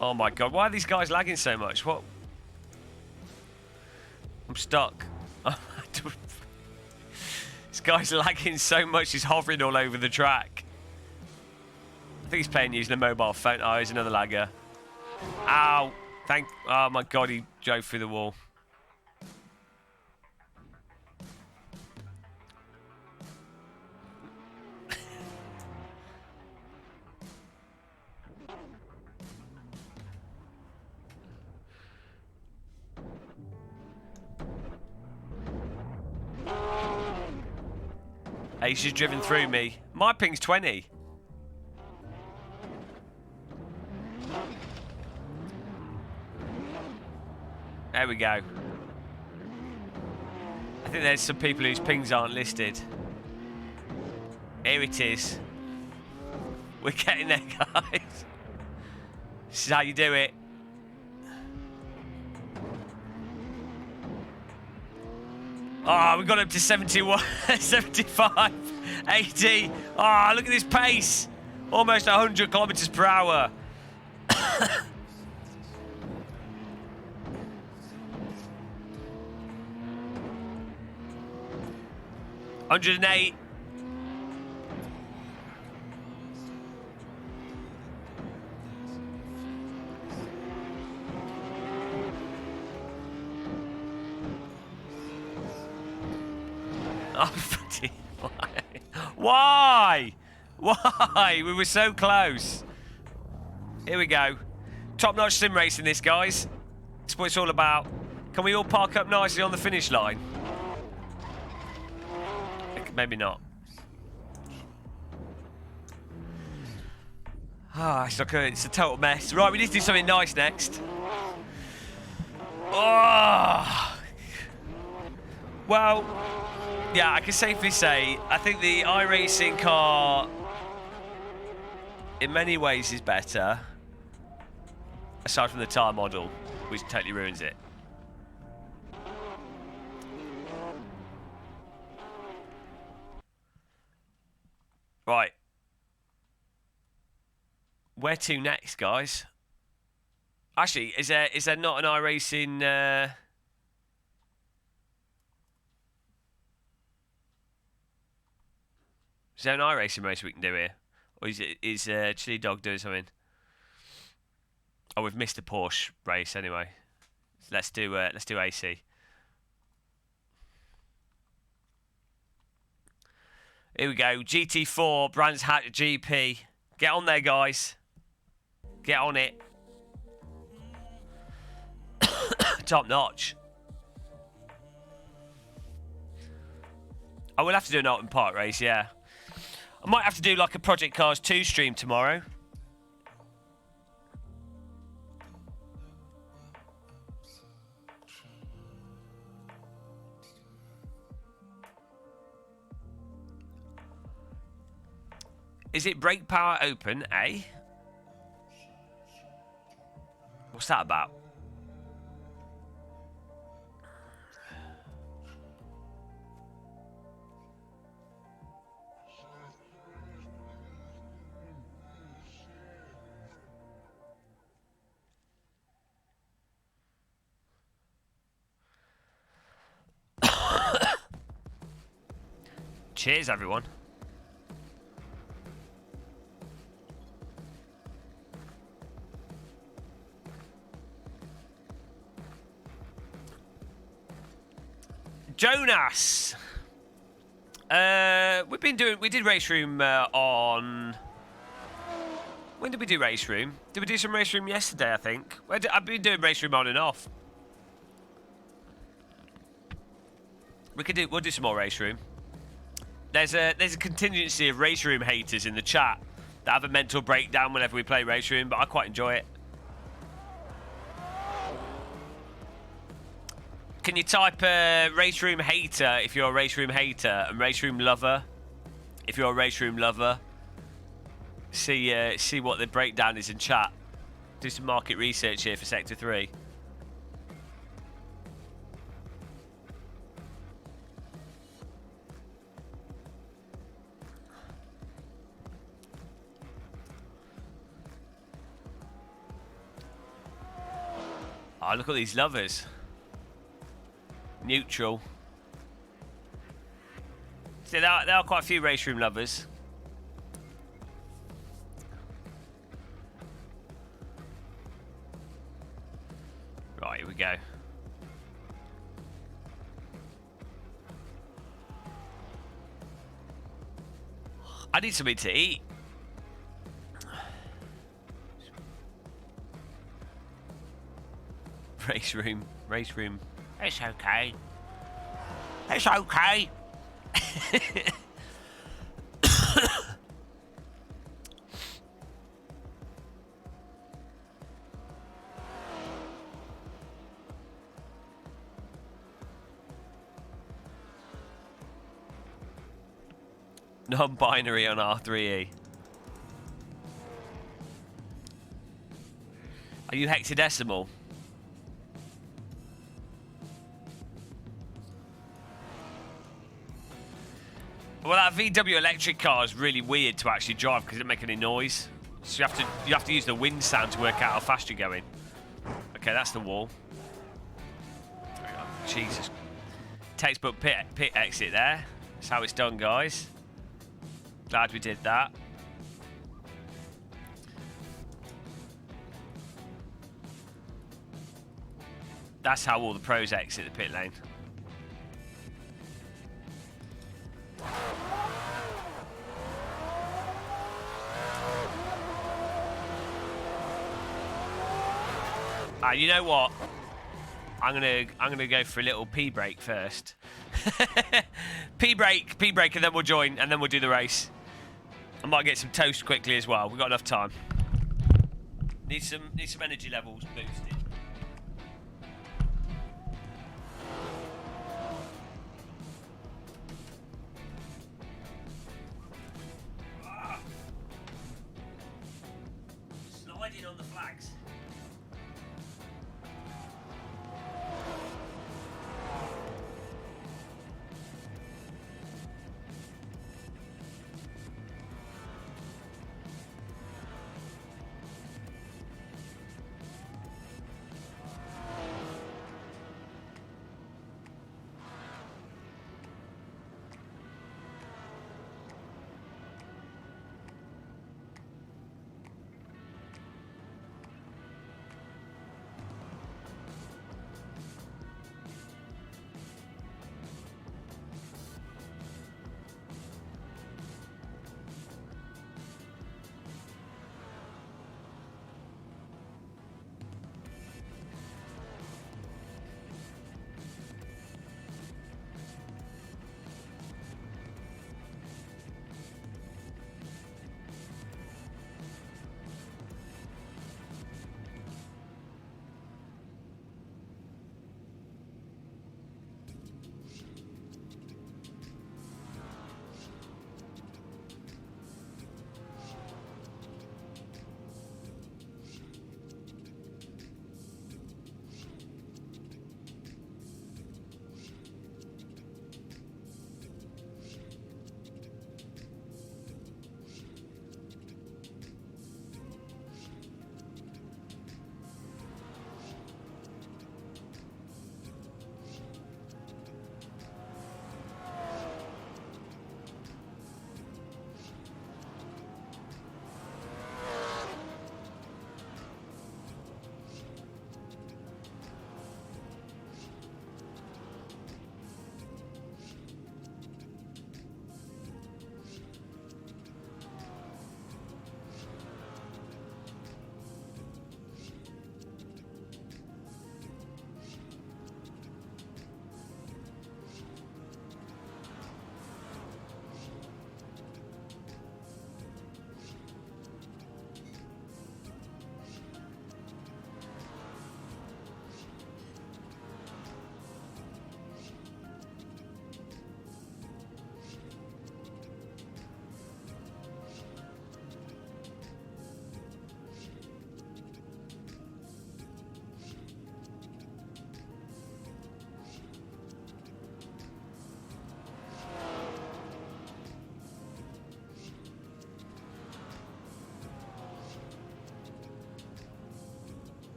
Oh, my God. Why are these guys lagging so much? What? I'm stuck. This guy's lagging so much, he's hovering all over the track. I think he's playing using a mobile phone. Oh, he's another lagger. Ow. Oh my God, he drove through the wall. He's just driven through me. My ping's 20. There we go. I think there's some people whose pings aren't listed. Here it is. We're getting there, guys. This is how you do it. Oh, we got up to 71, 75, 80. Oh, look at this pace. Almost 100 kilometers per hour. 108. Oh, why? Why? We were so close. Here we go. Top-notch sim racing this, guys. That's what it's all about. Can we all park up nicely on the finish line? Maybe not. Ah, it's a total mess. Right, we need to do something nice next. Oh. Well, yeah, I can safely say I think the iRacing car in many ways is better, aside from the tyre model, which totally ruins it. Right. Where to next, guys? Actually, is there not an iRacing? Is there an iRacing race we can do here, or is Chiledog doing something? Oh, we've missed the Porsche race anyway. So let's do AC. Here we go. GT4 Brands Hatch GP. Get on there, guys. Get on it. Top notch. I will have to do an Alton Park race, yeah. I might have to do like a Project Cars 2 stream tomorrow. Is it brake power open, eh? What's that about? Cheers, everyone. Jonas. We did race room on. When did we do race room? Did we do some race room yesterday? I think I've been doing race room on and off. We'll do some more race room. There's a contingency of race room haters in the chat that have a mental breakdown whenever we play race room, but I quite enjoy it. Can you type race room hater if you're a race room hater, and race room lover if you're a race room lover? See what the breakdown is in chat. Do some market research here for Sector 3. Oh, look at these lovers. Neutral. See, there are quite a few race room lovers. Right, here we go. I need something to eat. Race room. It's okay. It's okay. Non-binary on R3E. Are you hexadecimal? Well, that VW electric car is really weird to actually drive because it doesn't make any noise. So you have to use the wind sound to work out how fast you're going. Okay, that's the wall. Jesus. Textbook pit exit there. That's how it's done, guys. Glad we did that. That's how all the pros exit the pit lane. You know what? I'm gonna go for a little pee break first. pee break, and then we'll join, and then we'll do the race. I might get some toast quickly as well. We've got enough time. Need some energy levels boosted. Sliding on the flags.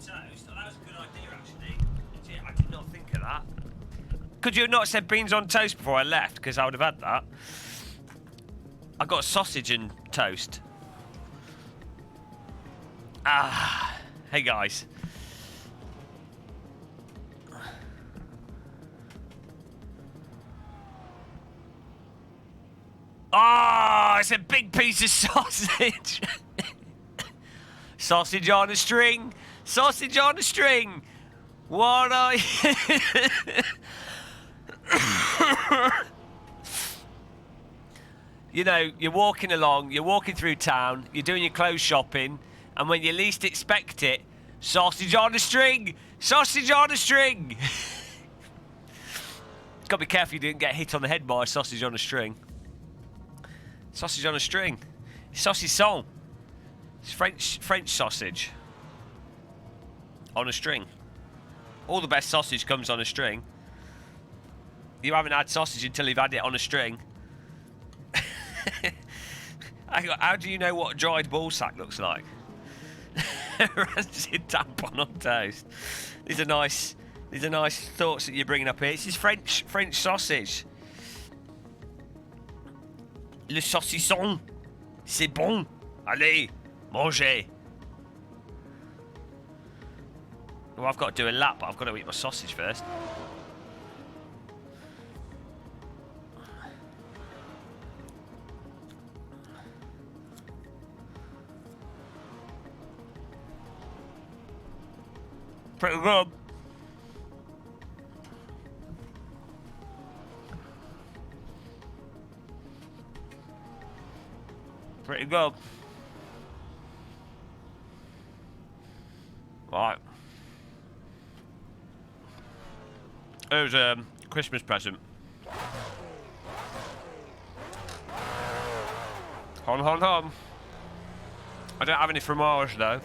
toast. Oh, that was a good idea, actually. Gee, I did not think of that. Could you have not said beans on toast before I left? Because I would have had that. I got sausage and toast. Ah, hey guys. Oh, it's a big piece of sausage. Sausage on a string. Sausage on a string. What are you? You know, you're walking along, you're walking through town, you're doing your clothes shopping, and when you least expect it, sausage on a string! Sausage on a string! Got to be careful you didn't get hit on the head by a sausage on a string. Sausage on a string. Saucisson. It's French sausage. On a string. All the best sausage comes on a string. You haven't had sausage until you've had it on a string. How do you know what a dried ball sack looks like? Rancid tampon on toast. These are nice thoughts that you're bringing up here. This is French sausage. Le saucisson, c'est bon. Allez, mangez. Well, I've got to do a lap, but I've got to eat my sausage first. Pretty good. Pretty good. Right. It was a Christmas present. Hon. I don't have any fromage though.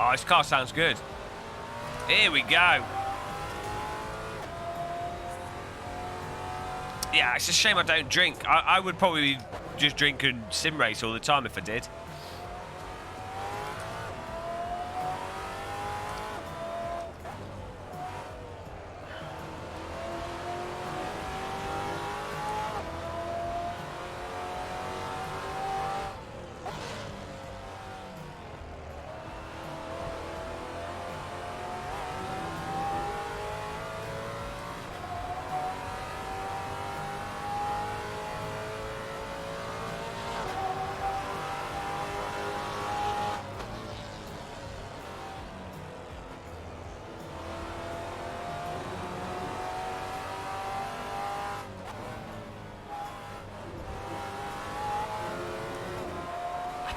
Oh, this car sounds good. Here we go. Yeah, it's a shame I don't drink. I would probably just drink and sim race all the time if I did.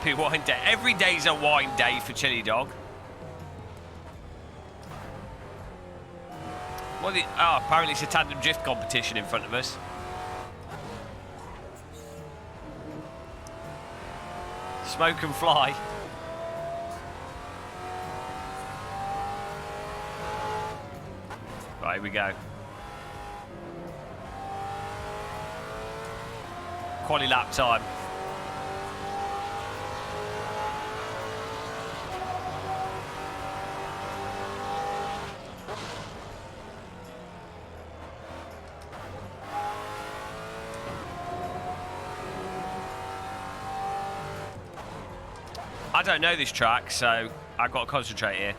Happy wine day. Every day's a wine day for Chiledog. Apparently it's a tandem drift competition in front of us. Smoke and fly. Right, here we go. Quali lap time. I don't know this track, so I've got to concentrate here.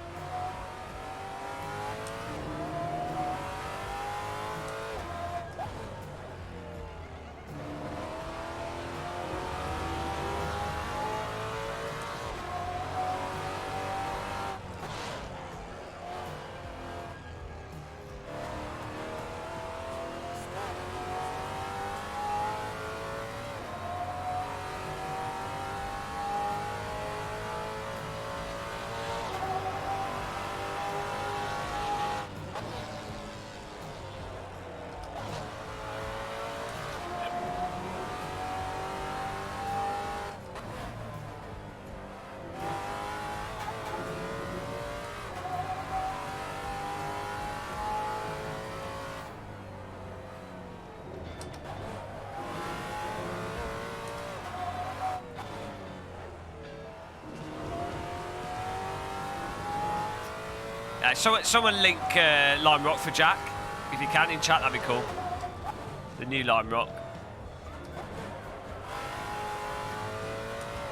Someone link Lime Rock for Jack, if you can, in chat, that'd be cool. The new Lime Rock.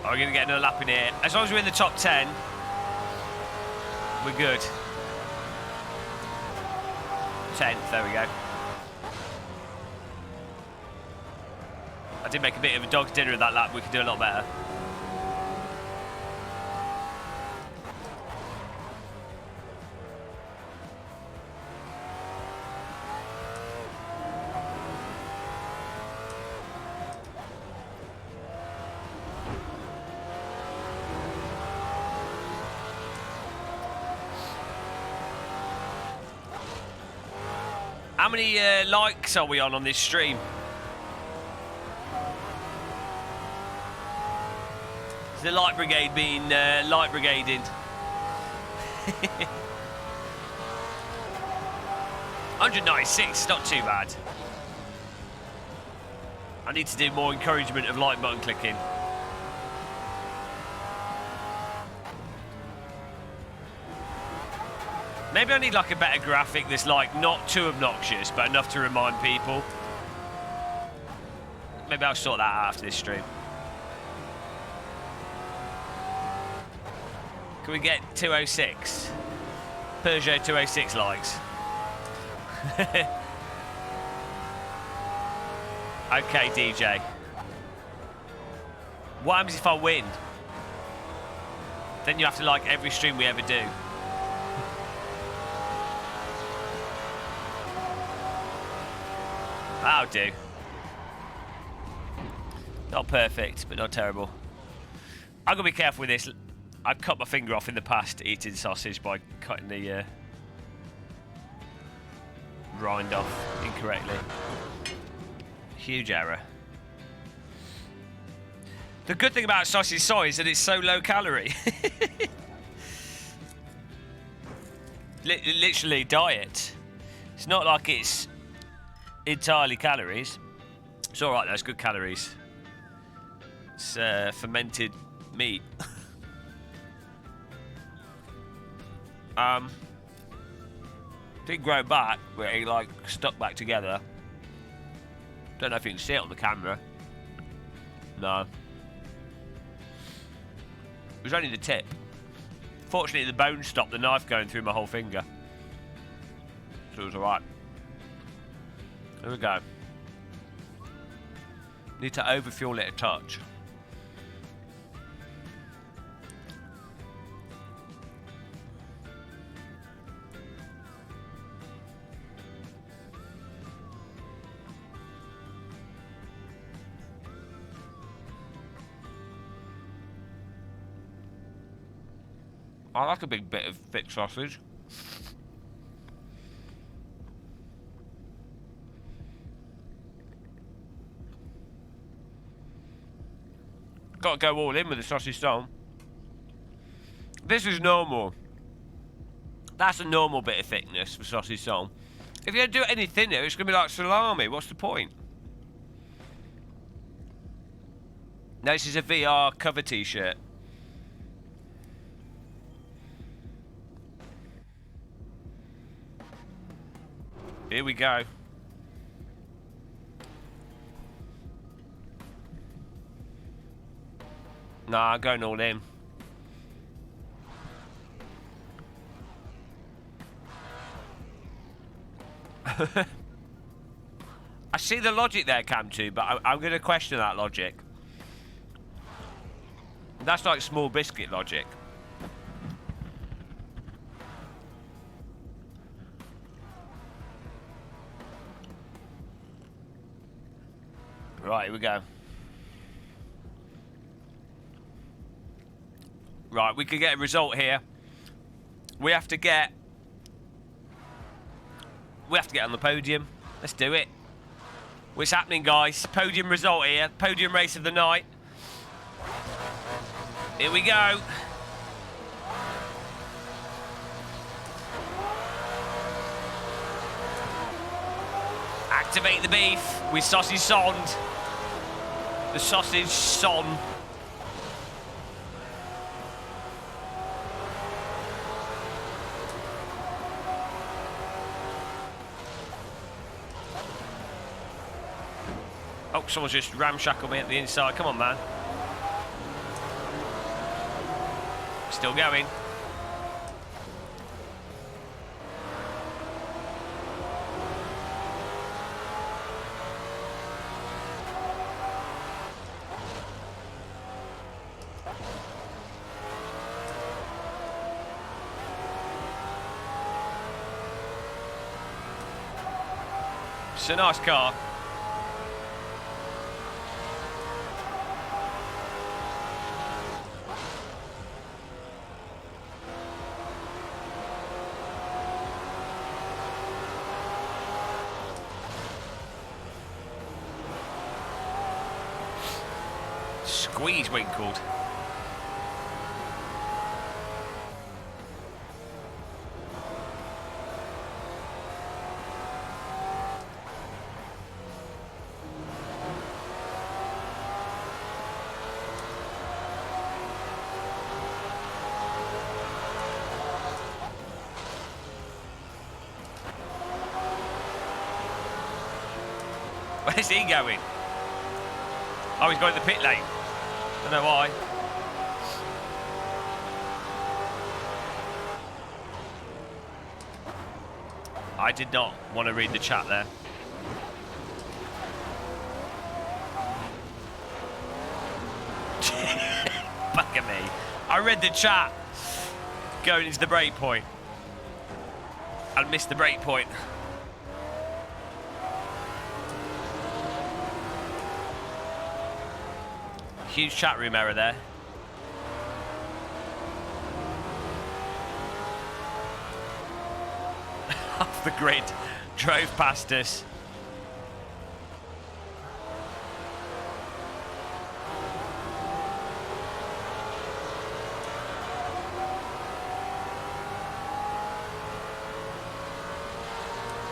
Oh, we're going to get another lap in here. As long as we're in the top 10, we're good. 10th, there we go. I did make a bit of a dog's dinner of that lap. We could do a lot better. How many likes are we on this stream? Is the light brigade being light brigaded? 196, not too bad. I need to do more encouragement of like button clicking. Maybe I need like a better graphic that's like not too obnoxious, but enough to remind people. Maybe I'll sort that out after this stream. Can we get 206? Peugeot 206 likes. Okay, DJ. What happens if I win? Then you have to like every stream we ever do. That'll do. Not perfect, but not terrible. I'm gonna be careful with this. I've cut my finger off in the past eating sausage by cutting the rind off incorrectly. Huge error. The good thing about sausage soy is that it's so low calorie. Literally diet. It's not like it's entirely calories. It's alright though, it's good calories. It's fermented meat. Didn't grow back, but it like stuck back together. Don't know if you can see it on the camera. No. It was only the tip. Fortunately the bone stopped the knife going through my whole finger. So it was alright. There we go. Need to overfuel it a touch. I like a big bit of thick sausage. Got to go all in with the sausage stone. This is normal. That's a normal bit of thickness for sausage stone. If you don't do it any thinner, it's going to be like salami. What's the point? No, this is a VR cover t-shirt. Here we go. Nah, I'm going all in. I see the logic there, Cam2, but I'm going to question that logic. That's like small biscuit logic. Right, here we go. Right, we could get a result here. We have to get on the podium. Let's do it. What's happening, guys? Podium result here. Podium race of the night. Here we go. Activate the beef with sausage sond. The sausage son. Oh, someone's just ramshackled me at the inside. Come on, man. Still going. It's a nice car. Squeeze winkled. Where's he going? Oh, he's going to the pit lane. I don't know why. I did not want to read the chat there. Back at me. I read the chat going into the break point and missed the break point. Huge chat room error there. Off the grid, drove past us.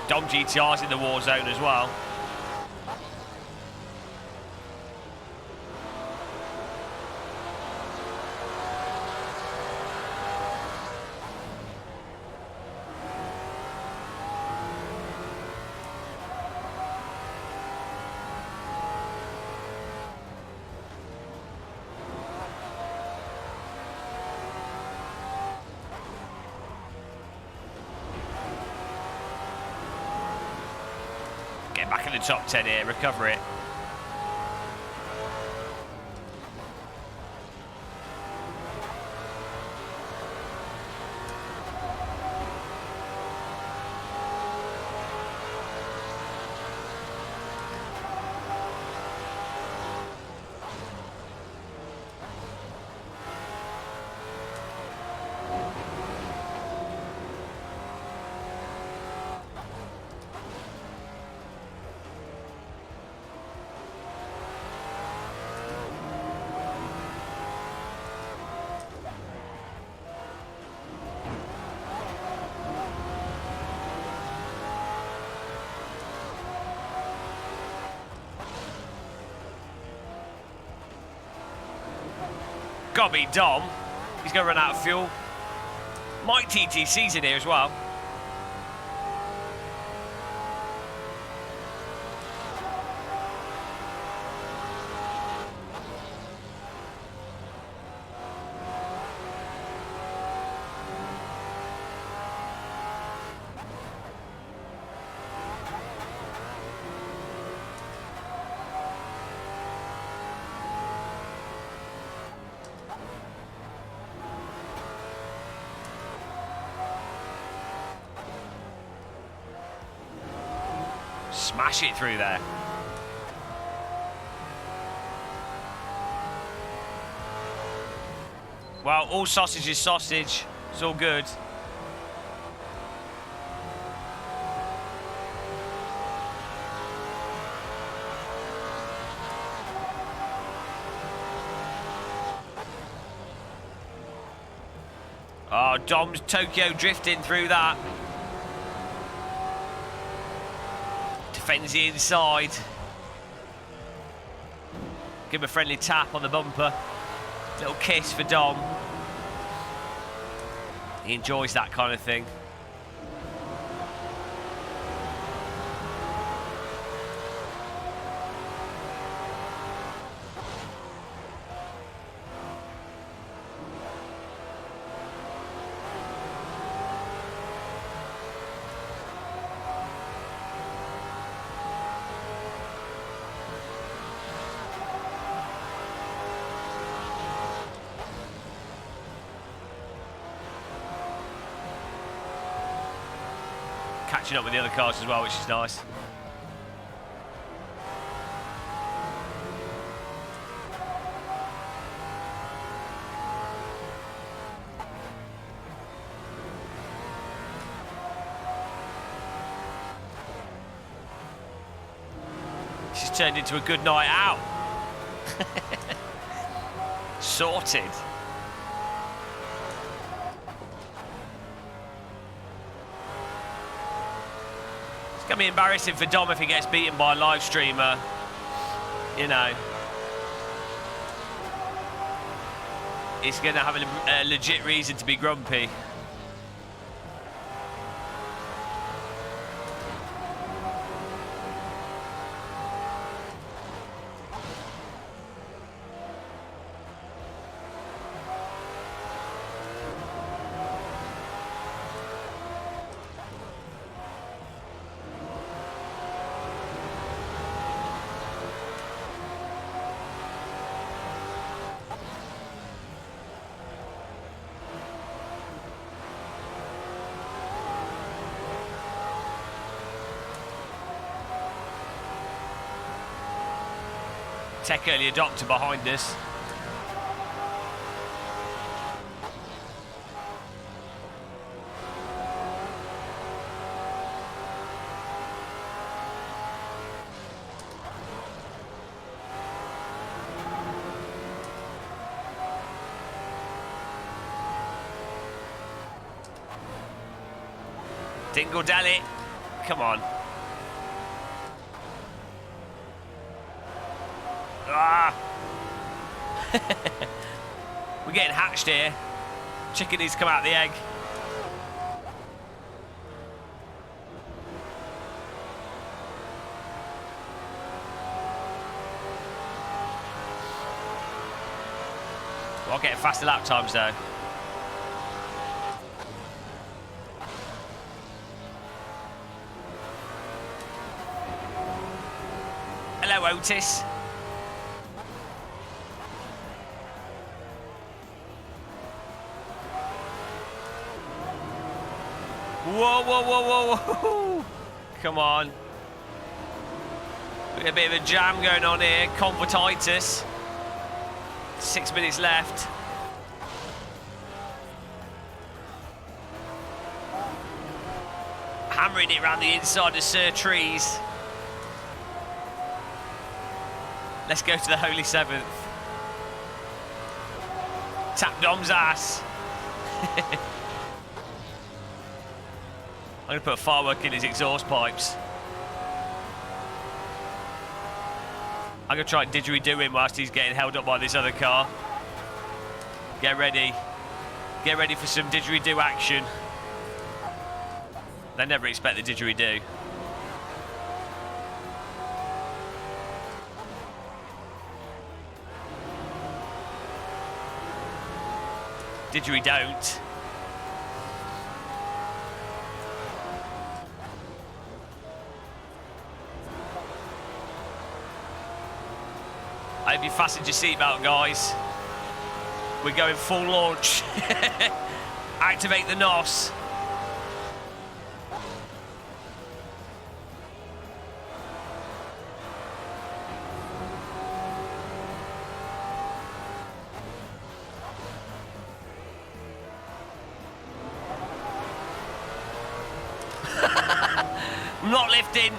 Dom GTR's in the war zone as well. Back in the top 10 here, recover it. Gotta be Dom. He's gonna run out of fuel. Mike TTC's in here as well. Smash it through there. Well, all sausage is sausage. It's all good. Oh, Dom's Tokyo drifting through that. Defends the inside. Give him a friendly tap on the bumper. Little kiss for Dom. He enjoys that kind of thing. catching up with the other cars as well, which is nice. This has turned into a good night out. Sorted. It's going to be embarrassing for Dom if he gets beaten by a live streamer. You know. He's going to have a legit reason to be grumpy. Tech early adopter behind us. Dingle Dally, come on. Ah! We're getting hatched here. Chicken needs to come out of the egg. Well, I'll get faster lap times though. Hello, Otis. Whoa, whoa, whoa, whoa, whoa. Come on. A bit of a jam going on here. Convertitus. 6 minutes left. Hammering it around the inside of Sir Trees. Let's go to the Holy Seventh. Tap Dom's ass. I'm going to put a firework in his exhaust pipes. I'm going to try and didgeridoo him whilst he's getting held up by this other car. Get ready. Get ready for some didgeridoo action. They never expect the didgeridoo. Didgeridoo. I hope you fastened your seatbelt, guys. We're going full launch. Activate the NOS. I'm not lifting.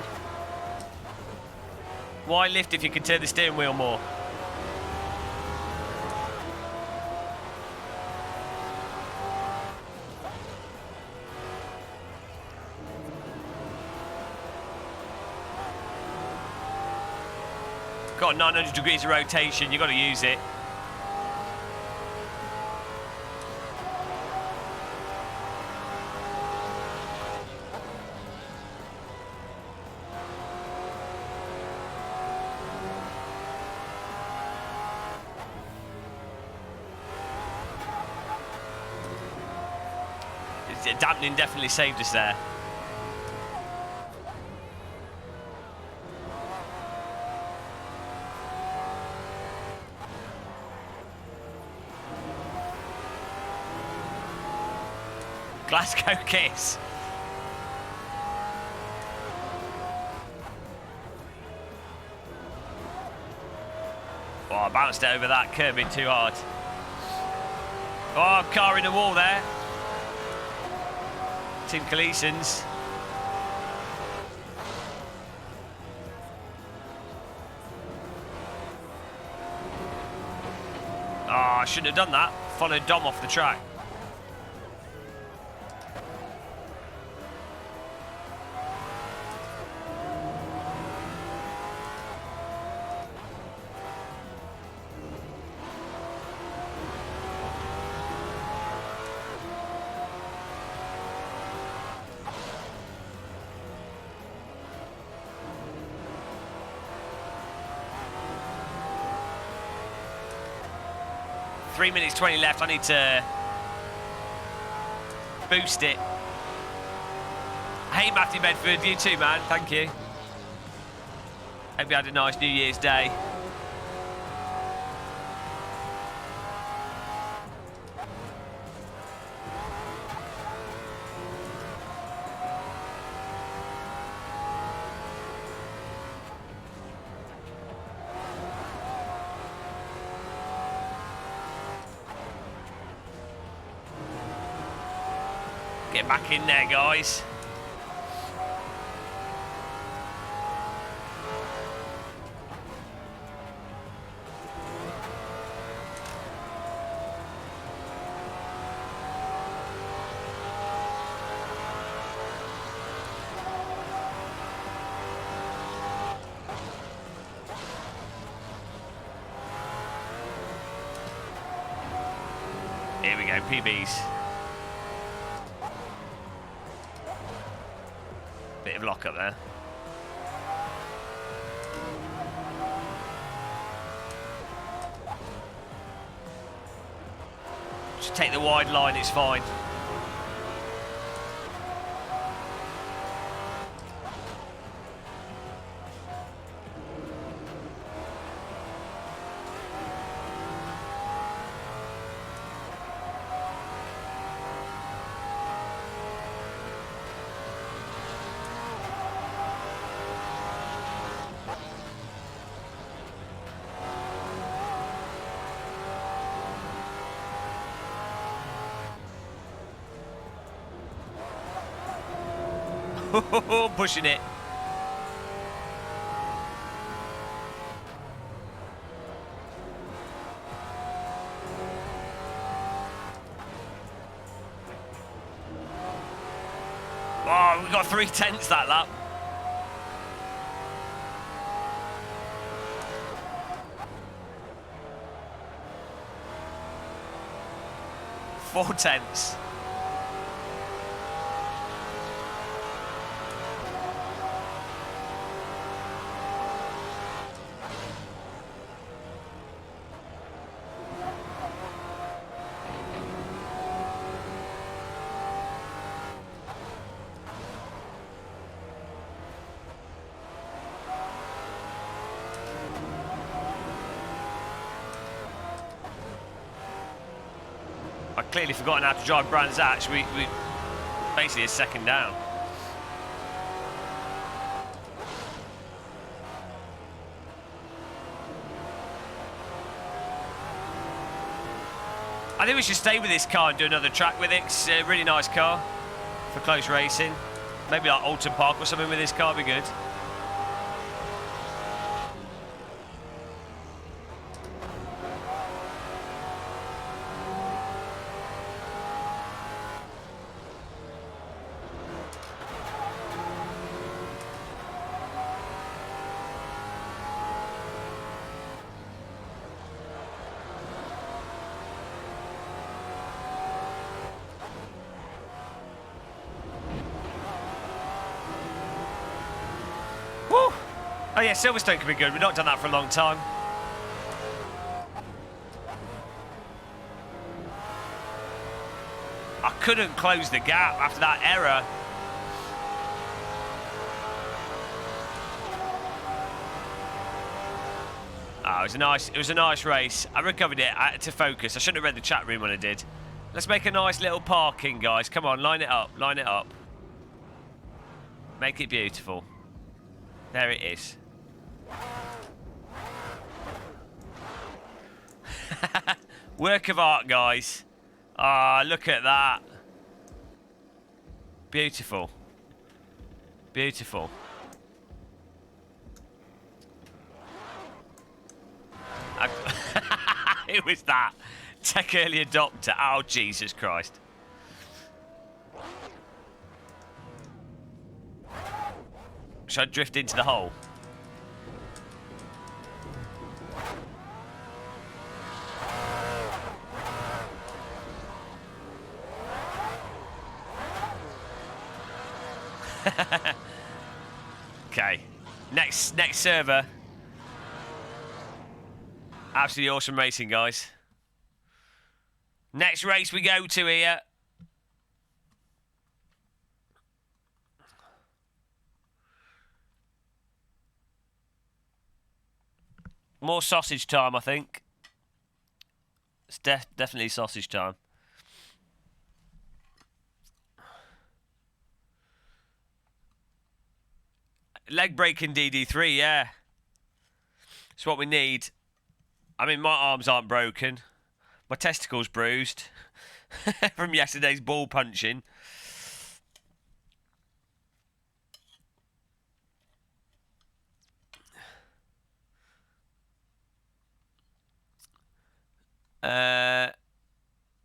Why lift if you can turn the steering wheel more? Got 900 degrees of rotation, you've got to use it. Dampening definitely saved us there. Glasgow kiss. Oh, I bounced it over that curb in too hard. Oh, car in the wall there. Tim Gleeson's. Oh, I shouldn't have done that. Followed Dom off the track. Three minutes 20 left. I need to boost it. Hey, Matthew Medford, you too, man. Thank you. Hope you had a nice New Year's Day. Get back in there, guys. Here we go, PBs. Bit of lock up there. Just take the wide line, it's fine. Pushing it. Oh, we got 3/10 that lap. Four tenths. Clearly forgotten how to drive Brands Hatch. We basically a second down. I think we should stay with this car and do another track with it. It's a really nice car for close racing. Maybe like Alton Park or something with this car would be good. Oh yeah, Silverstone could be good. We've not done that for a long time. I couldn't close the gap after that error. Oh, it was a nice race. I recovered it. I had to focus. I shouldn't have read the chat room when I did. Let's make a nice little parking, guys. Come on, line it up. Line it up. Make it beautiful. There it is. Work of art, guys. Ah, look at that. Beautiful. Beautiful. Who was that? Tech early adopter. Oh, Jesus Christ. Should I drift into the hole? Okay. Next server. Absolutely awesome racing, guys. Next race we go to here. More sausage time, I think. It's definitely sausage time. Leg breaking DD3, yeah. It's what we need. I mean, my arms aren't broken. My testicles bruised from yesterday's ball punching.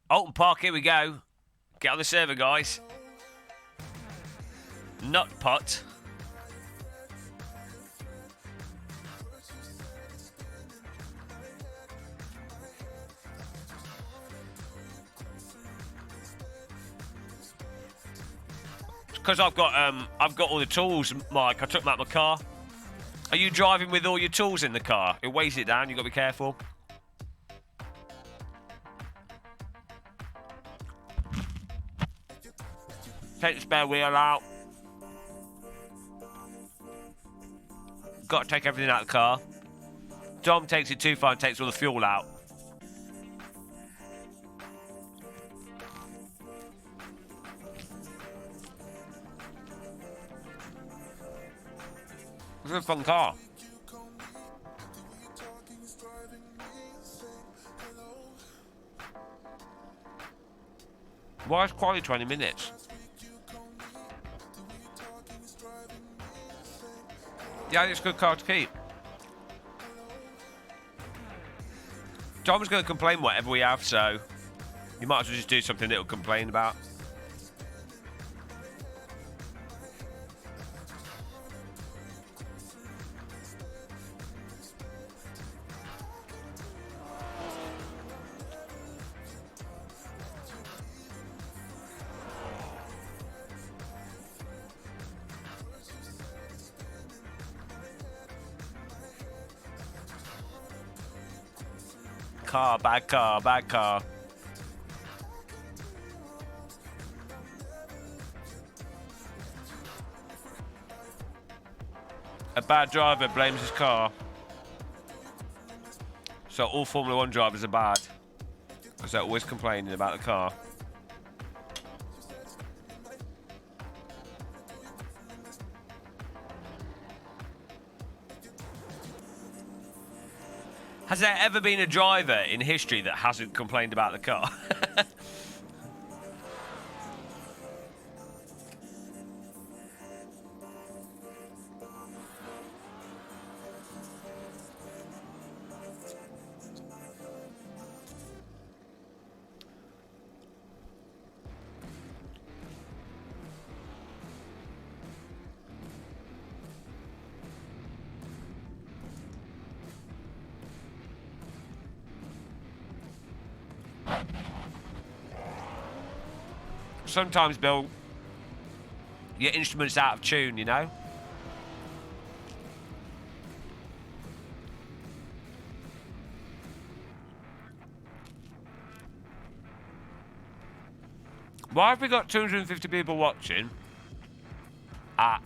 Alton Park, here we go. Get on the server, guys. Nut pot. Because I've got all the tools, Mike. I took them out of my car. Are you driving with all your tools in the car? It weighs it down. You've got to be careful. Take the spare wheel out. Got to take everything out of the car. Dom takes it too far and takes all the fuel out. It's a fun car. Why is quality 20 minutes? Yeah, it's a good car to keep. Dom's going to complain whatever we have, so you might as well just do something that he'll complain about. Bad car, bad car. A bad driver blames his car. So all Formula 1 drivers are bad. Because they're always complaining about the car. Has there ever been a driver in history that hasn't complained about the car? Sometimes, Bill, your instrument's out of tune, you know? Why have we got 250 people watching at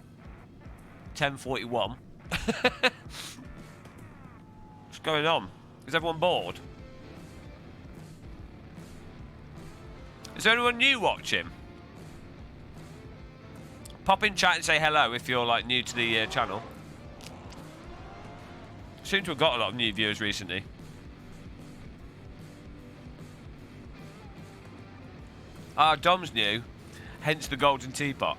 10:41? What's going on? Is everyone bored? Is there anyone new watching? Pop in chat and say hello if you're like new to the channel. Seem to have got a lot of new viewers recently. Ah, Dom's new. Hence the golden teapot.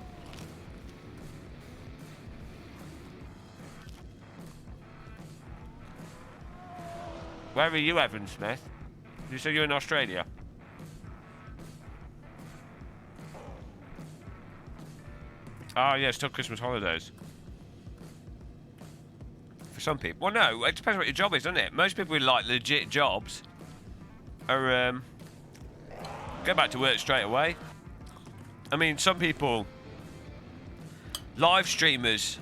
Where are you, Evan Smith? You say you're in Australia? Oh, yeah, still Christmas holidays. For some people. Well, no, it depends what your job is, doesn't it? Most people with, like, legit jobs are, go back to work straight away. I mean, some people, live streamers,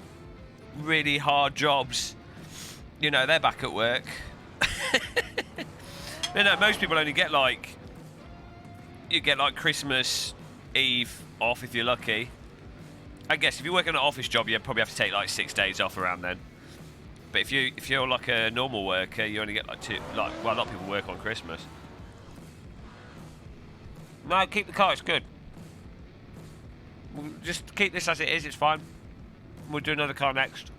really hard jobs, you know, they're back at work. You know, most people only get, like, you get, like, Christmas Eve off if you're lucky. I guess if you're working an office job, you probably have to take like 6 days off around then. But if you're like a normal worker, you only get like 2. Like, well, a lot of people work on Christmas. No, keep the car. It's good. We'll just keep this as it is. It's fine. We'll do another car next.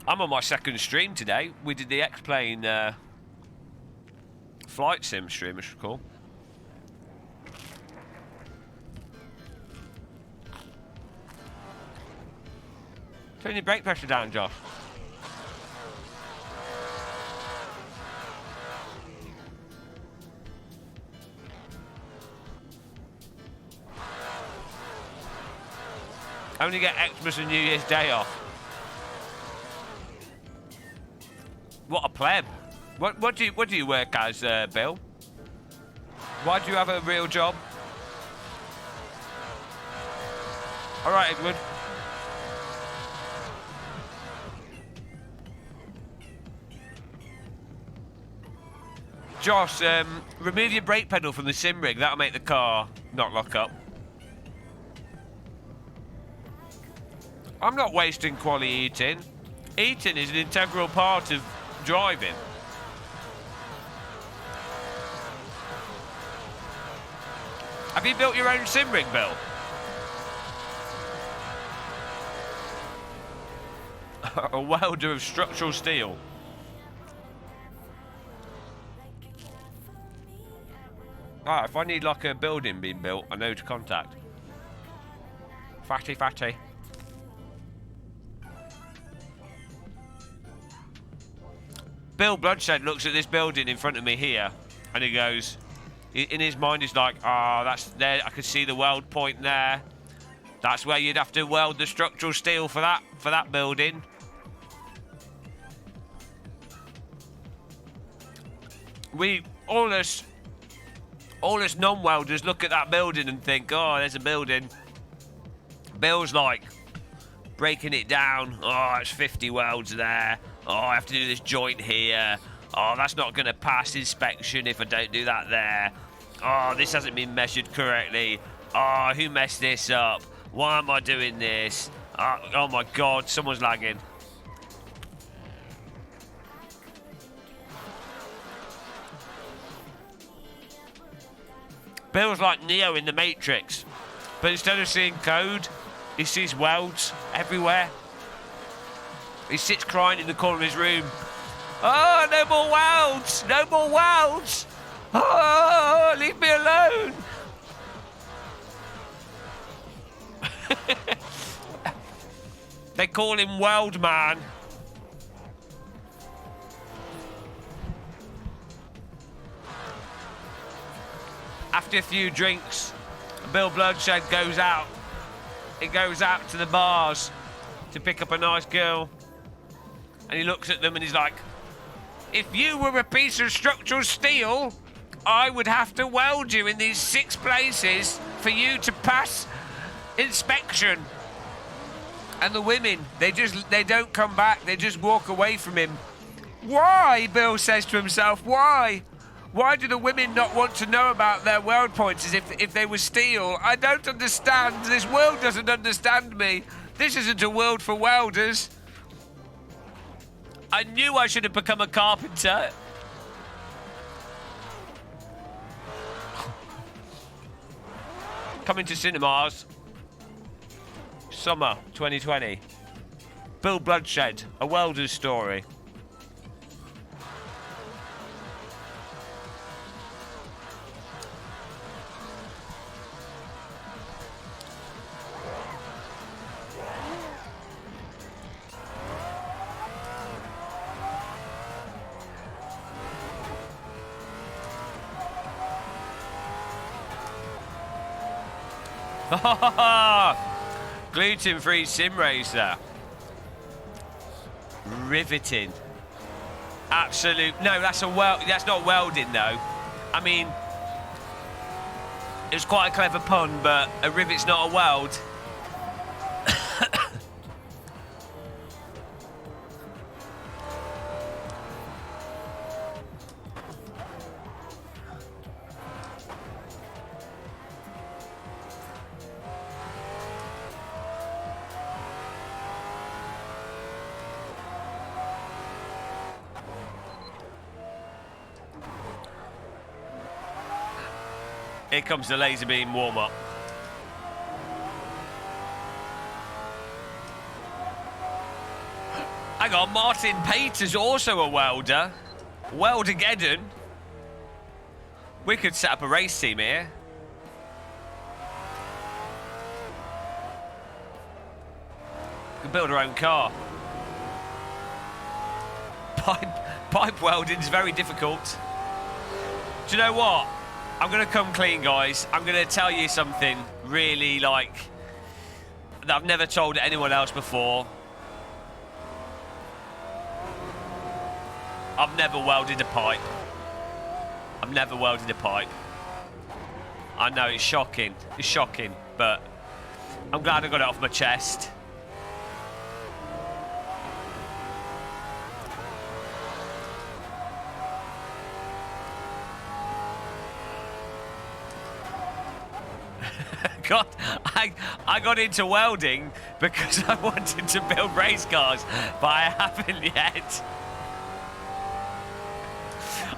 I'm on my second stream today. We did the X-Plane flight sim stream, which was cool. Turn your brake pressure down, Josh. I only get Xmas and New Year's Day off. What a pleb. What do you work as, Bill? Why do you have a real job? All right, Edward. Josh, remove your brake pedal from the sim rig. That'll make the car not lock up. I'm not wasting quality eating. Eating is an integral part of driving. Have you built your own sim rig, Bill? A welder of structural steel. Ah, if I need like a building being built, I know who to contact. Fatty. Bill Bloodshed looks at this building in front of me here, and he goes, in his mind he's like, oh, that's there, I can see the weld point there. That's where you'd have to weld the structural steel for that building. All us non-welders look at that building and think, oh, there's a building. Bill's like, breaking it down. Oh, it's 50 welds there. Oh, I have to do this joint here. Oh, that's not going to pass inspection if I don't do that there. Oh, this hasn't been measured correctly. Oh, who messed this up? Why am I doing this? Oh my God, someone's lagging. Bill's like Neo in the Matrix, but instead of seeing code, he sees welds everywhere. He sits crying in the corner of his room. Oh, no more welds! No more welds! Oh, leave me alone! They call him Weld Man. After a few drinks, Bill Bloodshed goes out. He goes out to the bars to pick up a nice girl. And he looks at them and he's like, if you were a piece of structural steel, I would have to weld you in these 6 places for you to pass inspection. And the women, they don't come back. They just walk away from him. Why? Bill says to himself, why? Why do the women not want to know about their weld points as if they were steel? I don't understand. This world doesn't understand me. This isn't a world for welders. I knew I should have become a carpenter. Coming to cinemas. Summer 2020. Bill Bloodshed, a welder's story. Gluten-free sim racer. Riveting. Absolute. No, that's that's not welding though. I mean, it was quite a clever pun, but a rivet's not a weld. Here comes the laser beam warm-up. Hang on, Martin Pater's also a welder. Weldageddon. We could set up a race team here. We could build our own car. Pipe welding's very difficult. Do you know what? I'm going to come clean, guys. I'm going to tell you something really, like, that I've never told anyone else before. I've never welded a pipe. I've never welded a pipe. I know, it's shocking. It's shocking, but I'm glad I got it off my chest. God, I got into welding because I wanted to build race cars, but I haven't yet.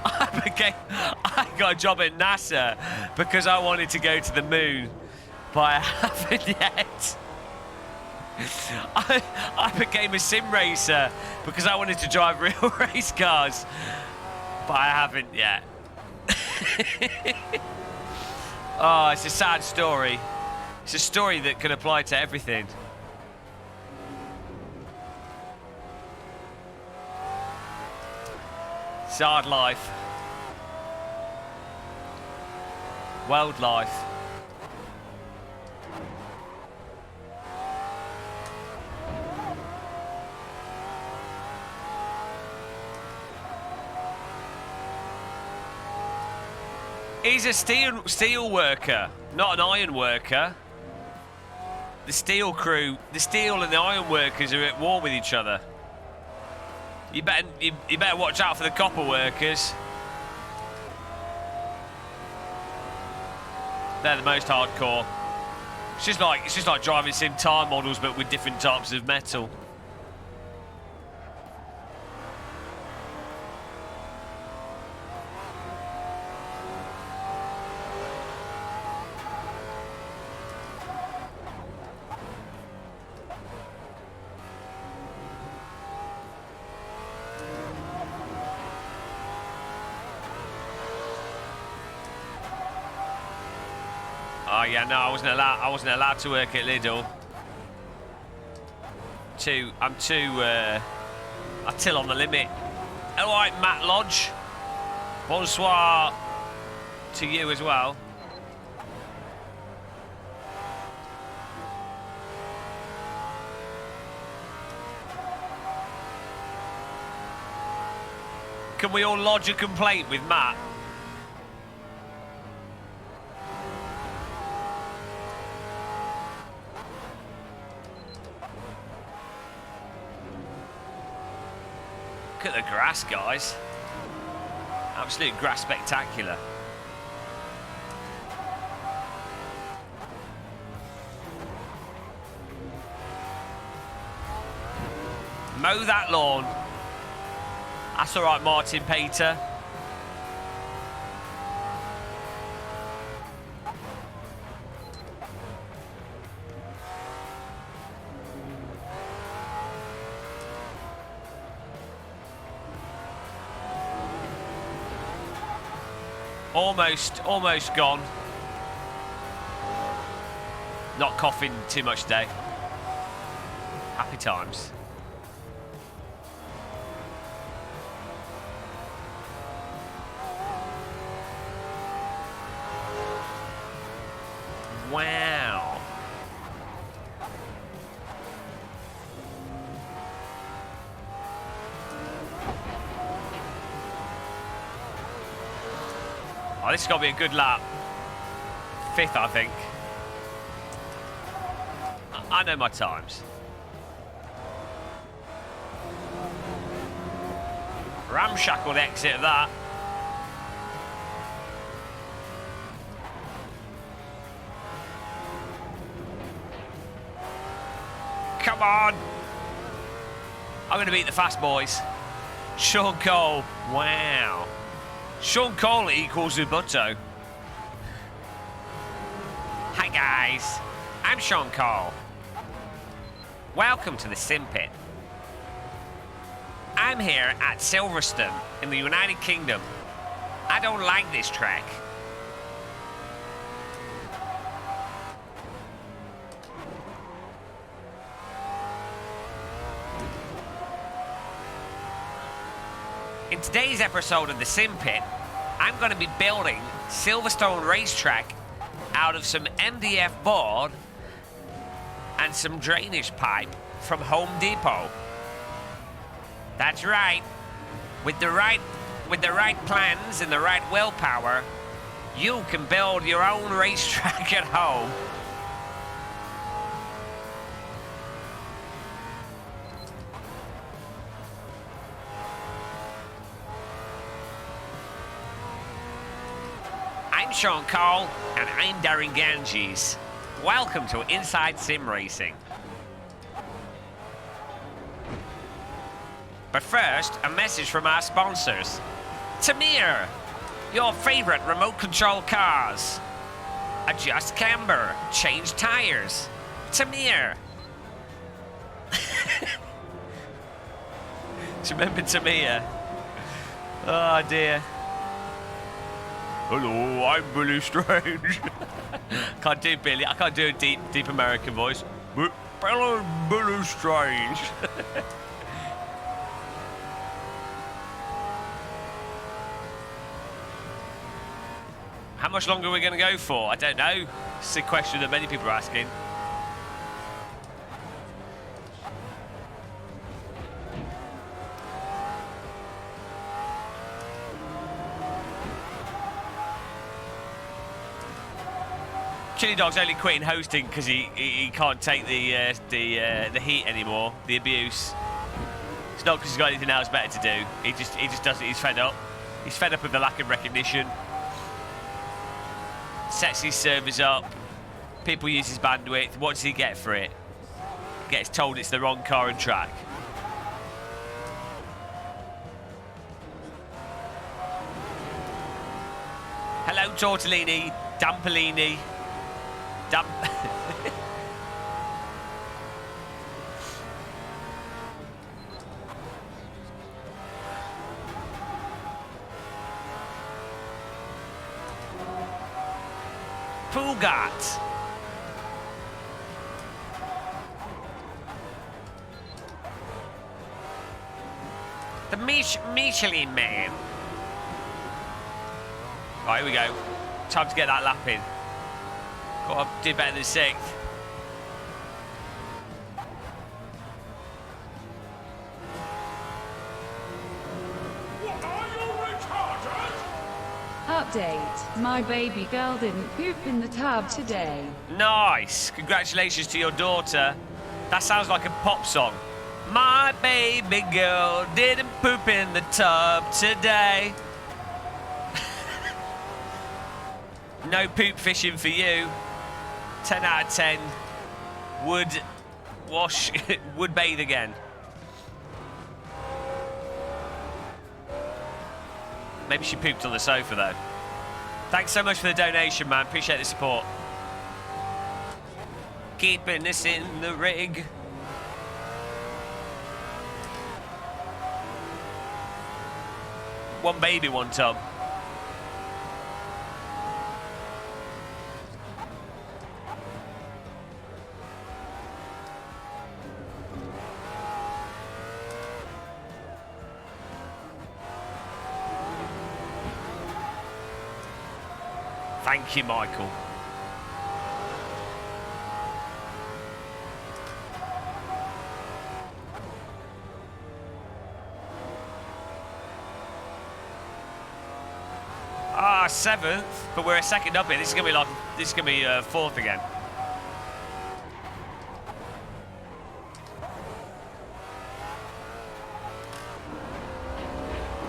I got a job at NASA because I wanted to go to the moon, but I haven't yet. I became a sim racer because I wanted to drive real race cars, but I haven't yet. Oh, it's a sad story. It's a story that can apply to everything. It's hard life. Wild life. He's a steel worker, not an iron worker. The steel crew, the steel and the iron workers are at war with each other. You better watch out for the copper workers. They're the most hardcore. It's just like driving sim tire models, but with different types of metal. Oh yeah, no, I wasn't allowed to work at Lidl. I'm till on the limit. All right, Matt Lodge. Bonsoir to you as well. Can we all lodge a complaint with Matt? Look at the grass, guys. Absolute grass spectacular. Mow that lawn. That's all right, Martin Pater. Almost gone. Not coughing too much today. Happy times. Wow. Oh, this has got to be a good lap. 5th, I think. I know my times. Ramshackle exit of that. Come on. I'm going to beat the fast boys. Sean Cole. Wow. Sean Cole equals Ubuntu. Hi guys, I'm Sean Cole. Welcome to the Sim Pit. I'm here at Silverstone in the United Kingdom. I don't like this track. In today's episode of the Sim Pit, I'm going to be building Silverstone Racetrack out of some MDF board and some drainage pipe from Home Depot. That's right. With the right plans and the right willpower, you can build your own racetrack at home. I'm Sean Cole, and I'm Darren Ganges. Welcome to Inside Sim Racing. But first, a message from our sponsors. Tamir, your favorite remote control cars. Adjust camber, change tires. Tamir. Do you remember Tamir? Oh dear. Hello, I'm Billy Strange. Can't do Billy. I can't do a deep American voice. Hello, Billy Strange. How much longer are we going to go for? I don't know. It's a question that many people are asking. Chiledog's only quitting hosting because he can't take the heat anymore, the abuse. It's not because he's got anything else better to do. He just does it. He's fed up. He's fed up with the lack of recognition. Sets his servers up. People use his bandwidth. What does he get for it? Gets told it's the wrong car and track. Hello, Tortellini, Dampolini. Pugat. The Michelin Man. Right, here we go. Time to get that lap in. Got to do better than 6th. Update. My baby girl didn't poop in the tub today. Nice. Congratulations to your daughter. That sounds like a pop song. My baby girl didn't poop in the tub today. No poop fishing for you. 10 out of 10. Would wash, would bathe again. Maybe she pooped on the sofa though. Thanks so much for the donation, man. Appreciate the support. Keeping this in the rig. One baby, one tub. Thank you, Michael. Ah, 7th, but we're a second up here. This is gonna be 4th again.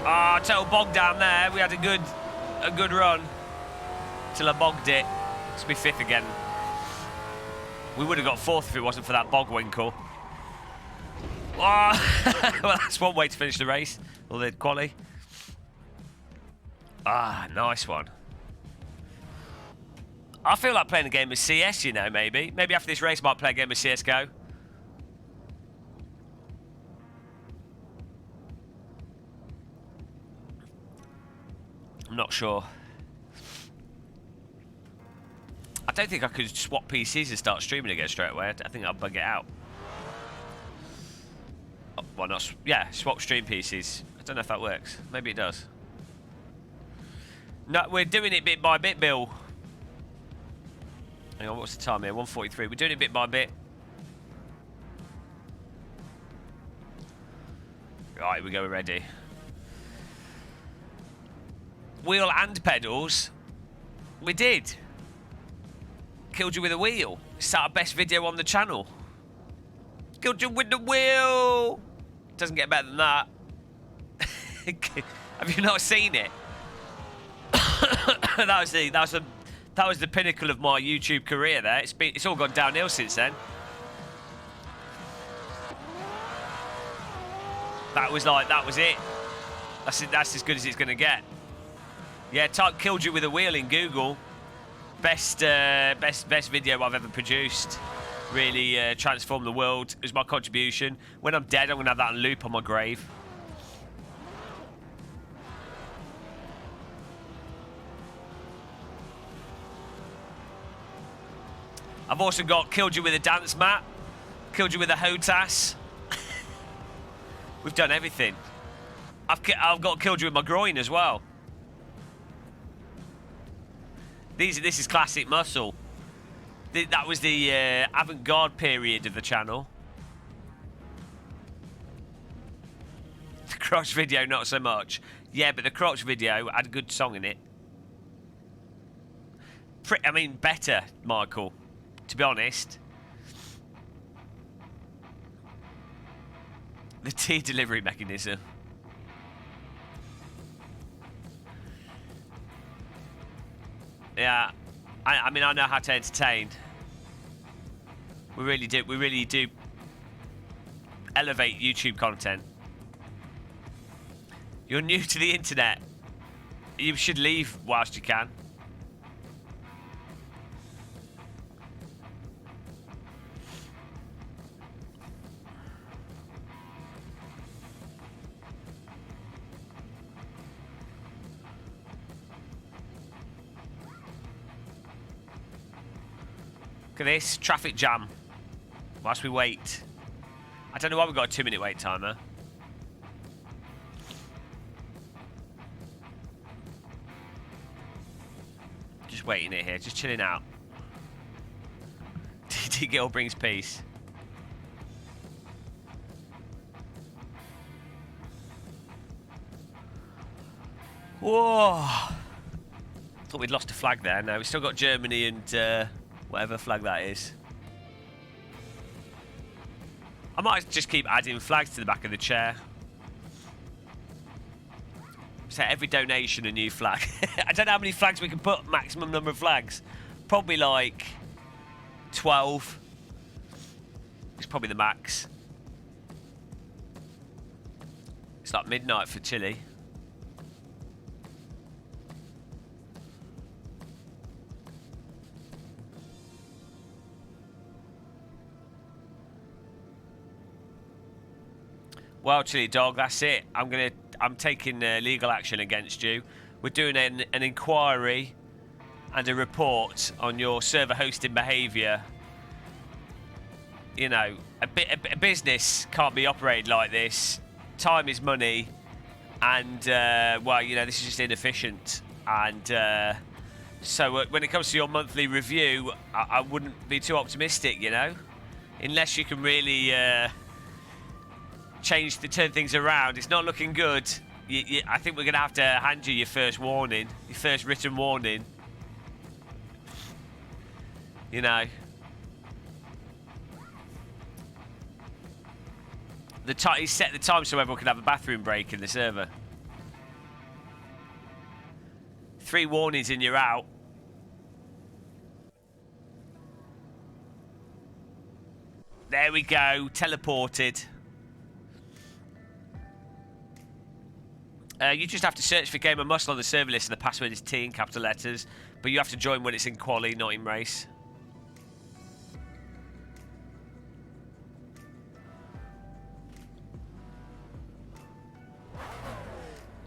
Ah, total bog down there. We had a good run till I bogged it. It's be 5th again. We would have got 4th if it wasn't for that bog winkle. Oh, well, that's one way to finish the race, or the quali. Ah, nice one. I feel like playing a game of CS, you know, maybe. Maybe after this race I might play a game of CSGO. I'm not sure. I don't think I could swap PCs and start streaming again straight away. I think I'll bug it out. Oh, well, not... Yeah, swap stream PCs. I don't know if that works. Maybe it does. No, we're doing it bit by bit, Bill. Hang on, what's the time here? 1:43. We're doing it bit by bit. Right, here we go, we're ready. Wheel and pedals. We did. Killed you with a wheel. It's our best video on the channel. Killed you with the wheel. Doesn't get better than that. Have you not seen it? that was the pinnacle of my YouTube career. There, it's all gone downhill since then. That was it. That's as good as it's gonna get. Yeah, type "killed you with a wheel" in Google. Best video I've ever produced. Really transformed the world. It was my contribution. When I'm dead, I'm gonna have that on loop on my grave. I've also got "killed you with a dance mat," "killed you with a HOTAS." We've done everything. I've got "killed you with my groin" as well. This is classic muscle. That was the avant-garde period of the channel. The crotch video, not so much. Yeah, but the crotch video had a good song in it. I mean, better, Michael, to be honest. The tea delivery mechanism. Yeah, I mean, I know how to entertain. We really do elevate YouTube content. You're new to the internet. You should leave whilst you can. Look at this, traffic jam. Whilst we wait. I don't know why we've got a 2-minute wait timer. Just waiting it here, just chilling out. TT Gill brings peace. Whoa. Thought we'd lost a flag there. No, we've still got Germany and whatever flag that is. I might just keep adding flags to the back of the chair. So every donation a new flag. I don't know how many flags we can put, maximum number of flags. Probably like 12. It's probably the max. It's like midnight for Chile. Well, Chiledog, that's it. I'm taking legal action against you. We're doing an inquiry and a report on your server hosting behaviour. You know, a business can't be operated like this. Time is money, and well, you know, this is just inefficient. And So when it comes to your monthly review, I wouldn't be too optimistic, you know, unless you can really turn things around. It's not looking good. I think we're going to have to hand you your first warning, your first written warning. You know. He set the time so everyone can have a bathroom break in the server. 3 warnings and you're out. There we go, teleported. You just have to search for Game of Muscle on the server list and the password is T in capital letters. But you have to join when it's in quali, not in race.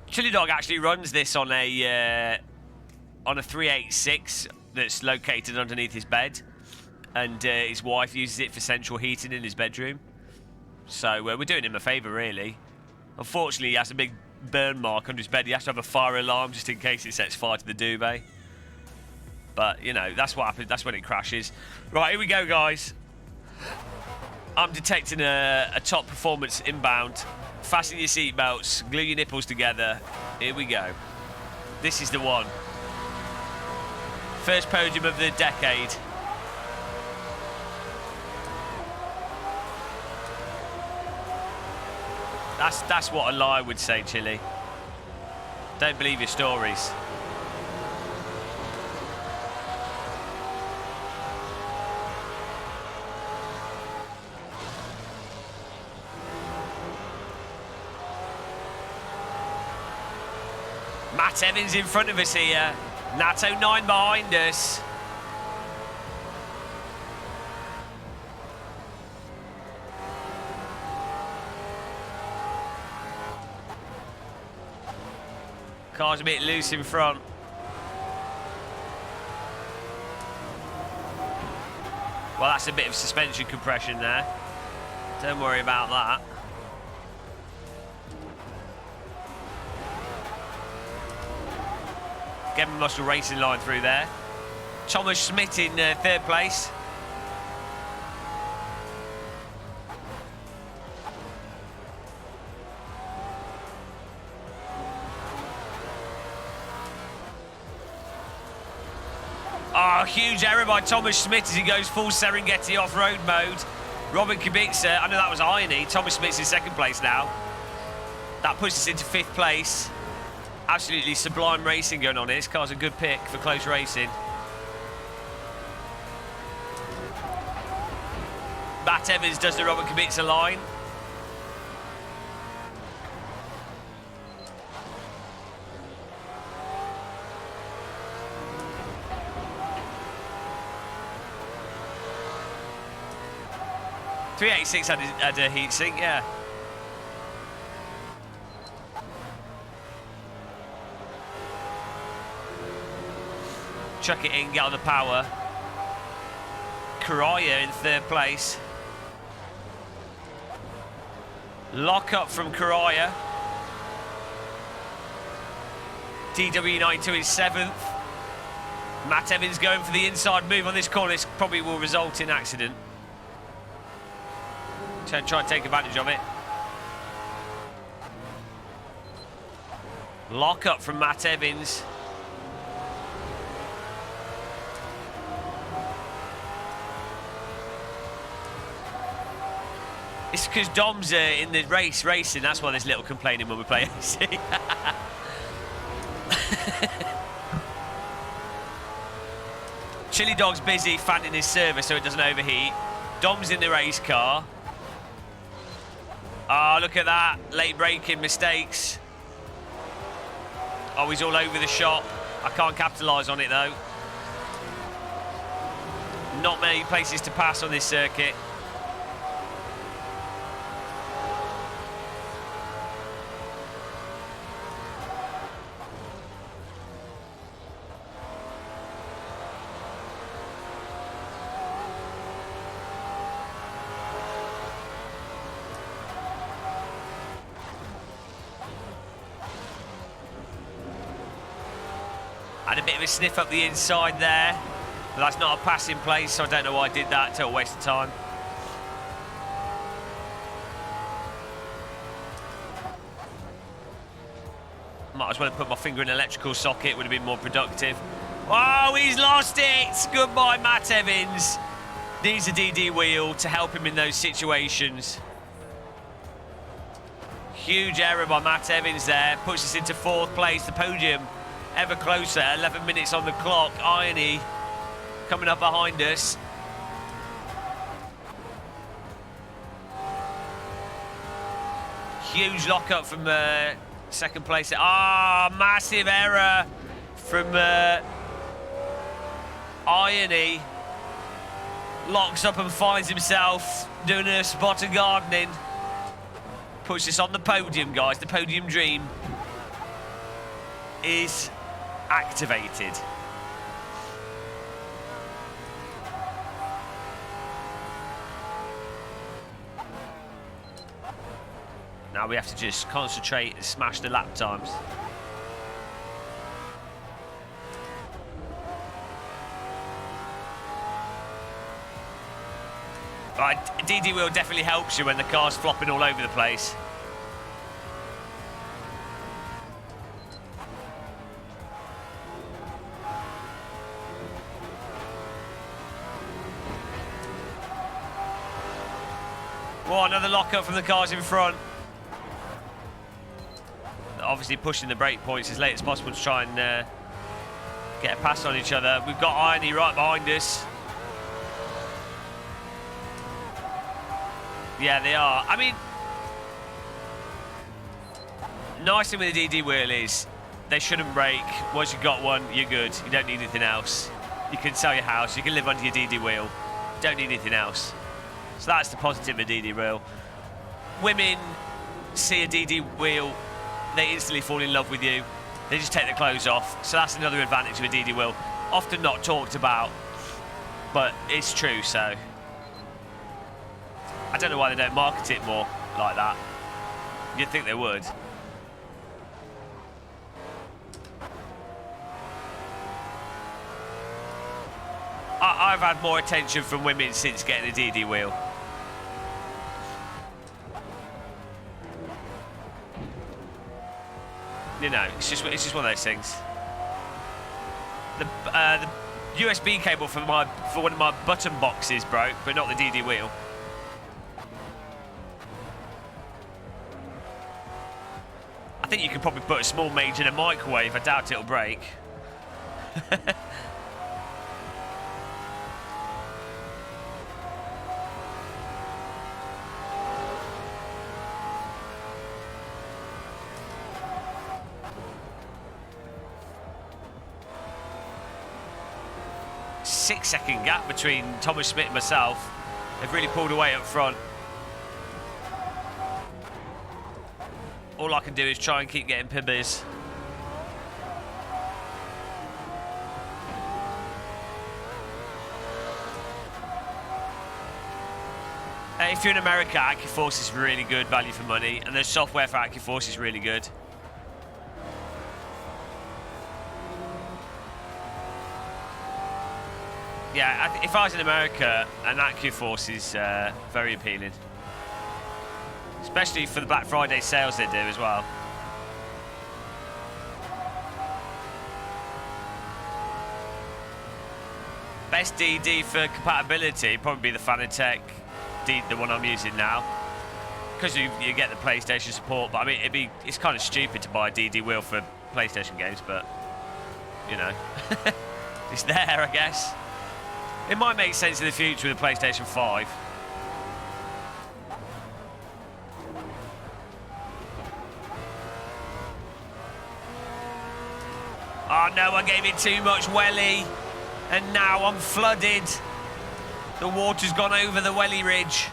Chiledog actually runs this on a 386 that's located underneath his bed, and his wife uses it for central heating in his bedroom. So we're doing him a favour, really. Unfortunately, he has a big burn mark under his bed. He has to have a fire alarm just in case it sets fire to the duvet. But you know, that's what happens. That's when it crashes. Right, here we go, guys. I'm detecting a top performance inbound. Fasten your seatbelts, glue your nipples together. Here we go. This is the one. First podium of the decade. That's what a lie would say, Chile. Don't believe your stories. Matt Evans in front of us here. Natto 9 behind us. Car's a bit loose in front. Well, that's a bit of suspension compression there. Don't worry about that. Game Muscle Racing line through there. Thomas Schmidt in 3rd place. Oh, huge error by Thomas Schmidt as he goes full Serengeti off-road mode. Robin Kubica, I know that was irony. Thomas Schmidt's in 2nd place now. That puts us into 5th place. Absolutely sublime racing going on here. This car's a good pick for close racing. Matt Evans does the Robin Kubica line. .386 had a heat sink, yeah. Chuck it in, get on the power. Correa in 3rd place. Lock up from Correa. DW92 in 7th. Matt Evans going for the inside move on this corner. This probably will result in accident. Try and take advantage of it. Lock up from Matt Evans. It's because Dom's in the racing. That's why there's little complaining when we play AC. Chiledog's busy fanning his server so it doesn't overheat. Dom's in the race car. Oh, look at that. Late braking mistakes. Oh, he's all over the shop. I can't capitalise on it, though. Not many places to pass on this circuit. Had a bit of a sniff up the inside there. But that's not a passing place, so I don't know why I did that. Total waste of time. Might as well have put my finger in an electrical socket, would have been more productive. Oh, he's lost it! Goodbye, Matt Evans. Needs a DD wheel to help him in those situations. Huge error by Matt Evans there. Puts us into 4th place. The podium ever closer. 11 minutes on the clock. Irony coming up behind us. Huge lock-up from 2nd place. Ah, massive error from Irony. Locks up and finds himself doing a spot of gardening. Puts us on the podium, guys. The podium dream is activated. Now we have to just concentrate and smash the lap times. Right, DD wheel definitely helps you when the car's flopping all over the place. Oh, another lock-up from the cars in front. Obviously pushing the brake points as late as possible to try and get a pass on each other. We've got Irony right behind us. Yeah, they are. I mean, nice thing with the DD wheel is they shouldn't break. Once you've got one, you're good. You don't need anything else. You can sell your house. You can live under your DD wheel. Don't need anything else. So that's the positive of DD wheel. Women see a DD wheel, they instantly fall in love with you. They just take their clothes off. So that's another advantage of a DD wheel. Often not talked about, but it's true, so. I don't know why they don't market it more like that. You'd think they would. I've had more attention from women since getting a DD wheel. You know, it's just one of those things. The USB cable for one of my button boxes broke, but not the DD wheel. I think you can probably put a small mage in a microwave. I doubt it'll break. Six-second gap between Thomas Smith and myself. They've really pulled away up front. All I can do is try and keep getting pibbers. If you're in America, AccuForce is really good value for money, and the software for AccuForce is really good. Yeah, if I was in America, an AccuForce is very appealing. Especially for the Black Friday sales they do as well. Best DD for compatibility probably be the Fanatec, the one I'm using now, because you get the PlayStation support. But I mean, it's kind of stupid to buy a DD wheel for PlayStation games, but you know, it's there, I guess. It might make sense in the future with the PlayStation 5. Oh no, I gave it too much welly, and now I'm flooded. The water's gone over the welly ridge.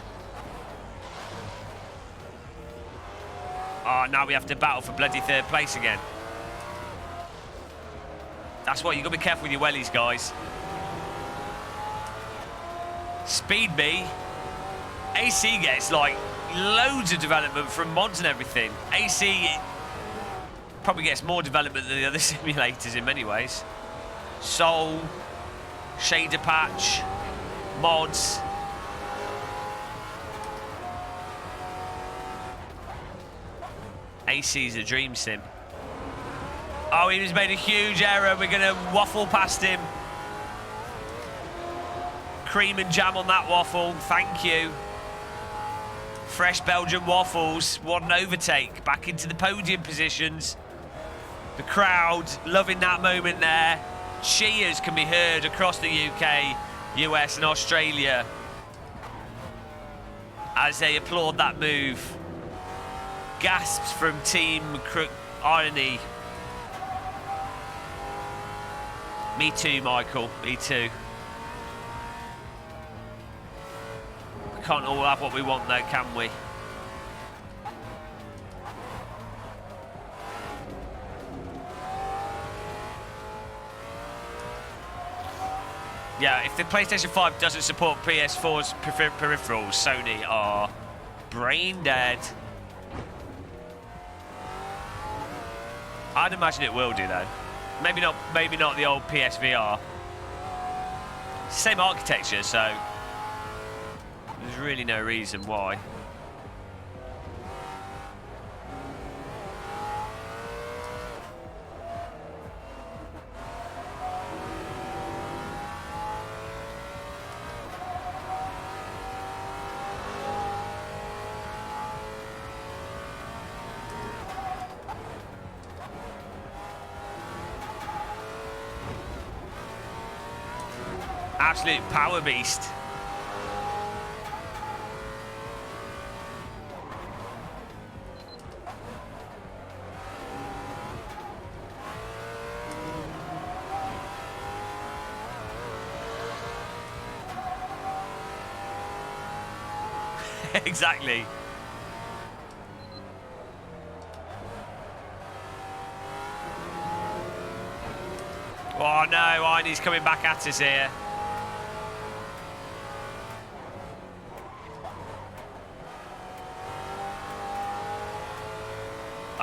Oh, now we have to battle for bloody 3rd place again. That's what, you've got to be careful with your wellies, guys. Speed me. AC gets like loads of development from mods and everything. AC probably gets more development than the other simulators in many ways. Soul, Shader Patch, Mods. AC's a dream sim. Oh, he just made a huge error. We're going to waffle past him. Cream and jam on that waffle. Thank you. Fresh Belgian waffles. What an overtake. Back into the podium positions. The crowd loving that moment there. Cheers can be heard across the UK, US and Australia as they applaud that move. Gasps from Team Irony. Me too, Michael. Me too. We can't all have what we want though, can we? Yeah, if the PlayStation 5 doesn't support PS4's peripherals, Sony are brain dead. I'd imagine it will do though. Maybe not the old PSVR. Same architecture, so there's really no reason why. Absolute power beast. Exactly. Oh no, Arnie's coming back at us here.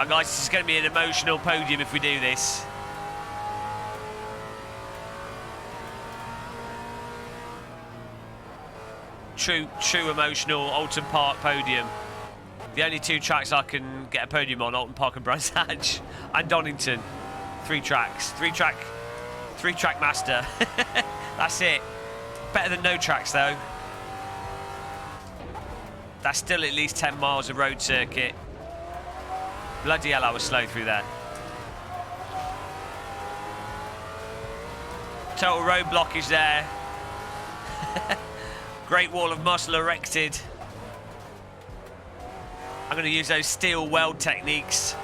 Guys, this is going to be an emotional podium if we do this. True emotional Alton Park podium. The only two tracks I can get a podium on, Alton Park and Brands Hatch and Donington. 3 tracks. 3-track master. That's it. Better than no tracks though. That's still at least 10 miles of road circuit. Bloody hell, I was slow through there. Total road blockage there. Great wall of muscle erected. I'm going to use those steel weld techniques.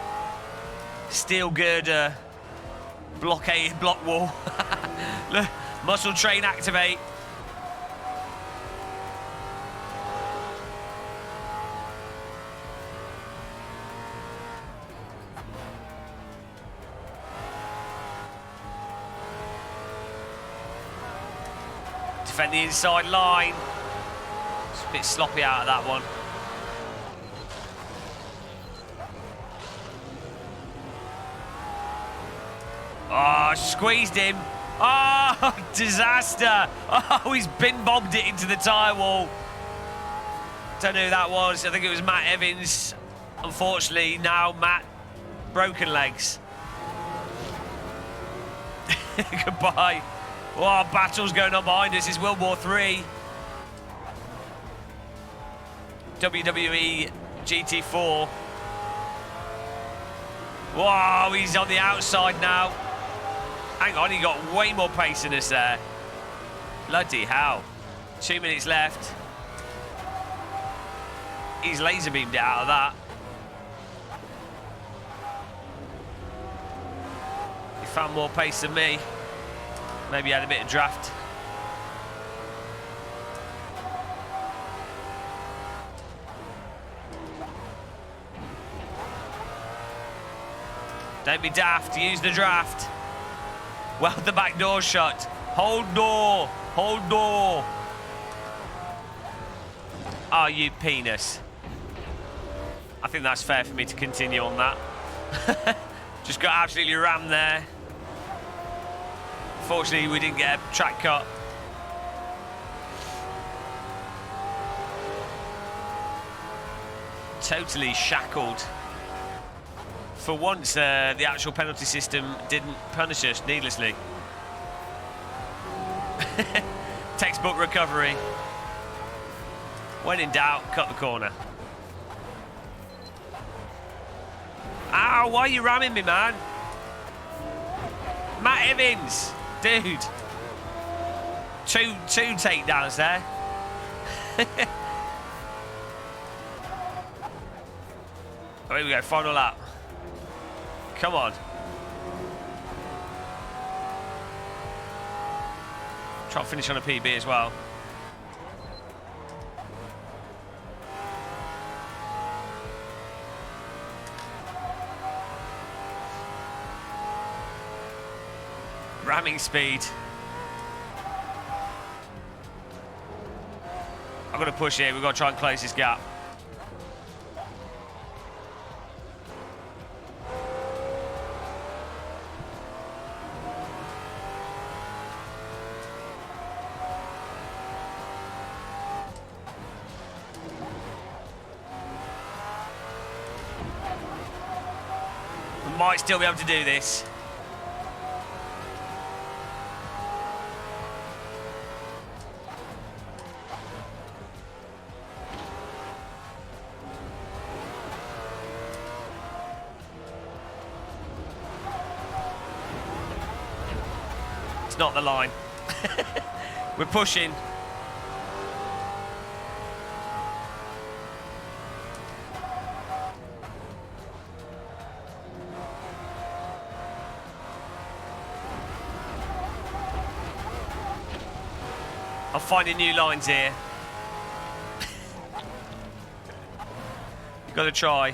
Steel girder, blockade, block wall. Look, muscle train activate. Defend the inside line. It's a bit sloppy out of that one. Oh, squeezed him. Oh, disaster. Oh, he's bin bombed it into the tyre wall. Don't know who that was. I think it was Matt Evans. Unfortunately, now Matt, broken legs. Goodbye. Oh, battles going on behind us. It's World War III. WWE GT4. Whoa, he's on the outside now. Hang on, he got way more pace than us there. Bloody hell. 2 minutes left. He's laser beamed it out of that. He found more pace than me. Maybe he had a bit of draft. Don't be daft, use the draft. Weld the back door shut. Hold door, hold door. Oh, you penis. I think that's fair for me to continue on that. Just got absolutely rammed there. Unfortunately, we didn't get a track cut. Totally shackled. For once, the actual penalty system didn't punish us needlessly. Textbook recovery. When in doubt, cut the corner. Ow, why are you ramming me, man? Matt Evans, dude. Two takedowns there. Oh, here we go, final lap. Come on. Try to finish on a PB as well. Ramming speed. I'm going to push here. We've got to try and close this gap. We might still be able to do this. Not the line. We're pushing. I'm finding new lines here. You've got to try.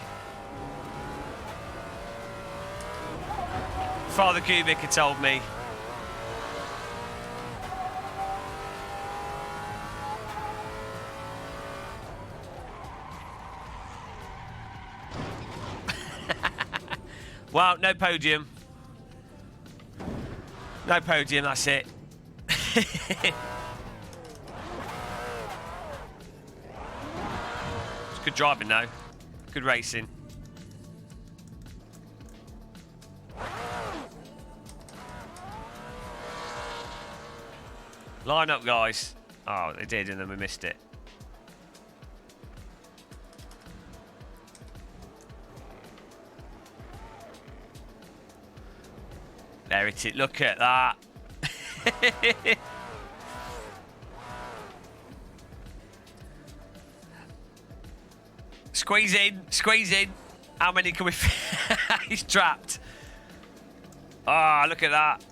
Father Kubik had told me. Well, no podium. No podium, that's it. It's good driving though. Good racing. Line up, guys. Oh, they did, and then we missed it. There it is. Look at that. Squeeze in. Squeeze in. How many can we fit? He's trapped. Ah, oh, look at that.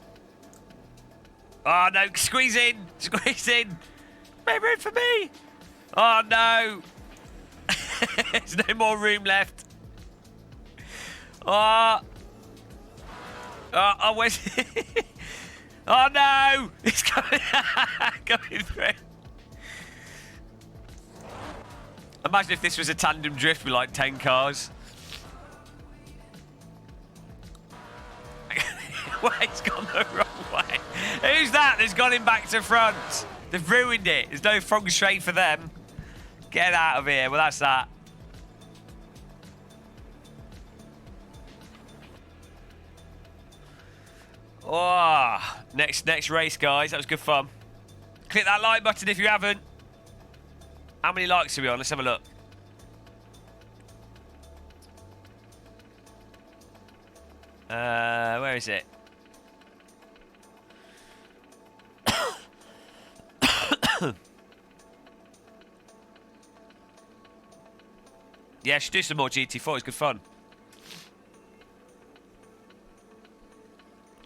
Oh, no. Squeeze in. Squeeze in. Make room for me. Oh, no. There's no more room left. Oh. Oh, where's oh no! It's coming, coming through. Imagine if this was a tandem drift with like 10 cars. Well, it's gone the wrong way. Who's that that's gone him back to front? They've ruined it. There's no front straight for them. Get out of here. Well, that's that. Oh, next race, guys. That was good fun. Click that like button if you haven't. How many likes are we on? Let's have a look. Where is it? Yeah, should do some more GT4. It's good fun.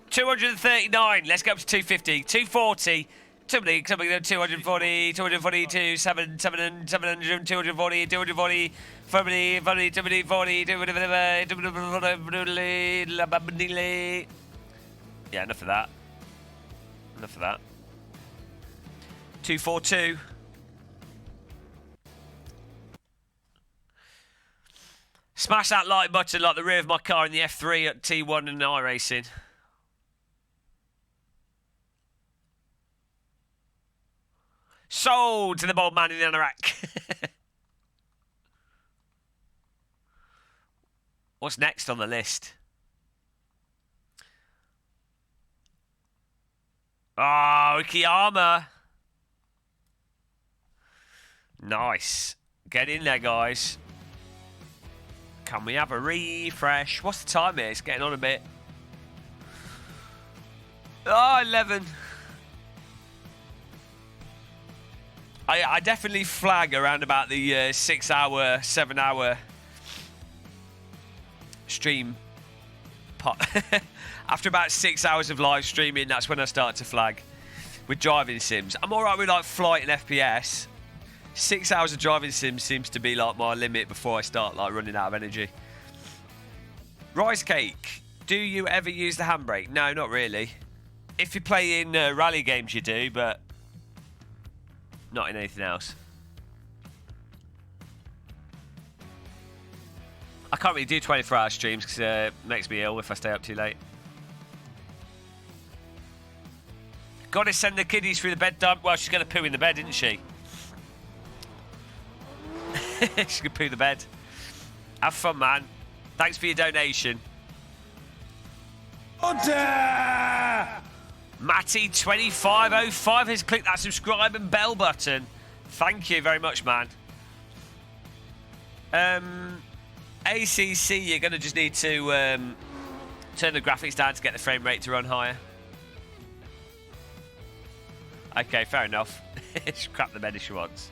239. Let's go up to 250. 240. Somebody 240, 242, 700, 240, 240, 240, 240, yeah, enough of that. Enough of that. 242. Smash that like button like the rear of my car in the F3 at T1 and iRacing. Sold to the bald man in the anorak. What's next on the list? Oh, Kiyama. Nice. Get in there, guys. Can we have a refresh? What's the time here? It's getting on a bit. Oh, 11. I definitely flag around about the 6 hour, 7 hour stream pot. After about 6 hours of live streaming, that's when I start to flag with driving sims. I'm alright with like flight and FPS. 6 hours of driving sims seems to be like my limit before I start like running out of energy. Rice Cake, do you ever use the handbrake? No, not really. If you're playing rally games, you do, but not in anything else. I can't really do 24-hour streams because it makes me ill if I stay up too late. Got to send the kiddies through the bed dump. Well, she's going to poo in the bed, isn't she? She's going to poo the bed. Have fun, man. Thanks for your donation. Order! Matty2505 has clicked that subscribe and bell button. Thank you very much, man. ACC, you're going to just need to turn the graphics down to get the frame rate to run higher. Okay, fair enough. Just crap the bed if she wants.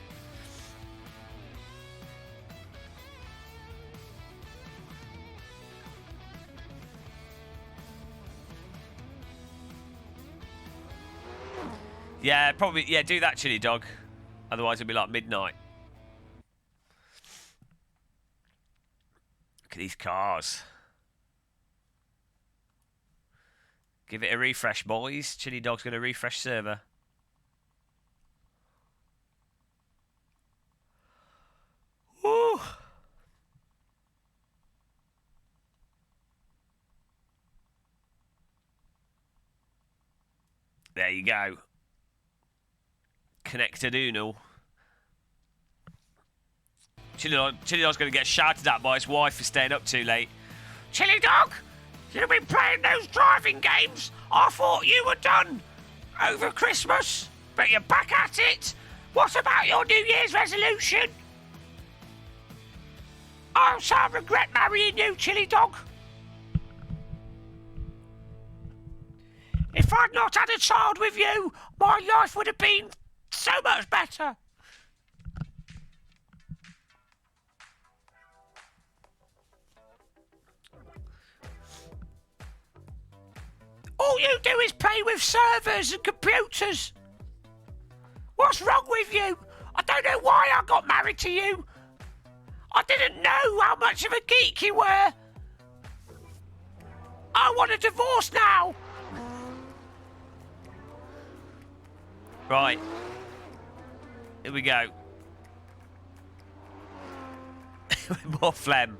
Yeah, probably. Yeah, do that, Chili Dog. Otherwise, it'll be like midnight. Look at these cars. Give it a refresh, boys. Chili Dog's going to refresh server. Woo! There you go. Connected Uno. Chili Dog's going to get shouted at by his wife for staying up too late. Chili Dog, you've been playing those driving games. I thought you were done over Christmas, but you're back at it. What about your New Year's resolution? I so regret marrying you, Chili Dog. If I'd not had a child with you, my life would have been so much better. All you do is play with servers and computers. What's wrong with you? I don't know why I got married to you. I didn't know how much of a geek you were. I want a divorce now. Right. Here we go. More phlegm.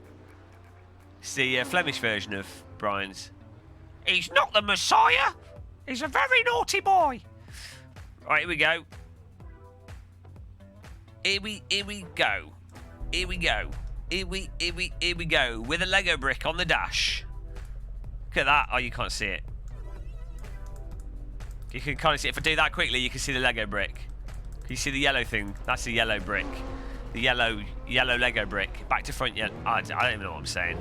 It's the Flemish version of Brian's. He's not the Messiah. He's a very naughty boy. Right, here we go. Here we go. Here we go. Here we go. With a Lego brick on the dash. Look at that. Oh, you can't see it. You can kind of see it. If I do that quickly, you can see the Lego brick. Can you see the yellow thing? That's the yellow brick. The yellow Lego brick. Back to front yellow. I don't even know what I'm saying.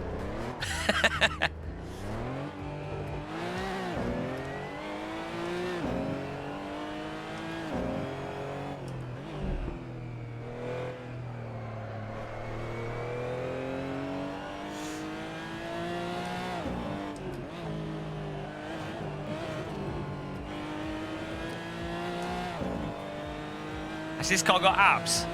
Has this car got abs?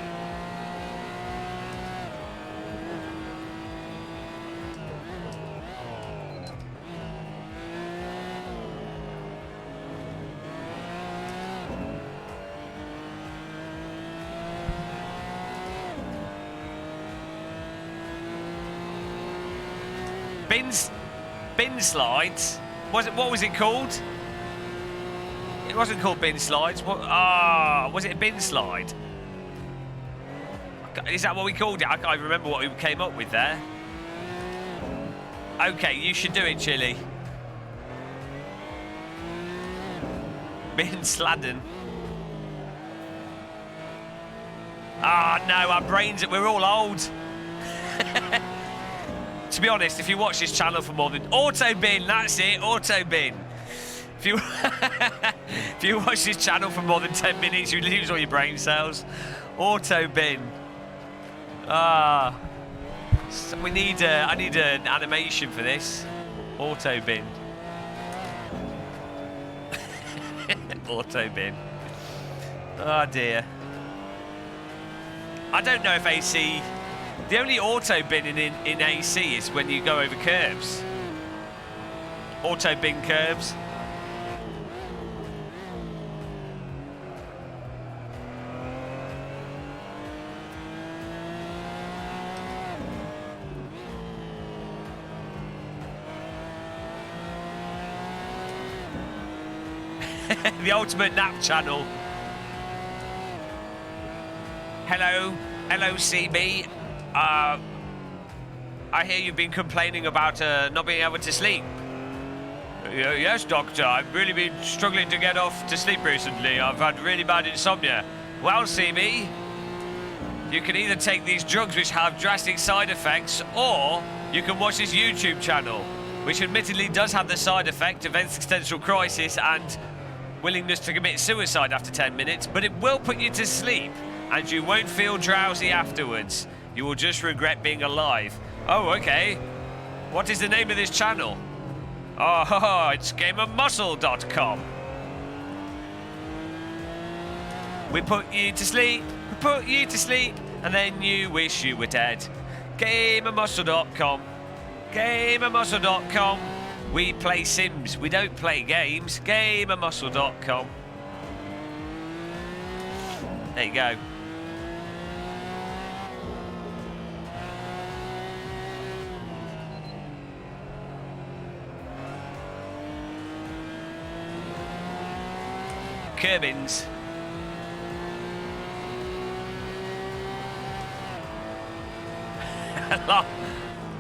Bin slides? What was it called? It wasn't called bin slides. What? Ah, was it a bin slide? Is that what we called it? I can't remember what we came up with there. Okay, you should do it, Chile. Bin sladden. Ah, no, our brains, we're all old. To be honest, if you watch this channel for more than... Auto bin, that's it, auto bin. If you, if you watch this channel for more than 10 minutes, you lose all your brain cells. Auto bin. Ah. So we need, I need an animation for this. Auto bin. Auto bin. Oh dear. I don't know if AC... The only auto bin in AC is when you go over curves. Auto bin curves. The ultimate nap channel. Hello, CB. I hear you've been complaining about not being able to sleep. Yes, Doctor. I've really been struggling to get off to sleep recently. I've had really bad insomnia. Well, CB, you can either take these drugs which have drastic side effects, or you can watch this YouTube channel, which admittedly does have the side effect of existential crisis and willingness to commit suicide after 10 minutes, but it will put you to sleep, and you won't feel drowsy afterwards. You will just regret being alive. Oh, okay. What is the name of this channel? Oh, it's gameofmuscle.com. We put you to sleep, and then you wish you were dead. Gameofmuscle.com. Gameofmuscle.com. We play Sims, we don't play games. Gameofmuscle.com. There you go. Kerbins.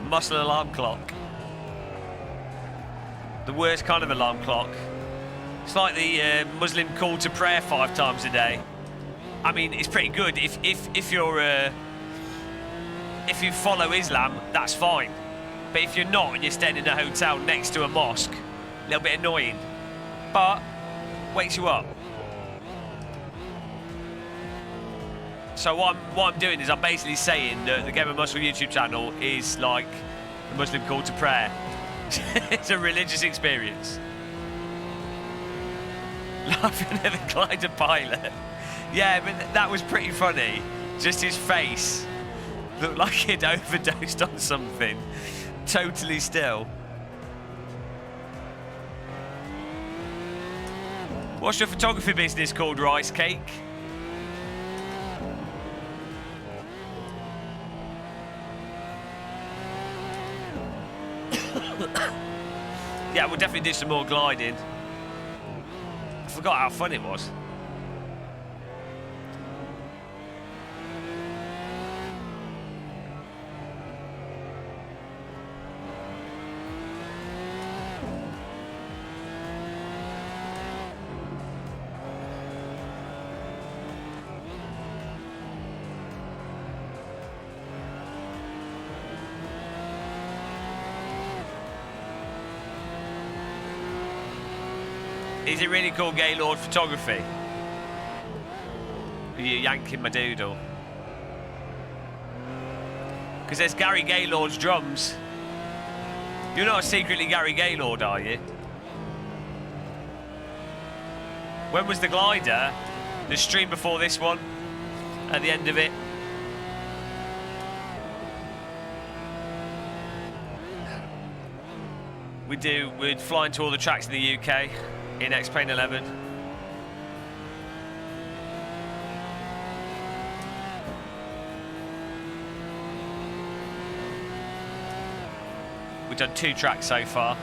Muscle alarm clock. The worst kind of alarm clock. It's like the Muslim call to prayer 5 times a day. I mean, it's pretty good if you follow Islam, that's fine. But if you're not and you're staying in a hotel next to a mosque, a little bit annoying. But wakes you up. So what I'm doing is I'm basically saying that the Game of Muscle YouTube channel is like the Muslim call to prayer. It's a religious experience. Laughing at the glider pilot. Yeah, but that was pretty funny. Just his face looked like he'd overdosed on something. Totally still. What's your photography business called, Rice Cake? Yeah, we'll definitely do some more gliding. I forgot how fun it was. Is it really called Gaylord Photography? Are you yanking my doodle? Because there's Gary Gaylord's drums. You're not secretly Gary Gaylord, are you? When was the glider? The stream before this one? At the end of it? We'd fly into all the tracks in the UK. In X-Plane 11. We've done 2 tracks so far.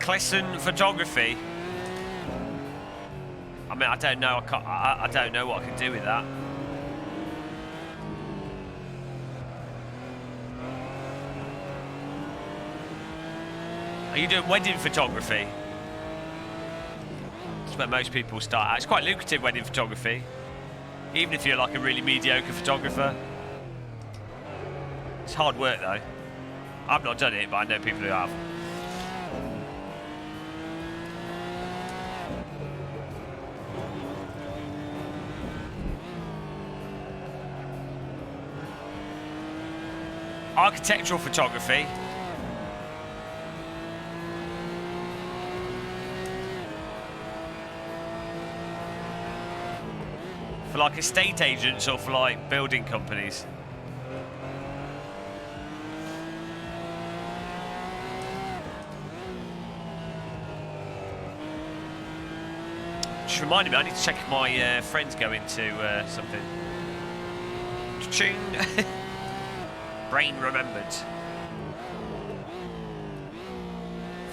Clisson photography. I mean, I don't know. I don't know what I can do with that. Are you doing wedding photography? That's where most people start out. It's quite lucrative, wedding photography. Even if you're like a really mediocre photographer. It's hard work though. I've not done it, but I know people who have. Architectural photography. For like estate agents or for like building companies. Just reminded me, I need to check if my friends go into something. Cha-ching. Brain remembered.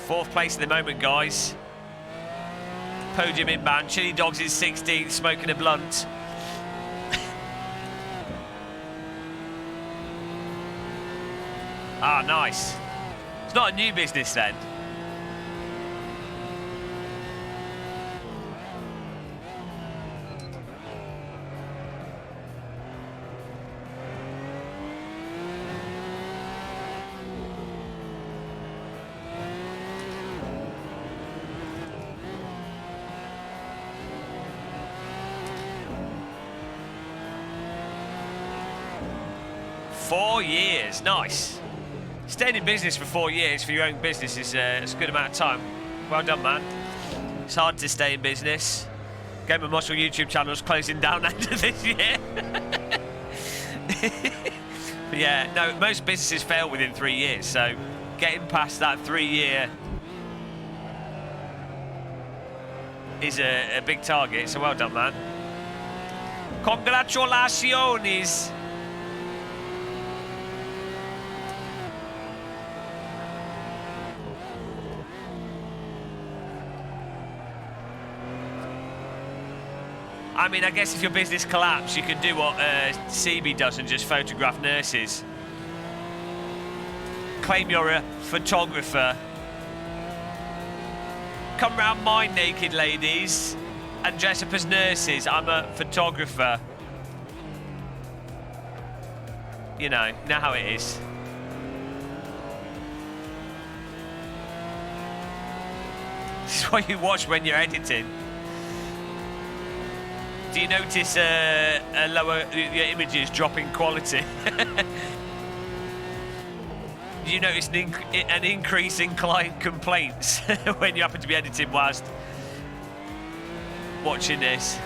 4th place at the moment, guys. Podium inbound. Chiledog's is 16th, smoking a blunt. Ah, nice. It's not a new business then. Four years, nice. Staying in business for 4 years for your own business is a good amount of time. Well done, man. It's hard to stay in business. Game of Muscle YouTube channel's closing down after this year. But yeah, no, most businesses fail within 3 years, so getting past that 3-year is a big target, so well done, man. Congratulations. I mean, I guess if your business collapses, you can do what CB does and just photograph nurses. Claim you're a photographer. Come round mine, naked ladies, and dress up as nurses. I'm a photographer. You know how it is. This is what you watch when you're editing. Do you notice your images drop in quality? Do you notice an increase in client complaints when you happen to be editing whilst watching this?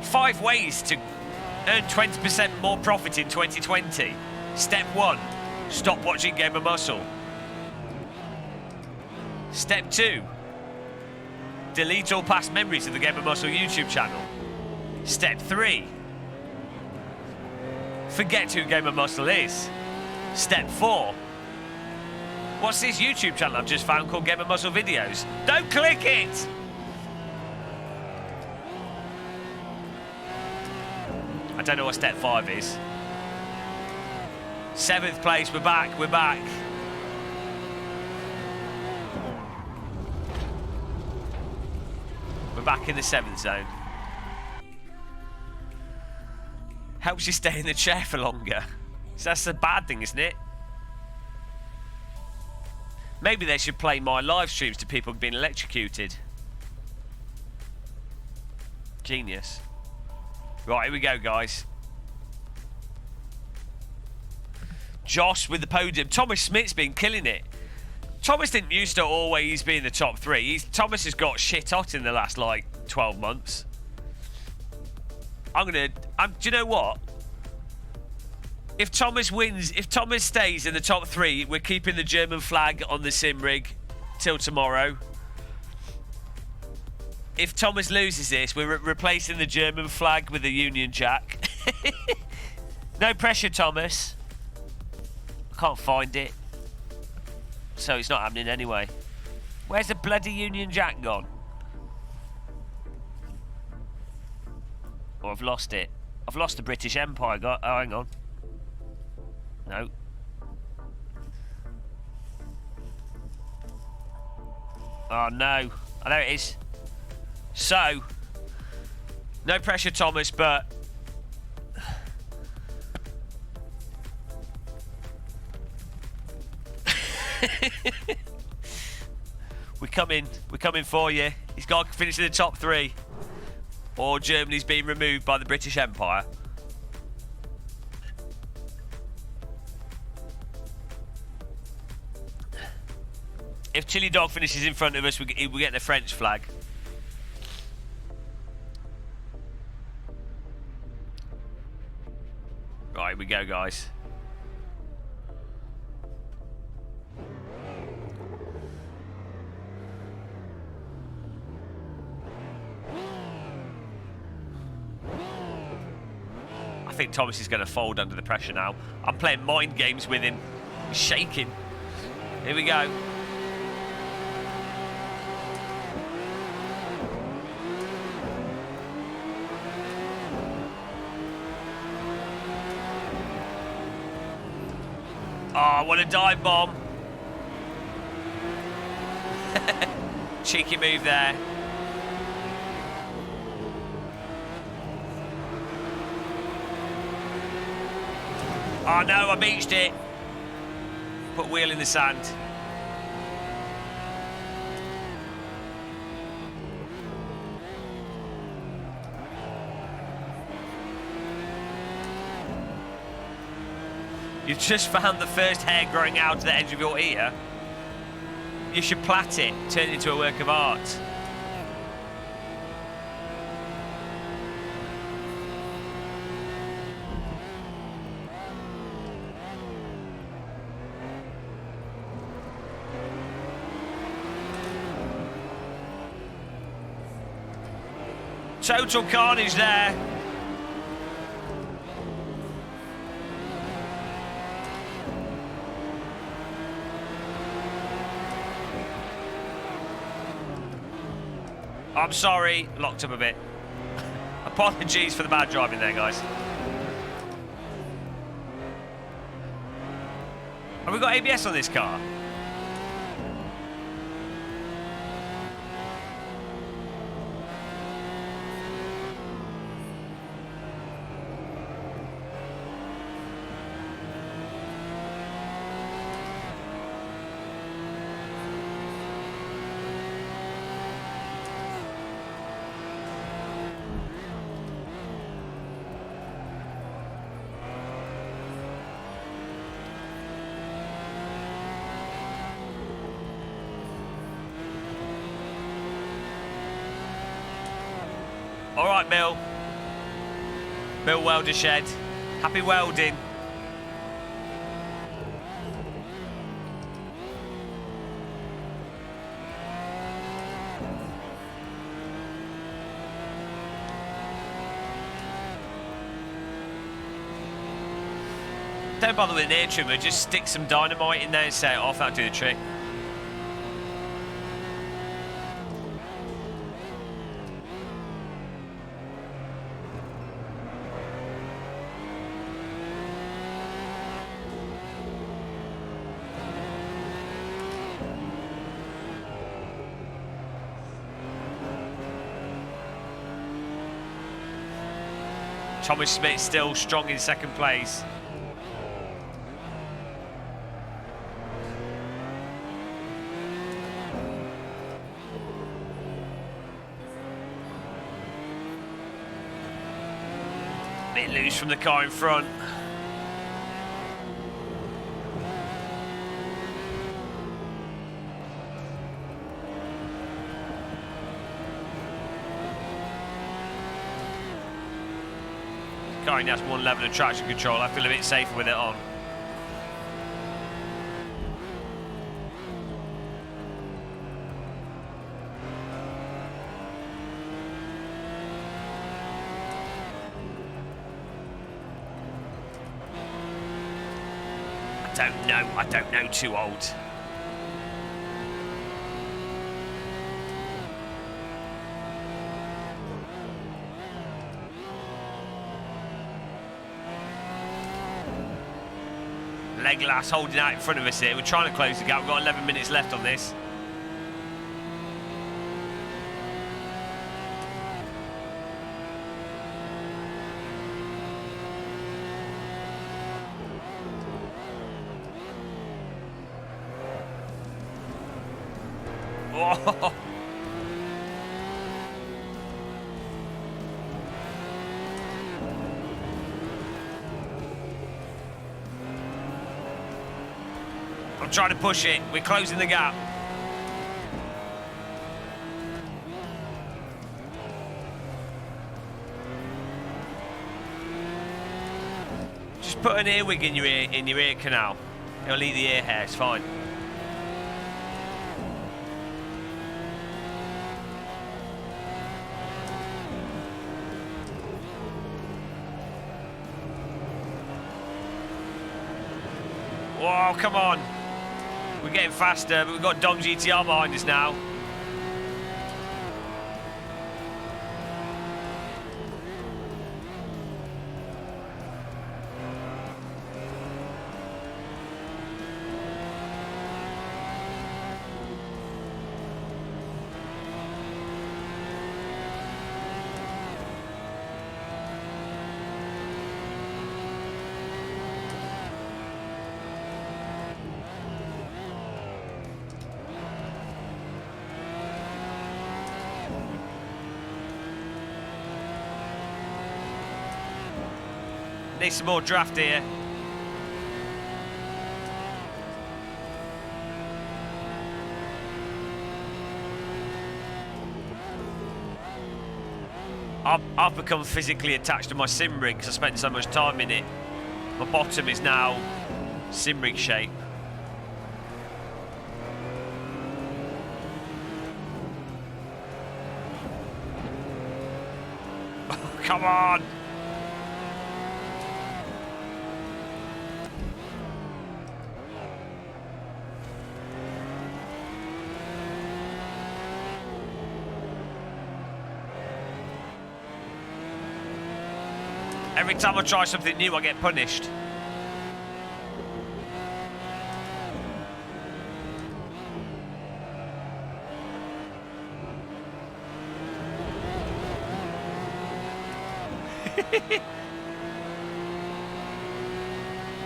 Five ways to earn 20% more profit in 2020. Step 1, stop watching Game of Muscle. Step 2, delete all past memories of the Game of Muscle YouTube channel. Step 3, forget who Game of Muscle is. Step 4, what's this YouTube channel I've just found called Game of Muscle Videos? Don't click it! I don't know what step 5 is. 7th place, we're back. We're back in the 7th zone. Helps you stay in the chair for longer. So that's a bad thing, isn't it? Maybe they should play my live streams to people being electrocuted. Genius. Right, here we go, guys. Josh with the podium. Thomas Smith's been killing it. Thomas didn't used to always be in the top 3. Thomas has got shit hot in the last, like, 12 months. Do you know what? If Thomas wins, if Thomas stays in the top 3, we're keeping the German flag on the sim rig till tomorrow. If Thomas loses this, we're replacing the German flag with the Union Jack. No pressure, Thomas. I can't find it. So it's not happening anyway. Where's the bloody Union Jack gone? Oh, I've lost it. I've lost the British Empire. Oh, hang on. No. Oh, no. Oh, there it is. So, no pressure, Thomas, but... We're coming for you. He's got to finish in the top 3. Or Germany's being removed by the British Empire. If Chiledog finishes in front of us, we get the French flag. Right, here we go, guys. I think Thomas is going to fold under the pressure now. I'm playing mind games with him. He's shaking. Here we go. Oh, what a dive bomb. Cheeky move there. Oh no, I beached it. Put wheel in the sand. You've just found the first hair growing out of the edge of your ear. You should plait it, turn it into a work of art. Total carnage there. I'm sorry, locked up a bit. Apologies for the bad driving there, guys. Have we got ABS on this car? All right, Bill. Bill Welder Shed. Happy welding. Don't bother with an air trimmer, just stick some dynamite in there and set it off, that'll do the trick. Thomas Smith still strong in second place. Bit loose from the car in front. Car only has one level of traction control. I feel a bit safer with it on. don't know. I don't know. Too old. Legolas holding out in front of us here. We're trying to close the gap. We've got 11 minutes left on this. Oh. I'm trying to push it. We're closing the gap. Just put an earwig in your ear canal. It'll eat the ear hair. It's fine. Whoa, come on. We're getting faster, but we've got Dom GTR behind us now. Need some more draft here. I've become physically attached to my sim rig because I spent so much time in it. My bottom is now sim rig shape. Come on! Every time I try something new, I get punished.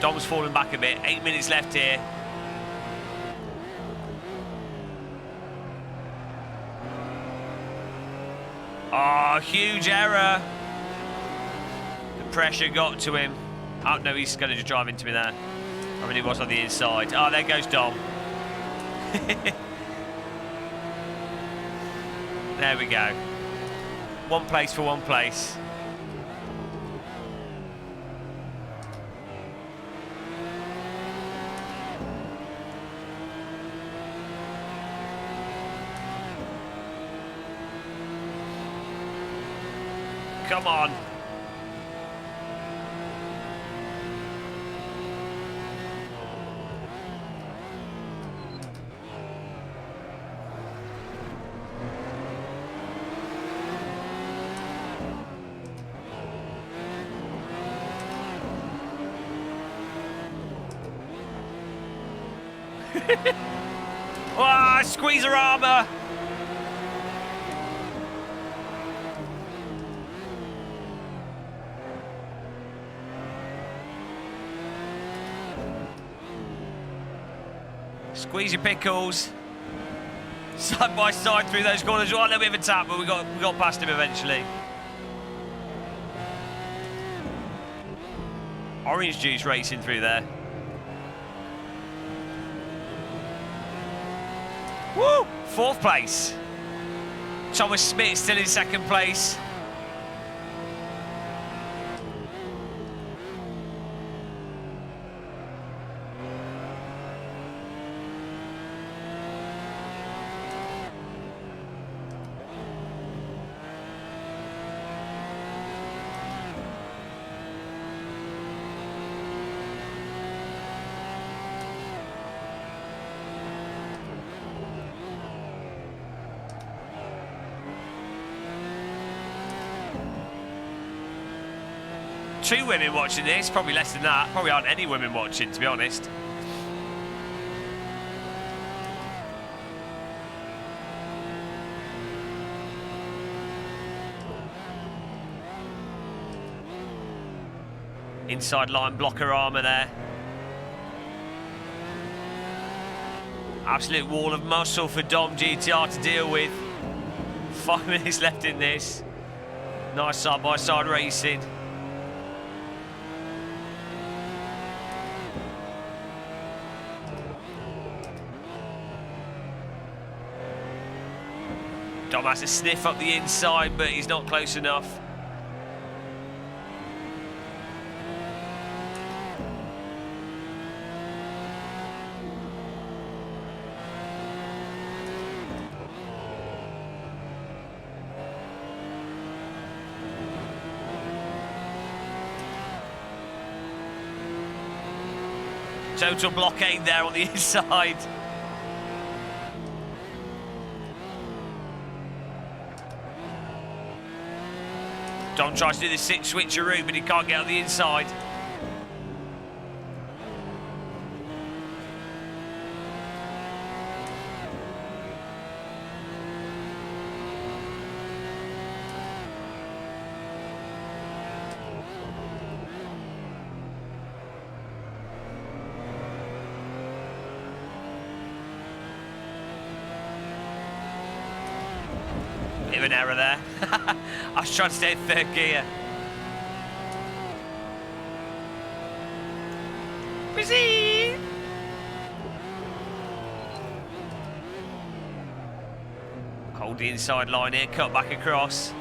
Dom's falling back a bit. 8 minutes left here. Oh, huge error. Pressure got to him. Oh no, he's going to just drive into me there. I mean, he was on the inside. Oh, there goes Dom. There we go. One place for one place. Come on. Oh, squeeze her armour. Squeeze your pickles. Side by side through those corners. Oh, a little bit of a tap, but we got past him eventually. Orange juice racing through there. Woo! 4th place. Thomas Smith still in 2nd place. 2 women watching this, probably less than that. Probably aren't any women watching, to be honest. Inside line blocker armour there. Absolute wall of muscle for Dom GTR to deal with. 5 minutes left in this. Nice side-by-side racing. Dom has to sniff up the inside, but he's not close enough. Total blockade there on the inside. Dom tries to do the switcheroo, but he can't get on the inside. Bit of an error there. I was trying to stay in 3rd gear. Busy! Hold the inside line here, cut back across.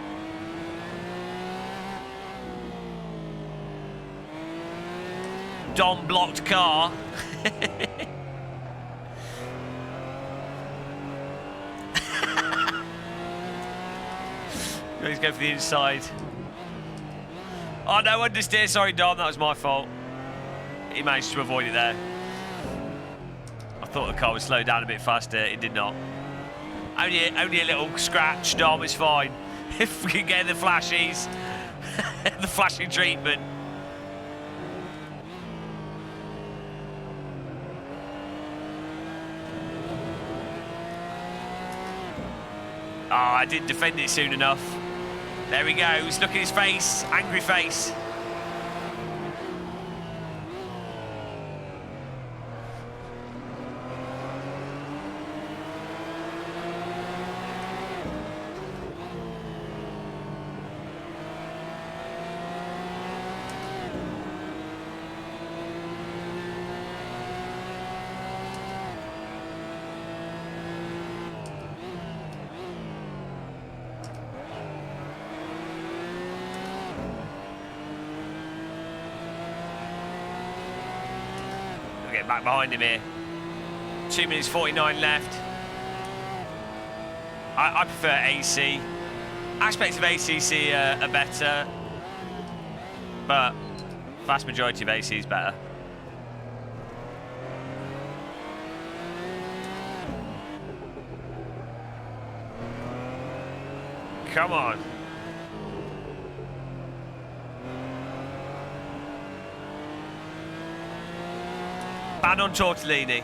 Dom blocked car. He's going for the inside. Oh no, understeer. Sorry, Dom, that was my fault. He managed to avoid it there. I thought the car would slow down a bit faster. It did not. Only a little scratch, Dom, is fine. If we can get the flashies, the flashing treatment. Oh, I didn't defend it soon enough. There he goes. Look at his face. Angry face. Get back behind him here. 2 minutes 49 left. I prefer AC. Aspects of ACC are better, but vast majority of AC is better. Come on. Ban on tortellini.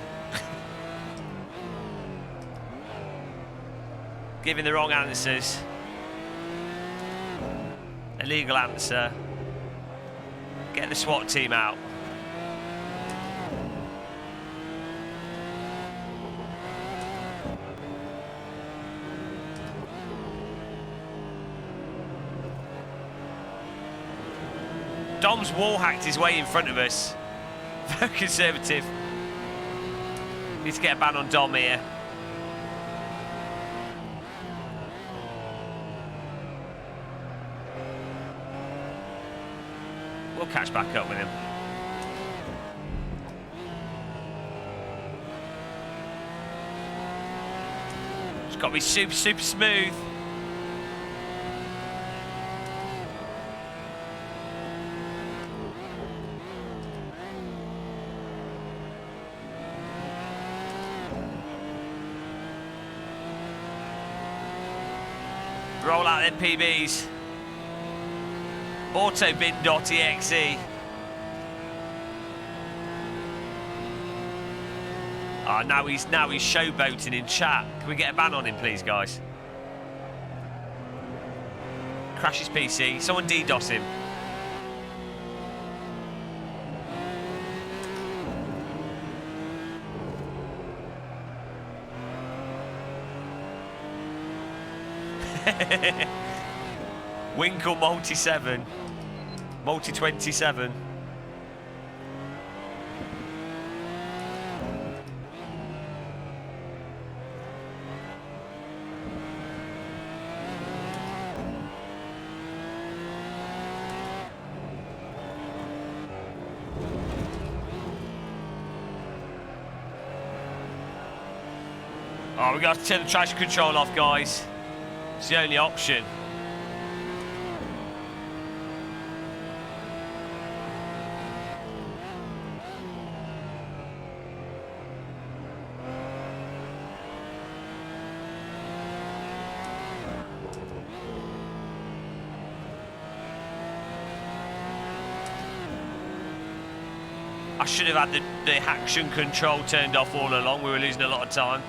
Giving the wrong answers. Illegal answer. Get the SWAT team out. Dom's wall hacked his way in front of us. Very conservative. Need to get a ban on Dom here. We'll catch back up with him. It's got to be super, super smooth. Roll out them PBs. Autobin.exe. Ah, now he's showboating in chat. Can we get a ban on him, please, guys? Crash his PC. Someone DDoS him. Winkle multi-7. Multi-27. Oh, we got to turn the traction control off, guys. It's the only option. I should have had the action control turned off all along. We were losing a lot of time.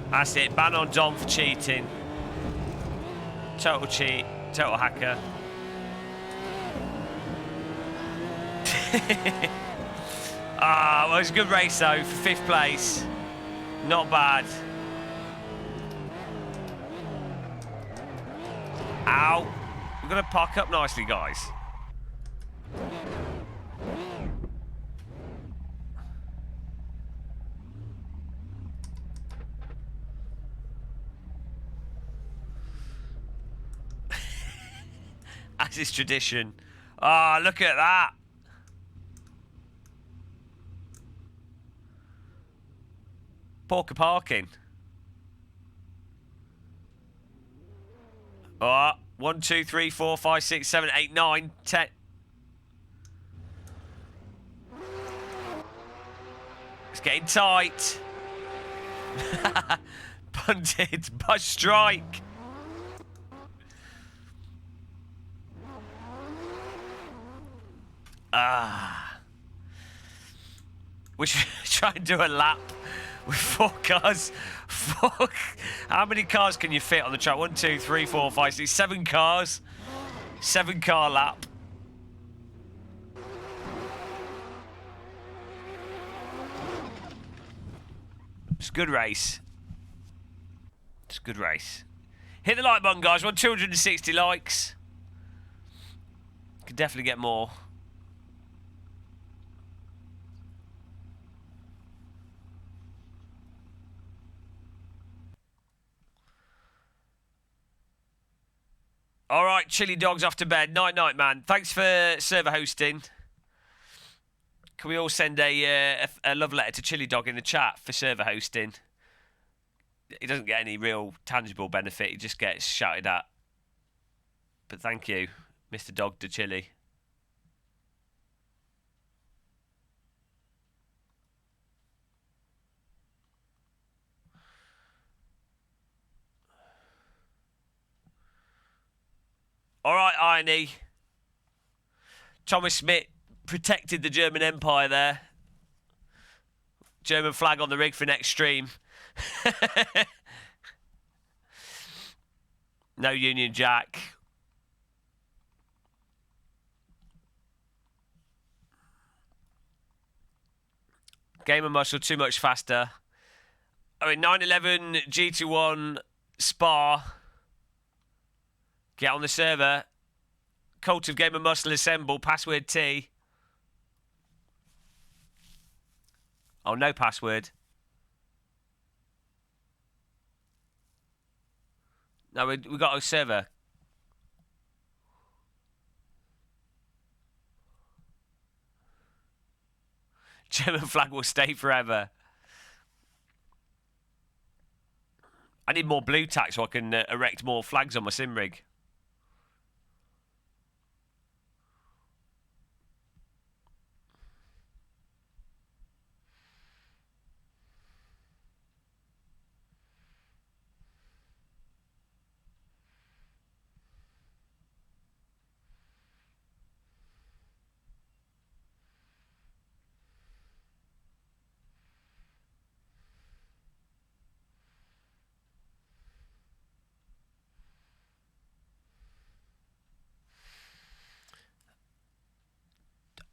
That's it, ban on Dom for cheating. Total cheat, total hacker. Well, it was a good race though, for 5th place. Not bad. Ow. We're gonna park up nicely, guys. As is tradition. Ah, look at that. Porker parking. Oh, 1, 2, 3, 4, 5, 6, 7, 8, 9, 10. It's getting tight. Punted. Bus strike. We should try and do a lap with 4 cars. How many cars can you fit on the track? 1, 2, 3, 4, 5, 6, 7 cars. 7-car lap. It's a good race. It's a good race. Hit the like button, guys. We want 260 likes. Could definitely get more. All right, Chiledog's off to bed. Night, night, man. Thanks for server hosting. Can we all send a love letter to Chiledog in the chat for server hosting? He doesn't get any real tangible benefit. He just gets shouted at. But thank you, Mr. Dog to Chili. All right, Irony. Thomas Smith protected the German Empire there. German flag on the rig for next stream. No Union Jack. Game of Muscle, too much faster. I mean, 911 GT1 Spa. Get on the server. Cult of Game of Muscle assemble. Password T. Oh, no password. No, we got a server. German flag will stay forever. I need more blue tack so I can erect more flags on my sim rig.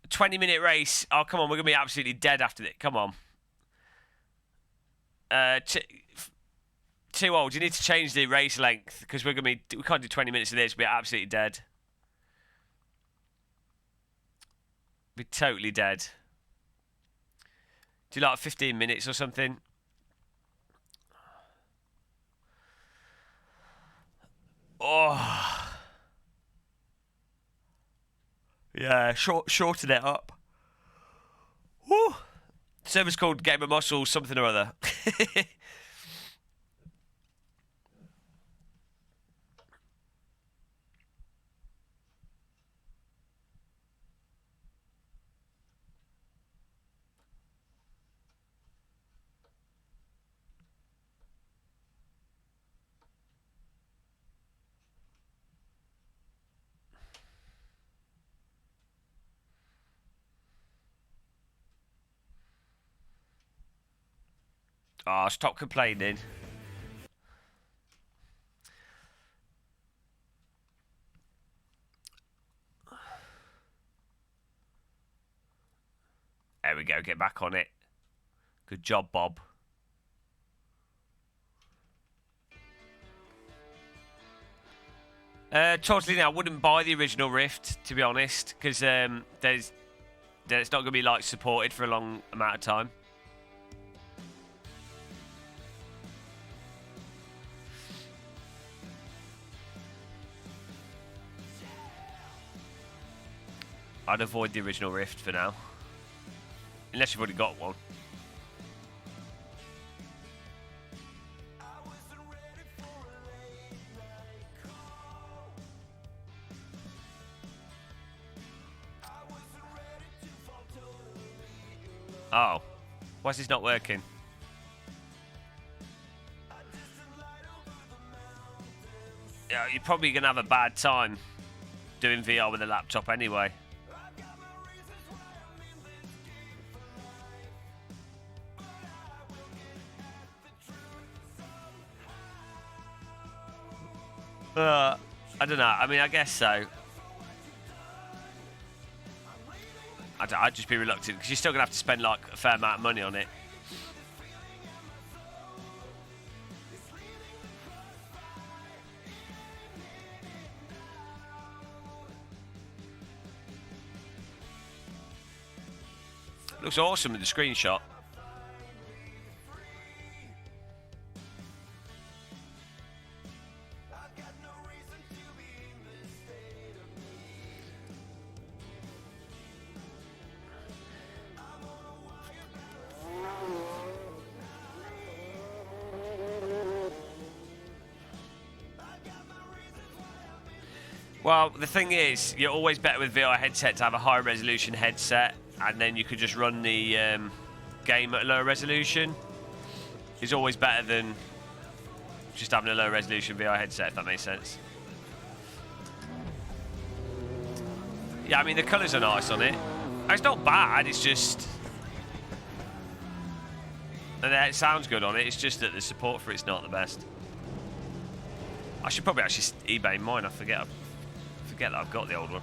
A 20-minute race. Oh, come on. We're going to be absolutely dead after it. Come on. Too old. You need to change the race length because we're going to be... We can't do 20 minutes of this. We'll be absolutely dead. Be totally dead. Do like 15 minutes or something. Oh... Yeah, shorten it up. Woo! Server's called Game of Muscle something or other. Oh, stop complaining. There we go, get back on it. Good job, Bob. Totally, I wouldn't buy the original Rift, to be honest, because it's not going to be like supported for a long amount of time. I'd avoid the original Rift for now. Unless you've already got one. Oh. Why is this not working? Yeah, you're probably going to have a bad time doing VR with a laptop anyway. I don't know. I mean, I guess so. I'd just be reluctant because you're still going to have to spend like a fair amount of money on it. Looks awesome with the screenshot. Well, the thing is, you're always better with VR headset to have a higher resolution headset, and then you could just run the game at a lower resolution. It's always better than just having a low resolution VR headset, if that makes sense. Yeah, I mean, the colours are nice on it. It's not bad, it's just... And it sounds good on it, it's just that the support for it's not the best. I should probably actually eBay mine, I forget that I've got the old one.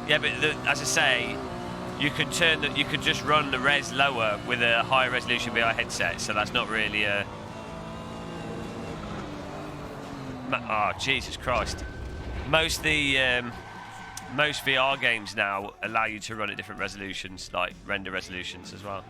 Yeah, but as I say, you could you could just run the res lower with a higher resolution VR headset, so that's not really a. Oh, Jesus Christ! Most VR games now allow you to run at different resolutions, like render resolutions as well.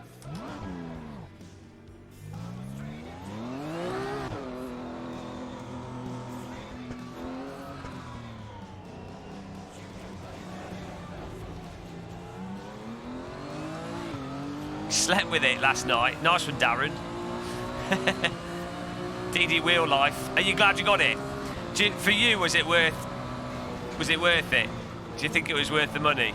Slept with it last night. Nice one, Darren. DD Wheel Life. Are you glad you got it? For you, was it worth it? Do you think it was worth the money?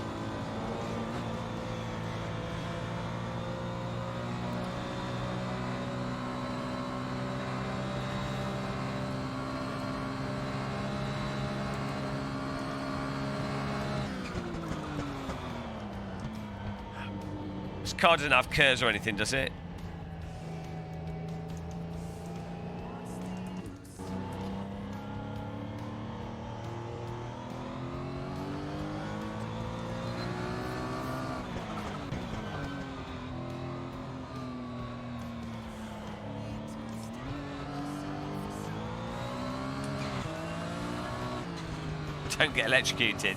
This car doesn't have curves or anything, does it? Don't get electrocuted.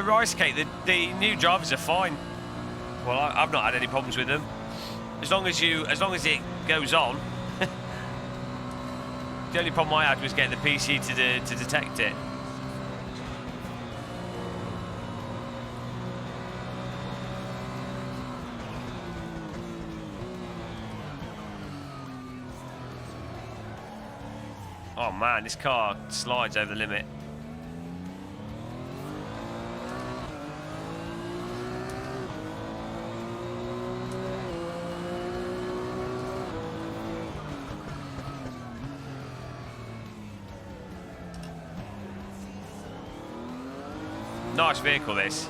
Rice Cake, the new drivers are fine. Well, I've not had any problems with them. As long as it goes on. The only problem I had was getting the PC to detect it. Oh man, this car slides over the limit. Nice vehicle, this.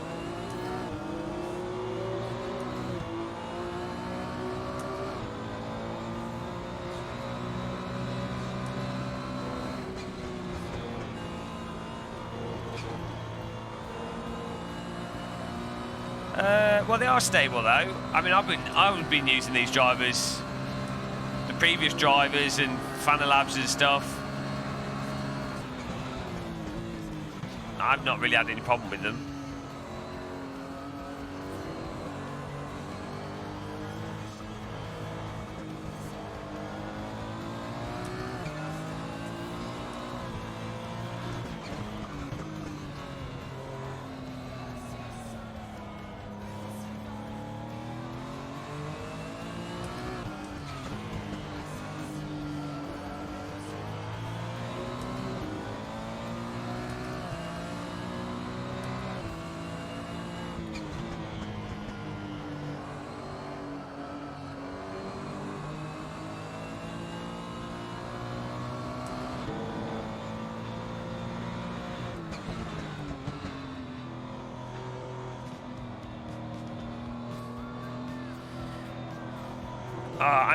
Well, they are stable though. I mean, I've been using these drivers, the previous drivers and Fanalabs and stuff. I've not really had any problem with them.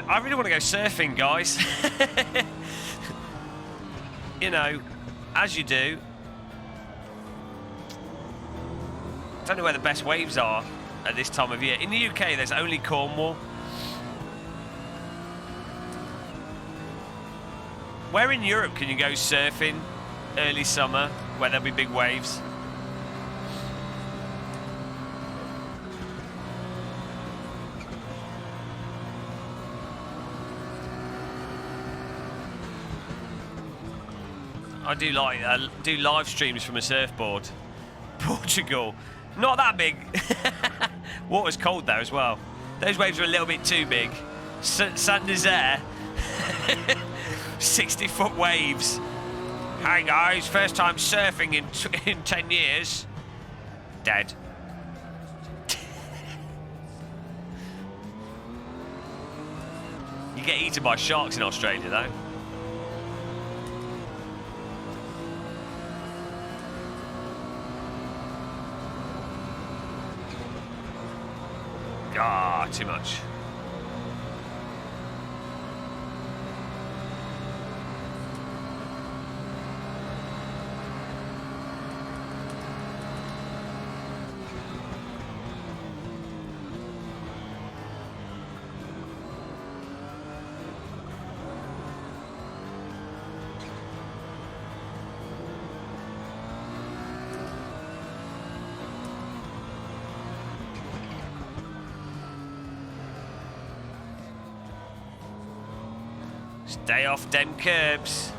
I really want to go surfing, guys. You know, as you do. I don't know where the best waves are at this time of year. In the UK, there's only Cornwall. Where in Europe can you go surfing early summer where there'll be big waves? I do like do live streams from a surfboard. Portugal. Not that big. Water's cold there as well. Those waves are a little bit too big. Saint Nazaire. 60-foot waves. Hi guys, first time surfing in 10 years. Dead. You get eaten by sharks in Australia though. Ah, too much. Stay off them curbs.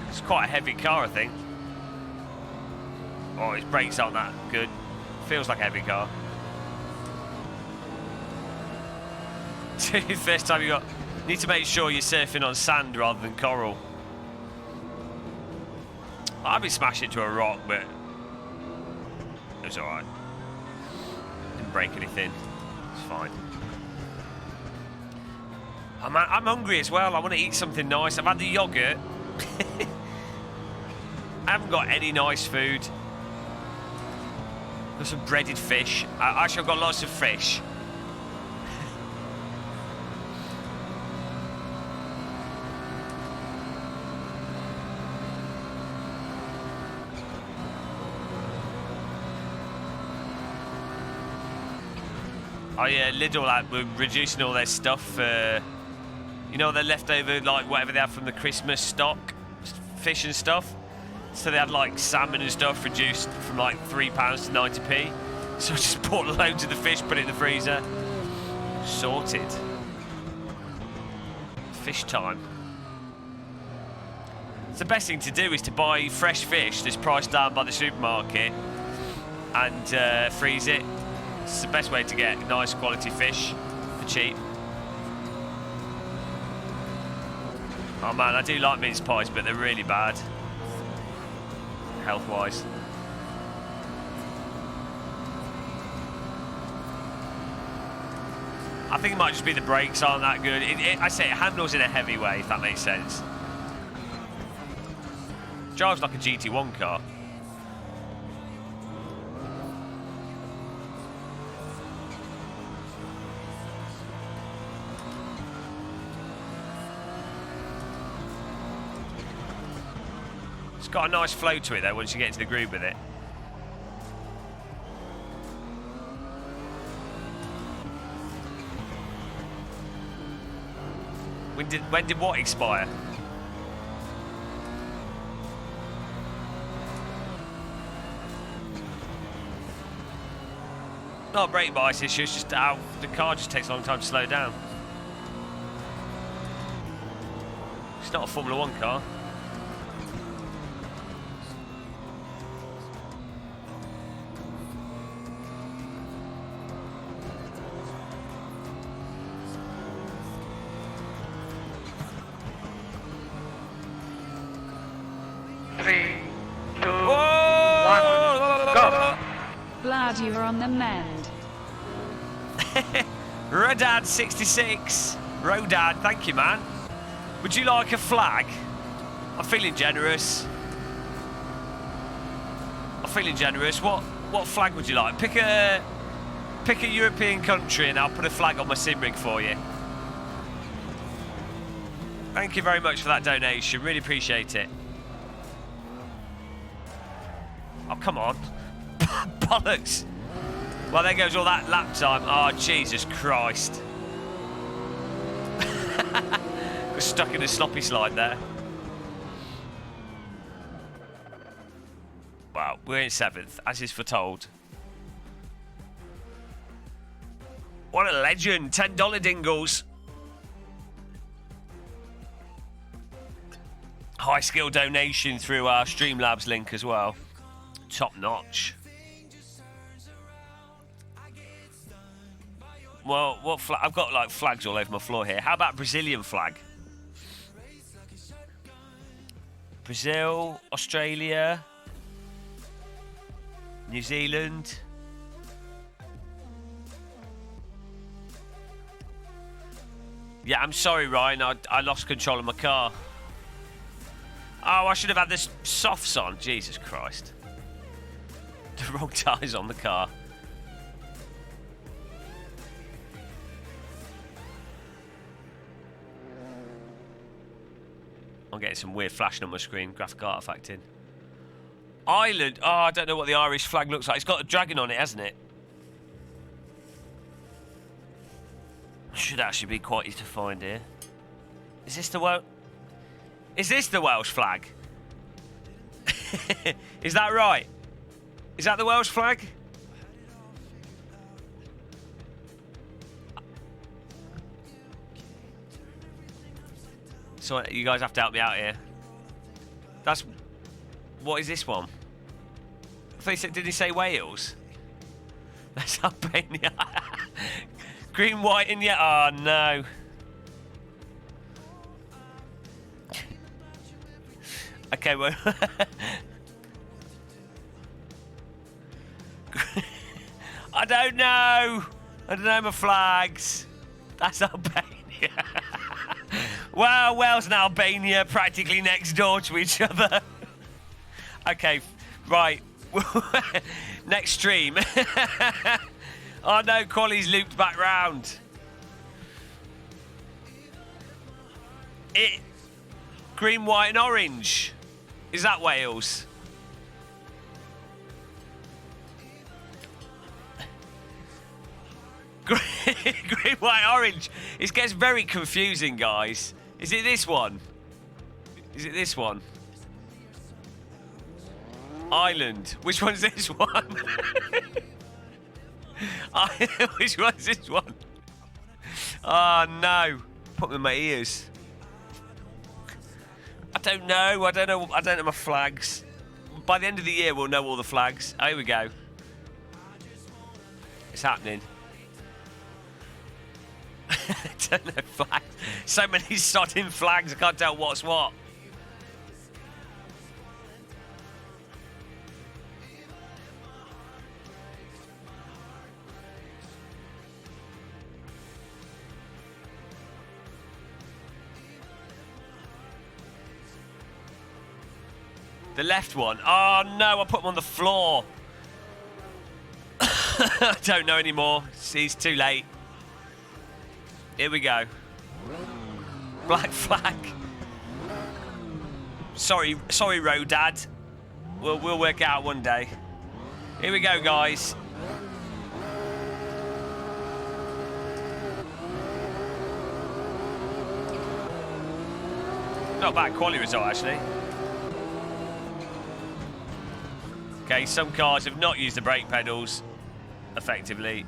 It's quite a heavy car, I think. Oh, his brakes aren't that good. Feels like a heavy car. First time you need to make sure you're surfing on sand rather than coral. I'd be smashed into a rock, but it was alright. Didn't break anything. It's fine. I'm hungry as well. I want to eat something nice. I've had the yogurt. I haven't got any nice food. Got some breaded fish. Actually, I've got lots of fish. Oh yeah, Lidl were reducing all their stuff. You know, their leftover, like whatever they have from the Christmas stock, fish and stuff. So they had like salmon and stuff reduced from like £3 to 90p. So I just bought loads of the fish, put it in the freezer. Sorted. Fish time. So the best thing to do is to buy fresh fish that's priced down by the supermarket and freeze it. It's the best way to get nice quality fish for cheap. Oh man, I do like mince pies, but they're really bad health-wise. I think it might just be the brakes aren't that good. I say it handles in a heavy way, if that makes sense. Drives like a GT1 car. It's got a nice flow to it though once you get into the groove with it. When did what expire? Not a brake bias issue, it's just how the car just takes a long time to slow down. It's not a Formula 1 car. Glad you were on the mend. Rodad 66. Rodad, thank you, man. Would you like a flag? I'm feeling generous. I'm feeling generous. What flag would you like? Pick a European country and I'll put a flag on my sim rig for you. Thank you very much for that donation. Really appreciate it. Oh, come on. Bollocks. Well, there goes all that lap time. Oh, Jesus Christ. Got stuck in a sloppy slide there. Wow, we're in 7th, as is foretold. What a legend. $10 dingles. High skill donation through our Streamlabs link as well. Top notch. Well, what flag? I've got like flags all over my floor here. How about Brazilian flag? Brazil, Australia, New Zealand. Yeah, I'm sorry, Ryan. I lost control of my car. Oh, I should have had this softs on. Jesus Christ. The wrong tyres on the car. I'm getting some weird flashing on my screen. Graphic artifact in. Ireland. Oh, I don't know what the Irish flag looks like. It's got a dragon on it, hasn't it? Should actually be quite easy to find here. Is this the Welsh? Is this the Welsh flag? Is that right? Is that the Welsh flag? So you guys have to help me out here. That's... What is this one? I thought he said, did he say Wales? That's Albania. Green, white, and yet. Oh no. Okay, well. I don't know. I don't know my flags. That's Albania. Well, Wales and Albania practically next door to each other. Okay, right. Next stream. Oh no, Quali's looped back round. Green, white, and orange. Is that Wales? Green, white, orange. It gets very confusing, guys. Is it this one? Is it this one? Ireland. Which one's this one? Which one's this one? Oh no. Put me in my ears. I don't know. I don't know my flags. By the end of the year, we'll know all the flags. Oh, here we go. It's happening. I don't know flags. So many sodding flags, I can't tell what's what. The left one. Oh no, I put them on the floor. I don't know anymore. It's too late. Here we go. Black flag. Sorry, Road Dad. We'll work it out one day. Here we go, guys. Not a bad quality result, actually. Okay, some cars have not used the brake pedals effectively.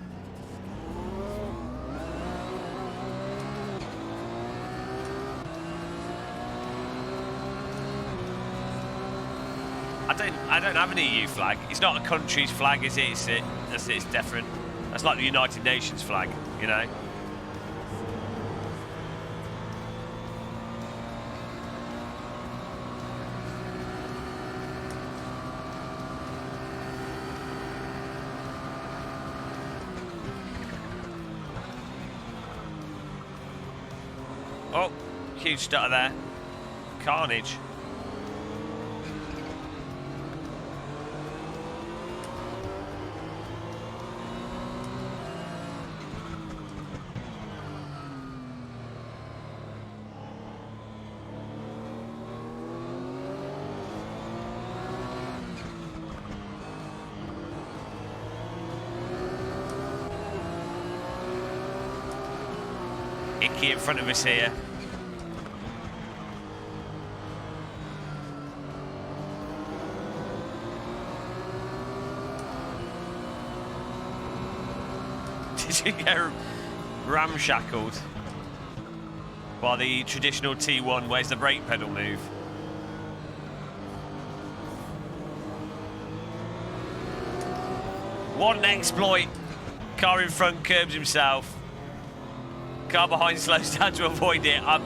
I don't have an EU flag. It's not a country's flag, is it? It's different. That's like the United Nations flag, you know. Oh, huge stutter there. Carnage. In front of us here. to get ramshackled by the traditional T1. Where's the brake pedal move? What an exploit. Car in front curbs himself. Car behind slows down to avoid it. I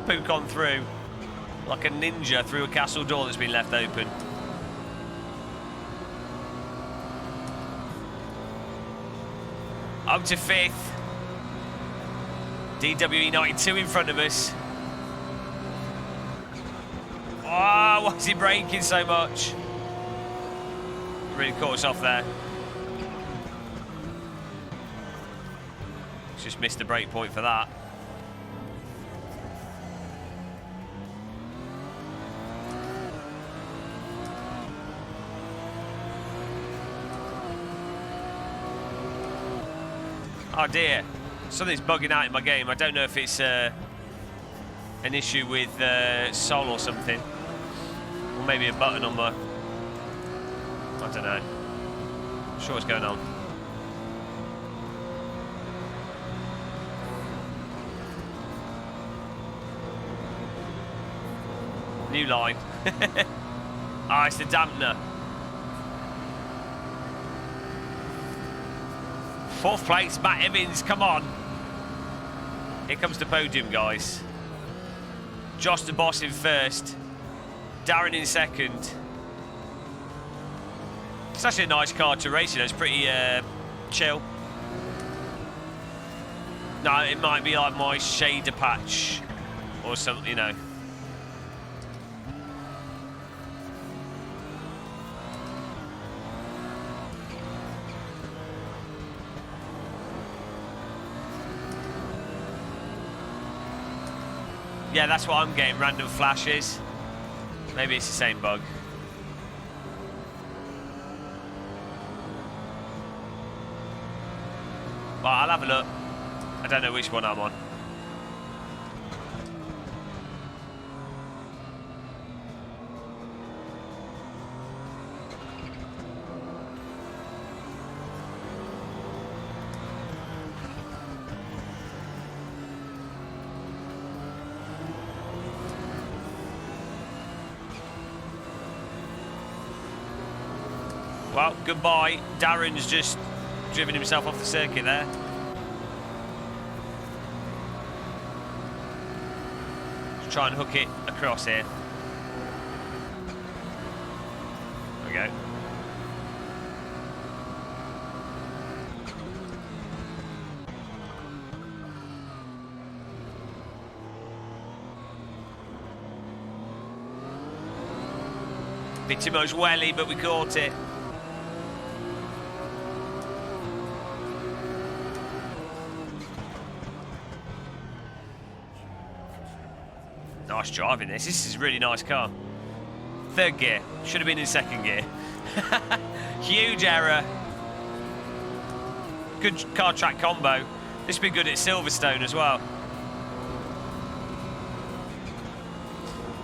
poke on through like a ninja through a castle door that's been left open. Up to 5th. DWE92 in front of us. Oh, why is he braking so much? Really caught us off there. Just missed the break point for that. Oh dear, something's bugging out in my game. I don't know if it's an issue with Sol or something. Or maybe a button on my... I don't know. Not sure what's going on. New line. Ah, it's the dampener. 4th place, Matt Evans, come on. Here comes the podium, guys. Josh the Boss in 1st. Darren in 2nd. It's actually a nice car to race, you know, it's pretty chill. No, it might be like my shader patch or something, you know. Yeah, that's what I'm getting, random flashes. Maybe it's the same bug. Well, I'll have a look. I don't know which one I'm on. Well, goodbye. Darren's just driven himself off the circuit there. Let's try and hook it across here. There we go. Bit too much welly, but we caught it. Nice driving this. This is a really nice car. 3rd gear. Should have been in 2nd gear. Huge error. Good car track combo. This would be good at Silverstone as well.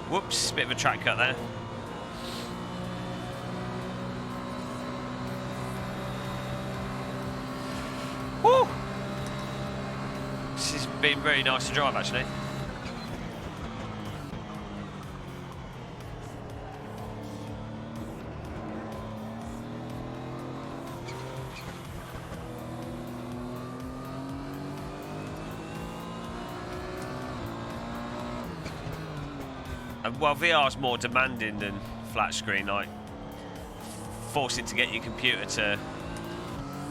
Whoops, bit of a track cut there. Woo! This has been very nice to drive, actually. Well, VR's more demanding than flat screen, like forcing to get your computer to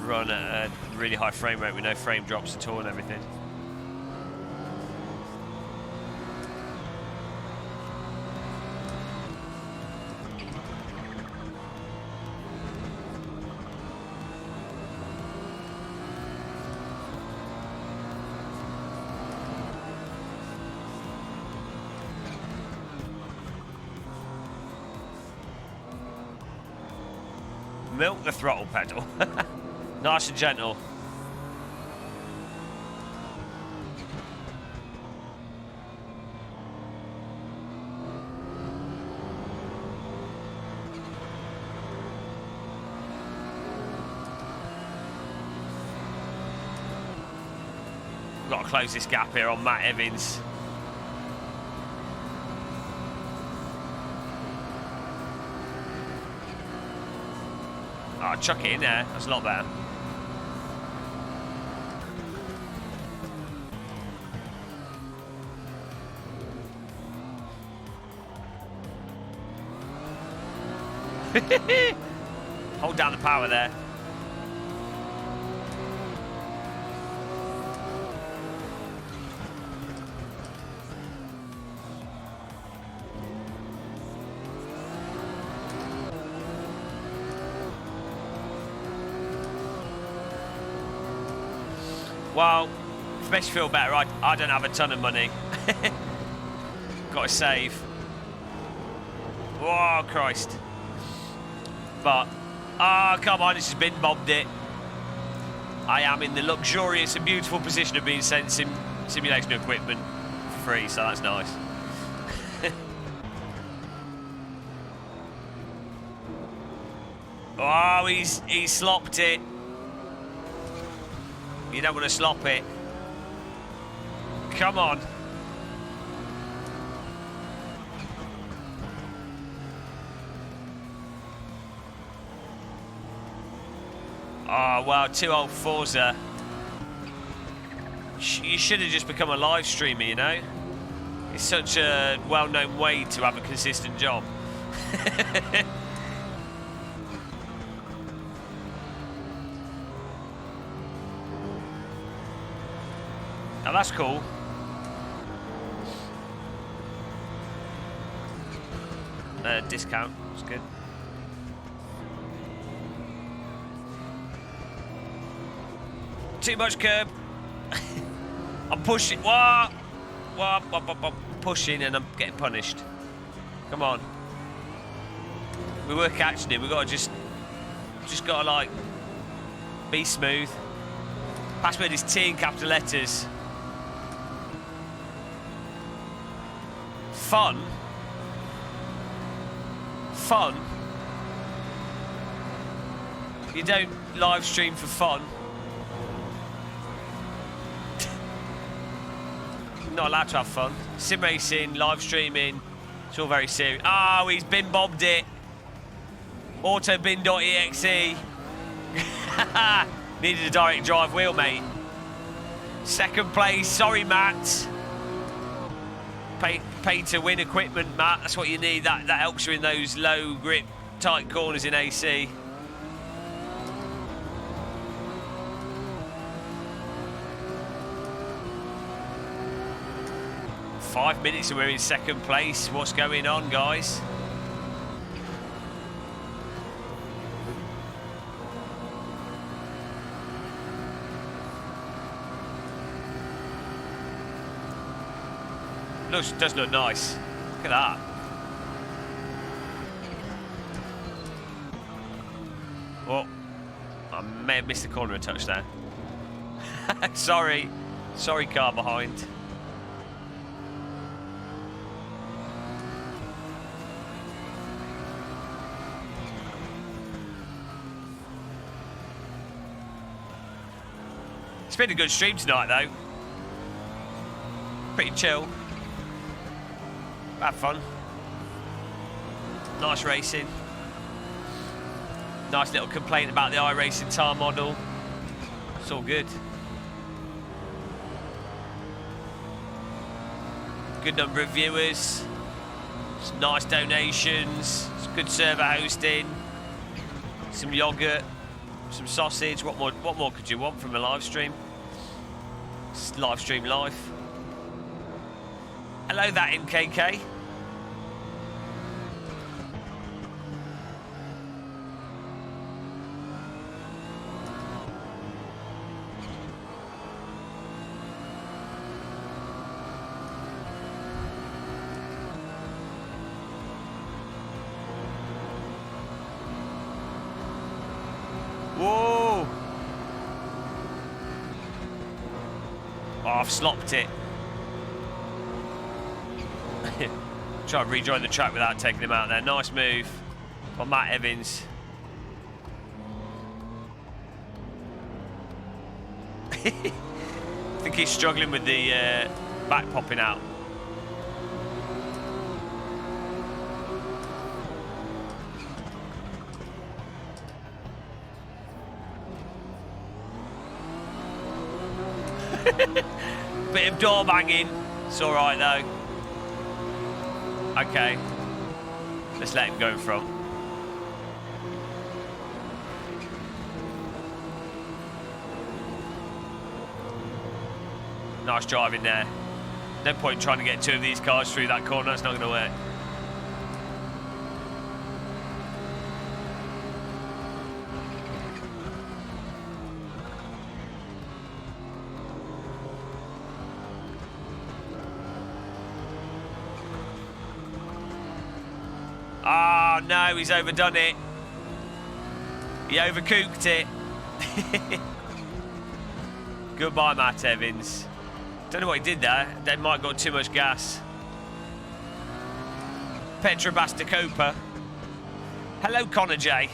run at a really high frame rate with no frame drops at all and everything. Milk the throttle pedal. Nice and gentle. We've got to close this gap here on Matt Evans. Oh, chuck it in there. That's a lot better. Hold down the power there. Well, it makes you feel better. I don't have a ton of money. Got to save. Oh, Christ. But, come on, this has been bombed it. I am in the luxurious and beautiful position of being sent simulation equipment for free, so that's nice. Oh, he's slopped it. You don't want to slop it. Come on. Oh, wow, 2 old Forza. You should have just become a live streamer, you know? It's such a well-known way to have a consistent job. Now that's cool. Discount, that's good. Too much curb. I'm pushing. What? I'm pushing and I'm getting punished. Come on. We were catching him. We got to just got to like be smooth. Password is T in capital letters. Fun. Fun. You don't live stream for fun. Not allowed to have fun. Sim racing, live streaming, it's all very serious. Oh, he's bin bobbed it. Autobin.exe. Needed a direct drive wheel, mate. Second place, sorry, Matt. Pay to win equipment, Matt. That's what you need. That helps you in those low grip, tight corners in AC. Five minutes and we're in second place. What's going on, guys? Does look nice. Look at that. Oh, I may have missed the corner a touch there. Sorry, car behind. It's been a good stream tonight, though. Pretty chill. Had fun. Nice racing. Nice little complaint about the iRacing tire model. It's all good. Good number of viewers. Some nice donations. Some good server hosting. Some yogurt. Some sausage. What more could you want from a live stream? It's live stream life. Hello, that MKK. Whoa! Oh, I've slopped it. Try to rejoin the track without taking him out there. Nice move on Matt Evans. The think he's struggling with the back popping out. Bit of door banging. It's all right though. Okay. Let's let him go in front. Nice driving there. No point trying to get two of these cars through that corner. It's not going to work. Oh no, he's overdone it. He overcooked it. Goodbye, Matt Evans. Don't know what he did there. They might have got too much gas. Petra Bastacopa. Hello, Connor J.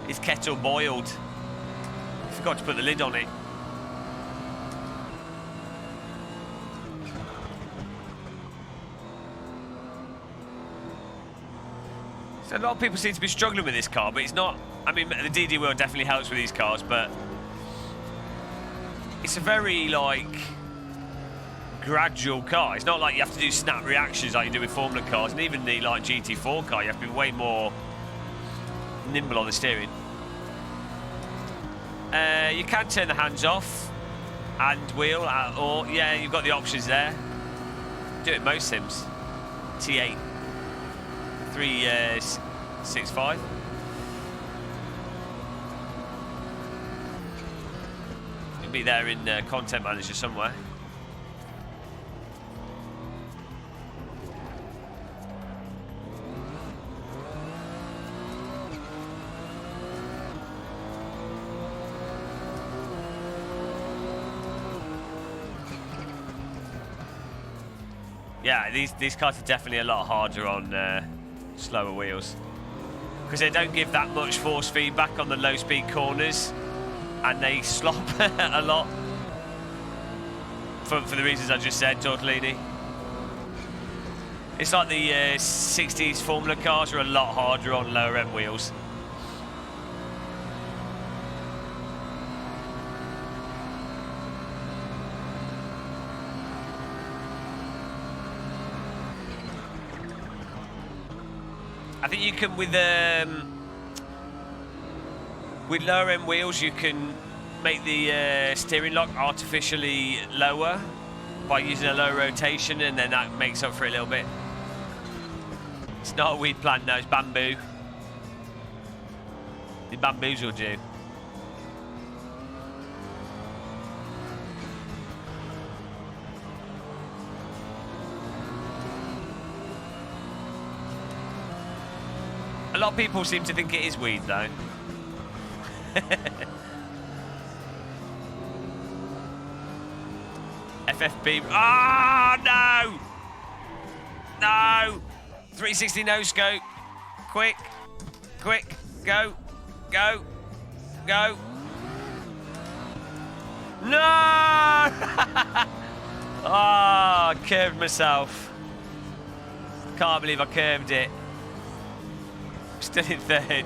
His kettle boiled. Forgot to put the lid on it. So a lot of people seem to be struggling with this car, but it's not. I mean, the DD wheel definitely helps with these cars, but it's a very, like, gradual car. It's not like you have to do snap reactions like you do with Formula cars, and even the, like, GT4 car, you have to be way more nimble on the steering. You can turn the hands off and wheel, or, yeah, you've got the options there. Do it most sims. T8. 365. It'll be there in Content Manager somewhere. Yeah, these cars are definitely a lot harder on slower wheels because they don't give that much force feedback on the low speed corners and they slop a lot for the reasons I just said, Tortellini. It's like the 60s Formula cars are a lot harder on lower end wheels. I think you can, with lower end wheels, you can make the steering lock artificially lower by using a low rotation, and then that makes up for it a little bit. It's not a weed plant, no, it's bamboo. The bamboos will do. A lot of people seem to think it is weed, though. FFB. Ah, oh, no! No! 360 no scope. Quick. Quick. Go. Go. Go. No! Ah, I curved myself. Can't believe I curved it. Still in third.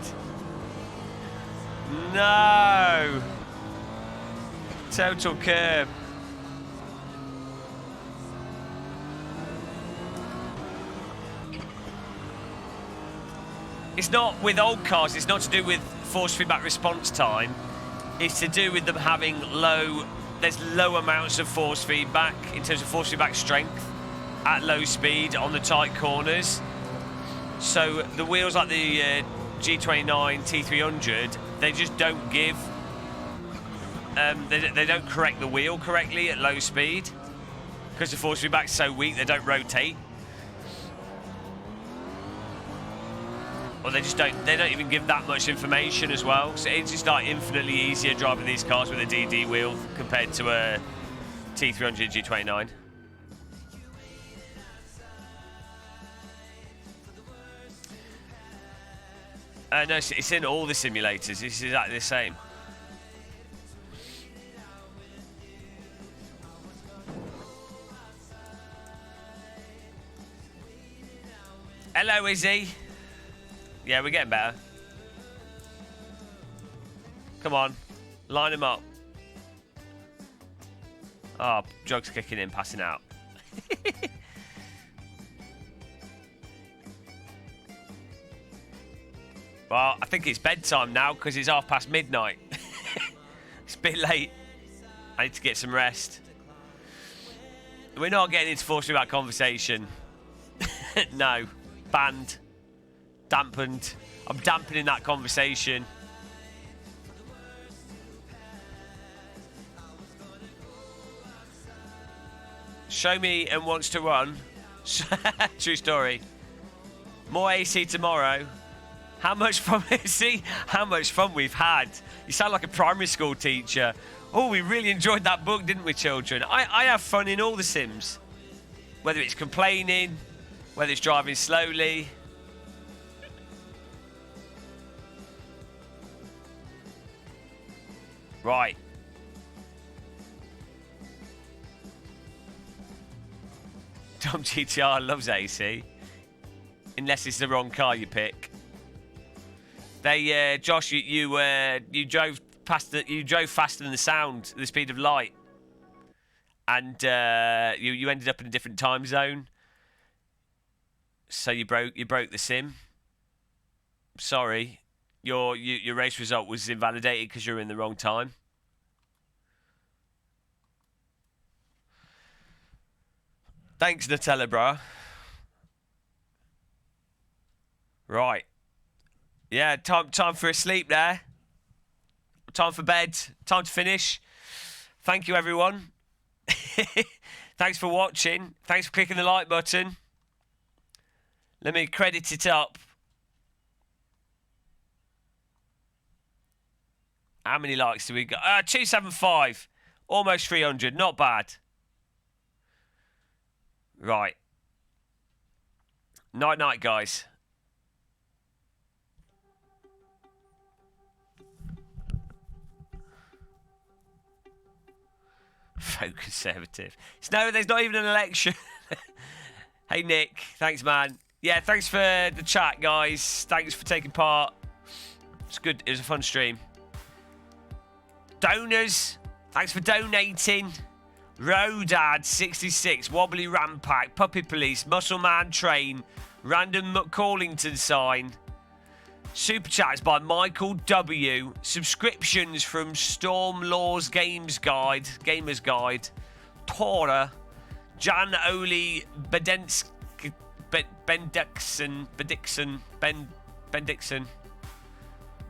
No! Total curb. It's not with old cars, it's not to do with force feedback response time. It's to do with them having there's low amounts of force feedback in terms of force feedback strength at low speed on the tight corners. So the wheels like the G29 T300, they just don't give, they don't correct the wheel correctly at low speed because the force feedback's so weak they don't rotate. Or they don't even give that much information as well. So it's just like infinitely easier driving these cars with a DD wheel compared to a T300 G29. No, it's in all the simulators. It's exactly the same. Hello, Izzie. Yeah, we're getting better. Come on. Line him up. Oh, Jug's kicking in, passing out. Well, I think it's bedtime now because it's midnight. It's a bit late. I need to get some rest. We're not getting into forcing about conversation. No. Banned. Dampened. I'm dampening that conversation. Show me and wants to run. True story. More AC tomorrow. How much fun? See how much fun we've had. You sound like a primary school teacher. Oh, we really enjoyed that book, didn't we, children? I have fun in all the sims. Whether it's complaining, whether it's driving slowly. Right. Tom GTR loves AC. Unless it's the wrong car you pick. They, Josh, you drove faster than the sound, the speed of light, and you ended up in a different time zone. So you broke the sim. Sorry, your race result was invalidated because you were in the wrong time. Thanks, Nutella, bro. Right. Yeah, time for a sleep there. Time for bed. Time to finish. Thank you, everyone. Thanks for watching. Thanks for clicking the like button. Let me credit it up. How many likes do we got? 275. Almost 300. Not bad. Right. Night, guys. So conservative. No, there's not even an election. Hey, Nick. Thanks, man. Yeah, thanks for the chat, guys. Thanks for taking part. It's good. It was a fun stream. Donors, thanks for donating. Rodad66, Wobbly Rampack, Puppy Police, Muscleman Train, Random McCallington Sign. Super chats by Michael W. Subscriptions from Storm Laws Gamers Guide, Tora, Jan Oli Bendixson,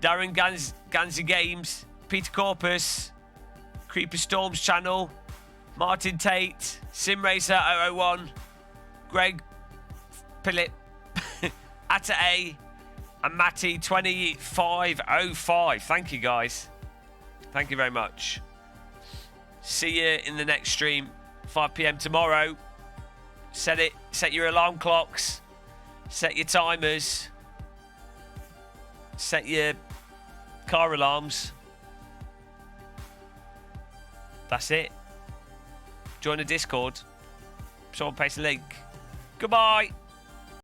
Darren Ganzi Games, Peter Corpus, Creeper Storms Channel, Martin Tate, SimRacer 001, Greg Pillip, Atta A, and Matty 2505. Thank you, guys. Thank you very much. See you in the next stream, 5 PM tomorrow. Set your alarm clocks, set your timers, set your car alarms. That's it. Join the Discord. Someone paste a link. Goodbye.